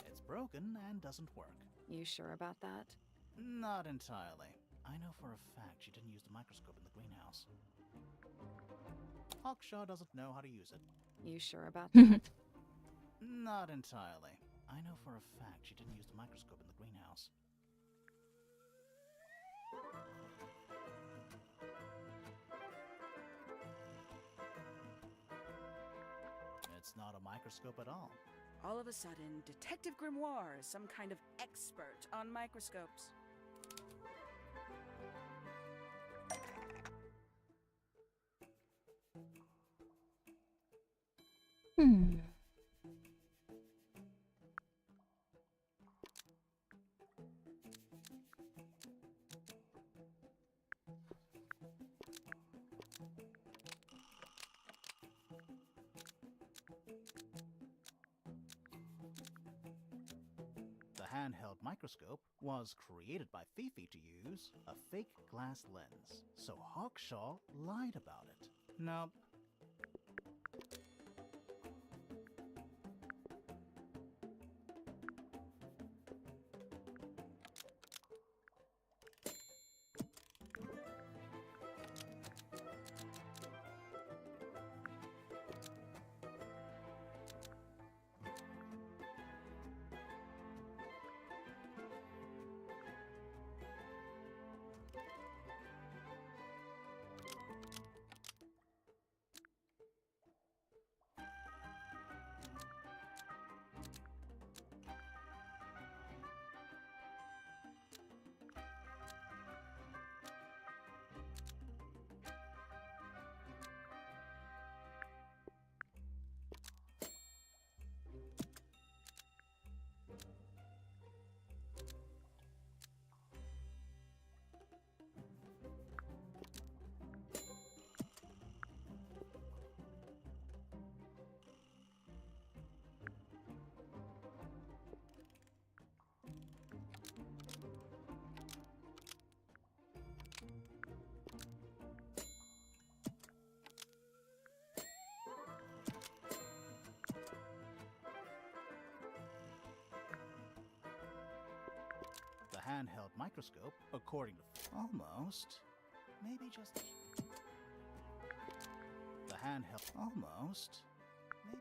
It's broken and doesn't work. You sure about that? Not entirely. I know for a fact she didn't use the microscope in the greenhouse. Hawkshaw doesn't know how to use it. You sure about that? Not entirely. I know for a fact she didn't use the microscope in the greenhouse. It's not a microscope at all. All of a sudden, Detective Grimoire is some kind of expert on microscopes. The handheld microscope was created by Fifi to use a fake glass lens, so Hawkshaw lied about it. Nope. The handheld microscope, according to almost, maybe just the handheld almost, maybe.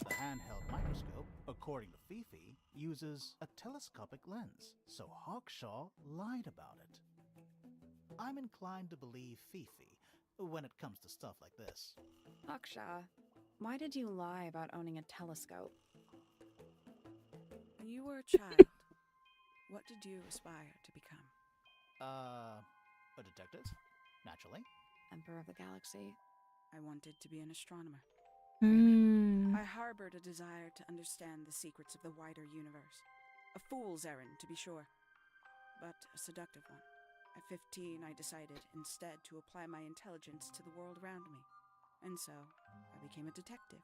The handheld microscope, according to Fifi, uses a telescopic lens, so Hawkshaw lied about it. I'm inclined to believe Fifi when it comes to stuff like this. Hawkshaw, why did you lie about owning a telescope? When you were a child, what did you aspire to become? A detective, naturally. Emperor of the Galaxy? I wanted to be an astronomer. 嗯 I harbored a desire to understand the secrets of the wider universe. A fool's errand, to be sure, but a seductive one. At 15, I decided instead to apply my intelligence to the world around me, and so I became a detective.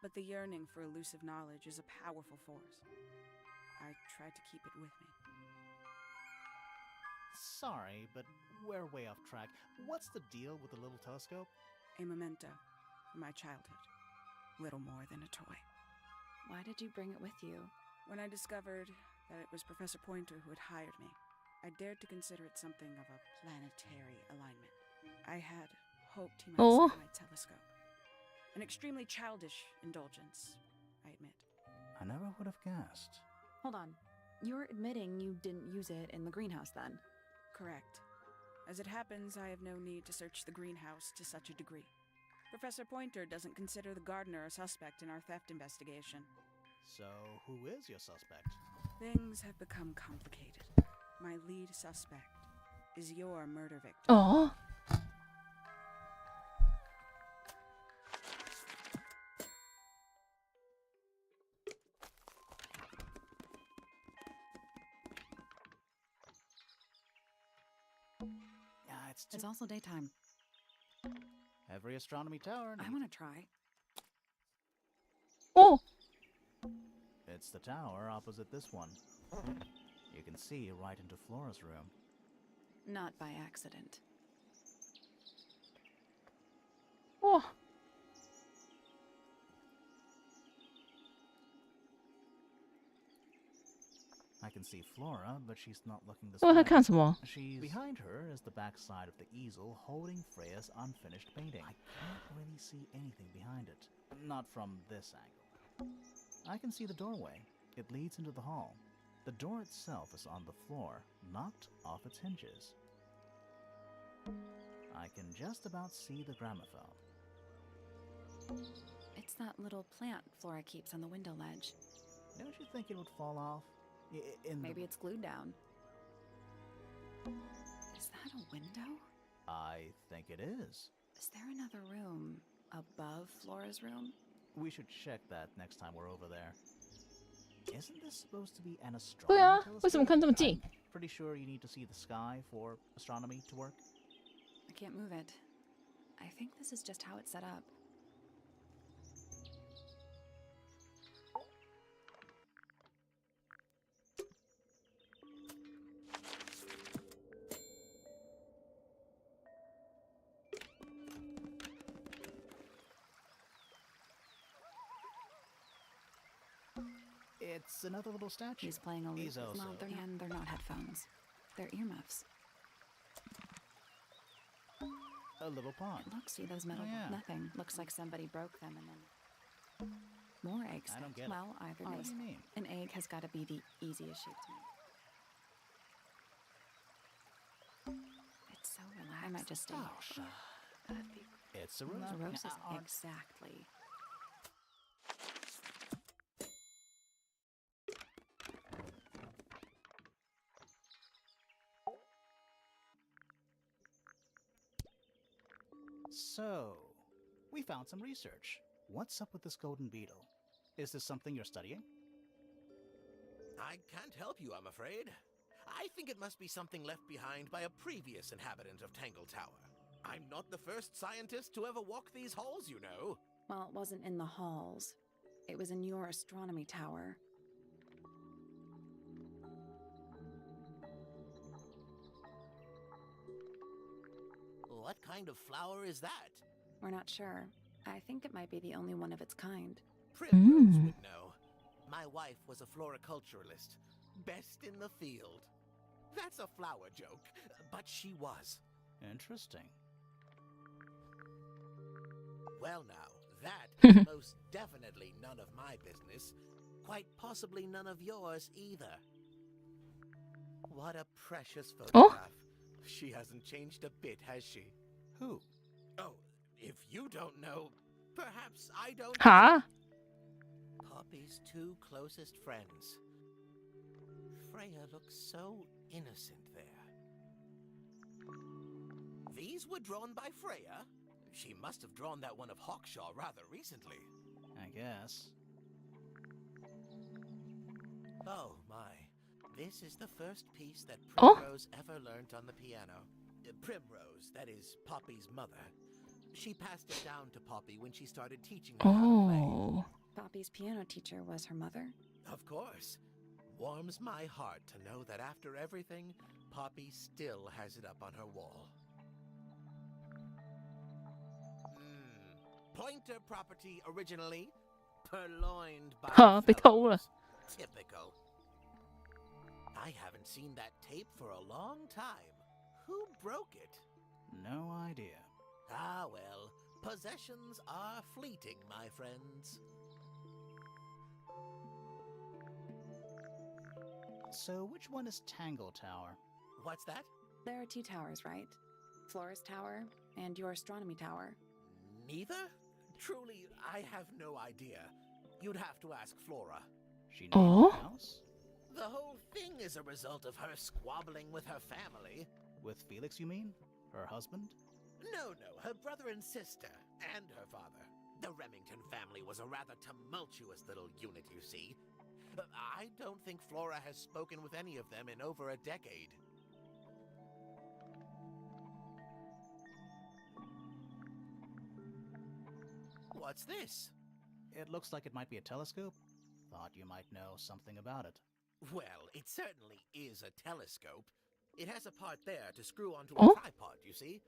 But the yearning for elusive knowledge is a powerful force. I tried to keep it with me. Sorry, but we're way off track. What's the deal with the little telescope? A memento from my childhood. Little more than a toy. Why did you bring it with you? When I discovered that it was Professor Pointer who had hired me, I dared to consider it something of a planetary alignment. I had hoped he might see my telescope. An extremely childish indulgence, I admit. I never would have guessed. Hold on. You're admitting you didn't use it in the greenhouse then? Correct. As it happens, I have no need to search the greenhouse to such a degree. Professor Pointer doesn't consider the gardener a suspect in our theft investigation. So, who is your suspect? Things have become complicated. My lead suspect is your murder victim. Oh. It's also daytime. Every astronomy tower. I want to try. Oh. It's the tower opposite this one. You can see right into Flora's room. Not by accident. Oh. I can see Flora, but she's not looking this 他 way. 看什么？ She's behind her is the back side of the easel holding Freya's unfinished painting. I can't really see anything behind it. Not from this angle. I can see the doorway. It leads into the hall. The door itself is on the floor, knocked off its hinges. I can just about see the gramophone. It's that little plant Flora keeps on the window ledge. Don't you think it would fall off? Maybe it's glued down. Is that a window? I think it is. Is there another room above Flora's room? We should check that next time we're over there. Isn't this supposed to be an 对 astronomy 啊， telescope? 为什么看这么近？ I'm pretty sure you need to see the sky for astronomy to work. I can't move it. I think this is just how it's set up. It's another little statue. He's playing a lute. He's also... No, they're not headphones. They're earmuffs. a little pond. Look, see those metal? Nothing. Looks like somebody broke them and then more eggs. I don't get well, it. either What way. do you mean? An egg has got to be the easiest shape to make. It's so relaxed. I might just stay. Oh, shut up. It's a rose. Roses, exactly. So, we found some research. What's up with this golden beetle? Is this something you're studying? I can't help you, I'm afraid. I think it must be something left behind by a previous inhabitant of Tangle Tower. I'm not the first scientist to ever walk these halls, you know. Well, it wasn't in the halls. It was in your astronomy tower. What kind of flower is that? We're not sure. I think it might be the only one of its kind. Primrose would know. My wife was a floriculturalist. Best in the field. That's a flower joke, but she was. Interesting. Well now, that is most definitely none of my business. Quite possibly none of yours either. What a precious photograph. She hasn't changed a bit, has she? Who? Oh, if you don't know, perhaps I don't. Huh? Poppy's two closest friends. Freya looks so innocent there. These were drawn by Freya? She must have drawn that one of Hawkshaw rather recently. I guess. Oh my. This is the first piece that Oh? Primrose ever learnt on the piano. Primrose, that is Poppy's mother. She passed it down to Poppy when she started teaching her how to play. Oh. Poppy's piano teacher was her mother? Of course. Warms my heart to know that after everything, Poppy still has it up on her wall. Pointer property originally, purloined by 哈，被偷了。 fellows. Typical. I haven't seen that tape for a long time. Who broke it? No idea. Ah, well, possessions are fleeting, my friends. So which one is Tangle Tower? What's that? There are 2 towers, right? Flora's tower and your astronomy tower. Neither? Truly, I have no idea. You'd have to ask Flora. She Oh? named the house? The whole thing is a result of her squabbling with her family. With Felix, you mean? Her husband? No, her brother and sister, and her father. The Remington family was a rather tumultuous little unit, you see. I don't think Flora has spoken with any of them in over a decade. What's this? It looks like it might be a telescope. Thought you might know something about it. Well, it certainly is a telescope. It has a part there to screw onto Oh? a tripod, you see.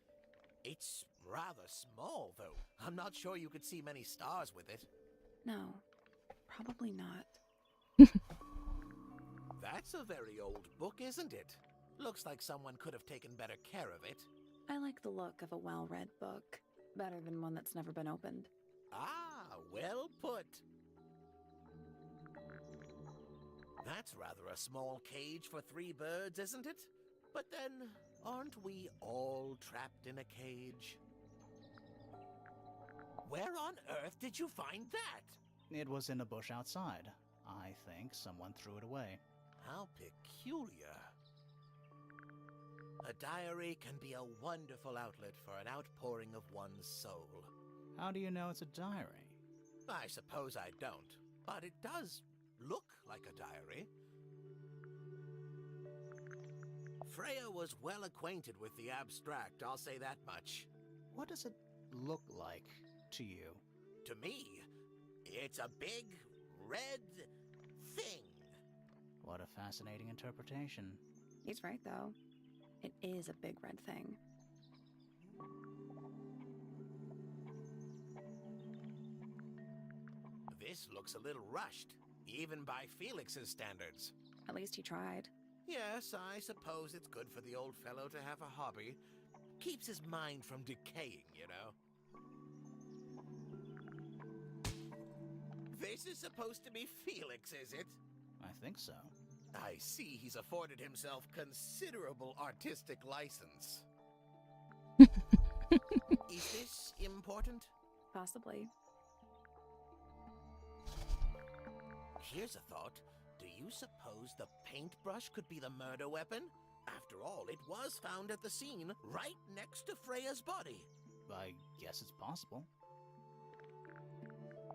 It's rather small, though. I'm not sure you could see many stars with it. No, probably not. That's a very old book, isn't it? Looks like someone could have taken better care of it. I like the look of a well-read book. Better than one that's never been opened. Ah, well put. That's rather a small cage for 3 birds, isn't it? But then, aren't we all trapped in a cage? Where on earth did you find that? It was in a bush outside. I think someone threw it away. How peculiar. A diary can be a wonderful outlet for an outpouring of one's soul. How do you know it's a diary? I suppose I don't, but it does look like a diary. Freya was well acquainted with the abstract, I'll say that much. What does it look like to you? To me, it's a big, red thing. What a fascinating interpretation. He's right, though. It is a big red thing. This looks a little rushed, even by Felix's standards. At least he tried. Yes, I suppose it's good for the old fellow to have a hobby. Keeps his mind from decaying, you know. This is supposed to be Felix, is it? I think so. I see he's afforded himself considerable artistic license. Is this important? Possibly. Here's a thought. Do you suppose the paintbrush could be the murder weapon? After all, it was found at the scene, right next to Freya's body. I guess it's possible.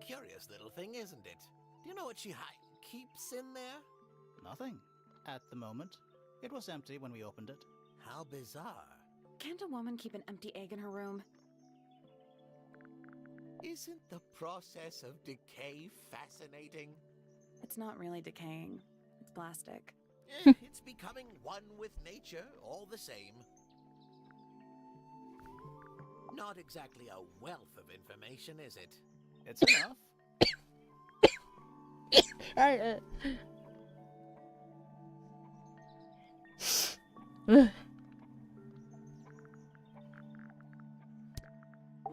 Curious little thing, isn't it? Do you know what she keeps in there? Nothing. At the moment. It was empty when we opened it. How bizarre. Can't a woman keep an empty egg in her room? Isn't the process of decay fascinating? It's not really decaying. It's plastic. It's becoming one with nature, all the same. Not exactly a wealth of information, is it? It's enough.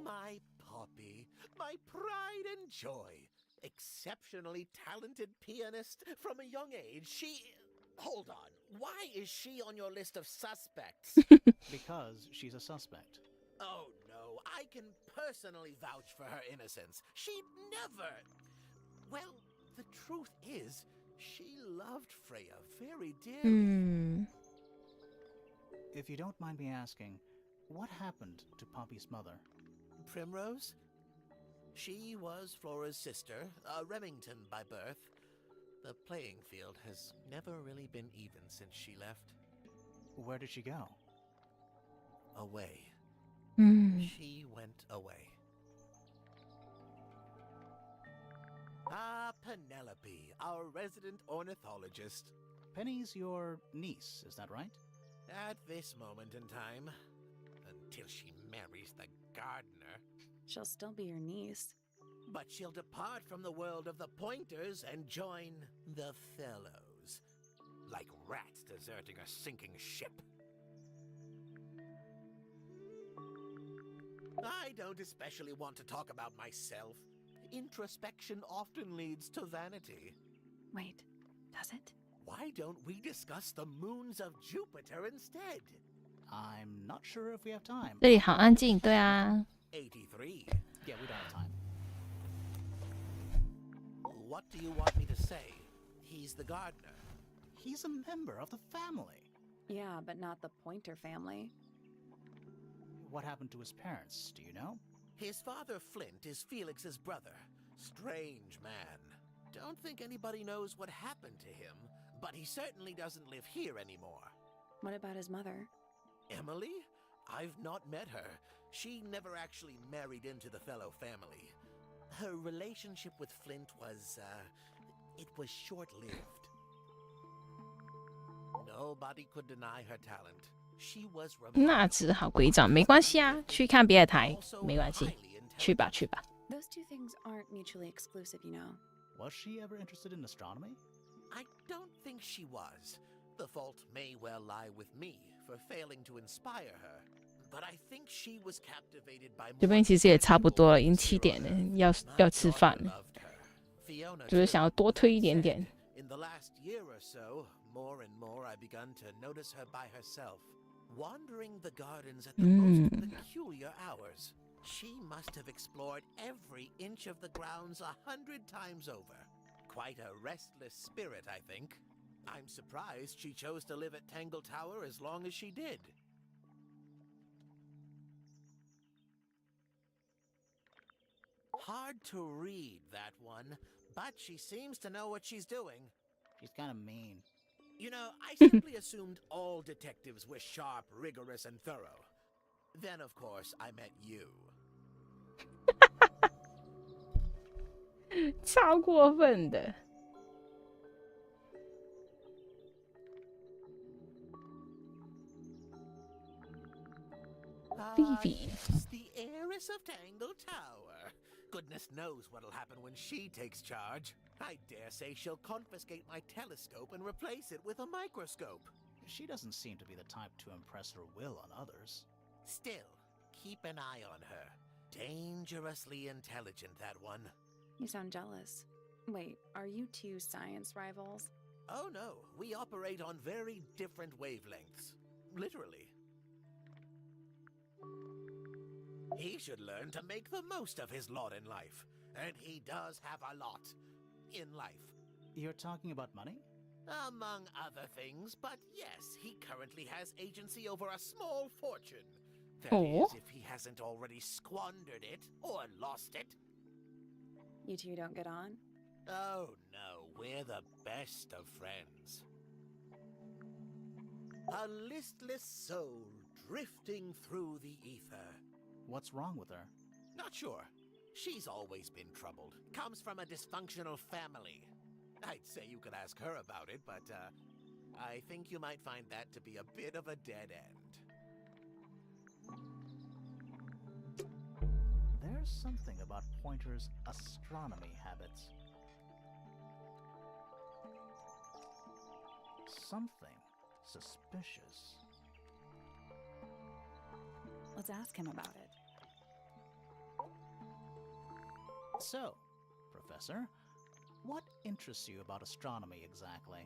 My Poppy, my pride and joy. Exceptionally talented pianist from a young age. Hold on. Why is she on your list of suspects? Because she's a suspect. Oh no, I can personally vouch for her innocence. She'd never... Well, the truth is, she loved Freya very dearly. If you don't mind me asking, what happened to Poppy's mother? Primrose? She was Flora's sister, a Remington by birth. The playing field has never really been even since she left. Where did she go? Away. 嗯， She went away. Ah, Penelope, our resident ornithologist. Penny's your niece, is that right? At this moment in time, until she marries the gardener. She'll still be your niece. But she'll depart from the world of the pointers and join the fellows. Like rats deserting a sinking ship. I don't especially want to talk about myself. Introspection often leads to vanity. Wait, does it? Why don't we discuss the moons of Jupiter instead? I'm not sure if we have time. 这里好安静，对啊。 83. Yeah, we don't have time. What do you want me to say? He's the gardener. He's a member of the family. Yeah, but not the Pointer family. What happened to his parents, do you know? His father, Flint, is Felix's brother. Strange man. Don't think anybody knows what happened to him, but he certainly doesn't live here anymore. What about his mother? Emily? I've not met her. She never actually married into the fellow family. Her relationship with Flint was, it was short-lived. Nobody could deny her talent. She was 那只好归账，没关系啊，去看别的台，没关系，去吧去吧。 Those two things aren't mutually exclusive, you know. Was she ever interested in astronomy? I don't think she was. The fault may well lie with me for failing to inspire her. But I think she was captivated by 这边其实也差不多了，已经7点了，要吃饭了，就是想要多推一点点。 In the last year or so, more and more I begun to notice her by herself, wandering the gardens at the most peculiar hours. She must have explored every inch of the grounds 100 times over. Quite a restless spirit, I think. I'm surprised she chose to live at Tangle Tower as long as she did. Hard to read, that one, but she seems to know what she's doing. She's kind of mean. You know, I simply assumed all detectives were sharp, rigorous, and thorough. Then, of course, I met you. 超过分的。 Phoebe. The heiress of Tangle Tower. Goodness knows what'll happen when she takes charge. I dare say she'll confiscate my telescope and replace it with a microscope. She doesn't seem to be the type to impress her will on others. Still, keep an eye on her. Dangerously intelligent, that one. You sound jealous. Wait, are you two science rivals? Oh no, we operate on very different wavelengths. Literally. He should learn to make the most of his lot in life. And he does have a lot. In life. You're talking about money? Among other things, but yes, he currently has agency over a small fortune. That is, if he hasn't already squandered it or lost it. You two don't get on? Oh no, we're the best of friends. A listless soul drifting through the ether. What's wrong with her? Not sure. She's always been troubled. Comes from a dysfunctional family. I'd say you could ask her about it, but I think you might find that to be a bit of a dead end. There's something about Pointer's astronomy habits. Something suspicious. Let's ask him about it. So, Professor, what interests you about astronomy exactly?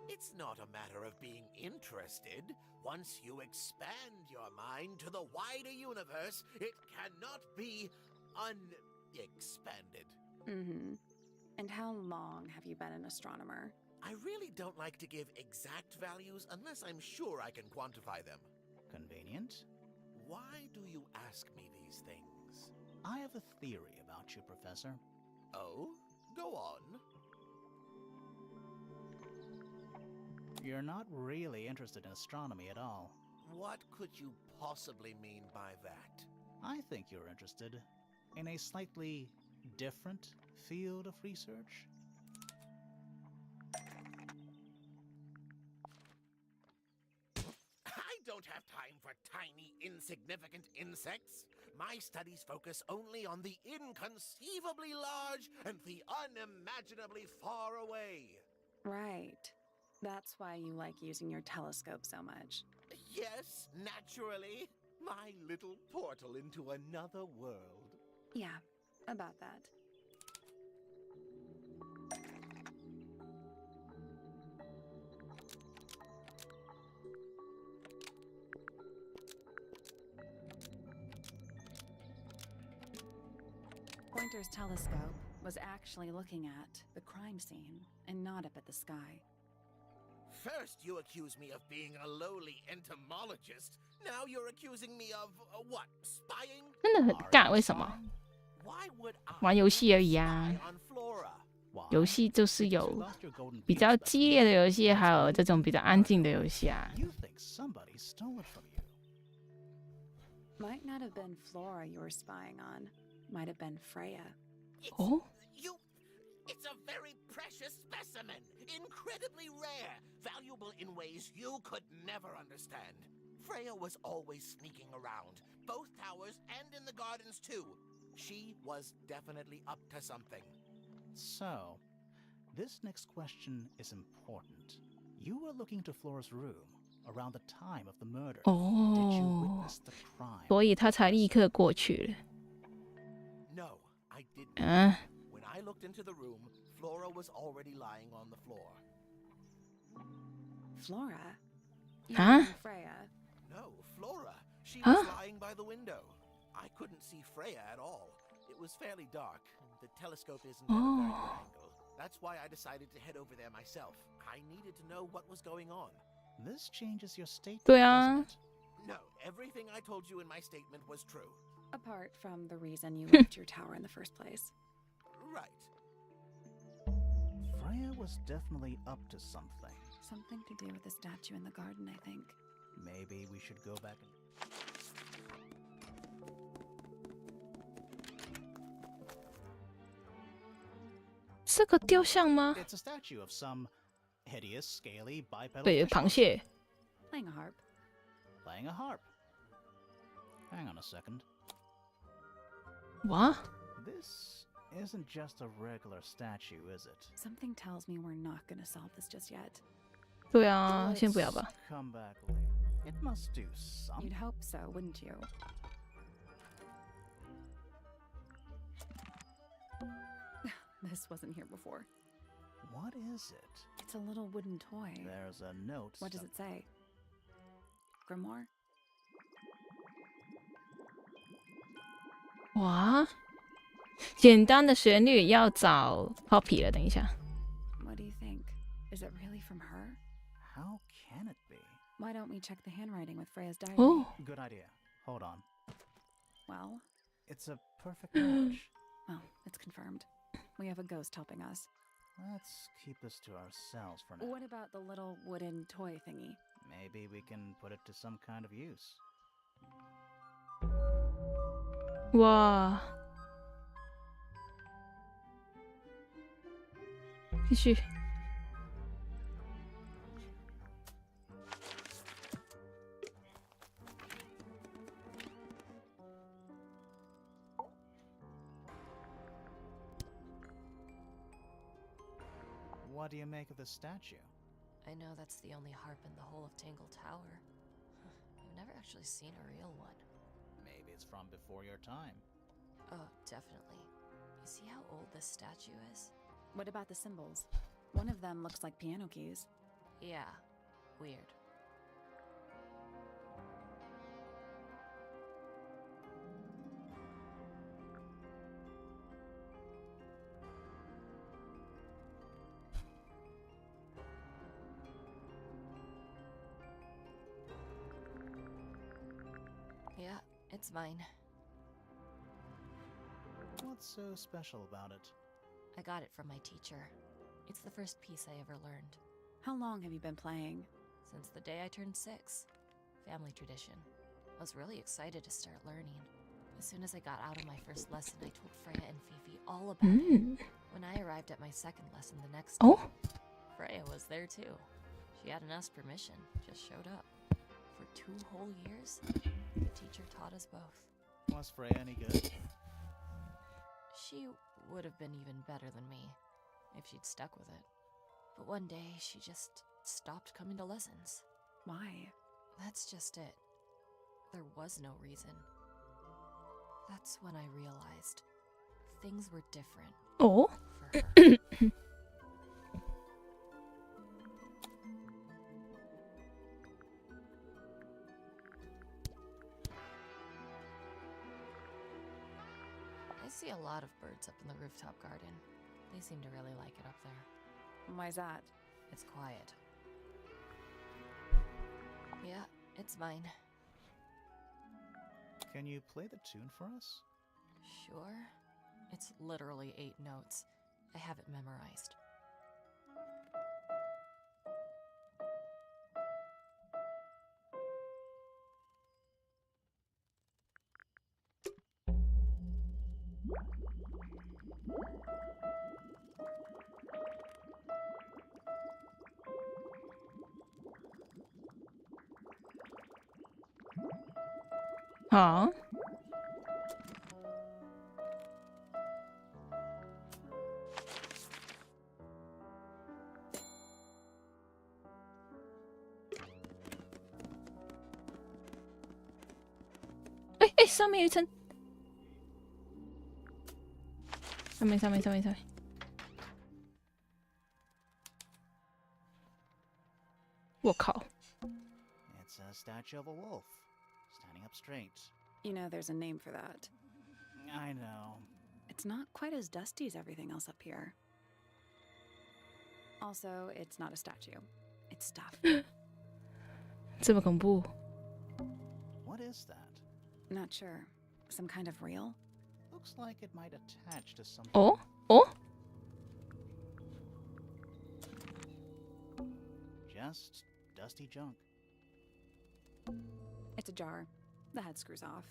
It's not a matter of being interested. Once you expand your mind to the wider universe, it cannot be unexpanded. Mm-hmm. And how long have you been an astronomer? I really don't like to give exact values unless I'm sure I can quantify them. Convenient. Why do you ask me these things? I have a theory about you, Professor. Oh? Go on. You're not really interested in astronomy at all. What could you possibly mean by that? I think you're interested in a slightly different field of research. I don't have time for tiny, insignificant insects. My studies focus only on the inconceivably large and the unimaginably far away. Right. That's why you like using your telescope so much. Yes, naturally. My little portal into another world. Yeah, about that. Pointer's telescope was actually looking at the crime scene and not up at the sky. First, you accuse me of being a lowly entomologist. Now you're accusing me of what? Spying? 真的很尬，为什么？ Why would I 玩游戏而已啊。 spy on Flora? 游戏就是有比较激烈的游戏，还有这种比较安静的游戏啊。 You think somebody stole it from you? Might not have been Flora you were spying on. Might have been Freya. Oh? It's a very precious specimen. Incredibly rare. Valuable in ways you could never understand. Freya was always sneaking around. Both towers and in the gardens too. She was definitely up to something. So, this next question is important. You were looking to Flora's room around the time of the murder. Did you witness the crime? 所以他才立刻过去了。 No, I didn't. 啊， When I looked into the room, Flora was already lying on the floor. Flora? You Huh? mean Freya? No, Flora. She Huh? was lying by the window. I couldn't see Freya at all. It was fairly dark. The telescope isn't at a very good angle. That's why I decided to head over there myself. I needed to know what was going on. This changes your statement, 对啊 doesn't it? No, everything I told you in my statement was true. Apart from the reason you left your tower in the first place. Right. Freya was definitely up to something. Something to do with the statue in the garden, I think. Maybe we should go back and... 这个雕像吗？ It's a statue of some hideous, scaly, bipedal 对， fish 螃蟹。 Playing a harp. playing a harp. Hang on a second. 哇， This isn't just a regular statue, is it? Something tells me we're not gonna solve this just yet. 对啊，先不要吧。 Let's come back later. It must do something. You'd hope so, wouldn't you? This wasn't here before. What is it? It's a little wooden toy. There's a note. What does it say? Grimoire? 哇，简单的旋律要找 Poppy 了。等一下， What do you think? Is it really from her? How can it be? Why don't we check the handwriting with Freya's diary? 哦， Good idea. Hold on. Well, It's a perfect match. well, it's confirmed. We have a ghost helping us. Let's keep this to ourselves for now. What about the little wooden toy thingy? Maybe we can put it to some kind of use. 哇，继续。 What do you make of the statue? I know that's the only harp in the whole of Tangle Tower. I've never actually seen a real one. Maybe it's from before your time. Oh, definitely. You see how old this statue is? What about the symbols? One of them looks like piano keys. Yeah, weird. Yeah, it's mine. What's so special about it? I got it from my teacher. It's the first piece I ever learned. How long have you been playing? Since the day I turned 6. Family tradition. I was really excited to start learning. As soon as I got out of my first lesson, I told Freya and Fifi all about it. When I arrived at my second lesson the next day, Freya was there too. She hadn't asked permission, just showed up. For 2 whole years, the teacher taught us both. Was Freya any good? She would have been even better than me, if she'd stuck with it. But one day, she just stopped coming to lessons. Why? That's just it. There was no reason. That's when I realized things were different Oh. for her. I see a lot of birds up in the rooftop garden. They seem to really like it up there. Why's that? It's quiet. Yeah, it's mine. Can you play the tune for us? Sure. It's literally 8 notes. I have it memorized. Huh? Hey, 上面有一层。上面。我靠！ It's a statue of a wolf, standing up straight. You know there's a name for that. I know. It's not quite as dusty as everything else up here. Also, it's not a statue. It's stuff. 这么恐怖。 What is that? Not sure. Some kind of reel? Looks like it might attach to something. 哦哦， Just dusty junk. It's a jar. The head screws off.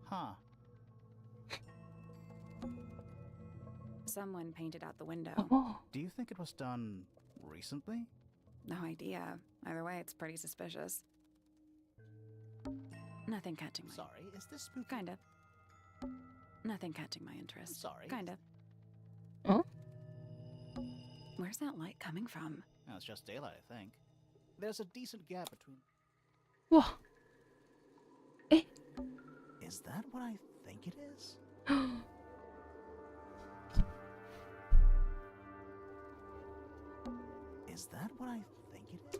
Huh. Someone painted out the window. 哦， Do you think it was done recently? No idea. Either way, it's pretty suspicious. Nothing catching my... Sorry, is this spooky? Kinda. Nothing catching my interest. Sorry. Kinda. Oh? Where's that light coming from? No, it's just daylight, I think. There's a decent gap between... 哇，哎， Is that what I think it is? Is that what I think it is?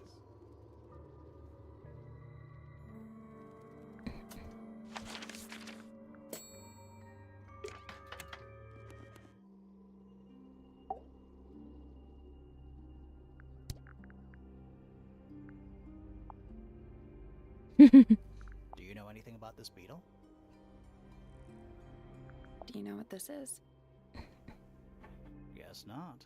Do you know anything about this beetle? Do you know what this is? Guess not.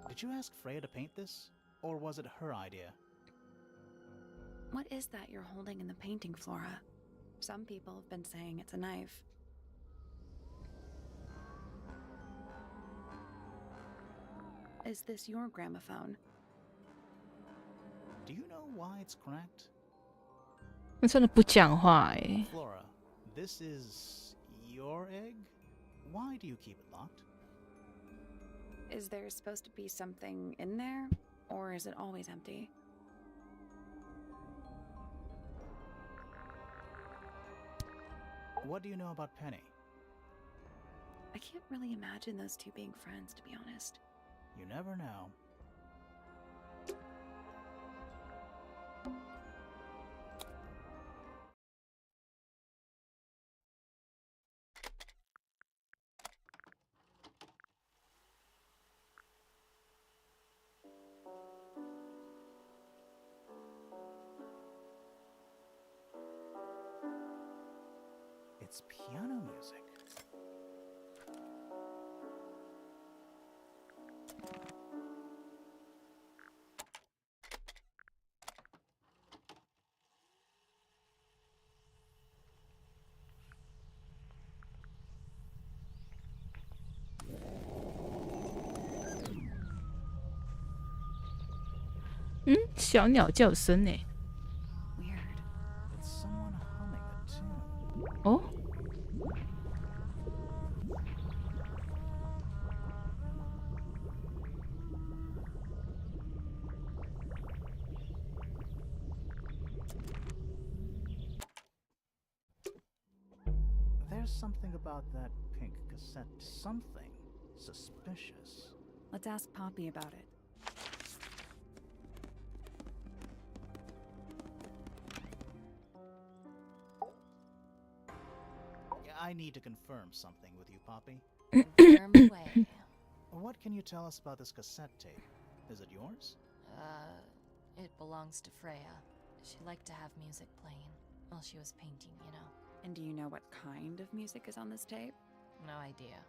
Did you ask Freya to paint this? Or was it her idea? What is that you're holding in the painting, Flora? Some people have been saying it's a knife. Is this your gramophone? Do you know why it's cracked? 我真的不讲话哎。 Flora, this is your egg? Why do you keep it locked? Is there supposed to be something in there? Or is it always empty? What do you know about Penny? I can't really imagine those two being friends, to be honest. You never know. It's piano music. Mm, 小鸟叫声呢。Weird. It's someone humming a tune. 哦。There's something about that pink cassette. Something suspicious. Let's ask Poppy about it. I need to confirm something with you, Poppy. Confirm away. What can you tell us about this cassette tape? Is it yours? It belongs to Freya. She liked to have music playing while she was painting, you know. And do you know what kind of music is on this tape? No idea.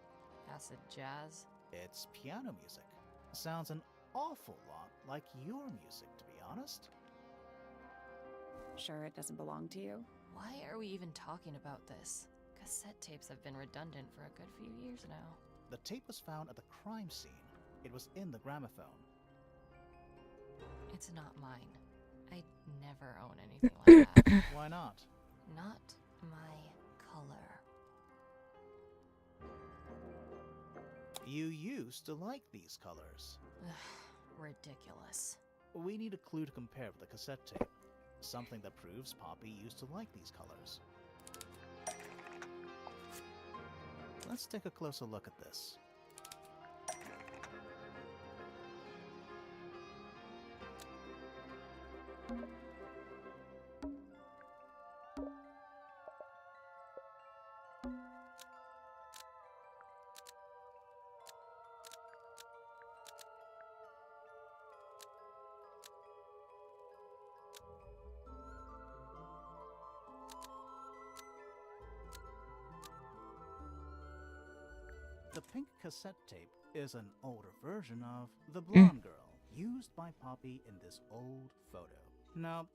Acid jazz? It's piano music. Sounds an awful lot like your music, to be honest. Sure it doesn't belong to you? Why are we even talking about this? Cassette tapes have been redundant for a good few years now. The tape was found at the crime scene. It was in the gramophone. It's not mine. I'd never own anything like that. Why not? Not my color. You used to like these colors. Ridiculous. We need a clue to compare with the cassette tape. Something that proves Poppy used to like these colors. Let's take a closer look at this. The pink cassette tape is an older version of the blonde girl used by Poppy in this old photo. Now,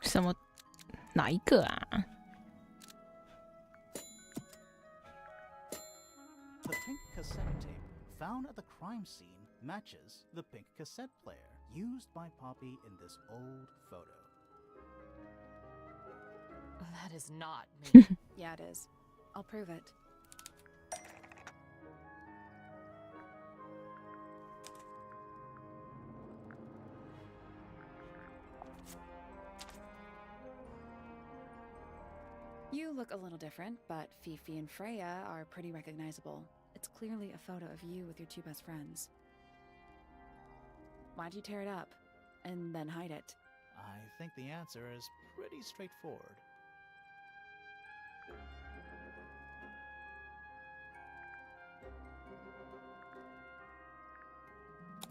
什么？哪一个啊？ The pink cassette tape found at the crime scene matches the pink cassette player used by Poppy in this old photo. That is not me. Yeah, it is. I'll prove it. You look a little different, but Fifi and Freya are pretty recognizable. It's clearly a photo of you with your two best friends. Why'd you tear it up and then hide it? I think the answer is pretty straightforward.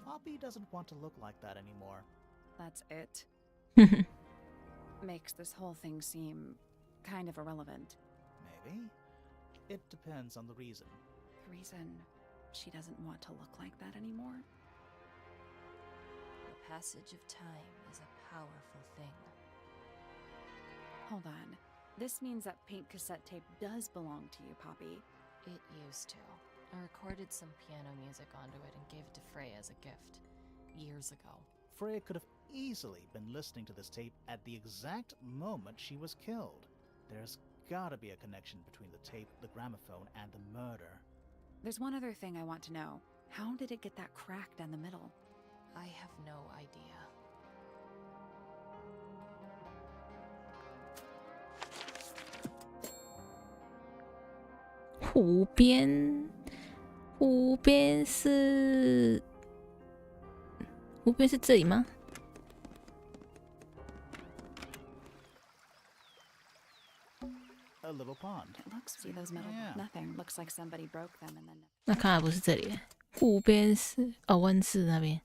Poppy doesn't want to look like that anymore. That's it. Makes this whole thing seem kind of irrelevant. Maybe. It depends on the reason. The reason she doesn't want to look like that anymore? The passage of time is a powerful thing. Hold on. This means that pink cassette tape does belong to you, Poppy. It used to. I recorded some piano music onto it and gave it to Freya as a gift. Years ago. Freya could have easily been listening to this tape at the exact moment she was killed. There's gotta be a connection between the tape, the gramophone, and the murder. There's one other thing I want to know. How did it get that crack down the middle? I have no idea.湖边是这里吗？ a little pond. It looks see those metal Yeah. nothing. Looks like somebody broke them and then 那看来不是这里，湖边是温室那边。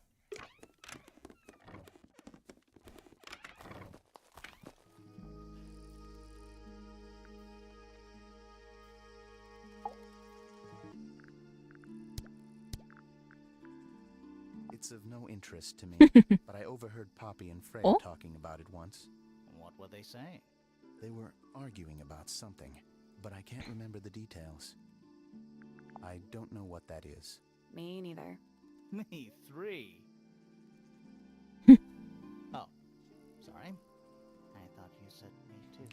It's of no interest to me, but I overheard Poppy and Freya Oh? talking about it once. What were they saying? They were arguing about something, but I can't remember the details. I don't know what that is. me neither. Me 3. Oh, sorry. I thought you said me too.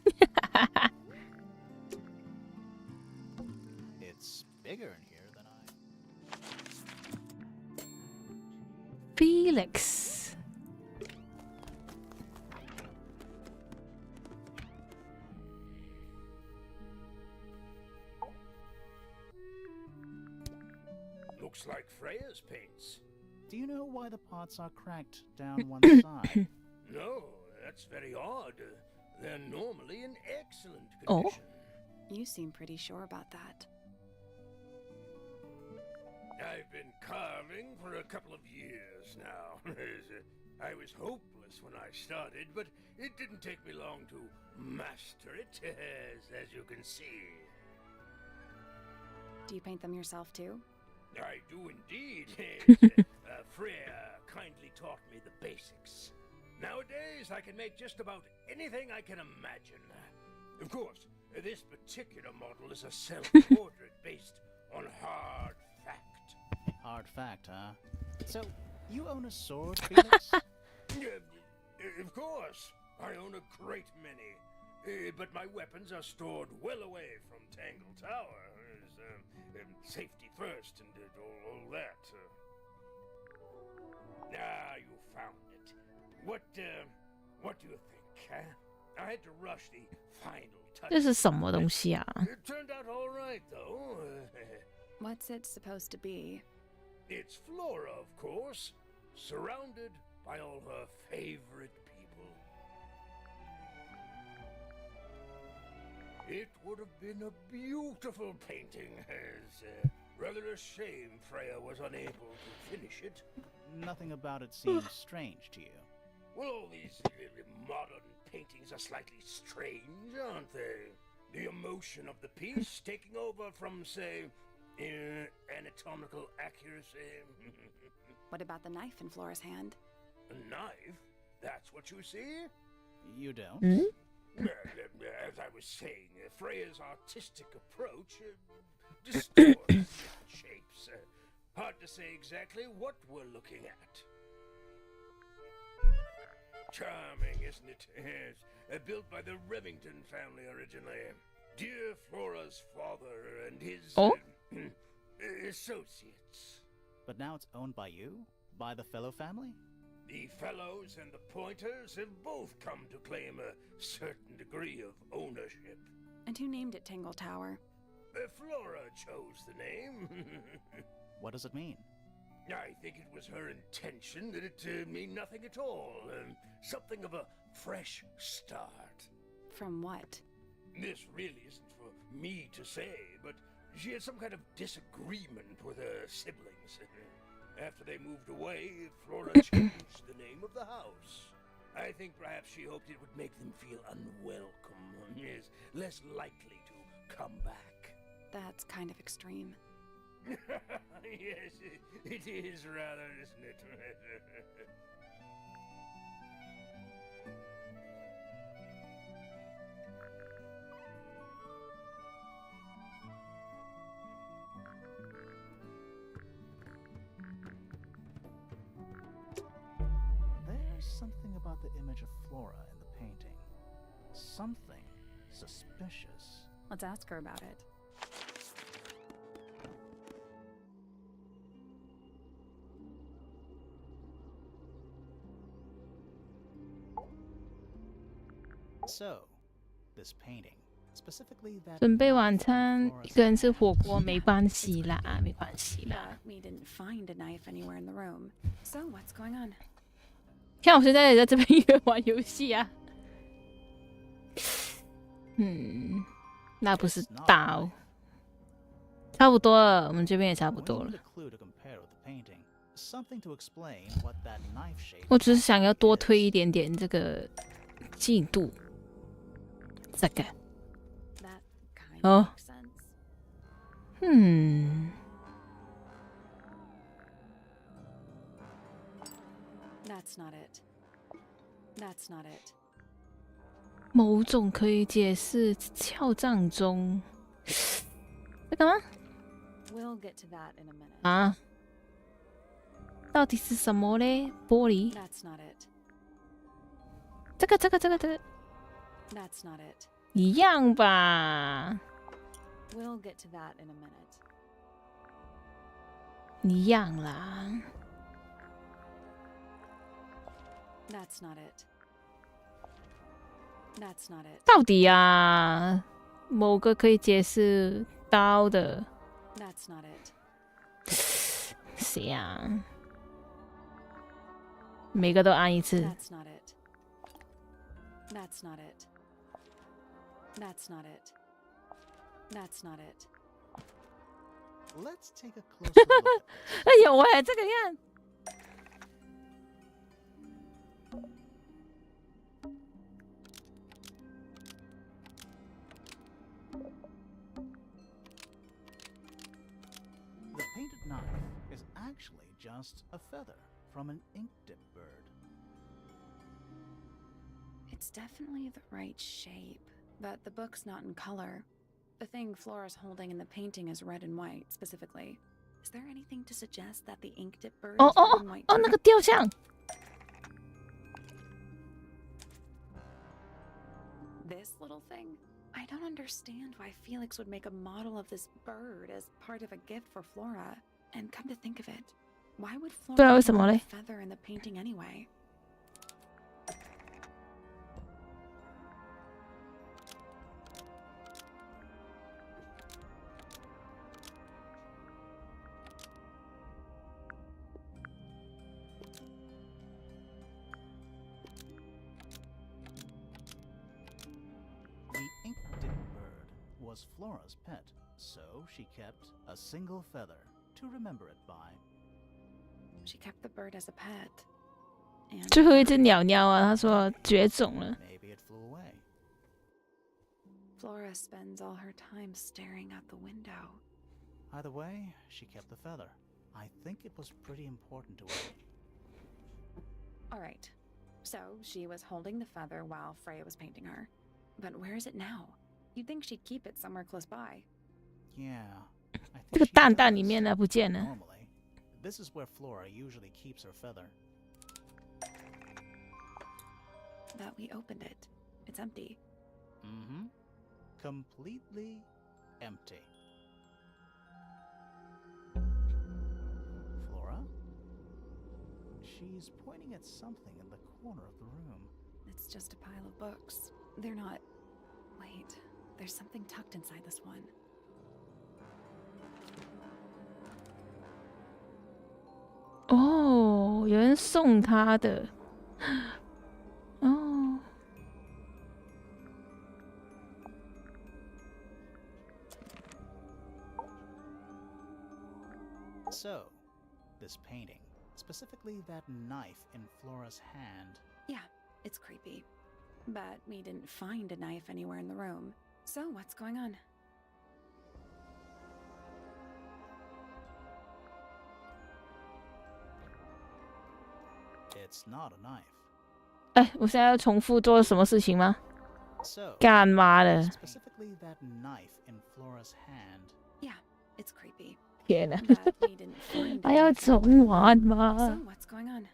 It's bigger in here than Felix， Looks like Freya's paints. Do you know why the pots are cracked down one side? No, that's very odd. They're normally in excellent Oh. condition. You seem pretty sure about that. I've been carving for a couple of years now. I was hopeless when I started, but it didn't take me long to master it, as you can see. Do you paint them yourself too? I do indeed. Freya kindly taught me the basics. Nowadays, I can make just about anything I can imagine. Of course, this particular model is a self-portrait based on hard fact. Hard fact, huh? So, you own a sword, Felix? Of course, I own a great many. But my weapons are stored well away from Tangle Tower. Safety first and all that. You found it. What do you think, huh? I had to rush the final touch. 这是什么东西啊？ It turned out all right, though. What's it supposed to be? It's Flora, of course, surrounded by all her favorite people. It would have been a beautiful painting. Rather a shame Freya was unable to finish it. Nothing about it seems strange to you. Well, all these modern paintings are slightly strange, aren't they? The emotion of the piece taking over from, say, anatomical accuracy. What about the knife in Flora's hand? A knife? That's what you see? You don't? As I was saying, Freya's artistic approach distorts shapes. Hard to say exactly what we're looking at. Charming, isn't it? Yes. Built by the Remington family originally. Dear Flora's father and his associates. But now it's owned by you? By the Fellow family? The Fellows and the Pointers have both come to claim a certain degree of ownership. And who named it Tangle Tower? Flora chose the name. What does it mean? I think it was her intention that it mean nothing at all. Something of a fresh start. From what? This really isn't for me to say, but she had some kind of disagreement with her siblings. After they moved away, Flora changed the name of the house. I think perhaps she hoped it would make them feel unwelcome, yes, less likely to come back. That's kind of extreme. Yes, it is rather, isn't it? There's something about the image of Flora in the painting. Something suspicious. Let's ask her about it. So, this painting, specifically that 准备晚餐，一个人吃火锅没关系啦，没关系啦。 We didn't find a knife anywhere in the room. So what's going on? 看我现在也在这边一边玩游戏啊。那不是刀。差不多了，我们这边也差不多了。我只是想要多推一点点这个进度。这个。哦。That's not it. That's not it. 某种可以解释窍障中。在干嘛？ We'll get to that in a minute. 啊？到底是什么嘞？玻璃？ That's not it. 这个。That's not it. 一样吧？ We'll get to that in a minute. 一样啦。 That's not it. That's not it. 到底啊，某个可以解释刀的。 That's not it. 谁呀？每个都按一次。 That's not it. That's not it. That's not it. That's not it. Let's take a closer look. 哎有哎，这个看。 The painted knife is actually just a feather from an ink dip bird. It's definitely the right shape, but the book's not in color. The thing Flora's holding in the painting is red and white, specifically. Is there anything to suggest that the ink dip bird is red and white? 哦，那个雕像。 This little thing? I don't understand why Felix would make a model of this bird as part of a gift for Flora. And come to think of it, why would Flora 对啊，为什么 put 嘞 a feather in the painting anyway? The ink dip bird was Flora's pet, so she kept a single feather to remember it by. She kept the bird as a pet. And 最后一只鸟鸟啊，他说绝种了。 Maybe it flew away. Flora spends all her time staring out the window. Either way, she kept the feather. I think it was pretty important to her. All right. So she was holding the feather while Freya was painting her. But where is it now? You'd think she'd keep it somewhere close by. Yeah. I 这个 think she 蛋蛋 does. 里面呢不见了。 Normally, this is where Flora usually keeps her feather. But we opened it. It's empty. Mm-hmm. Completely empty. Flora? She's pointing at something in the corner of the room. It's just a pile of books. They're not... Wait, there's something tucked inside this one. Oh, 有人送他的。哦。 So, this painting, specifically that knife in Flora's hand. Yeah, it's creepy. But we didn't find a knife anywhere in the room. So what's going on? It's not a knife. 哎，我现在要重复做什么事情吗？ So, 干嘛的？ specifically that knife in Flora's hand. Yeah, it's creepy. 天哪！ But we didn't find 还 a 要 knife. 重玩 So 吗？ what's going on?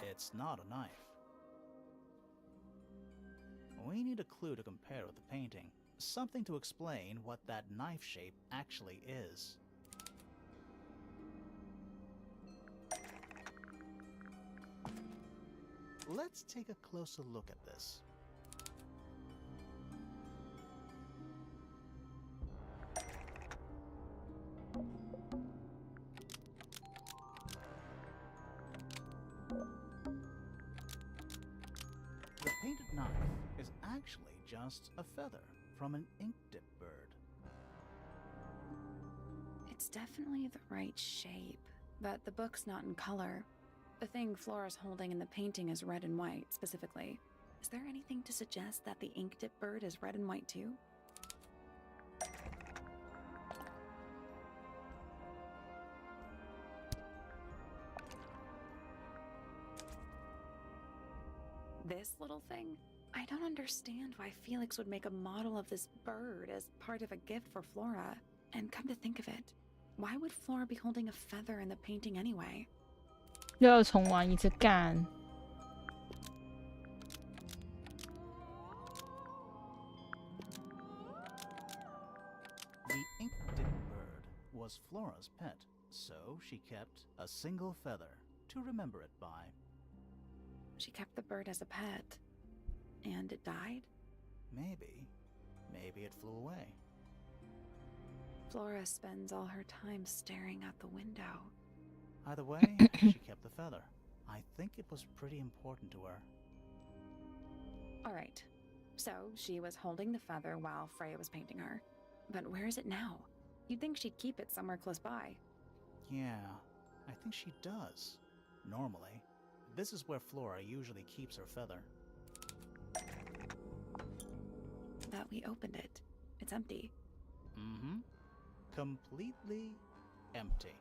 It's not a knife. We need a clue to compare with the painting. Something to explain what that knife shape actually is. Let's take a closer look at this. knife is actually just a feather from an ink dip bird. It's definitely the right shape, but the book's not in color. The thing Flora's holding in the painting is red and white, specifically. Is there anything to suggest that the ink dip bird is red and white too? This little thing? I don't understand why Felix would make a model of this bird as part of a gift for Flora. And come to think of it, why would Flora be holding a feather in the painting anyway? 又要重玩一次干。The ink dip bird was Flora's pet, so she kept a single feather to remember it by. She kept the bird as a pet. And it died? Maybe. Maybe it flew away. Flora spends all her time staring out the window. Either way, she kept the feather. I think it was pretty important to her. Alright, so she was holding the feather while Freya was painting her. But where is it now? You'd think she'd keep it somewhere close by. Yeah, I think she does. Normally. This is where Flora usually keeps her feather. But we opened it. It's empty. Mm-hmm. Completely empty.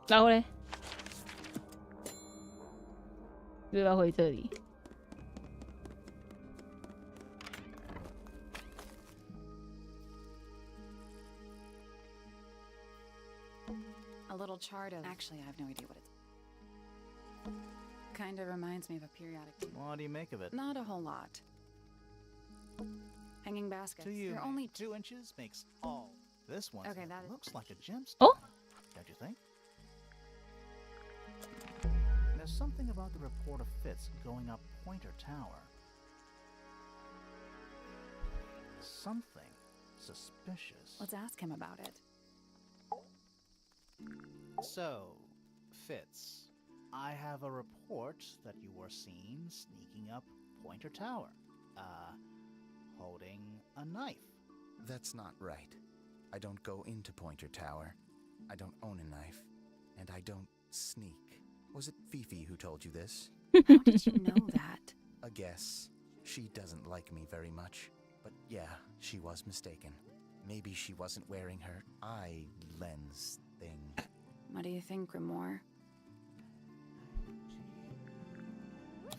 然后嘞，又要回这里。A little chart of... Actually, I have no idea what it's... Kinda reminds me of a periodic table. What do you make of it? Not a whole lot. Hanging baskets. To you, They're only 2 inches makes all. This one Okay, that is... looks like a gemstone. Oh? Don't you think? There's something about the report of Fitz going up Pointer Tower. Something suspicious. Let's ask him about it. So, Fitz, I have a report that you were seen sneaking up Pointer Tower. Holding a knife. That's not right. I don't go into Pointer Tower. I don't own a knife. And I don't sneak. Was it Fifi who told you this? How did you know that? A guess. She doesn't like me very much. But yeah, she was mistaken. Maybe she wasn't wearing her eye lens thing. What do you think, Grimoire?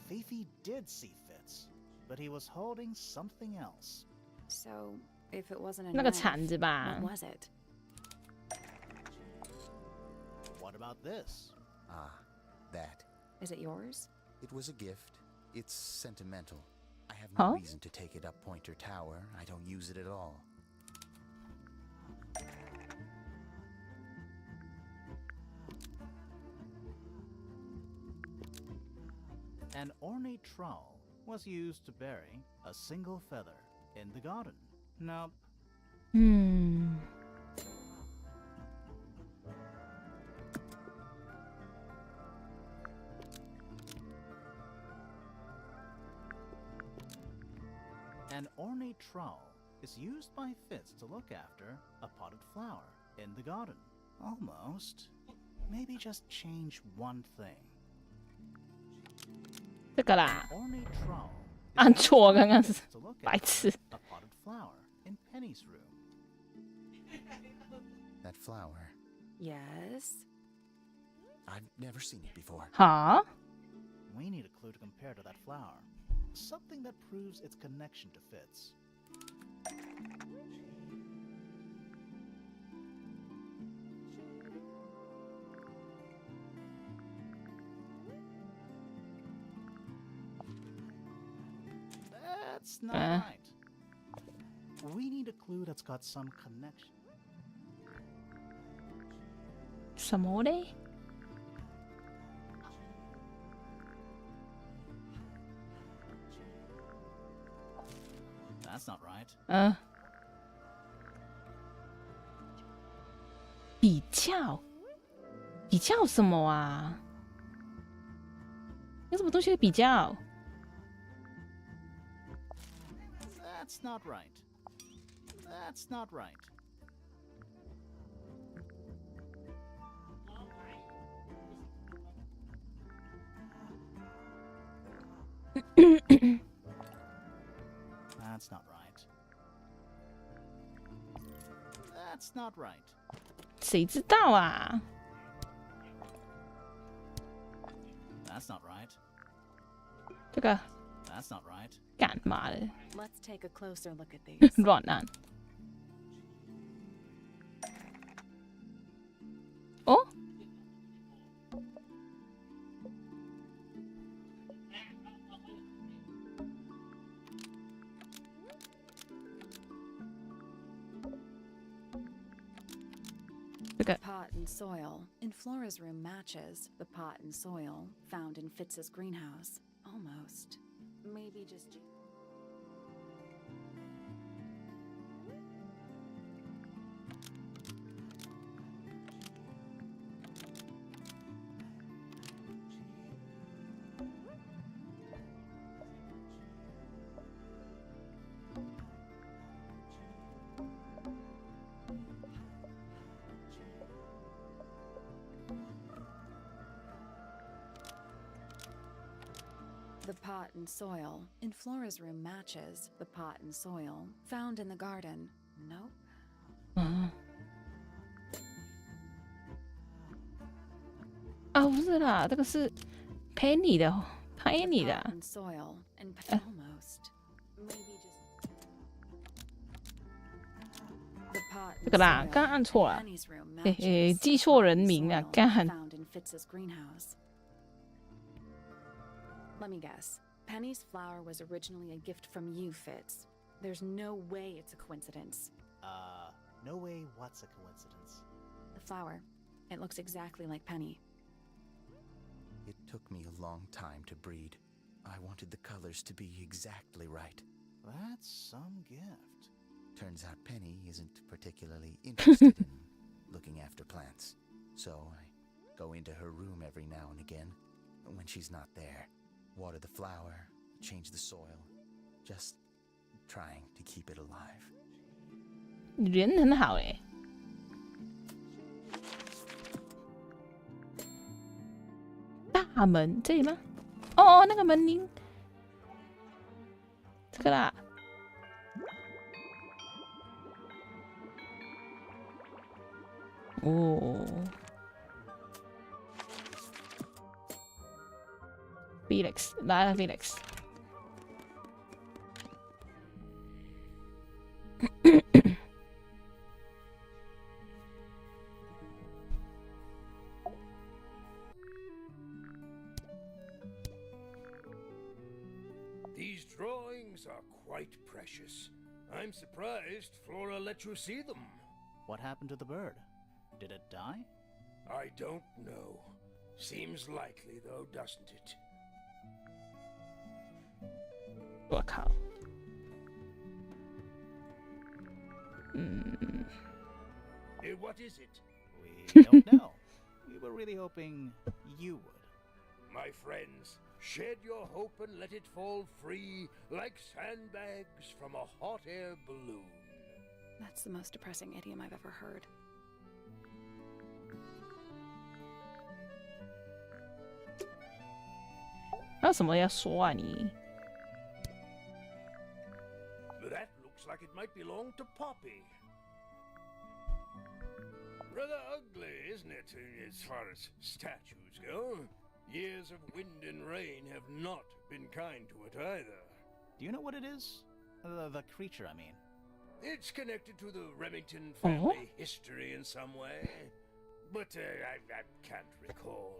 Fifi did see Fitz, but he was holding something else. So, if it wasn't a 那个 knife, 铲子吧 what was it? What about this? Ah, that. Is it yours? It was a gift. It's sentimental. I have no Huh? reason to take it up Pointer Tower. I don't use it at all. An ornate trowel was used to bury a single feather in the garden. Nope. 嗯， An ornate trowel is used by Fitz to look after a potted flower in the garden. Almost. Maybe just change one thing. 这个啦， Ornate trowel is 按 used 错， by 刚刚是 Fitz to look 白 after 痴。 a potted flower in Penny's room. That flower. Yes. I've never seen it before. 哈， We need a clue to compare to that flower. Something that proves its connection to Fitz. That's not right. We need a clue that's got some connection. 什么嘞？ That's not right. 嗯，比较比较什么啊？有什么东西可以比较？ That's not right. That's not right. That's not right. That's not right. 谁知道啊？ That's not right. 这个 That's not right. 干嘛的？ Let's take a closer look at these. 乱按。哦， The pot and soil in Flora's room matches the pot and soil found in Fitz's greenhouse. Almost. Maybe just... The pot and soil in Flora's room matches the pot and soil found in the garden. Nope. 嗯。啊，不是啦，这个是 Penny 的，Penny 的啊。 And soil and almost. Maybe just... The pot 这 and 个啦， soil 刚按错了， Penny's room 嘿嘿， matches 记 the 错 pot 人 and 名了， soil 干。 found in Fitz's greenhouse. Let me guess. Penny's flower was originally a gift from you, Fitz. There's no way it's a coincidence. No way what's a coincidence. The flower. It looks exactly like Penny. It took me a long time to breed. I wanted the colors to be exactly right. That's some gift. Turns out Penny isn't particularly interested in looking after plants. So I go into her room every now and again. When she's not there, water the flower, change the soil. Just trying to keep it alive. 人很好哎。大门这里吗？哦哦，那个门铃，这个啦。哦 ，Felix 来了 ，Felix。These drawings are quite precious. I'm surprised Flora let you see them. What happened to the bird? Did it die? I don't know. Seems likely, though, doesn't it? 我靠！嗯， What is it? We don't know. We were really hoping you would. My friends, shed your hope and let it fall free like sandbags from a hot air balloon. That's the most depressing idiom I've ever heard. 还有什么要说啊你？ That looks like it might belong to Poppy. Rather ugly, isn't it, as far as statues go? Years of wind and rain have not been kind to it either. Do you know what it is? The creature, I mean. It's connected to the Remington family history in some way, but I can't recall.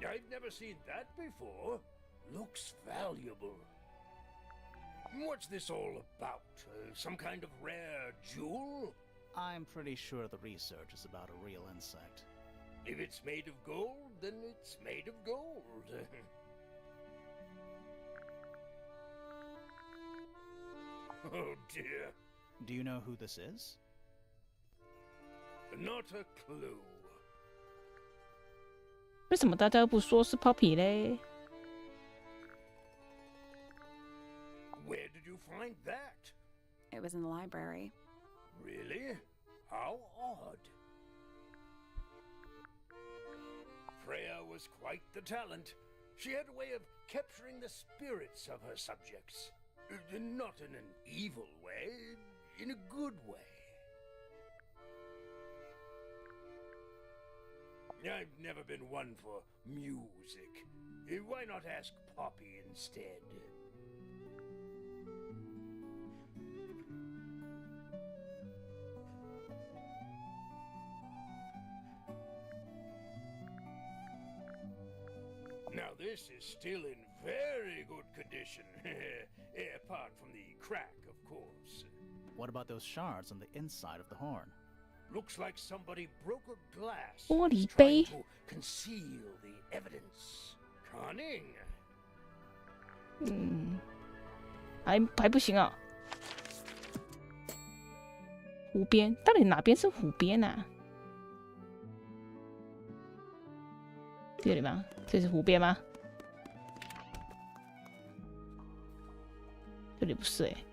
I've never seen that before. Looks valuable. What's this all about? Some kind of rare jewel? I'm pretty sure the research is about a real insect. If it's made of gold, then it's made of gold. Oh dear. Do you know who this is? Not a clue. 为什么大家都不说是 Poppy 嘞？ Where did you find that? It was in the library. Really? How odd. Freya was quite the talent. She had a way of capturing the spirits of her subjects. Not in an evil way, in a good way. I've never been one for music. Why not ask Poppy instead? Now this is still in very good condition, apart from the crack, of course. What about those shards on the inside of the horn? Looks like somebody broke a glass, 玻璃 trying 杯 to conceal the evidence. Cunning. 还不行啊。湖边到底哪边是湖边啊？这里吗？这是湖边吗？这里不是欸。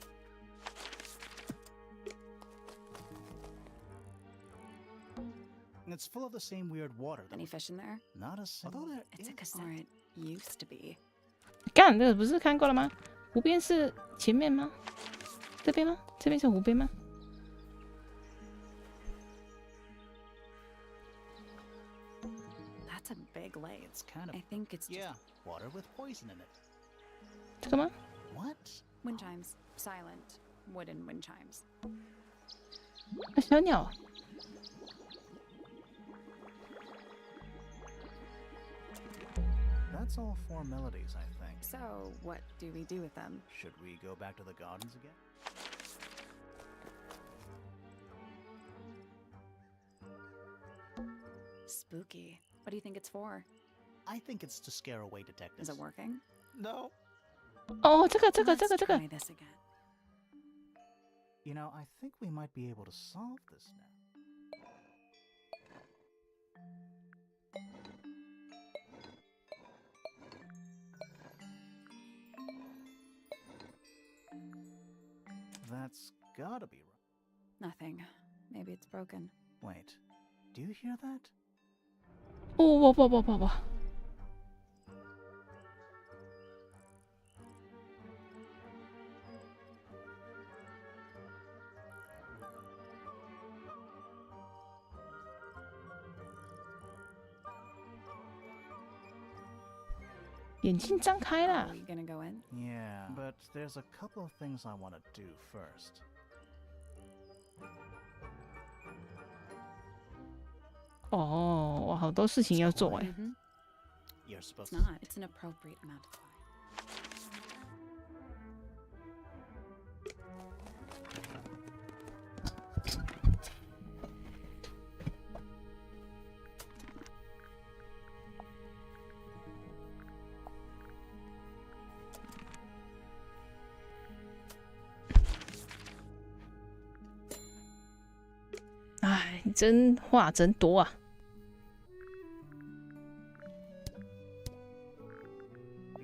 It's full of the same weird water. Any fish in there? Not a single. Although there It's a is cassette. Or it used to be. 干，这个不是看过了吗？湖边是前面吗？这边吗？这边是湖边吗？ That's a big lake. It's kind of. I think it's just Yeah, water with poison in it. 这个吗？ What? wind chimes. Silent wooden wind chimes. 小鸟。 That's all four melodies, I think. So, what do we do with them? Should we go back to the gardens again? Spooky. What do you think it's for? I think it's to scare away detectives. Is it working? No. 哦，这个。 Let's try this again. You know, I think we might be able to solve this now. That's gotta be right. Nothing. Maybe it's broken. Wait, do you hear that? 哦不。眼睛张开了 Are。we gonna go in? Yeah, but there's a couple of things I want to do first. 哦，我好多事情要做哎。 Mm-hmm. You're supposed It's not. It's an appropriate amount of time. "哎，真话真多啊！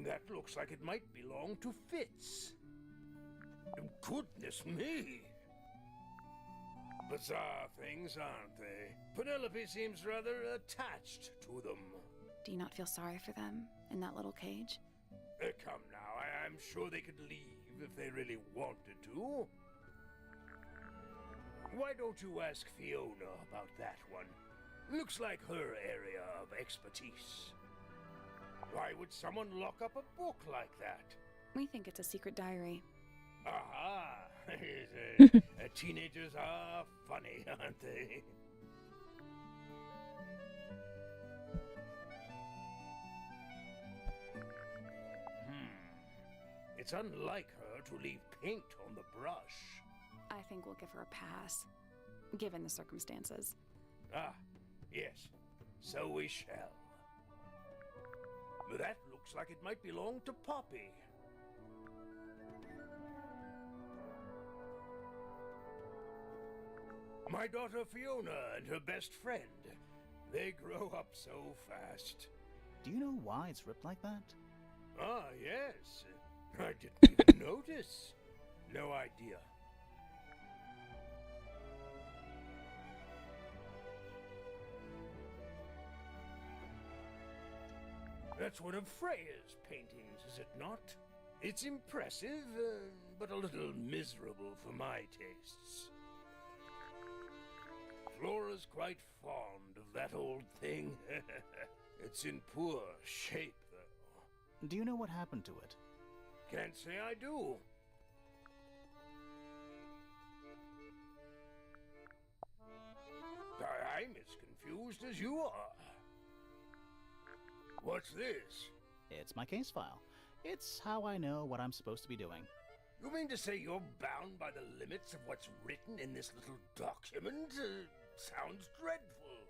That looks like it might belong to Fitz. Goodness me! Bizarre things, aren't they? Penelope seems rather attached to them. Do you not feel sorry for them in that little cage? Come now, I'm sure they could leave if they really wanted to. Why don't you ask Fiona about that one? Looks like her area of expertise. Why would someone lock up a book like that? We think it's a secret diary. Aha! Teenagers are funny, aren't they? It's unlike her to leave paint on the brush. I think we'll give her a pass, given the circumstances. Ah, yes. So we shall. That looks like it might belong to Poppy. My daughter Fiona and her best friend. They grow up so fast. Do you know why it's ripped like that? Ah, yes. I didn't even notice. No idea. That's one of Freya's paintings, is it not? It's impressive, but a little miserable for my tastes. Flora's quite fond of that old thing. It's in poor shape, though. Do you know what happened to it? Can't say I do. I'm as confused as you are. What's this? It's my case file. It's how I know what I'm supposed to be doing. You mean to say you're bound by the limits of what's written in this little document? Sounds dreadful.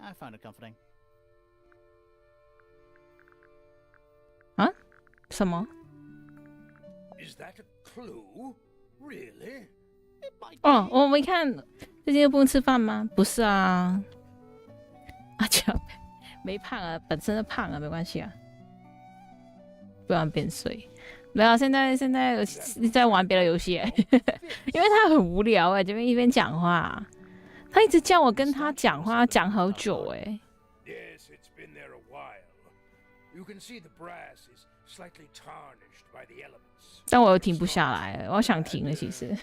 I found it comforting. 啊？什么？ Is that a clue? Really? 哦，我没看，最近又不能吃饭吗？不是啊，啊，就没胖啊，本身就胖啊，没关系啊，不然变碎。没有，现在在玩别的游戏，因为他很无聊哎，这边一边讲话，他一直叫我跟他讲话，讲好久哎。Yes, it's been there a while. You can see the brass is slightly tarnished by the elements. 但我又停不下来，我想停了，其实。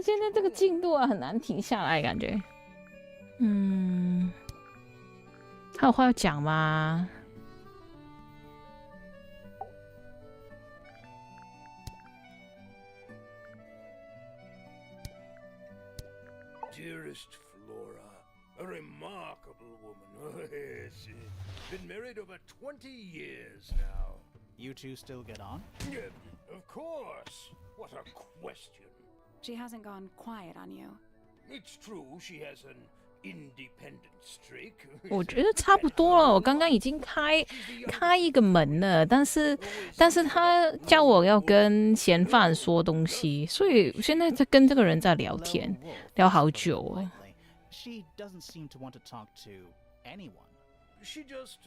现在这个进度啊，很难停下来，感觉。嗯，还有话要讲吗？ Dearest Flora, a remarkable woman. Yes, been married over 20 years now. You two still get on? Yeah, of course. What a question. She hasn't gone quiet on you. It's true she has an independent streak. 我觉得差不多了，我刚刚已经开一个门了，但是他叫我要跟嫌犯说东西，所以现在在跟这个人在聊天，聊好久哦。She doesn't seem to want to talk to anyone. She just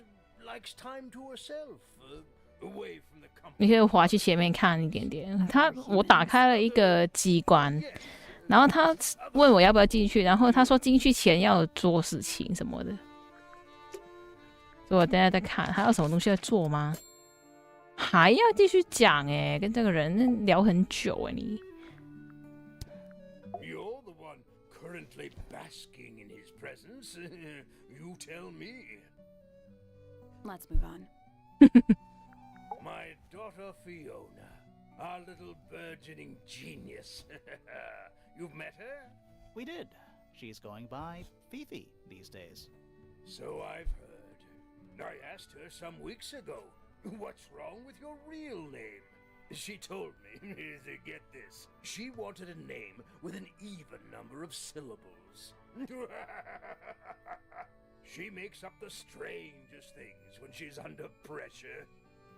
likes time to herself, away from the company. 你可以滑去前面看一点点。我打开了一个机关。 然后他问我要不要进去，然后他说进去前要做事情什么的，所以我等下再看还有什么东西要做吗？还要继续讲哎，跟这个人聊很久哎你。You're the one currently basking in his presence. You tell me. Let's move on. My daughter Fiona, our little burgeoning genius. You've met her? We did. She's going by Fifi these days. So I've heard. I asked her some weeks ago, what's wrong with your real name? She told me, get this, she wanted a name with an even number of syllables. She makes up the strangest things when she's under pressure.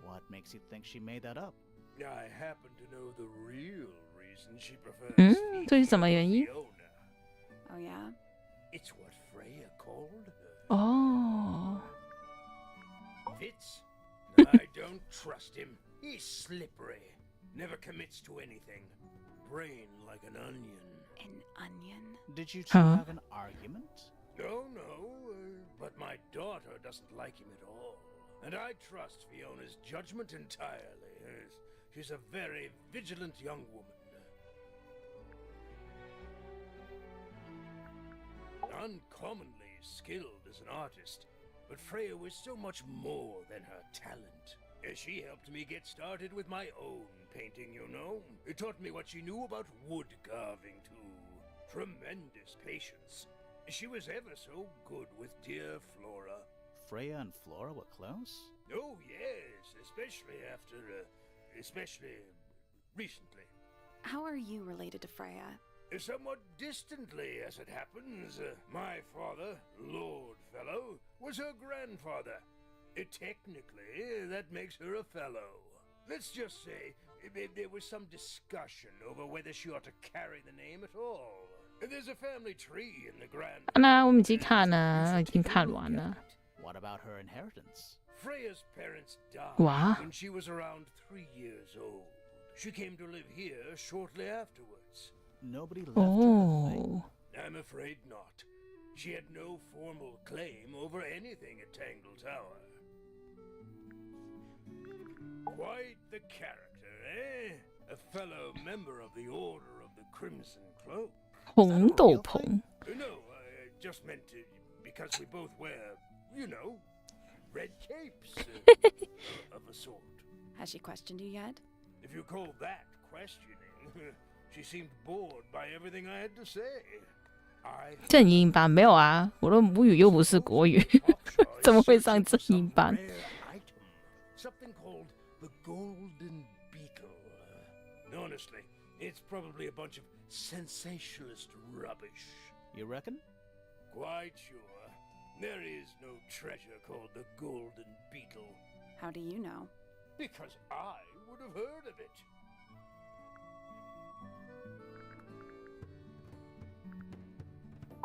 What makes you think she made that up? I happen to know the real reason she prefers这是什么原因？ Oh yeah? It's what Freya called her. 哦。 Fitz? I don't trust him. He's slippery. Never commits to anything. Brain like an onion. An onion? Did you two have an argument? No, but my daughter doesn't like him at all. And I trust Fiona's judgment entirely. She's a very vigilant young woman. Uncommonly skilled as an artist, but Freya was so much more than her talent. She helped me get started with my own painting, you know. It taught me what she knew about wood carving, too. Tremendous patience. She was ever so good with dear Flora. Freya and Flora were close? Oh, yes, especially recently. How are you related to Freya? Somewhat distantly, as it happens. My father, Lord Fellow, was her grandfather. Technically, that makes her a fellow. Let's just say there was some discussion over whether she ought to carry the name at all. There's a family tree in the grand. 那我们已经看了，已经看完了。 What about her inheritance? Freya's parents died Wow. when she was around 3 years old. She came to live here shortly afterwards. Nobody left her. Oh. I'm afraid not. She had no formal claim over anything at Tangle Tower. Quite the character, eh? A fellow member of the Order of the Crimson Cloak. 红斗篷。 No, I just meant because we both wear, you know, red capes of a sort. Has she questioned you yet? If you call that questioning, she seemed bored by everything I had to say. 正音班没有啊，我的母语又不是国语，怎么会上正音班？ Something called the golden beetle. Honestly, it's probably a bunch of sensationalist rubbish. You reckon? Quite sure. There is no treasure called the golden beetle. How do you know? Because I would have heard of it.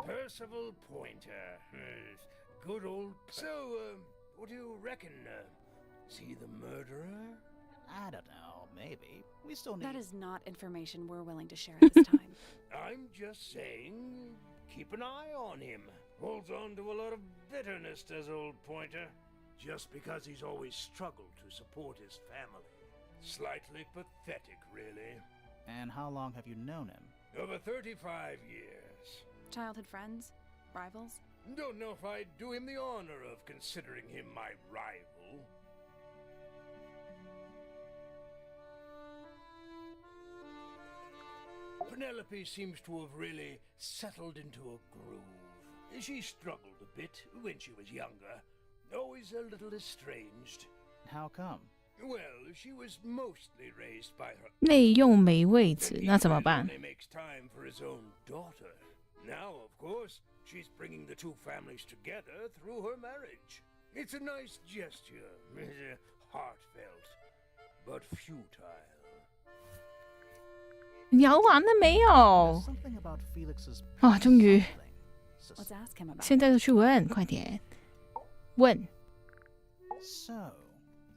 Percival Pointer. Good old... So, what do you reckon? See the murderer? I don't know. Maybe. We still need... That is not information we're willing to share at this time. I'm just saying, keep an eye on him. Holds on to a lot of bitterness, does old Pointer. Just because he's always struggled to support his family. Slightly pathetic, really. And how long have you known him? Over 35 years. Childhood friends? Rivals? Don't know if I'd do him the honor of considering him my rival. Penelope seems to have really settled into a groove. She struggled a bit when she was younger, always a little estranged. How come? Well, she was mostly raised by her. 内用没位置，那怎么办？ Only makes time for his own daughter. Now, of course, she's bringing the two families together through her marriage. It's a nice gesture, heartfelt, but futile. 聊完了没有 There's？ something about Felix's 啊，终于， Let's ask him about 现在就去问，快点问。 So,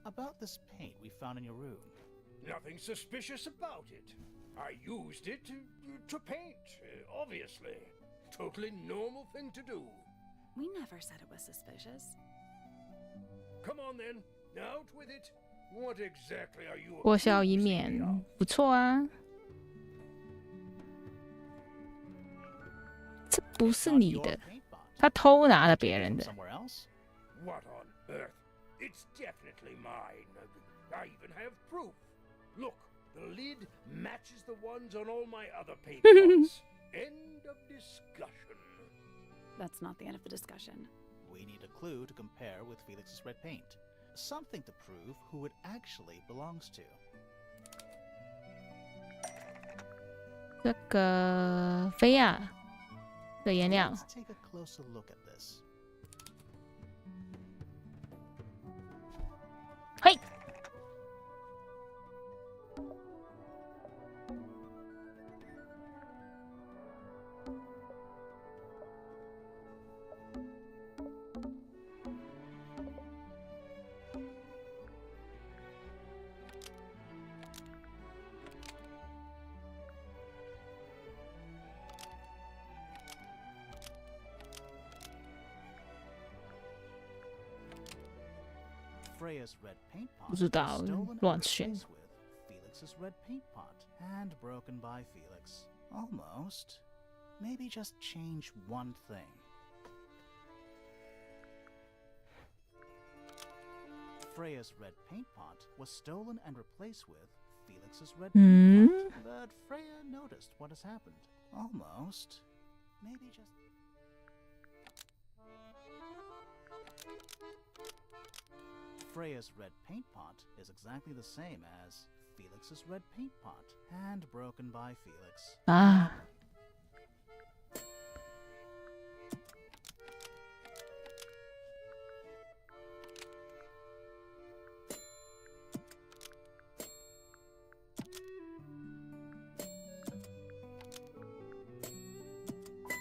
about this paint we found in your room. Nothing suspicious about it. I used it to paint, obviously. Totally normal thing to do. We never said it was suspicious. Come on then, out with it. What exactly are you 过笑一 accusing 面 me of?，不错啊。这不是 Not 你 your 的， paint pot. 他偷拿了别人的。 Somewhere else? What on earth? It's definitely mine. I even have proof. Look, the lid matches the ones on all my other paint pots. End of discussion. That's not the end of the discussion. We need a clue to compare with Felix's red paint. Something to prove who it actually belongs to. 这个菲亚的颜料 Let's take a closer look at this. 嘿， Freya's red paint pot 不知道 was stolen and 乱选。 replaced with Felix's red paint pot and broken by Felix. Almost. Maybe just change one thing. Freya's red paint pot was stolen and replaced with Felix's red paint 嗯， pot. But Freya noticed what has happened. Almost. Maybe just... Freya's red paint pot is exactly the same as Felix's red paint pot, and broken by Felix. 啊，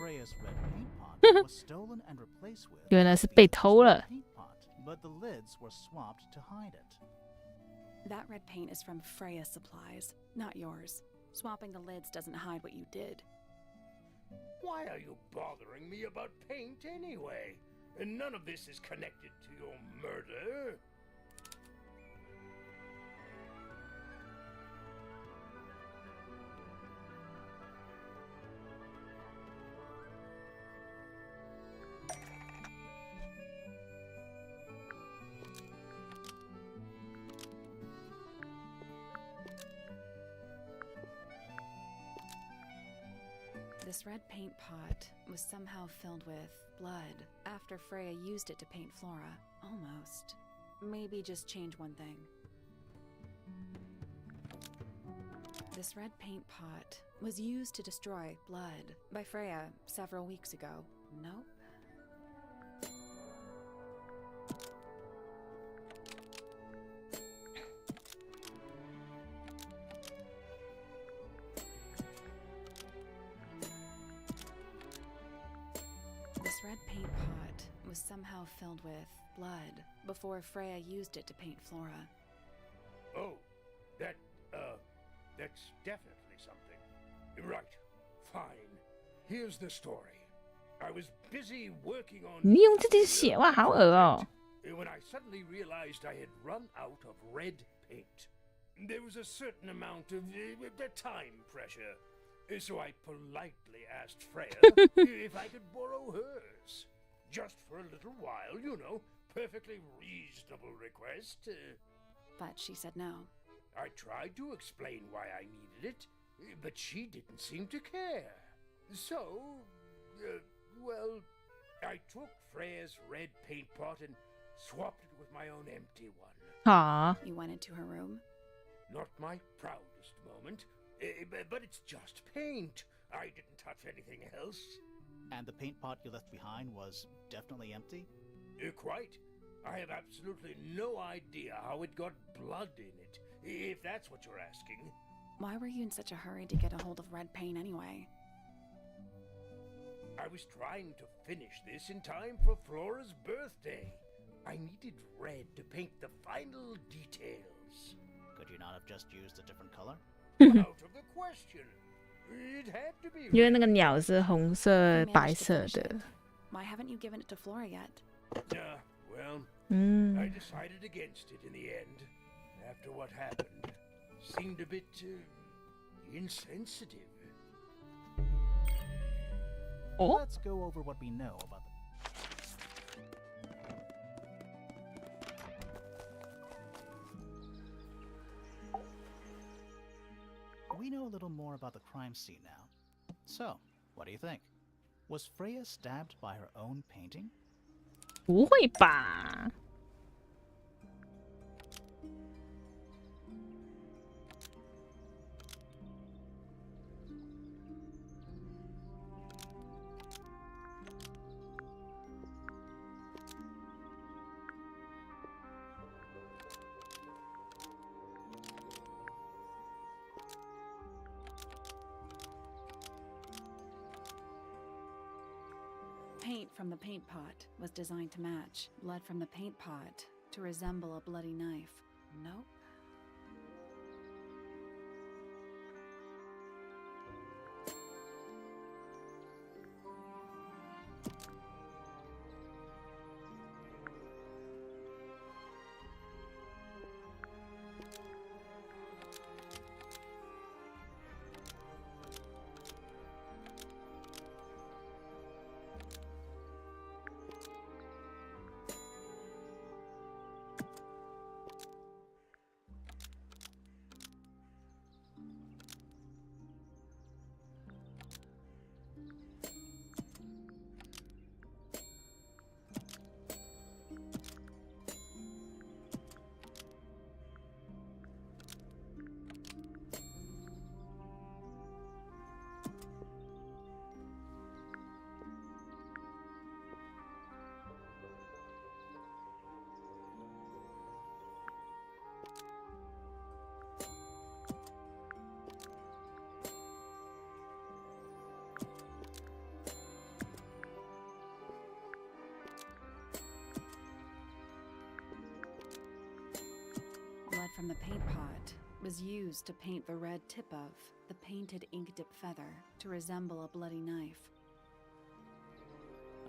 Freya's red paint pot was stolen and replaced with 原来是被偷了。 paint pot, but the lids were swapped to hide it. That red paint is from Freya's supplies, not yours. Swapping the lids doesn't hide what you did. Why are you bothering me about paint anyway? And none of this is connected to your murder. This red paint pot was somehow filled with blood after Freya used it to paint Flora. Almost. Maybe just change one thing. This red paint pot was used to destroy blood by Freya several weeks ago. Nope. This red paint pot was somehow filled with blood before Freya used it to paint Flora. Oh, that's definitely something. Right, fine. Here's the story. I was busy working on... 你用这些写哇，好恶哦。 when I suddenly realized I had run out of red paint. There was a certain amount of time pressure. So I politely asked Freya if I could borrow hers. Just for a little while, you know. Perfectly reasonable request. But she said no. I tried to explain why I needed it, but she didn't seem to care. So, well, I took Freya's red paint pot and swapped it with my own empty one. Aw. You went into her room? Not my proudest moment, but it's just paint. I didn't touch anything else. And the paint pot you left behind was definitely empty? Quite. I have absolutely no idea how it got blood in it, if that's what you're asking. Why were you in such a hurry to get a hold of red paint anyway? I was trying to finish this in time for Flora's birthday. I needed red to paint the final details. Could you not have just used a different color? Out of the question. It had to be 因为那个鸟是红色、 You managed 白 to 色 finish 的 it.。Why haven't you given it to Flora yet? Well, 嗯 I decided against it in the end. After what happened, seemed a bit insensitive. Oh. Let's go over what we know about the... We know a little more about the crime scene now. So, what do you think? Was Freya stabbed by her own painting? 不会吧？Paint from the paint pot was designed to match blood from the paint pot to resemble a bloody knife. Nope. from the paint pot was used to paint the red tip of the painted ink dip feather to resemble a bloody knife.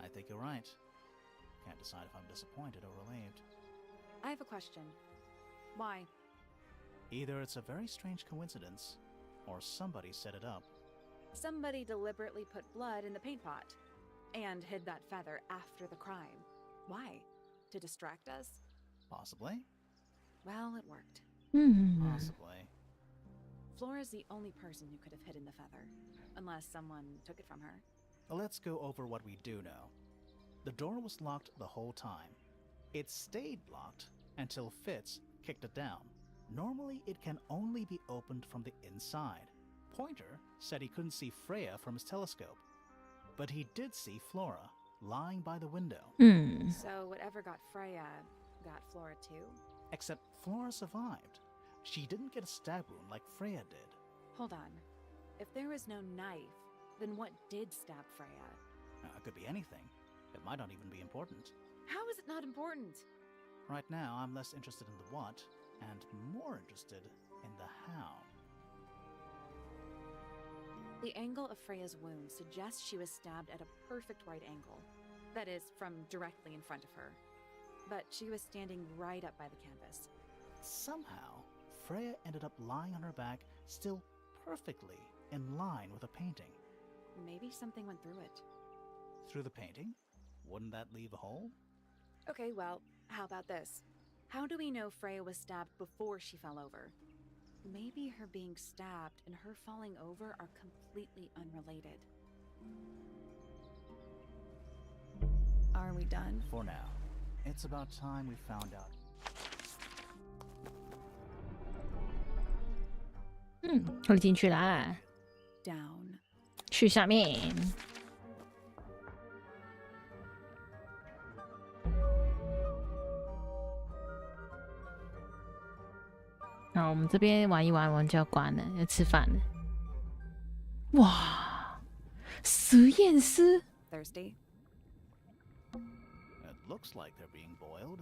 I think you're right. Can't decide if I'm disappointed or relieved. I have a question. Why? Either it's a very strange coincidence, or somebody set it up. Somebody deliberately put blood in the paint pot and hid that feather after the crime. Why? To distract us? Possibly. Well, it worked. Possibly. Flora's the only person who could have hidden the feather, unless someone took it from her. Let's go over what we do know. The door was locked the whole time. It stayed locked until Fitz kicked it down. Normally, it can only be opened from the inside. Pointer said he couldn't see Freya from his telescope, but he did see Flora lying by the window. So whatever got Freya got Flora too? Except Flora survived. She didn't get a stab wound like Freya did. Hold on. If there was no knife, then what did stab Freya? It could be anything. It might not even be important. How is it not important? Right now, I'm less interested in the what and more interested in the how. The angle of Freya's wound suggests she was stabbed at a perfect right angle. That is, from directly in front of her. But she was standing right up by the canvas. Somehow, Freya ended up lying on her back, still perfectly in line with a painting. Maybe something went through it. Through the painting? Wouldn't that leave a hole? Okay, well, how about this? How do we know Freya was stabbed before she fell over? Maybe her being stabbed and her falling over are completely unrelated. Are we done? For now. It's about time we found out. 可以进去啦， Down. 去下面。好，我们这边玩一玩，我们就要关了，要吃饭了。哇，实验室。 Thirsty? It looks like they're being boiled.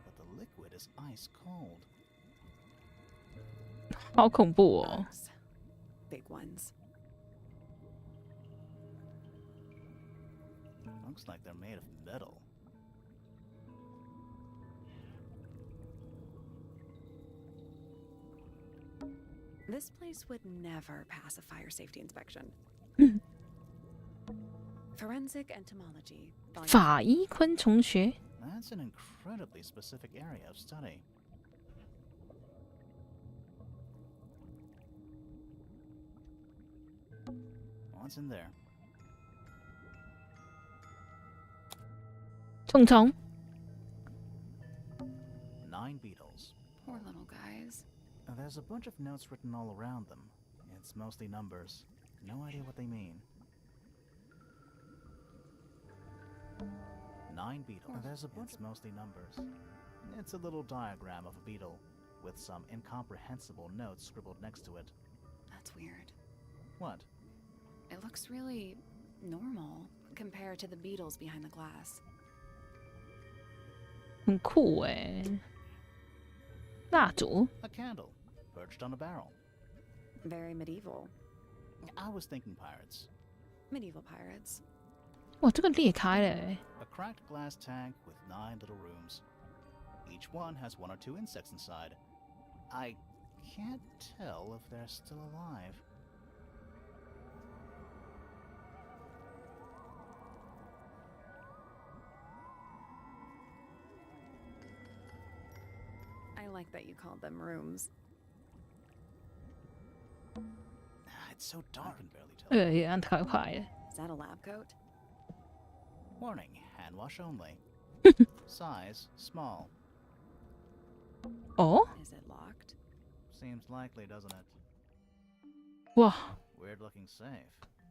But the liquid is ice cold. 好恐怖哦！ Bugs. Big ones. Looks like they're made of metal. This place would never pass a fire safety inspection. Forensic entomology. Volume 法医昆虫学。 That's an incredibly specific area of study. What's in there? 虫虫。 9 beetles. Poor little guys. There's a bunch of notes written all around them. It's mostly numbers. No idea what they mean. 9 beetles. There's a bunch. It's mostly numbers. It's a little diagram of a beetle with some incomprehensible notes scribbled next to it. That's weird. What? It looks really normal compared to the beetles behind the glass. 很酷哎！蜡烛。 A candle, perched on a barrel. Very medieval. I was thinking pirates. Medieval pirates. 哇，这个裂开了哎！ A cracked glass tank with 9 little rooms. Each one has 1 or 2 insects inside. I can't tell if they're still alive. I like that you called them rooms. It's so dark and barely tell. 也按太快了。 Is that a lab coat? Warning, hand wash only. Size, small. 哦， Is it locked? Seems likely, doesn't it? 哇， Weird looking safe.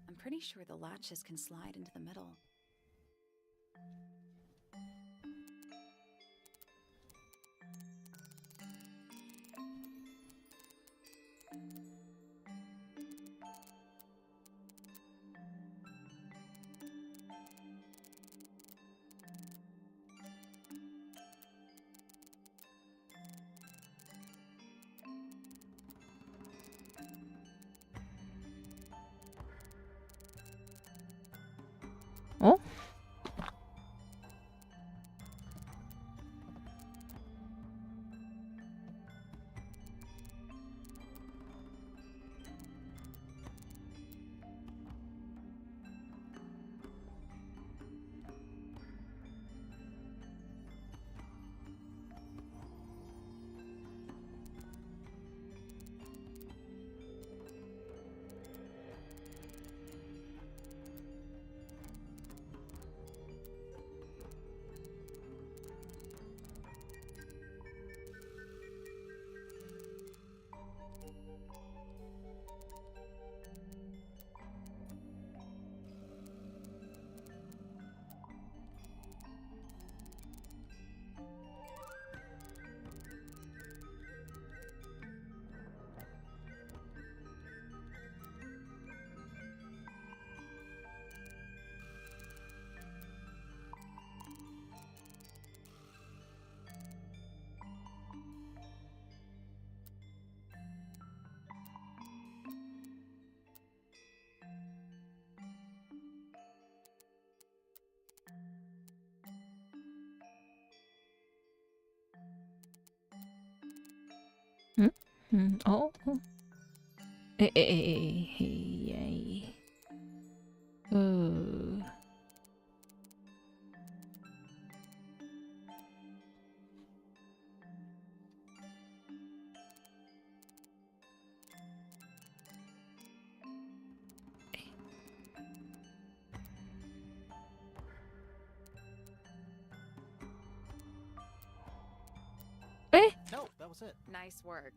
I'm pretty sure the latches can slide into the middle. 哦哦，嘿，No, that was it. Nice work.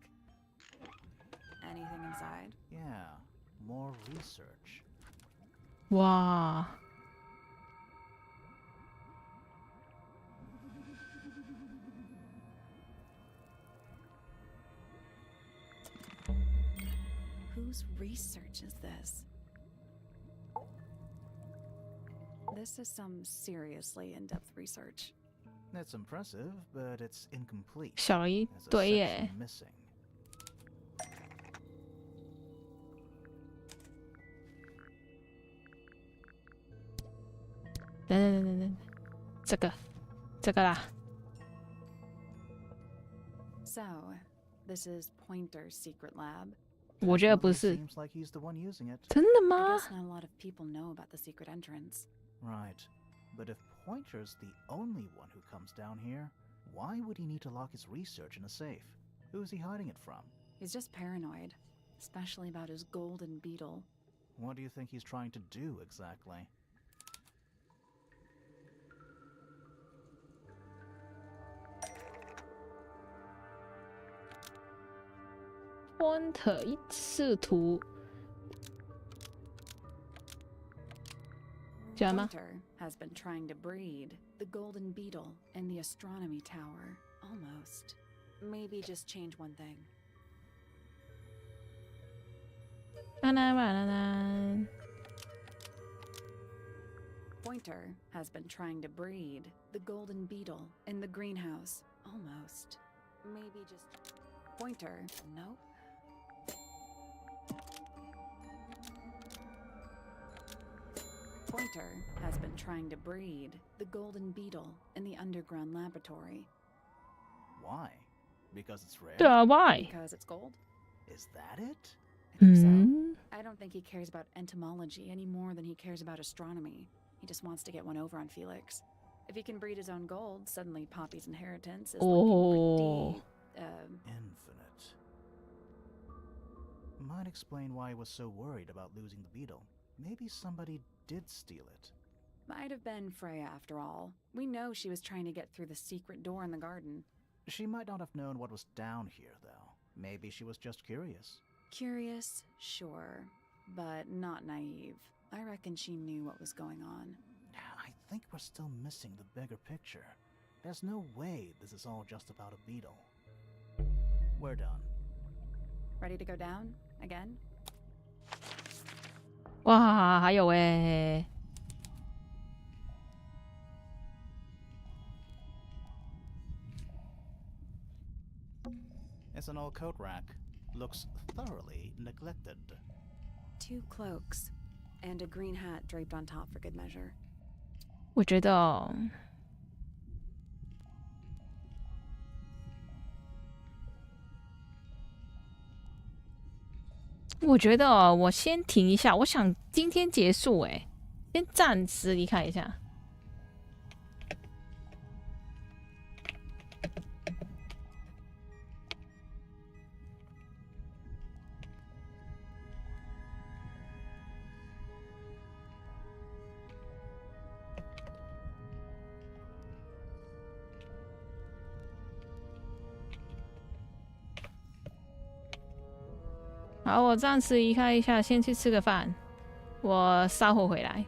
Anything inside? Yeah, more research. 哇， Whose research is this? This is some seriously in-depth research. It's impressive, but it's incomplete. 少了一 There's a 堆耶 section。missing. 等，这个啦。 So, this is Pointer's secret lab. 我觉得不 Definitely 是， Seems like he's the one using it. 真的 I 吗？ guess not a lot of people know about the secret entrance. Right. But if Pointer's the only one who comes down here, why would he need to lock his research in a safe? Who's he hiding it from? He's just paranoid, especially about his golden beetle. What do you think he's trying to do exactly? Pointer 试图讲吗？ Pointer has been trying to breed the golden beetle in the astronomy tower. Almost. Maybe just change one thing. 啦啦啦啦啦 Pointer has been trying to breed the golden beetle in the greenhouse. Almost. Maybe just... Pointer, nope. Pointer has been trying to breed the golden beetle in the underground laboratory. Why? Because it's rare? 对啊 ，Why？ Because it's gold? Is that it? I think so. 嗯， I don't think he cares about entomology any more than he cares about astronomy. He just wants to get one over on Felix. If he can breed his own gold, suddenly Poppy's inheritance is Oh. looking pretty, Infinite. Might explain why he was so worried about losing the beetle. Maybe somebody did steal it. might have been Freya after all. We know she was trying to get through the secret door in the garden. She might not have known what was down here, though. Maybe she was just curious. Curious, sure, but not naive. I reckon she knew what was going on. I think we're still missing the bigger picture. There's no way this is all just about a beetle. We're done. Ready to go down? Again? 哇，还有哎， It's an old coat rack. Looks thoroughly neglected. 2 cloaks, and a green hat draped on top for good measure. 我觉得哦，我先停一下，我想今天结束哎，先暂时离开一下。好，我暂时离开一下，先去吃个饭，我稍后回来。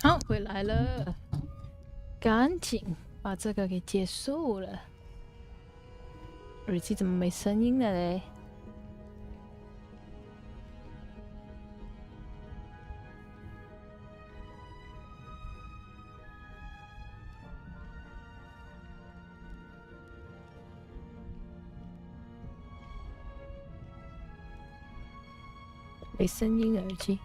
好，回来了，赶紧把这个给结束了。耳机怎么没声音了嘞？没声音耳机。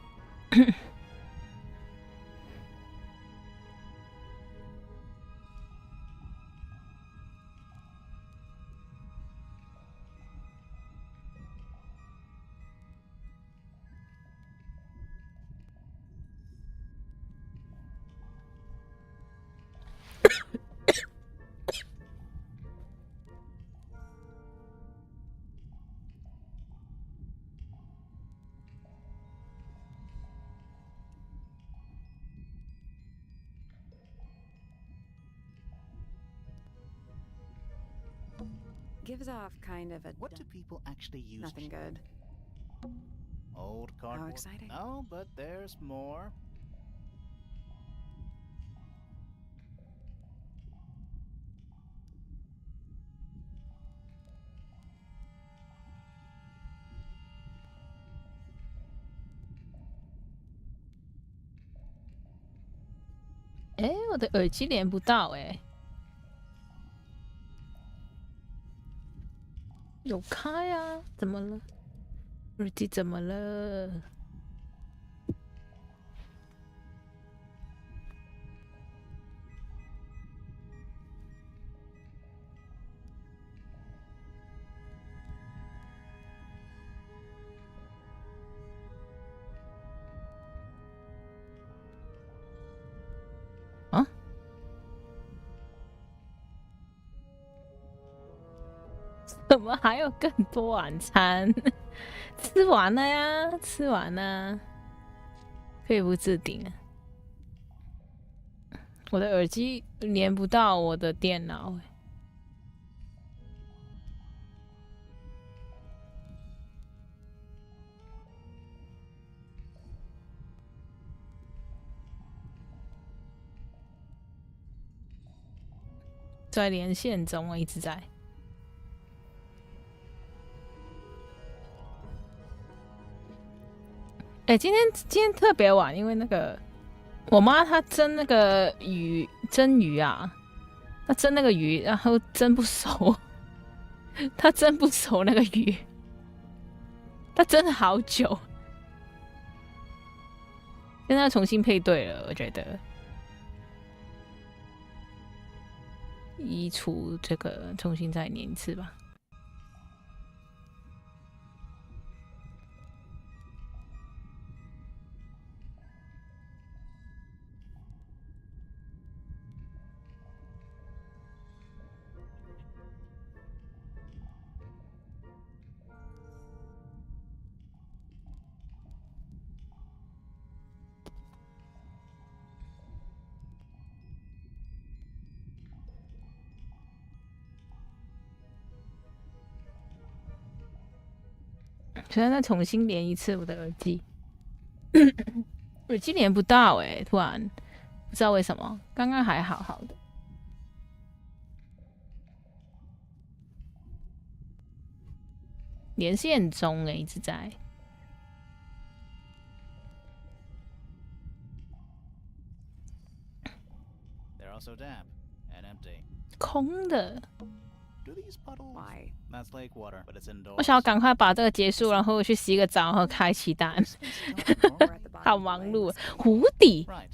Gives off kind of a What do people actually use? nothing good. Old cardboard. exciting. No, but there's more. Eh， 我的耳机连不到哎。有开啊？怎么了？耳机怎么了？啊？怎么还有更多晚餐？吃完了呀，吃完了，可以不置顶啊。我的耳机连不到我的电脑，在连线中，我一直在。哎、今天特别晚，因为那个我妈她蒸那个蒸鱼啊，她蒸那个鱼，然后蒸不熟，她蒸不熟那个鱼，她蒸了好久，现在重新配对了，我觉得移除这个，重新再念一次吧。现在再重新连一次我的耳机，耳机连不到哎、突然不知道为什么，刚刚还好好的。连线中一直在。They're also damp and empty. 空的。Do these puddles? Why? That's lake water, but it's indoors. 我想要赶快把这个结束，然后去洗个澡，然后开启蛋。好忙碌，湖底。 Right,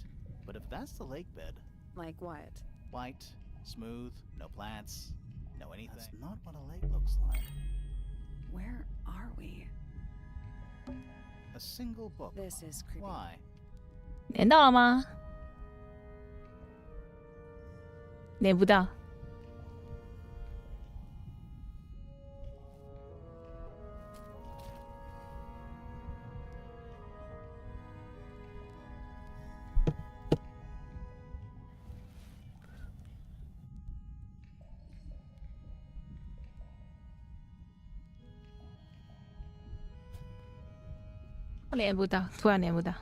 but if that's the lake bed, Like what? white, smooth, no plants, no anything. That's not what a lake looks like. Where are we? A single book. This is creepy. Why? 连到了吗？连不到。连不到，突然连不到。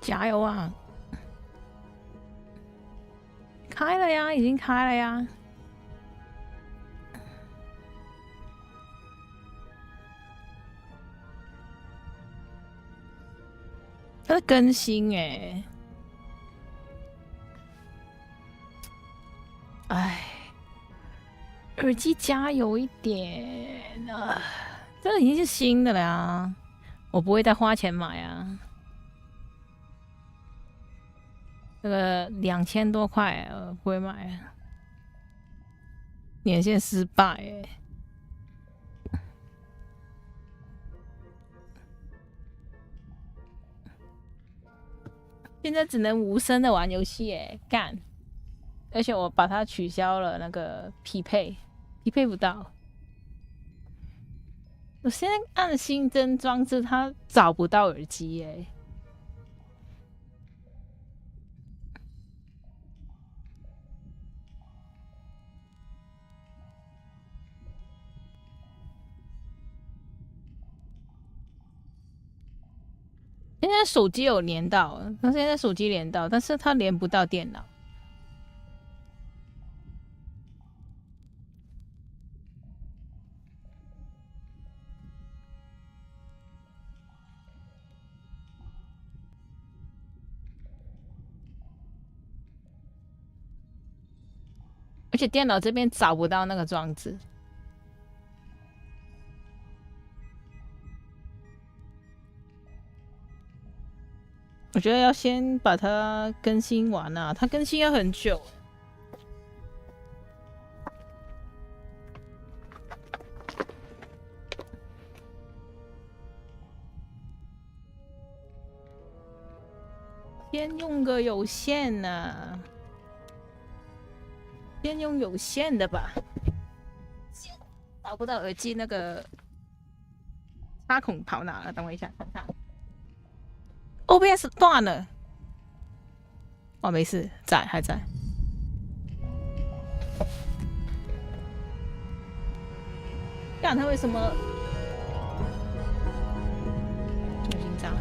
加油啊！开了呀，已经开了呀。它在更新哎，哎，耳机加油一点啊！这已经是新的了呀，我不会再花钱买啊。这个2000多块，不会买，年限失败哎。现在只能无声的玩游戏哎，干！而且我把它取消了那个匹配，匹配不到。我现在按新增装置，它找不到耳机哎。现在手机有连到，它现在手机连到，但是它连不到电脑。而且电脑这边找不到那个装置。我觉得要先把它更新完啊，它更新要很久。先用个有线的，先用有线的吧。找不到耳机那个插孔跑哪了？等我一下，看看。OBS 断了，哦，没事，还在。看他为什么这么紧张？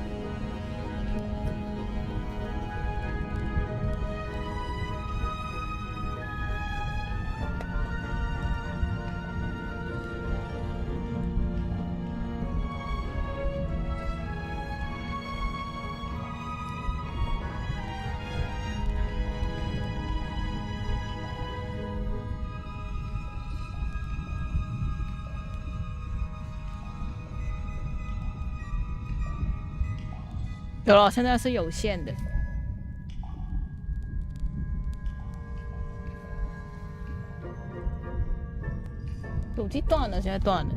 有了，现在是有线的。手机断了，现在断了，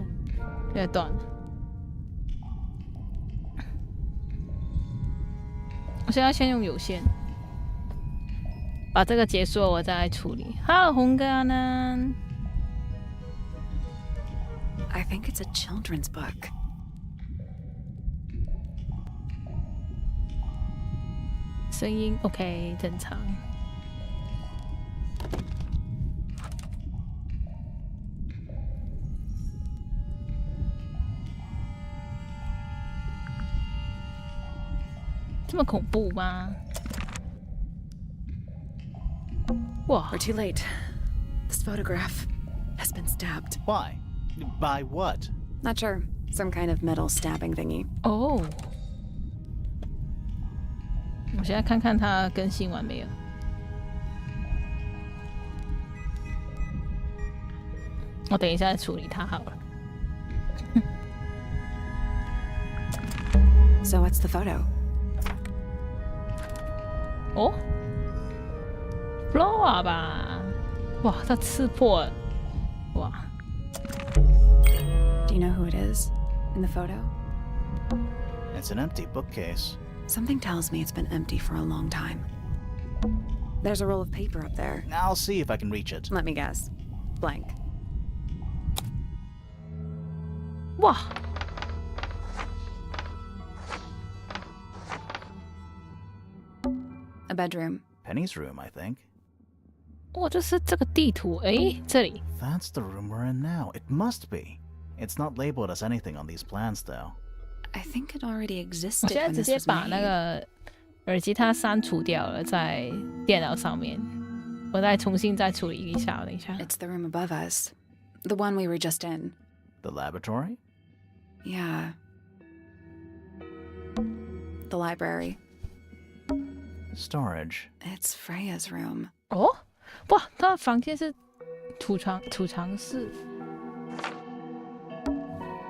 现在断了。我现在先用有线，把这个结束了，我再来处理。好，红哥呢 I think it's a children's book. 声音 OK 正常。这么恐怖吗？哇 We're too late. This photograph has been stabbed. Why? By what? Not sure. Some kind of metal stabbing thingy. 哦。我现在看看它更新完没有。我等一下再处理它好了。So what's the photo? 哦 ，Flora 吧？哇，它刺破了！哇。Do you know who it is in the photo? It's an empty bookcase. Something tells me it's been empty for a long time. There's a roll of paper up there. I'll see if I can reach it. Let me guess. Blank. Wow. A bedroom. Penny's room, I think. 哇，就是这个地图，诶，这里。That's the room we're in now. It must be. It's not labeled as anything on these plans, though. I think it already 我 existed 现在 when 直 this 接 was 把那 made. 个耳机它删除掉了，在电脑上面，我再重新再处理一下。等一下。It's the room above us, the one we were just in. The laboratory? Yeah. The library. Storage. It's Freya's room. 哦，哇，他的房间是储藏室。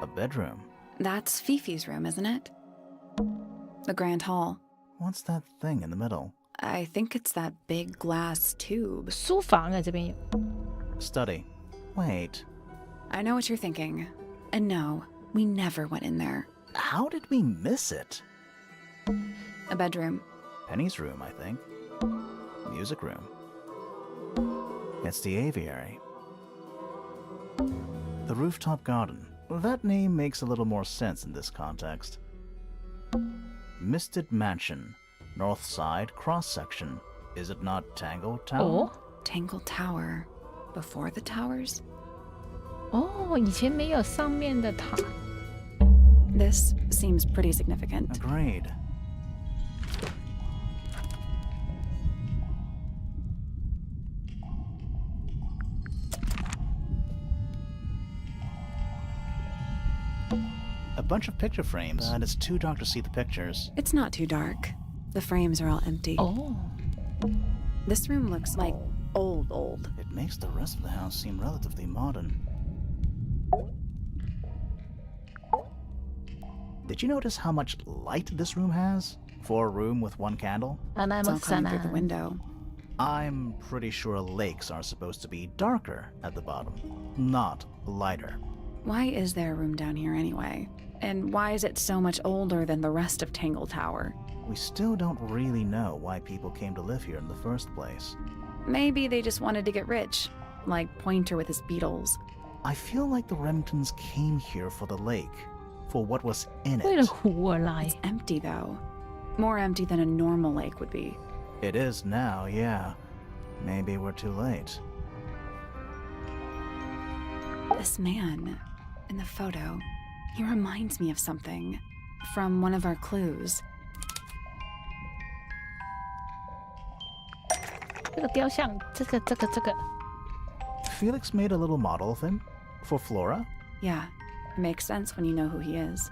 A bedroom. That's Fifi's room, isn't it? The grand hall. What's that thing in the middle? I think it's that big glass tube. 书房啊，这边有。Study. Wait. I know what you're thinking. And no, we never went in there. How did we miss it? A bedroom. Penny's room, I think. Music room. It's the aviary. The rooftop garden. That name makes a little more sense in this context. Misted Mansion. North side cross-section. Is it not Tangle Tower? 哦 Tangle Tower. Before the towers? 哦，以前没有上面的塔。This seems pretty significant. Agreed. A bunch of picture frames, and it's too dark to see the pictures. It's not too dark. The frames are all empty. Oh. This room looks like old. It makes the rest of the house seem relatively modern. Did you notice how much light this room has? For a room with one candle? It's all coming through the window. I'm pretty sure lakes are supposed to be darker at the bottom, not lighter. Why is there a room down here anyway? And why is it so much older than the rest of Tangle Tower? We still don't really know why people came to live here in the first place. Maybe they just wanted to get rich, like Pointer with his beetles. I feel like the Remingtons came here for the lake, for what was in 为了 it. 湖而来。 It's empty though. More empty than a normal lake would be. It is now, yeah. Maybe we're too late. This man in the photo, he reminds me of something from one of our clues. 这个雕像，这个。 Felix made a little model of him for Flora. Yeah, it makes sense when you know who he is.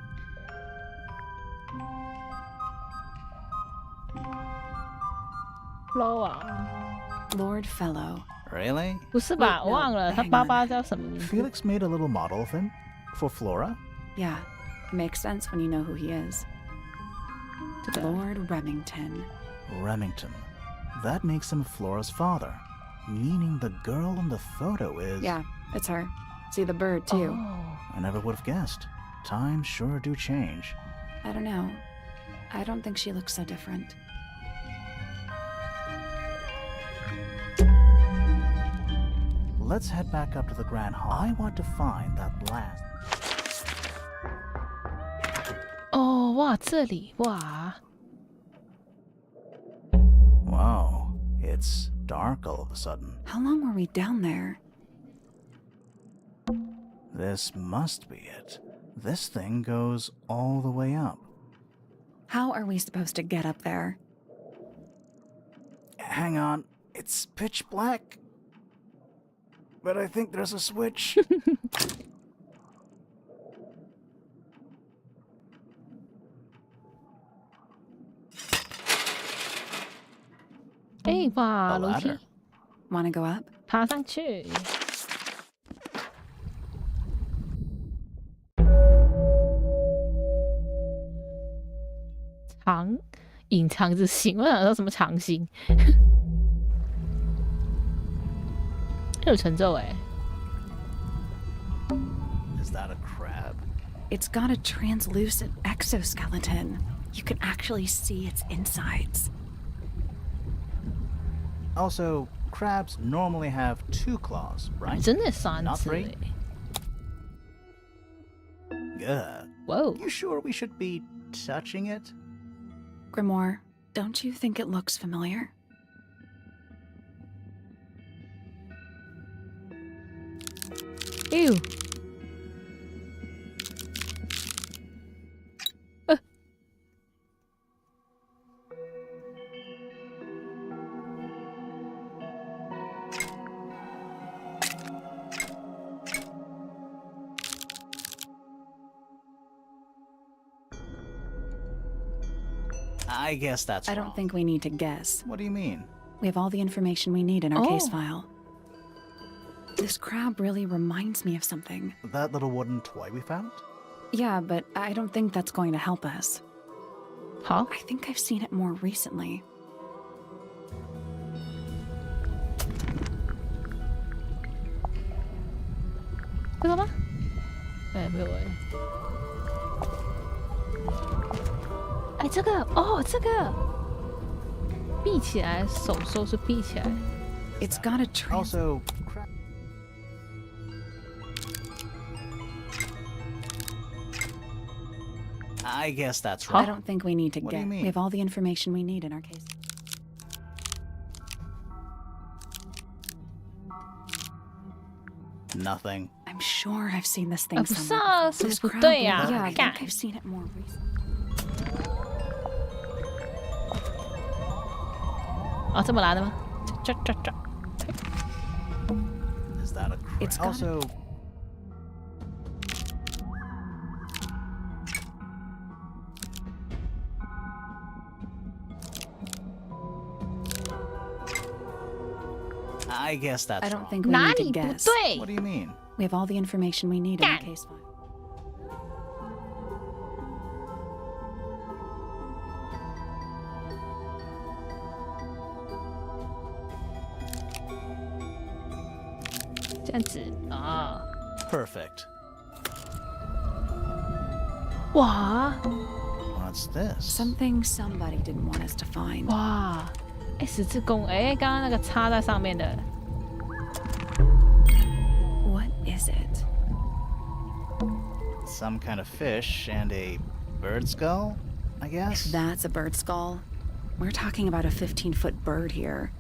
Lord Fellow. Really? 不是吧？ Wait, no, 我忘了，他 hang 爸 on. 爸叫什么名字？ Felix made a little model of him for Flora. Yeah, it makes sense when you know who he is. 这个 Lord Remington. Remington. That makes him Flora's father, meaning the girl in the photo is... Yeah, it's her. See the bird too. 哦 I never would have guessed. Times sure do change. I don't know. I don't think she looks so different. Let's head back up to the Grand Hall. I want to find that last... 哦，哇，这里哇， Wow, it's dark all of a sudden. How long were we down there? This must be it. This thing goes all the way up. How are we supposed to get up there? Hang on, it's pitch black. But I think there's a switch. 哎，哇， A 楼梯 ladder. Want to go up? 爬上去。隐藏之心，我想说什么长心？有成就哎。 Is that a crab? It's got a translucent exoskeleton. You can actually see its insides. Also, crabs normally have 2 claws, right? 真的三 Not 次 three? 哎。 Ugh. Whoa. You sure we should be touching it? Grimoire, don't you think it looks familiar? Ew. I guess that's I wrong. don't think we need to guess. What do you mean? We have all the information we need in our case file. This crab really reminds me of something. That little wooden toy we found? Yeah, but I don't think that's going to help us. Huh? I think I've seen it more recently. This one? 哎，没有哎。哎，这个哦，这个闭起来，手是闭起来。It's got a trans- Also, I guess that's I wrong. don't think we need to What do guess. you mean? We have all the information we need in our case. Nothing. I'm sure I've seen this thing 不是 somewhere. 啊， This 什么不 crab 对呀、 yeah, I 干 think I've seen it more recently. 哦，这么拿的吗？这。 Is that a It's got Also, I guess that's I don't wrong. think we 哪 need to 里不 guess. 对？ What do you mean? We have all the information we need in our God. case file. 这样子啊， Perfect. 哇 What's this? Something somebody didn't want us to find. 哇，哎，十字弓，哎，刚刚那个插在上面的， What is it? Some kind of fish and a bird skull, I guess? That's a bird skull. We're talking about a 15-foot bird here.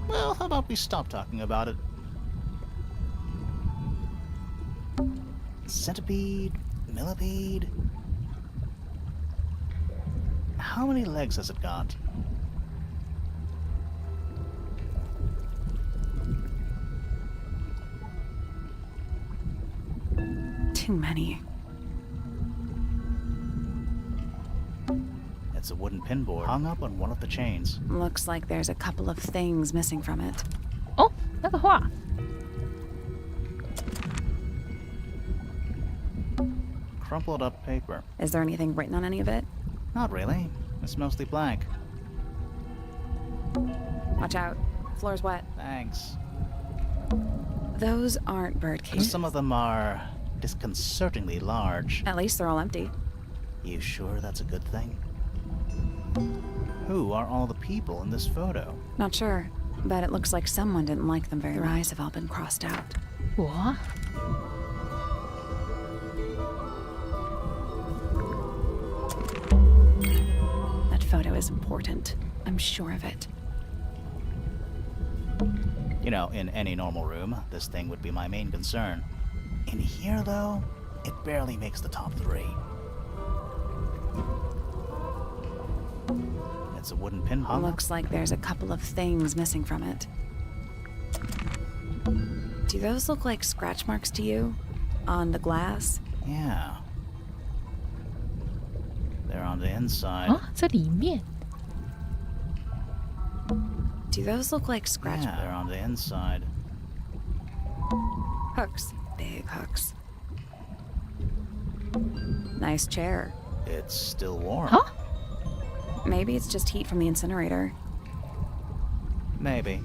Well, how about we stop talking about it? Centipede? Millipede? How many legs has it got? Too many. It's a wooden pinboard hung up on one of the chains. Looks like there's a couple of things missing from it. 哦，那个画， Crumpled up paper. Is there anything written on any of it? Not really. It's mostly blank. Watch out. Floor's wet. Thanks. Those aren't bird cages. Some of them are disconcertingly large. At least they're all empty. You sure that's a good thing? Who are all the people in this photo? Not sure, but it looks like someone didn't like them very much. Their eyes have all been crossed out. 我 That photo is important. I'm sure of it. You know, in any normal room, this thing would be my main concern. In here, though, it barely makes the top 3. It's a wooden pin hung up. Looks like there's a couple of things missing from it. Do those look like scratch marks to you? On the glass? Yeah. They're on the inside. 啊，这里面 Do those look like scratch Yeah, they're on the inside. hooks? Big hooks. Nice chair. It's still warm. 啊， Maybe it's just heat from the incinerator. Maybe.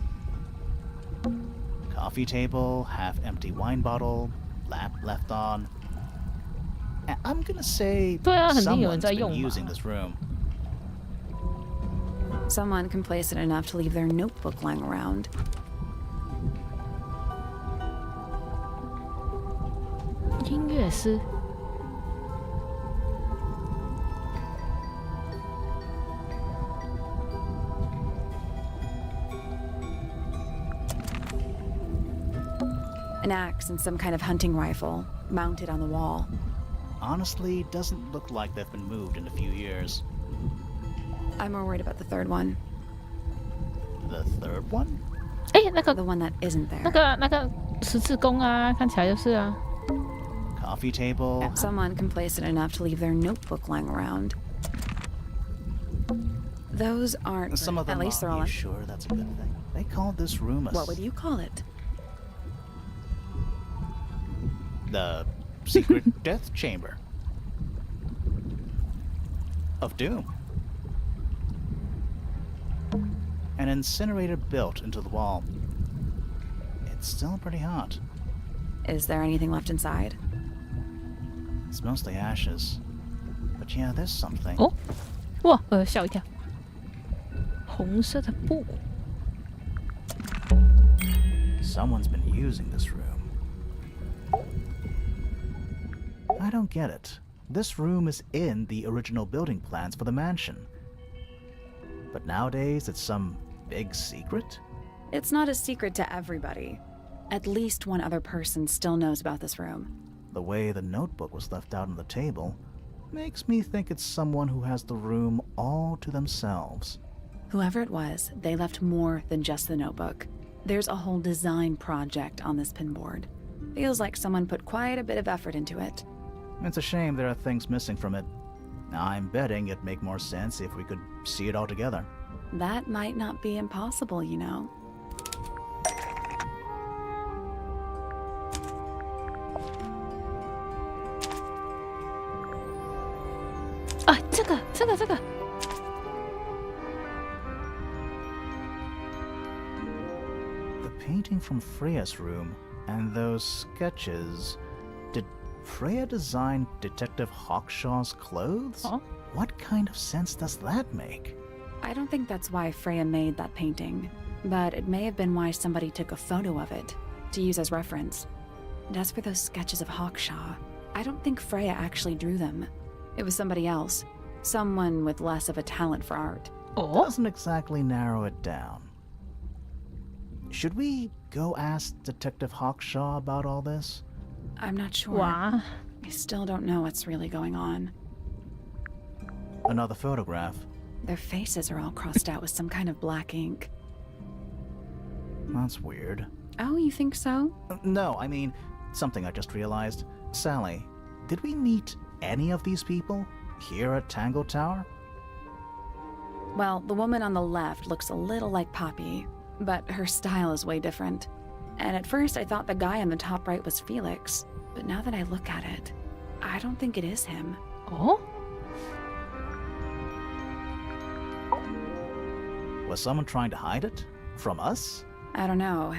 Coffee table, half-empty wine bottle, lamp left on. I'm gonna say 对啊，肯定有人 someone's 在 been 用嘛。 using this room. Someone complacent enough to leave their notebook lying around. "音乐师 An axe and some kind of hunting rifle mounted on the wall. Honestly, doesn't look like they've been moved in a few years. I'm more worried about the third one. The third one? 哎，那个 The one that isn't there. 那个十字弓啊，看起来就是啊。 Coffee table. Someone complacent enough to leave their notebook lying around. Those aren't. Some of them At least they're are. all. You sure that's a good thing? They call this room a... What would you call it? The secret death chamber of doom. An incinerator built into the wall. It's still pretty hot. Is there anything left inside? It's mostly ashes. But yeah, there's something. 哦，哇，吓我一跳。红色的布。 Someone's been using this room. I don't get it. This room is in the original building plans for the mansion. But nowadays it's some big secret? It's not a secret to everybody. At least one other person still knows about this room. The way the notebook was left out on the table makes me think it's someone who has the room all to themselves. Whoever it was, they left more than just the notebook. There's a whole design project on this pinboard. Feels like someone put quite a bit of effort into it. It's a shame there are things missing from it. I'm betting it'd make more sense if we could see it all together. That might not be impossible, you know. Ah, 这个。 The painting from Freya's room and those sketches. Did Freya design Detective Hawkshaw's clothes? Huh? What kind of sense does that make? I don't think that's why Freya made that painting, but it may have been why somebody took a photo of it to use as reference. And as for those sketches of Hawkshaw, I don't think Freya actually drew them. It was somebody else, someone with less of a talent for art. Oh. Doesn't exactly narrow it down. Should we go ask Detective Hawkshaw about all this? I'm not sure. Wow. I still don't know what's really going on. Another photograph. Their faces are all crossed out with some kind of black ink. That's weird. Oh, you think so? No, I mean, something I just realized. Sally, did we meet any of these people here at Tangle Tower? Well, the woman on the left looks a little like Poppy, but her style is way different. And at first I thought the guy on the top right was Felix, but now that I look at it, I don't think it is him. Oh? Was someone trying to hide it? From us? I don't know,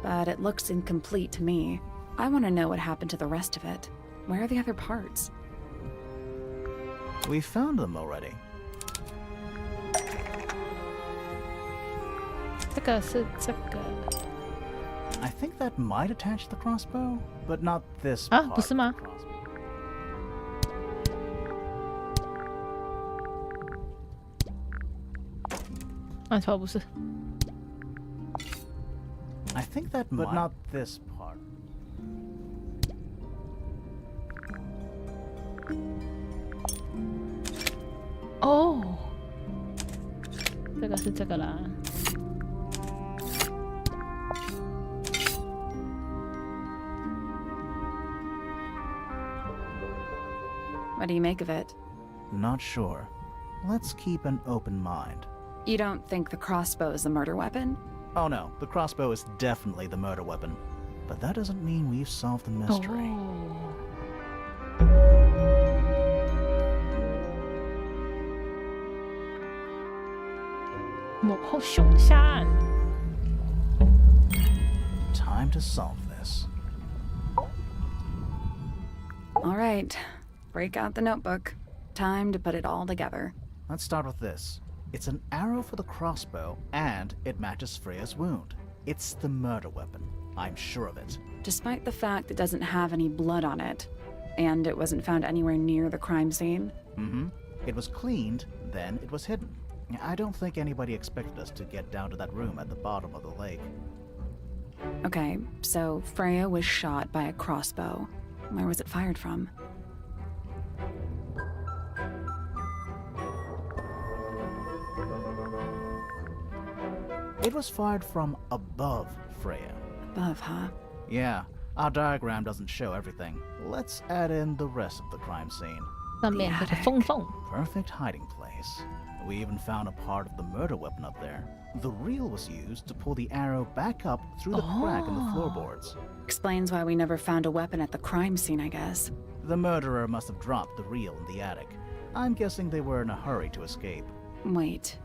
but it looks incomplete to me. I want to know what happened to the rest of it. Where are the other parts? We found them already. 这个是这个 I think that might attach the crossbow, but not this 啊， part 不是吗？ of the crossbow. 啊，错不是。 I think that but not this part. 哦，这个是这个啦。 What do you make of it? Not sure. Let's keep an open mind. You don't think the crossbow is the murder weapon? Oh no, the crossbow is definitely the murder weapon. But that doesn't mean we've solved the mystery. 幕后凶杀案。 Time to solve this. All right, break out the notebook. Time to put it all together. Let's start with this. It's an arrow for the crossbow, and it matches Freya's wound. It's the murder weapon. I'm sure of it. Despite the fact it doesn't have any blood on it, and it wasn't found anywhere near the crime scene. Mm-hmm. It was cleaned, then it was hidden. I don't think anybody expected us to get down to that room at the bottom of the lake. Okay, so Freya was shot by a crossbow. Where was it fired from? It was fired from above Freya. Above, huh? Yeah, our diagram doesn't show everything. Let's add in the rest of the crime scene. 上面这个缝缝。 Perfect hiding place. We even found a part of the murder weapon up there. The reel was used to pull the arrow back up through the crack in the floorboards. Explains why we never found a weapon at the crime scene, I guess. The murderer must have dropped the reel in the attic. I'm guessing they were in a hurry to escape. Wait.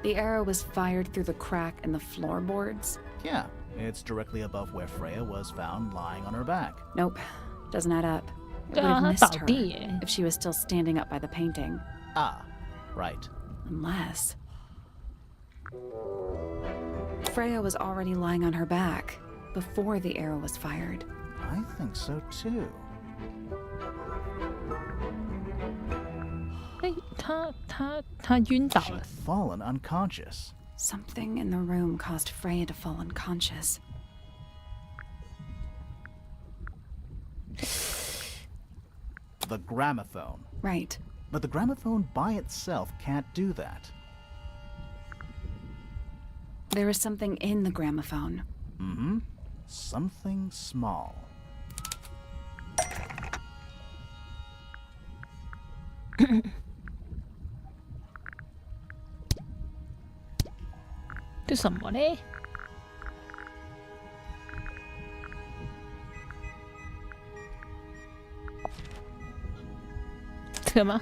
The arrow was fired through the crack in the floorboards? Yeah, it's directly above where Freya was found lying on her back. Nope. Doesn't add up. It would 对啊， have 他 missed 倒 her 地耶。 if she was still standing up by the painting. Ah, right. Unless... Freya was already lying on her back before the arrow was fired. I think so too. 哎，他晕倒 She'd 了。 fallen unconscious. Something in the room caused Freya to fall unconscious. The gramophone. Right. But the gramophone by itself can't do that. There is something in the gramophone. Mm-hmm. Something small. 这什么嘞？这个吗？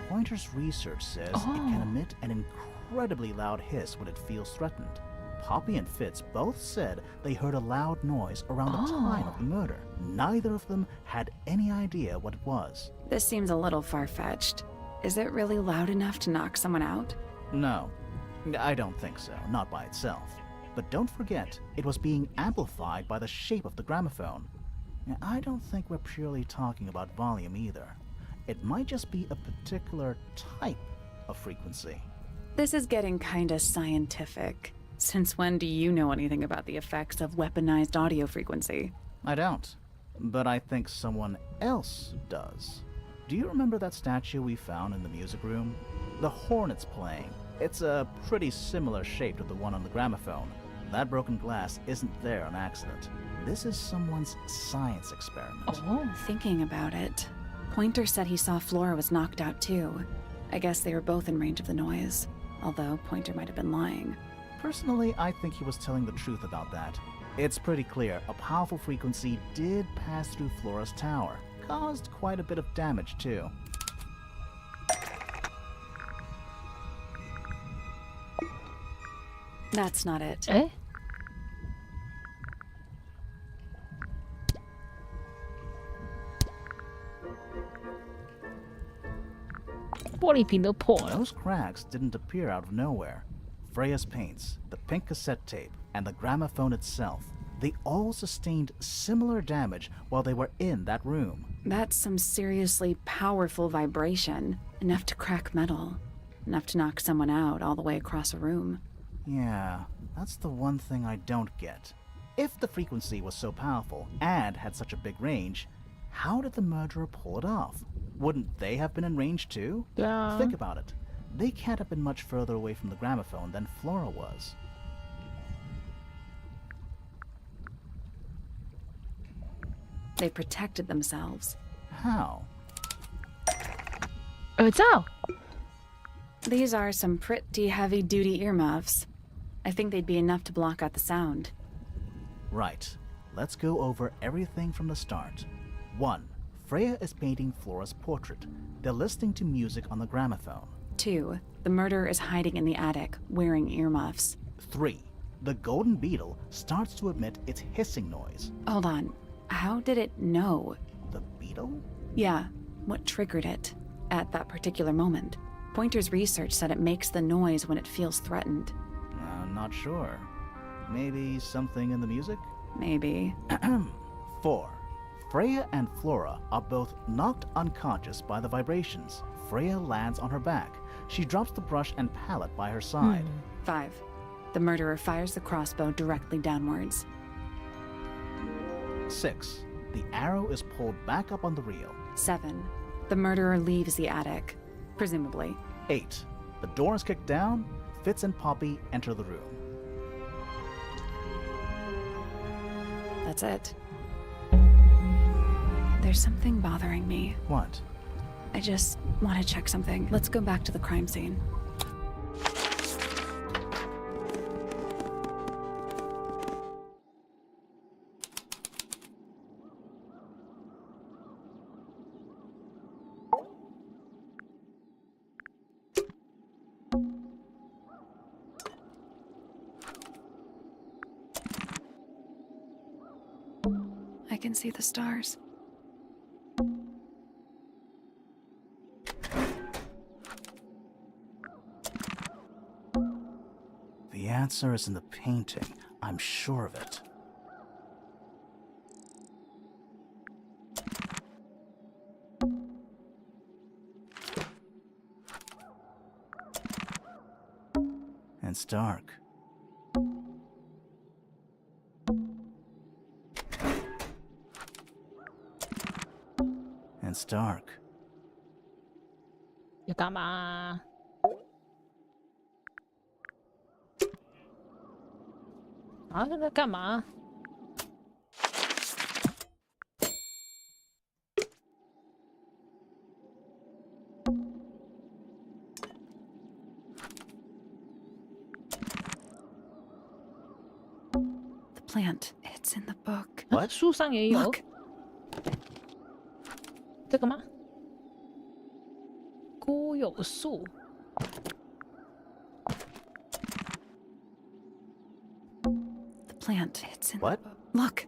Pointer's research says it can emit an incredibly loud hiss when it feels threatened. Poppy and Fitz both said they heard a loud noise around the time of the murder. Neither of them had any idea what it was. This seems a little far-fetched. Is it really loud enough to knock someone out? No, I don't think so, not by itself. But don't forget, it was being amplified by the shape of the gramophone. I don't think we're purely talking about volume either. It might just be a particular type of frequency. This is getting kinda scientific. Since when do you know anything about the effects of weaponized audio frequency? I don't, but I think someone else does. Do you remember that statue we found in the music room? The hornet's playing. It's a pretty similar shape to the one on the gramophone. That broken glass isn't there on accident. This is someone's science experiment. Thinking about it, Pointer said he saw Flora was knocked out too. I guess they were both in range of the noise, although Pointer might have been lying. Personally, I think he was telling the truth about that. It's pretty clear a powerful frequency did pass through Flora's tower. Caused quite a bit of damage too. That's not it. 哎，玻璃瓶都破了。 Those cracks didn't appear out of nowhere. Freya's paints, the pink cassette tape, and the gramophone itself, they all sustained similar damage while they were in that room. That's some seriously powerful vibration. Enough to crack metal. Enough to knock someone out all the way across a room. Yeah, that's the one thing I don't get. If the frequency was so powerful and had such a big range, how did the murderer pull it off? Wouldn't they have been in range too? 对啊， Think about it. They can't have been much further away from the gramophone than Flora was. They protected themselves. How? 耳罩。 These are some pretty heavy-duty earmuffs. I think they'd be enough to block out the sound. Right. Let's go over everything from the start. 1. Freya is painting Flora's portrait. They're listening to music on the gramophone. 2. The murderer is hiding in the attic, wearing earmuffs. 3. The golden beetle starts to emit its hissing noise. Hold on. How did it know? The beetle? Yeah, what triggered it at that particular moment? Pointer's research said it makes the noise when it feels threatened. I'm not sure. Maybe something in the music? Maybe. 4. Freya and Flora are both knocked unconscious by the vibrations. Freya lands on her back. She drops the brush and palette by her side. 5. The murderer fires the crossbow directly downwards. 6. The arrow is pulled back up on the reel. 7. The murderer leaves the attic, presumably. 8. The door is kicked down. Fitz and Poppy enter the room. That's it. There's something bothering me. What? I I just want to check something. Let's go back to the crime scene. I can see the stars. The answer is in the painting. I'm sure of it. And it's dark. And it's dark. 要干嘛？啊，这在干嘛？ The plant. It's in the book. 啊，书上也有。 Look. 这个吗？孤有树。 The plant. It's in What? the book. Look.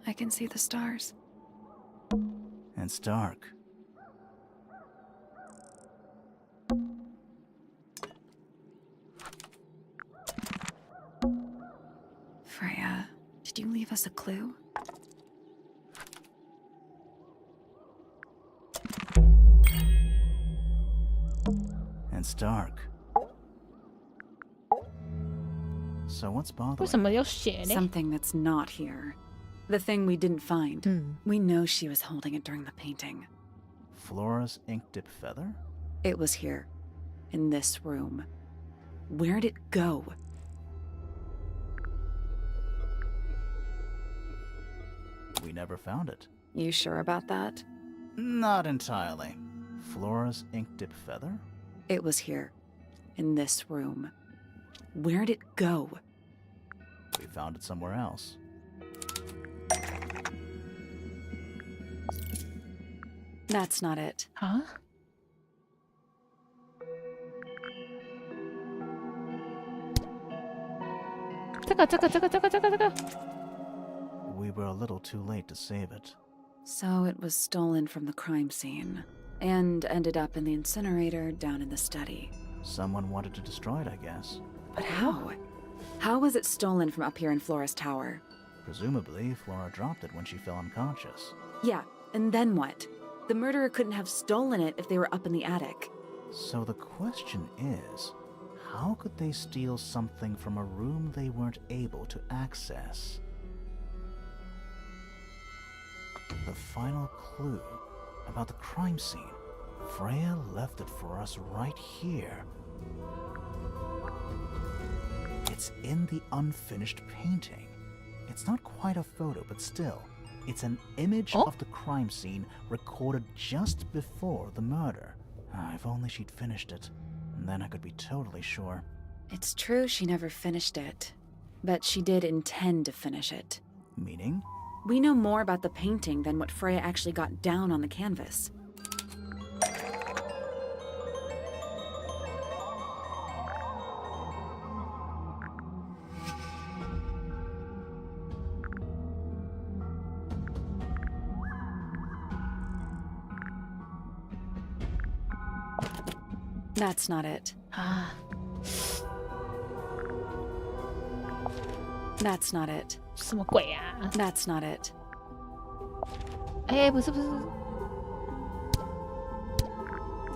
I can see the stars. And it's dark. Freya, did you leave us a clue? And it's dark. So what's 为 bothering? 什么有血呢？ Something that's not here. The thing we didn't find. We know she was holding it during the painting. Flora's ink dip feather? It was here. In this room. Where'd it go? We never found it. You sure about that? Not entirely. Flora's ink dip feather? It was here. In this room. Where'd it go? We found it somewhere else. That's not it. 啊？ 这个。 We were a little too late to save it. So it was stolen from the crime scene. And ended up in the incinerator down in the study. Someone wanted to destroy it, I guess. But how? How was it stolen from up here in Flora's tower? Presumably, Flora dropped it when she fell unconscious. Yeah, and then what? The murderer couldn't have stolen it if they were up in the attic. So the question is, how could they steal something from a room they weren't able to access? The final clue about the crime scene. Freya left it for us right here. It's in the unfinished painting. It's not quite a photo, but still, it's an image of the crime scene recorded just before the murder. If only she'd finished it, and then I could be totally sure. It's true she never finished it, but she did intend to finish it. Meaning? We know more about the painting than what Freya actually got down on the canvas. That's not it. 啊， That's not it. 什么鬼啊？ That's not it. 哎，不是，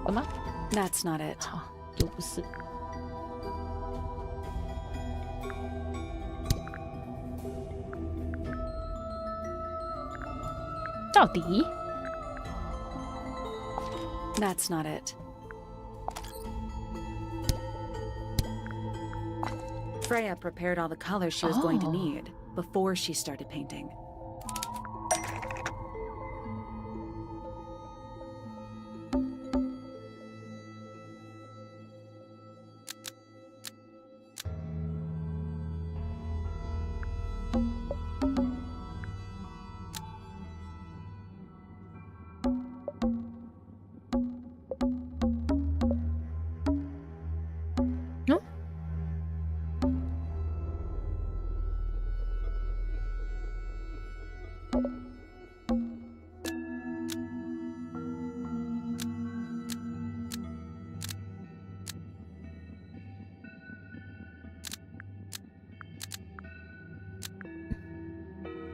干嘛？ That's not it. 好，又不是。到底？ That's not it. Freya prepared all the colors she was going to need before she started painting.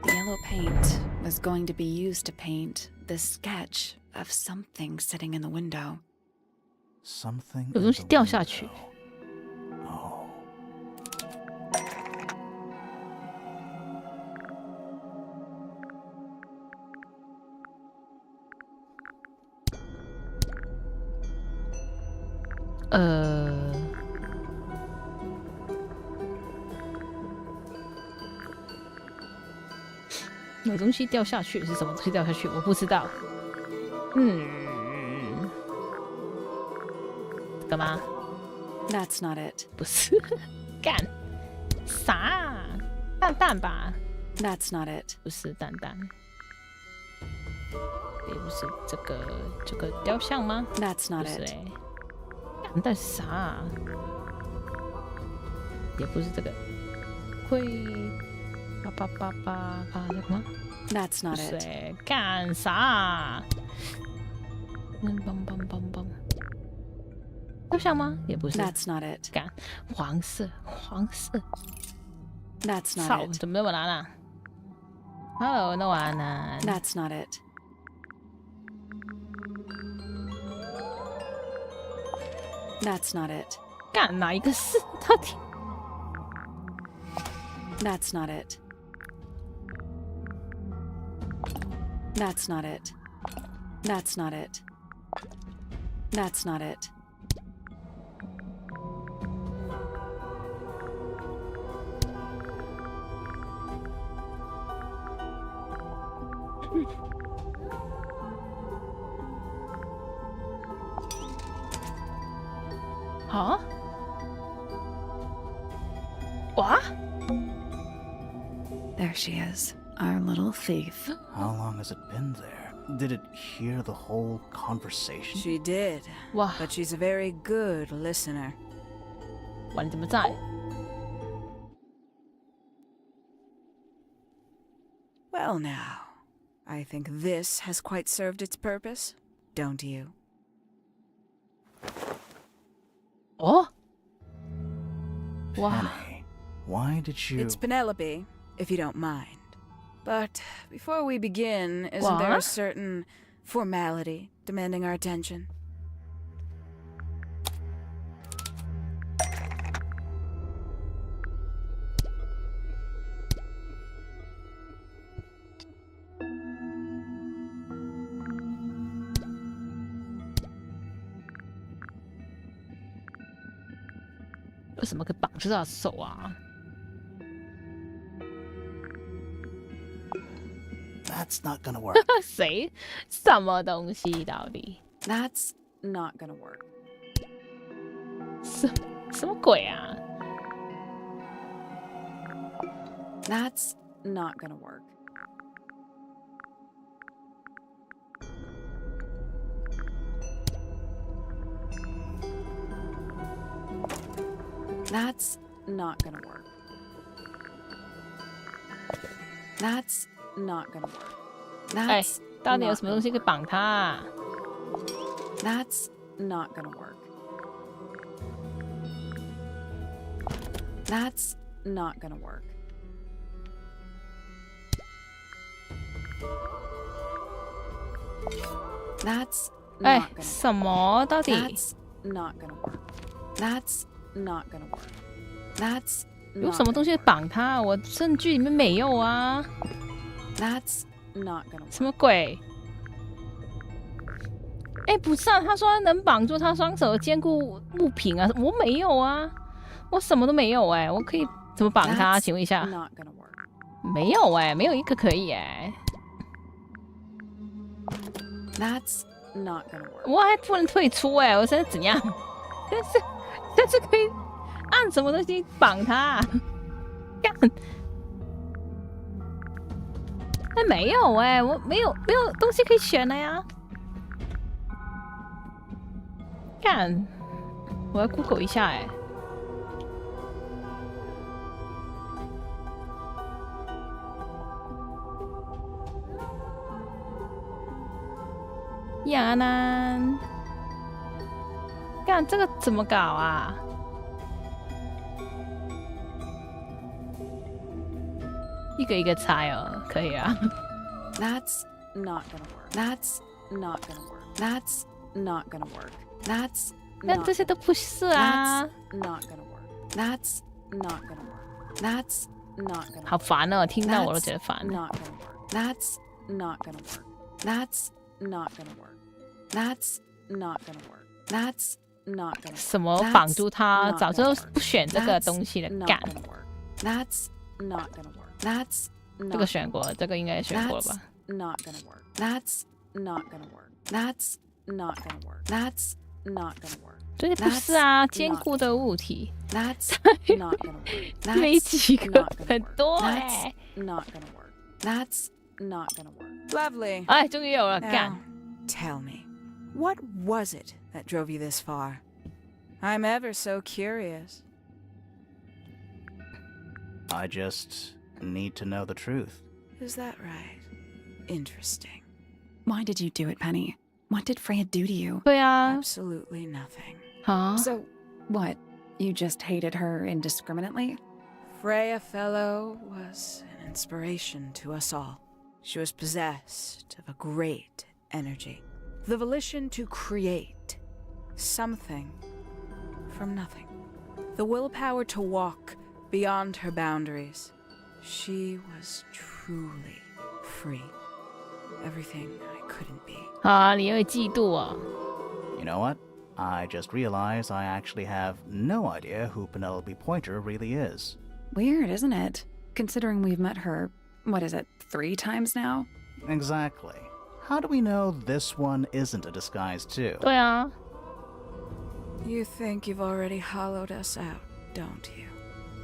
Yellow paint was going to be used to paint this sketch of something sitting in the window. Something 有东西掉下去。 Oh. Uh. 有东西掉下去，是什么东西掉下去？我不知道。干嘛 That's not it. 不是，干啥？蛋蛋吧？ That's not it. 不是蛋蛋，也不是这个雕像吗？ That's 不 not 是 it. 蛋蛋啥？也不是这个，会叭什么？ That's 不 not 是 it. 干啥？雕像吗？也不是。 That's not it. 干黄色。 That's not 操， it. 怎么那么难啊 ？Hello， 那么难。 That's not it. That's not it. 干哪一个是？到底？ That's not it. That's not it. That's not it. That's not it. Huh? What? There she is, our little thief. How long has it been there? Did it hear the whole conversation? She did. Wow. But she's a very good listener. 哇，你怎么在？ Well, now, I think this has quite served its purpose, don't you? 哦，哇， Penny, why did you... It's Penelope, if you don't mind. But before we begin, isn't there a What? certain formality demanding our attention? 为什么可以绑住他的手啊？ That's not gonna work. 谁？什么东西？到底？ That's not gonna work. 什么鬼啊？ That's not gonna work. That's not gonna work. That's not gonna work. 哎， That's 到底有 not 什么东西可以绑他啊？ That's not gonna work. That's not gonna work. That's 哎 not，gonna 什么？到底？ That's not gonna work. That's not gonna work. That's 有 not 什么东 gonna 西绑他？我证据里面没有啊！ That's not gonna work. 什么鬼？哎，不是啊，他说能绑住他双手的坚固物品啊，我没有啊，我什么都没有哎，我可以怎么绑他？请问一下，没有哎，没有一个可以哎。That's not gonna work. 我还不能退出哎，我现在怎样？但是可以按什么东西绑他？干！哎，没有哎，我没有东西可以选了呀。干！我要 Google 一下哎。亚楠，干这个怎么搞啊？一个一个猜哦，可以啊。That's not gonna work. That's not gonna work. That's not gonna work. That's 但这些都不是啊。Not gonna work. That's not gonna work. That's not gonna. 好烦哦，听到我都觉得烦。 Not gonna work. That's not gonna work. That's not gonna work. That's not gonna work. That's not gonna work. 什么绑住他？早就不选这个东西了，干。That's not gonna work. That's 这个选过，这个应该选过了吧 ？Not gonna work. That's not gonna work. That's not gonna work. That's not gonna work. 这些不是啊，坚固的物体。That's not gonna work. 没几个，很多哎。 Not gonna work. That's not gonna work. Lovely. 哎，终于有了，干。 Tell me, what was it that drove you this far? I'm ever so curious. I just need to know the truth. Is that right? Interesting. Why did you do it, Penny? What did Freya do to you? 对啊。 Absolutely nothing. 啊 So, what? You just hated her indiscriminately? Freya Fellow was an inspiration to us all. She was possessed of a great energy, the volition to create something from nothing, the willpower to walk beyond her boundaries. She was truly free. Everything I couldn't be. 啊，你会嫉妒啊？ You know what? I just realized I actually have no idea who Penelope Pointer really is. Weird, isn't it? Considering we've met her, what is it, 3 times now? Exactly. How do we know this one isn't a disguise too? 对啊。 You think you've already hollowed us out, don't you?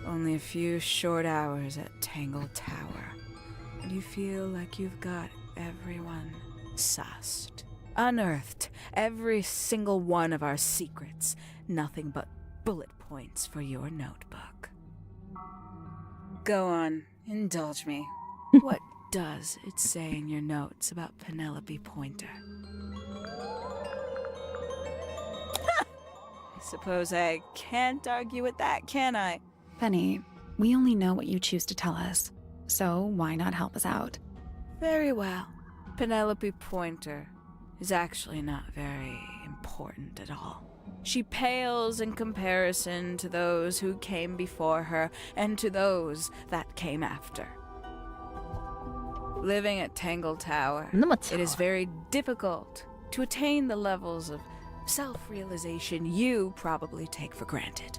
Only a few short hours at Tangle Tower, and you feel like you've got everyone sussed. Unearthed every single one of our secrets. Nothing but bullet points for your notebook. Go on, indulge me. What does it say in your notes about Penelope Pointer? I suppose I can't argue with that, can I? Penny, we only know what you choose to tell us, so why not help us out? Very well. Penelope Pointer is actually not very important at all. She pales in comparison to those who came before her and to those that came after. Living at Tangle Tower, it is very difficult to attain the levels of self-realization you probably take for granted.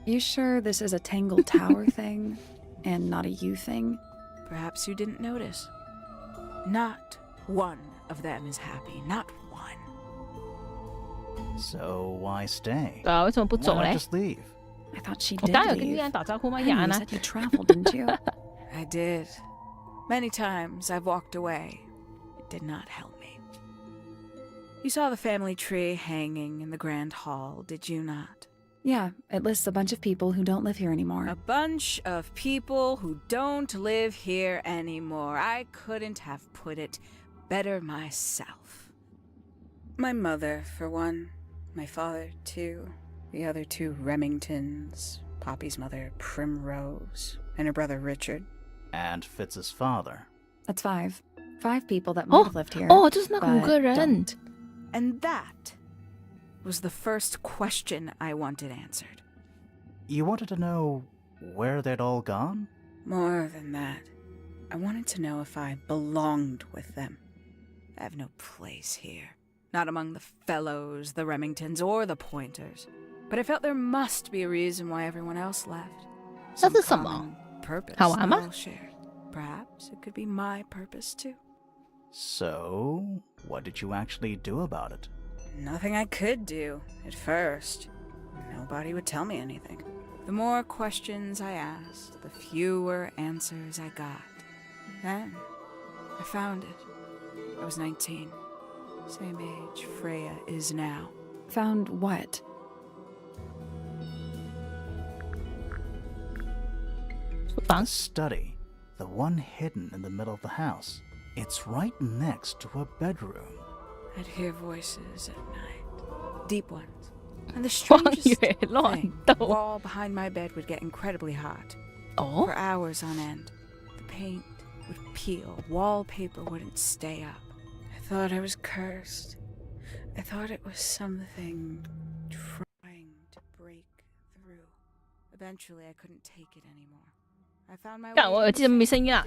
You sure this is a Tangle Tower thing and not a you thing? Perhaps you didn't notice. Not one of them is happy, not one. So why stay? 对啊，为什么不走 Why 嘞 not？ just leave? I thought she 我 did 刚刚有跟 leave. 丽安打招呼吗？ Penny, 雅 you 呢？ said you traveled, didn't you? I did. Many times I've walked away. It did not help me. You saw the family tree hanging in the grand hall, did you not? Yeah, it lists a bunch of people who don't live here anymore. A bunch of people who don't live here anymore. I couldn't have put it better myself. My mother, for one. My father, too. The other 2 Remingtons. Poppy's mother, Primrose. And her brother, Richard. And Fitz's father. That's 5. 5 people that might have lived here. 哦，就是那个5 but 个人。 don't. And that was the first question I wanted answered. You wanted to know where they'd all gone? More than that, I wanted to know if I belonged with them. I have no place here. Not among the Fellows, the Remingtons, or the Pointers. But I felt there must be a reason why everyone else left. 那 Some 是什么？ common purpose 好玩 they 吗？ all shared. Perhaps it could be my purpose too. So, what did you actually do about it? Nothing I could do at first. Nobody would tell me anything. The more questions I asked, the fewer answers I got. Then, I found it. I was 19. Same age Freya is now. Found what? The study. The one hidden in the middle of the house. It's right next to her bedroom. I'd hear voices at night. Deep ones. And the 荒 strangest 野乱 thing, 斗 the wall behind my bed would get incredibly hot. For 哦， hours on end. The paint would peel. Wallpaper wouldn't stay up. I thought I was cursed. I thought it was something trying to break through. Eventually, I couldn't take it anymore. I found my 干，我 way 记得没声音啊。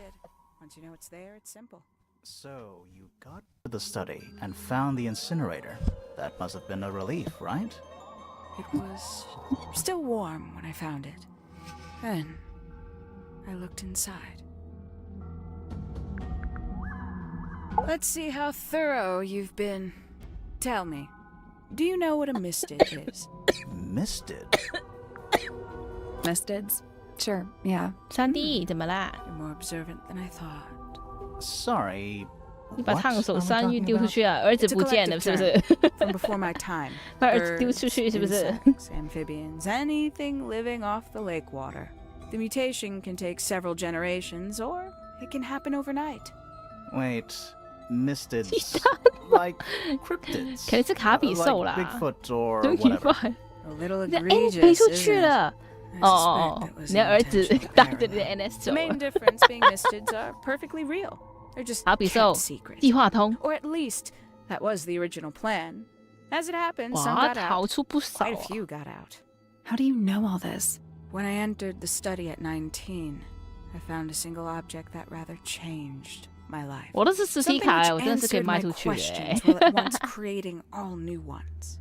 Once you know it's there, it's simple. So, you got to the study and found the incinerator. That must have been a relief, right? It was still warm when I found it. Then, I looked inside. Let's see how thorough you've been. Tell me, do you know what a misted is? Misted? Mistids? Sure, yeah. 3D 怎么啦？ You're more observant than I thought. Sorry. 你把 what 烫手 are we 山芋 talking 丢出 about? 去了，儿子 It's a 不见了， collective 是不 term 是？ from before my time. 把儿子丢 Birds, 出去，是不是？ insects, amphibians, anything living off the lake water. The mutation can take several generations, or it can happen overnight. Wait, mistids? like cryptids? 肯定是卡比兽 like 啦。 Bigfoot or 真奇 whatever. 怪。 A little 哎， egregious, 飞出 isn't 去 it? 了。 I 哦哦 suspect 哦 it，was 你的儿子 intentional 带着你的 paranoia. NS The 走了 main。difference being mistids are perfectly real. They're just 卡比兽 kept secret. 计划通， Or at least, that was the original plan. As it happened, some 哇， got 逃 out. 出不少 Quite a 啊。 few got out. How do you know all this? When I entered the study at 19, I found a single object that rather changed my life. 我都是实体 Something 卡 which 哎，我真的是可以 answered 卖 my 出去的 questions while at 哎。 once creating all new ones.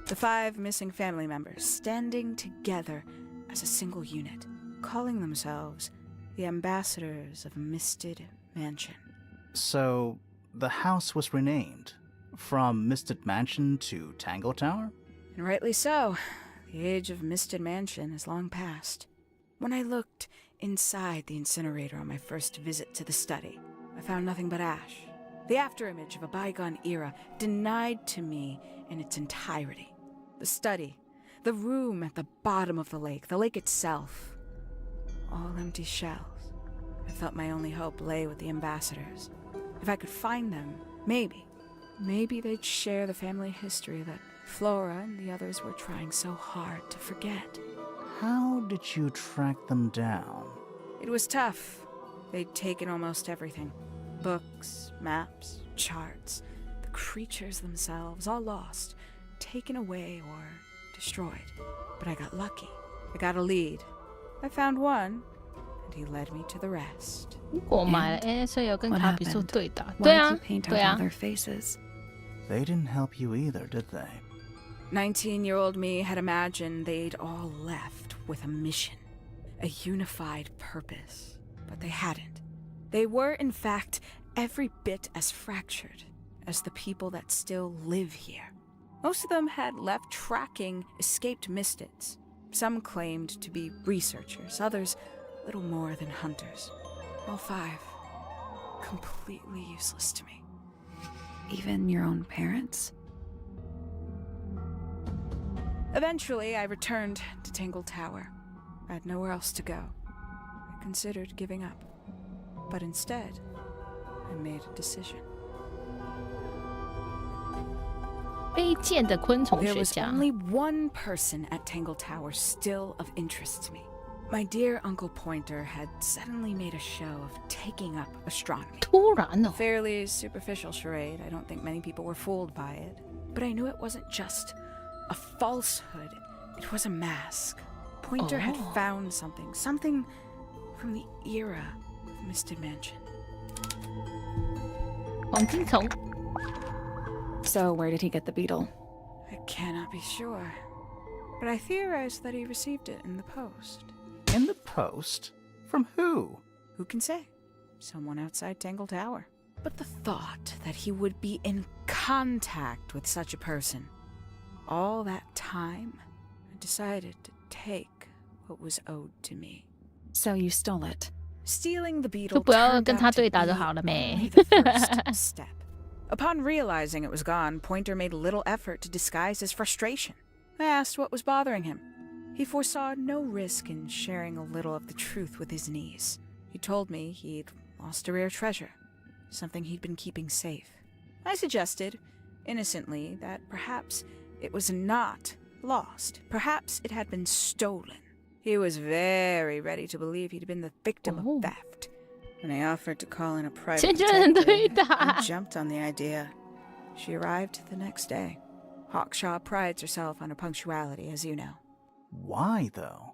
The 5 missing family members standing together as a single unit, calling themselves the ambassadors of a misted mansion. So, the house was renamed from Misted Mansion to Tangle Tower? And rightly so. The age of misted mansion is long past. When I looked inside the incinerator on my first visit to the study, I found nothing but ash. The afterimage of a bygone era denied to me in its entirety. The study, the room at the bottom of the lake itself, all empty shells. I felt my only hope lay with the ambassadors. If I could find them, maybe they'd share the family history that Flora and the others were trying so hard to forget. How did you track them down? It was tough. They'd taken almost everything. Books, maps, charts, the creatures themselves, all lost, taken away or destroyed. But I got lucky. I got a lead. I found one, and he led me to the rest. 如果买了 NS 有跟 What 卡比兽 happened? 对打， Why'd 对啊 you，paint 对 out 啊 all。their faces? They didn't help you either, did they? 19-year-old me had imagined they'd all left with a mission, a unified purpose, but they hadn't. They were, in fact, every bit as fractured as the people that still live here. Most of them had left tracking escaped mistids. Some claimed to be researchers, others little more than hunters. All 5 completely useless to me. Even your own parents? Eventually, I returned to Tangle Tower. I had nowhere else to go. I considered giving up. But instead, I made a decision. 卑贱的昆虫 There 学 was 家， only one person at Tangle Tower still of interest to me. My dear Uncle Pointer had suddenly made a show of taking up astronomy. 突然哦， Fairly superficial charade. I don't think many people were fooled by it. But I knew it wasn't just a falsehood. It was a mask. Pointer had found something from the era of Misted Mansion. 黄金虫。 So, where did he get the beetle? I cannot be sure, but I theorize that he received it in the post. In the post? From who? Who can say? Someone outside Tangle Tower. But the thought that he would be in contact with such a person, all that time, I decided to take what was owed to me. So you stole it. Stealing the 就 beetle 不要 turned 跟他 out to 对打 be 就好了 only 没？ the first step. Upon realizing it was gone, Pointer made little effort to disguise his frustration. I asked what was bothering him. He foresaw no risk in sharing a little of the truth with his niece. He told me he'd lost a rare treasure, something he'd been keeping safe. I suggested, innocently, that perhaps it was not lost. Perhaps it had been stolen. He was very ready to believe he'd been the victim of theft. When I offered to call in a private 全人对 detective, 打 he。jumped on the idea. She arrived the next day. Hawkshaw prides herself on her punctuality, as you know. Why, though?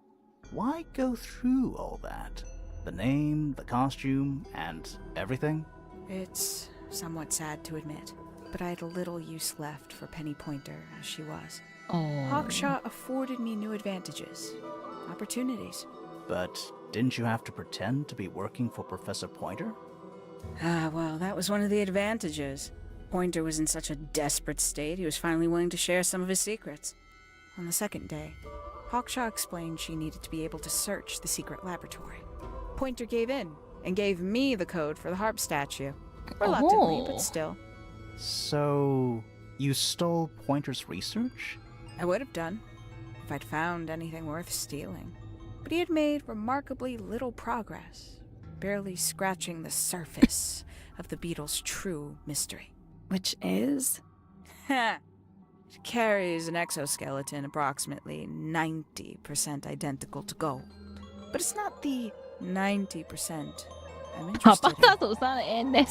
Why go through all that? The name, the costume, and everything? It's somewhat sad to admit, but I had little use left for Penny Pointer as she was. 哦， Hawkshaw afforded me new advantages, opportunities. But didn't you have to pretend to be working for Professor Pointer? Ah, well, that was one of the advantages. Pointer was in such a desperate state, he was finally willing to share some of his secrets. On the second day, Hawkshaw explained she needed to be able to search the secret laboratory. Pointer gave in and gave me the code for the harp statue. Reluctantly, but still. So, you stole Pointer's research? I would have done, if I'd found anything worth stealing. But he had made remarkably little progress, barely scratching the surface of the beetle's true mystery. Which is? Ha! It carries an exoskeleton approximately 90% identical to gold. But it's not the 90% I'm 好 interested 帮他 in. 手上的 NS，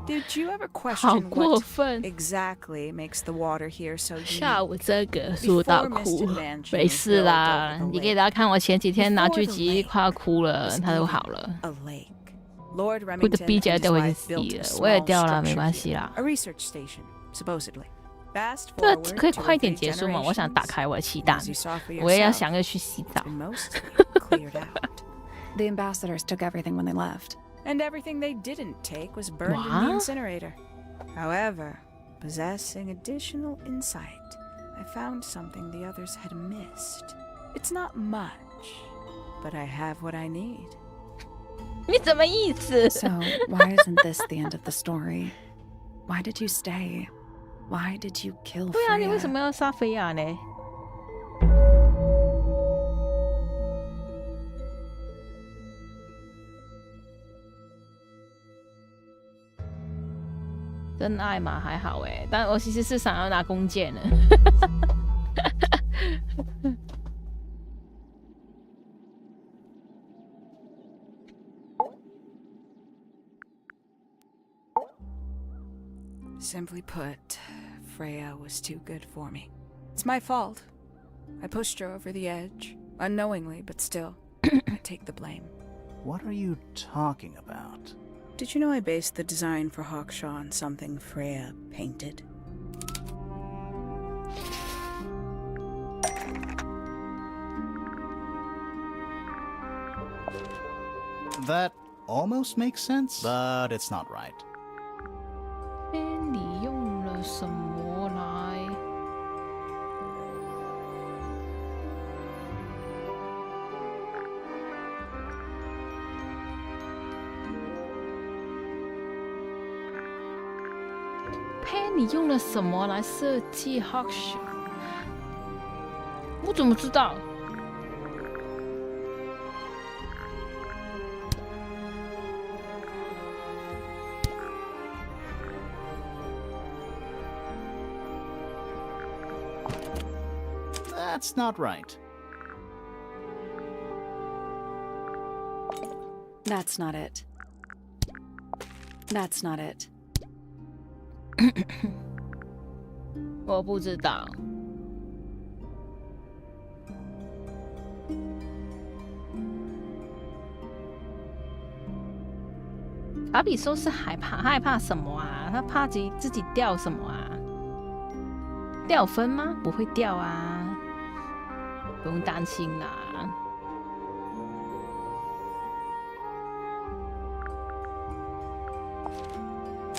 Did you ever 好 question 过 what 分！ exactly makes the water here so 下 unique? 午这个说到哭 Before Mist Mansion 没事啦 was built over，the 你给大家看我前几天拿剧集 lake 快要哭了， was 他就 even 好了。 a lake. Lord 哭的 Remington 逼起来 and 掉 his 回 wife 去 built 洗 a 了，我也 small 掉了，没 structure 关系 here, 啦。 a research station, supposedly. Fast 这 forward 可以 two 快 or 一点 three 结束吗？我想打 generations, 开我的气弹 as you saw for 我也要 yourself, 想要去洗澡 it's。been mostly cleared out. The ambassadors took everything when they left. And everything they didn't take was burned in What? the incinerator. However, possessing additional insight, I found something the others had missed. It's not much, but I have what I need. 你什么意思？ So, why isn't this the end of the story? Why did you stay? Why did you kill 对啊，你为什 Freya? 么要杀菲亚呢？真爱嘛还好哎，但我其实是想要拿弓箭的。Simply put, Freya was too good for me. It's my fault. I pushed her over the edge, unknowingly, but still, I take the blame. What are you talking about? Did you know I based the design for Hawkshaw on something Freya painted? That almost makes sense, but it's not right. 你用了什么来？呸！你用了什么来设计 Hawkshaw？我怎么知道？ That's not right. That's not it. That's not it. 我不知道。阿比说是害怕什么啊？他怕自己掉什么啊？掉分吗？不会掉啊，不用担心啦。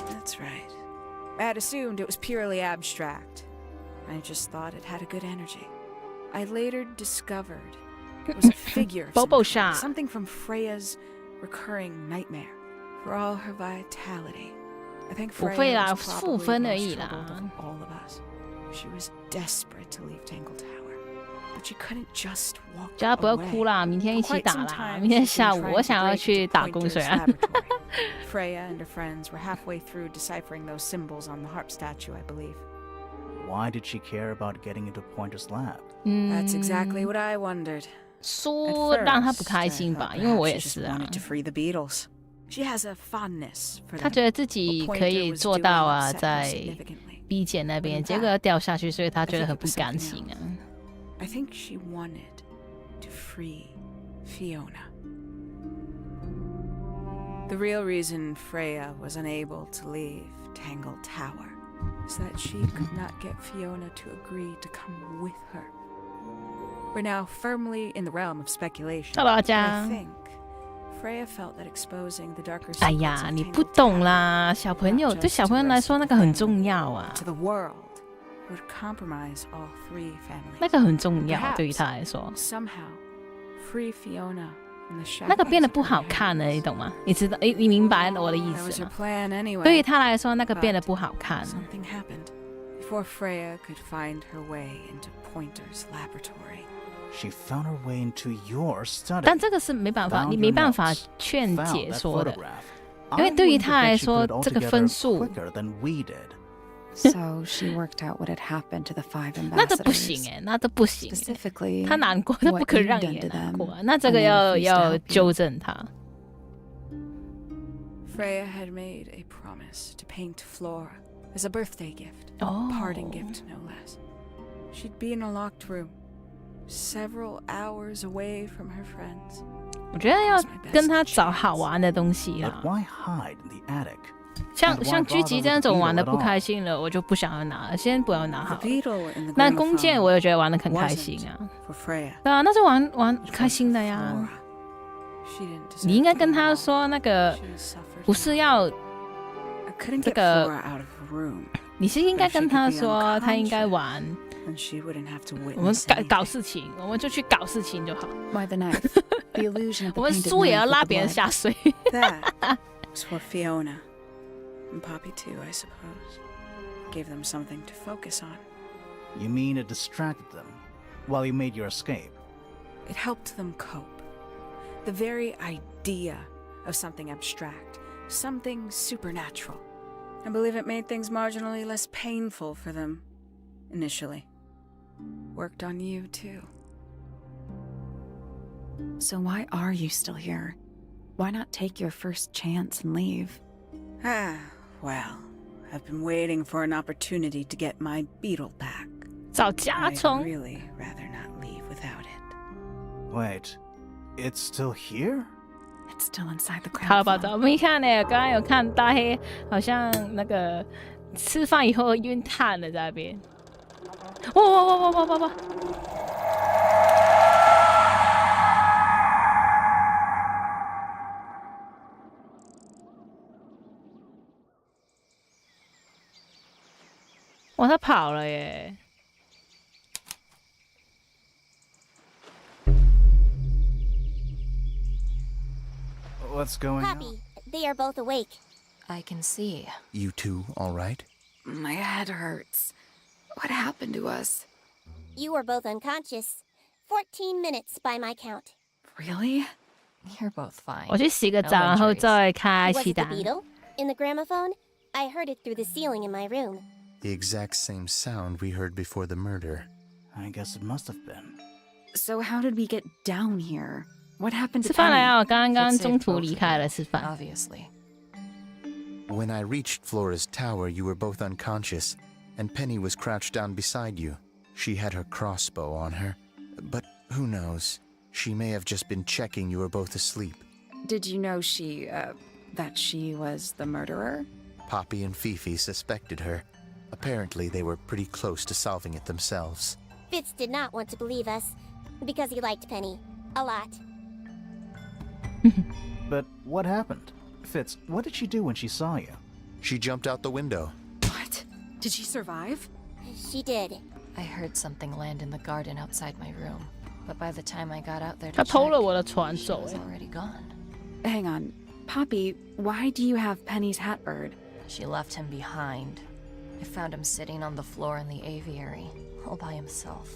That's right. I had assumed it was purely abstract. I just thought it had a good energy. I later discovered it was a figure of Bobo some kind, shot. something from Freya's recurring nightmare. For all her vitality, I think 不会 Freya 啦， was 负 probably 分 the 而 most 已 troubled 啦。 of all of us. She was desperate to leave Tangle Tower, but she couldn't just walk 叫他不要 away. 哭啦，明天一 For 起 quite 打 some 啦。 time, 明天 she'd 下 been 午 trying 我 to 想要 break 去 into 打工 Pointer's 水啊。 laboratory. Freya and her friends were halfway through deciphering those symbols on the harp statue, I believe. Why did she care about getting into Pointer's lab? That's exactly what I wondered. 说 At 让他 first, 不开 I 心 thought 吧，因为我 perhaps 也 she 是 just 啊。 wanted to free the Beatles. She has a fondness for 他 them. 觉得自己可以做到啊，在 B 姐那边，结果要掉下去，所以他觉得很不甘心啊。I think she wanted to free Fiona. The real reason Freya was unable to leave Tangle Tower is that she could not get Fiona to agree to come with her. We're now firmly in the realm of speculation. Hello, but I 家。 think Freya felt that exposing the darker 哎 secrets 呀， of 你 Tangle 不懂 Tower 啦，小朋友 not 对 just 小朋友 to the 来 rest 说 of 那 the 个很 family, 重要啊， to the world would compromise all three 那 families. 个很重要， Perhaps 对于他来说， somehow free Fiona from the shackles 那个变得不 of her 好看了， hands. 你懂吗？你知道，你明白我的意 That was 思 her 吗？ plan anyway. 对于他来说，那个变得不好看。 Something happened before Freya could find her way into Pointer's laboratory. She found her way into your study. 但这个是没办法， Found 你 your 没办法 notes, 劝 found 解 that 说的， photograph. 因为 I 对于 wouldn't 他 have 来 bet you 说 could， 这个 altogether 分数 quicker than we did. So she worked out what had happened to the 5那这不行 ambassadors. 哎，那这不行欸。 Specifically, 他难过，他不 what 可 you've 让 done 你 to 难 them, 过啊。那这 and 个 they 要 refuse to help you. 纠正他。 Freya had made a promise to paint Flora as a birthday gift, a Oh. parting gift no less. She'd be in a locked room, several hours away from her friends. 我觉得要跟他找好玩的东西 But 啦， why hide in the attic? 像 And why 像狙击 bother 这 with 种 the 玩的 beetle 不 at 开 all? 心了，我就不想要拿了，先不要拿 The 好了。 beetle in the 那弓箭 gramophone 我也觉得玩的很开 wasn't 心啊， for Freya. 对啊，那就玩 It 开 was 心 for 的呀。 Flora. She didn't deserve 你应该 to 跟 be 他 alone. 说那个 She suffered 不是 enough. 要， I couldn't 这 get 个 Flora out of her room, 你是应该跟他说他应该玩， and she wouldn't have to 我们 witness 搞 anything. 事情，我们就去搞事情就好。 Why the knife? The illusion of 我 the 们 painted 输也要 knife 拉 with 别 the 人 blood. 下水。 That was for Fiona. And Poppy too, I suppose. Gave them something to focus on. You mean it distracted them while you made your escape? It helped them cope. The very idea of something abstract, something supernatural. I believe it made things marginally less painful for them, initially. Worked on you too. So why are you still here? Why not take your first chance and leave? Ah, well, I've been waiting for an opportunity to get my beetle back. 找甲 I'd 虫， really rather not leave without it. Wait, it's still here? It's still inside the 好了吧？ gramophone. 我们一看呢，刚刚有看大黑好像那个吃饭以后晕碳了，在那边。哇哇哇哇哇哇哇！哇，他跑了耶！ What's going on? Poppy, they are both awake. I can see. You two all right? My head hurts. What happened to us? You were both unconscious. 14 minutes by my count. Really? You're both fine. 我去洗个 No 澡，然后 injuries. 再开 Was 启 it the 单。 beetle? In the gramophone? I heard it through the ceiling in my room. The exact same sound we heard before the murder. I guess it must have been. So how did we get down here? What happened 吃 to 饭了 Penny? 呀！我刚刚 It saved 中途 both 离 of 开 you, 了吃饭。 Obviously. When I reached Flora's tower, you were both unconscious, and Penny was crouched down beside you. She had her crossbow on her, but who knows? She may have just been checking you were both asleep. Did you know she, That she was the murderer? Poppy and Fifi suspected her. Apparently, they were pretty close to solving it themselves. Fitz did not want to believe us, because he liked Penny. A lot. But what happened? Fitz, what did she do when she saw you? She jumped out the window. What? Did she survive? She did. I heard something land in the garden outside my room, but by the time I got out there to 他 check, 偷了我的船 she 走 was 哎。 already gone. Hang on. Poppy, why do you have Penny's hat bird? She left him behind. I found him sitting on the floor in the aviary, all by himself.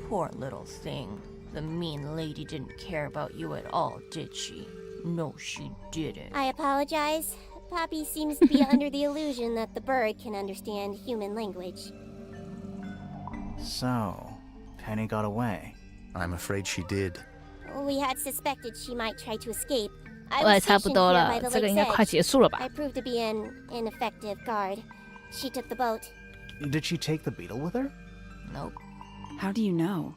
Poor little thing. The mean lady didn't care about you at all, did she? No, she didn't. I apologize. Poppy seems to be under the illusion that the bird can understand human language. So, Penny got away. I'm afraid she did. We had suspected she might try to escape. I 我也 was 差不 stationed 多 here 了 by，the 这个 lake's 应该快 edge. 结束了吧 I？ proved to be an ineffective guard. She took the boat. Did she take the beetle with her? Nope, How do you know?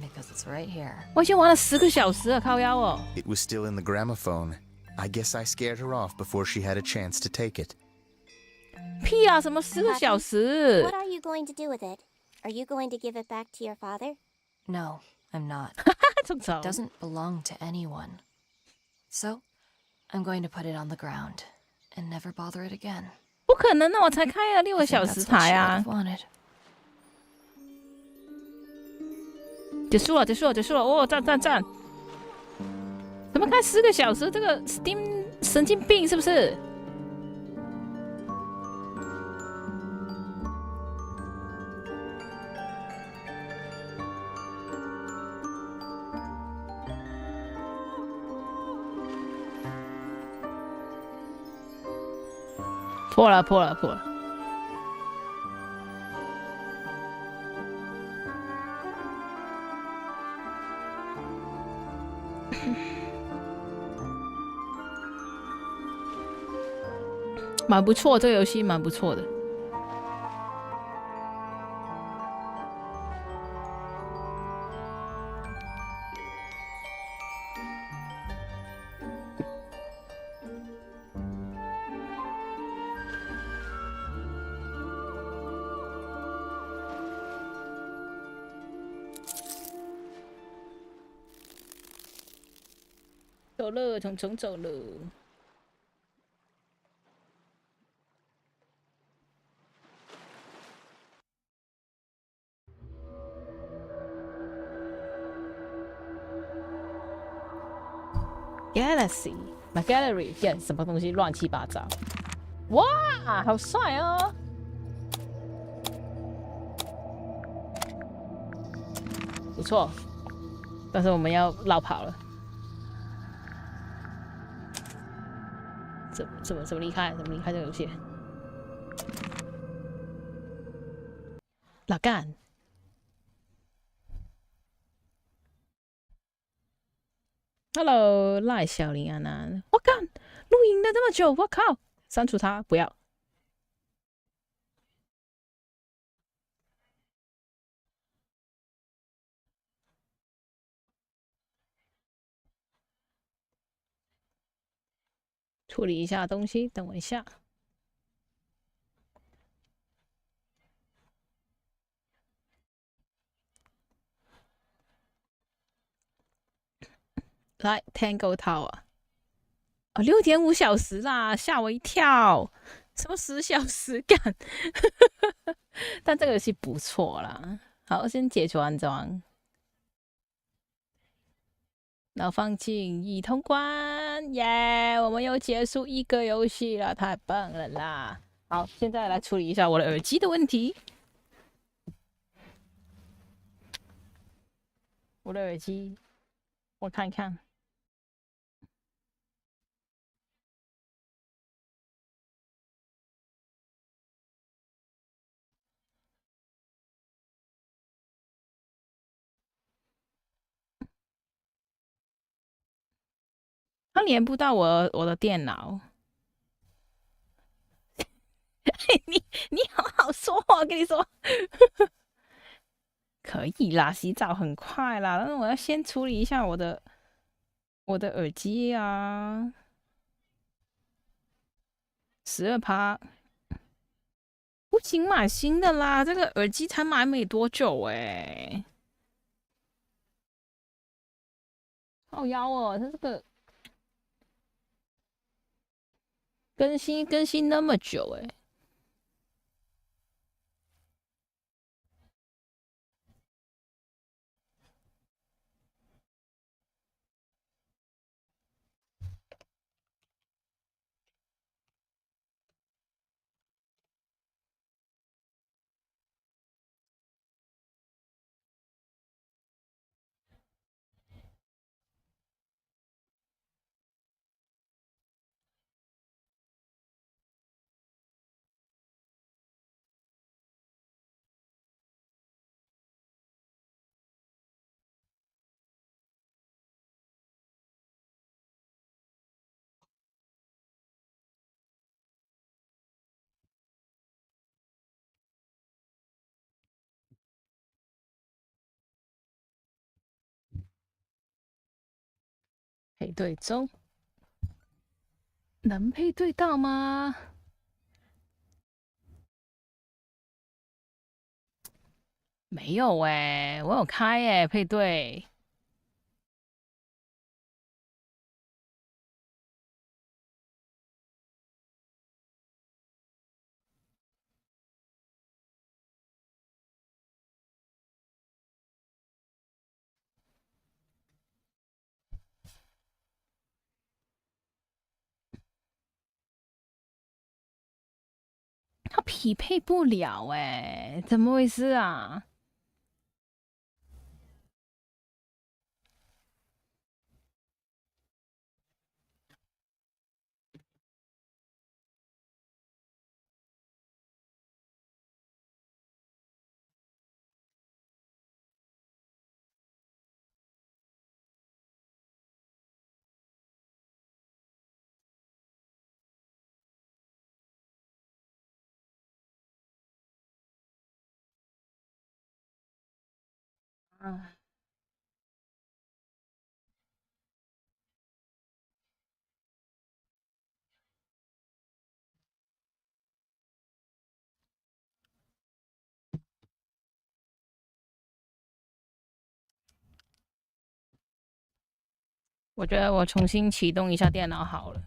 because it's right here. 我已经玩了10个小时了，靠腰哦。 It was still in the gramophone. I guess I scared her off before she had a chance to take it. 屁啊，什么10个小时 What？are you going to do with it? Are you going to give it back to your father? No, I'm not. 这么早 It doesn't belong to anyone. So, I'm going to put it on the ground and never bother it again. 不可能的，我才开了6 I 个 think 小 that's 时 what 台 she would 啊 have！wanted. 结束了，结束了，结束了！哦，赞赞赞！怎么开10个小时？这个 Steam 神经病是不是？破了，破了，破了！蛮不错，这个游戏蛮不错的。走了，虫虫走了。Galaxy, my gallery， 什么东西乱七八糟？哇，好帅哦！不错，但是我们要绕跑了。怎么离开？怎么离开这个游戏？老干。Hello， 赖小林安安，我干，录影了这么久，我靠，删除它，不要。处理一下东西，等我一下。来 ，Tangle Tower， 哦，6.5小时啦，吓我一跳，什么10小时干？但这个游戏不错啦。好，先解除安装，然后放进已通关，耶！我们又结束1个游戏了，太棒了啦！好，现在来处理一下我的耳机的问题。我的耳机，我看看。它连不到我的电脑。你好好说话，我跟你说，可以啦，洗澡很快啦，但是我要先处理一下我的耳机啊。12%，不行，买新的啦！这个耳机才买没多久哎、好妖哦，它这个更新那么久哎、配对中，能配对到吗？没有哎、我有开哎、配对。他匹配不了哎、怎么回事啊？啊，我觉得我重新启动一下电脑好了。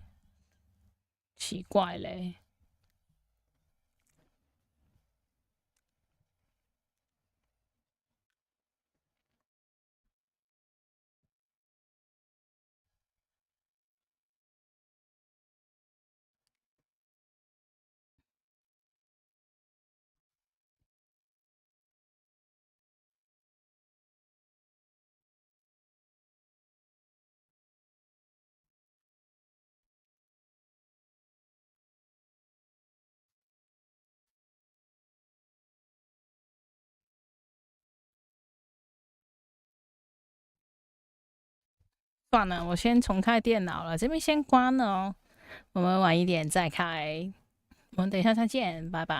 奇怪嘞。算了，我先重开电脑了，这边先关了哦，我们晚一点再开。我们等一下再见，拜拜。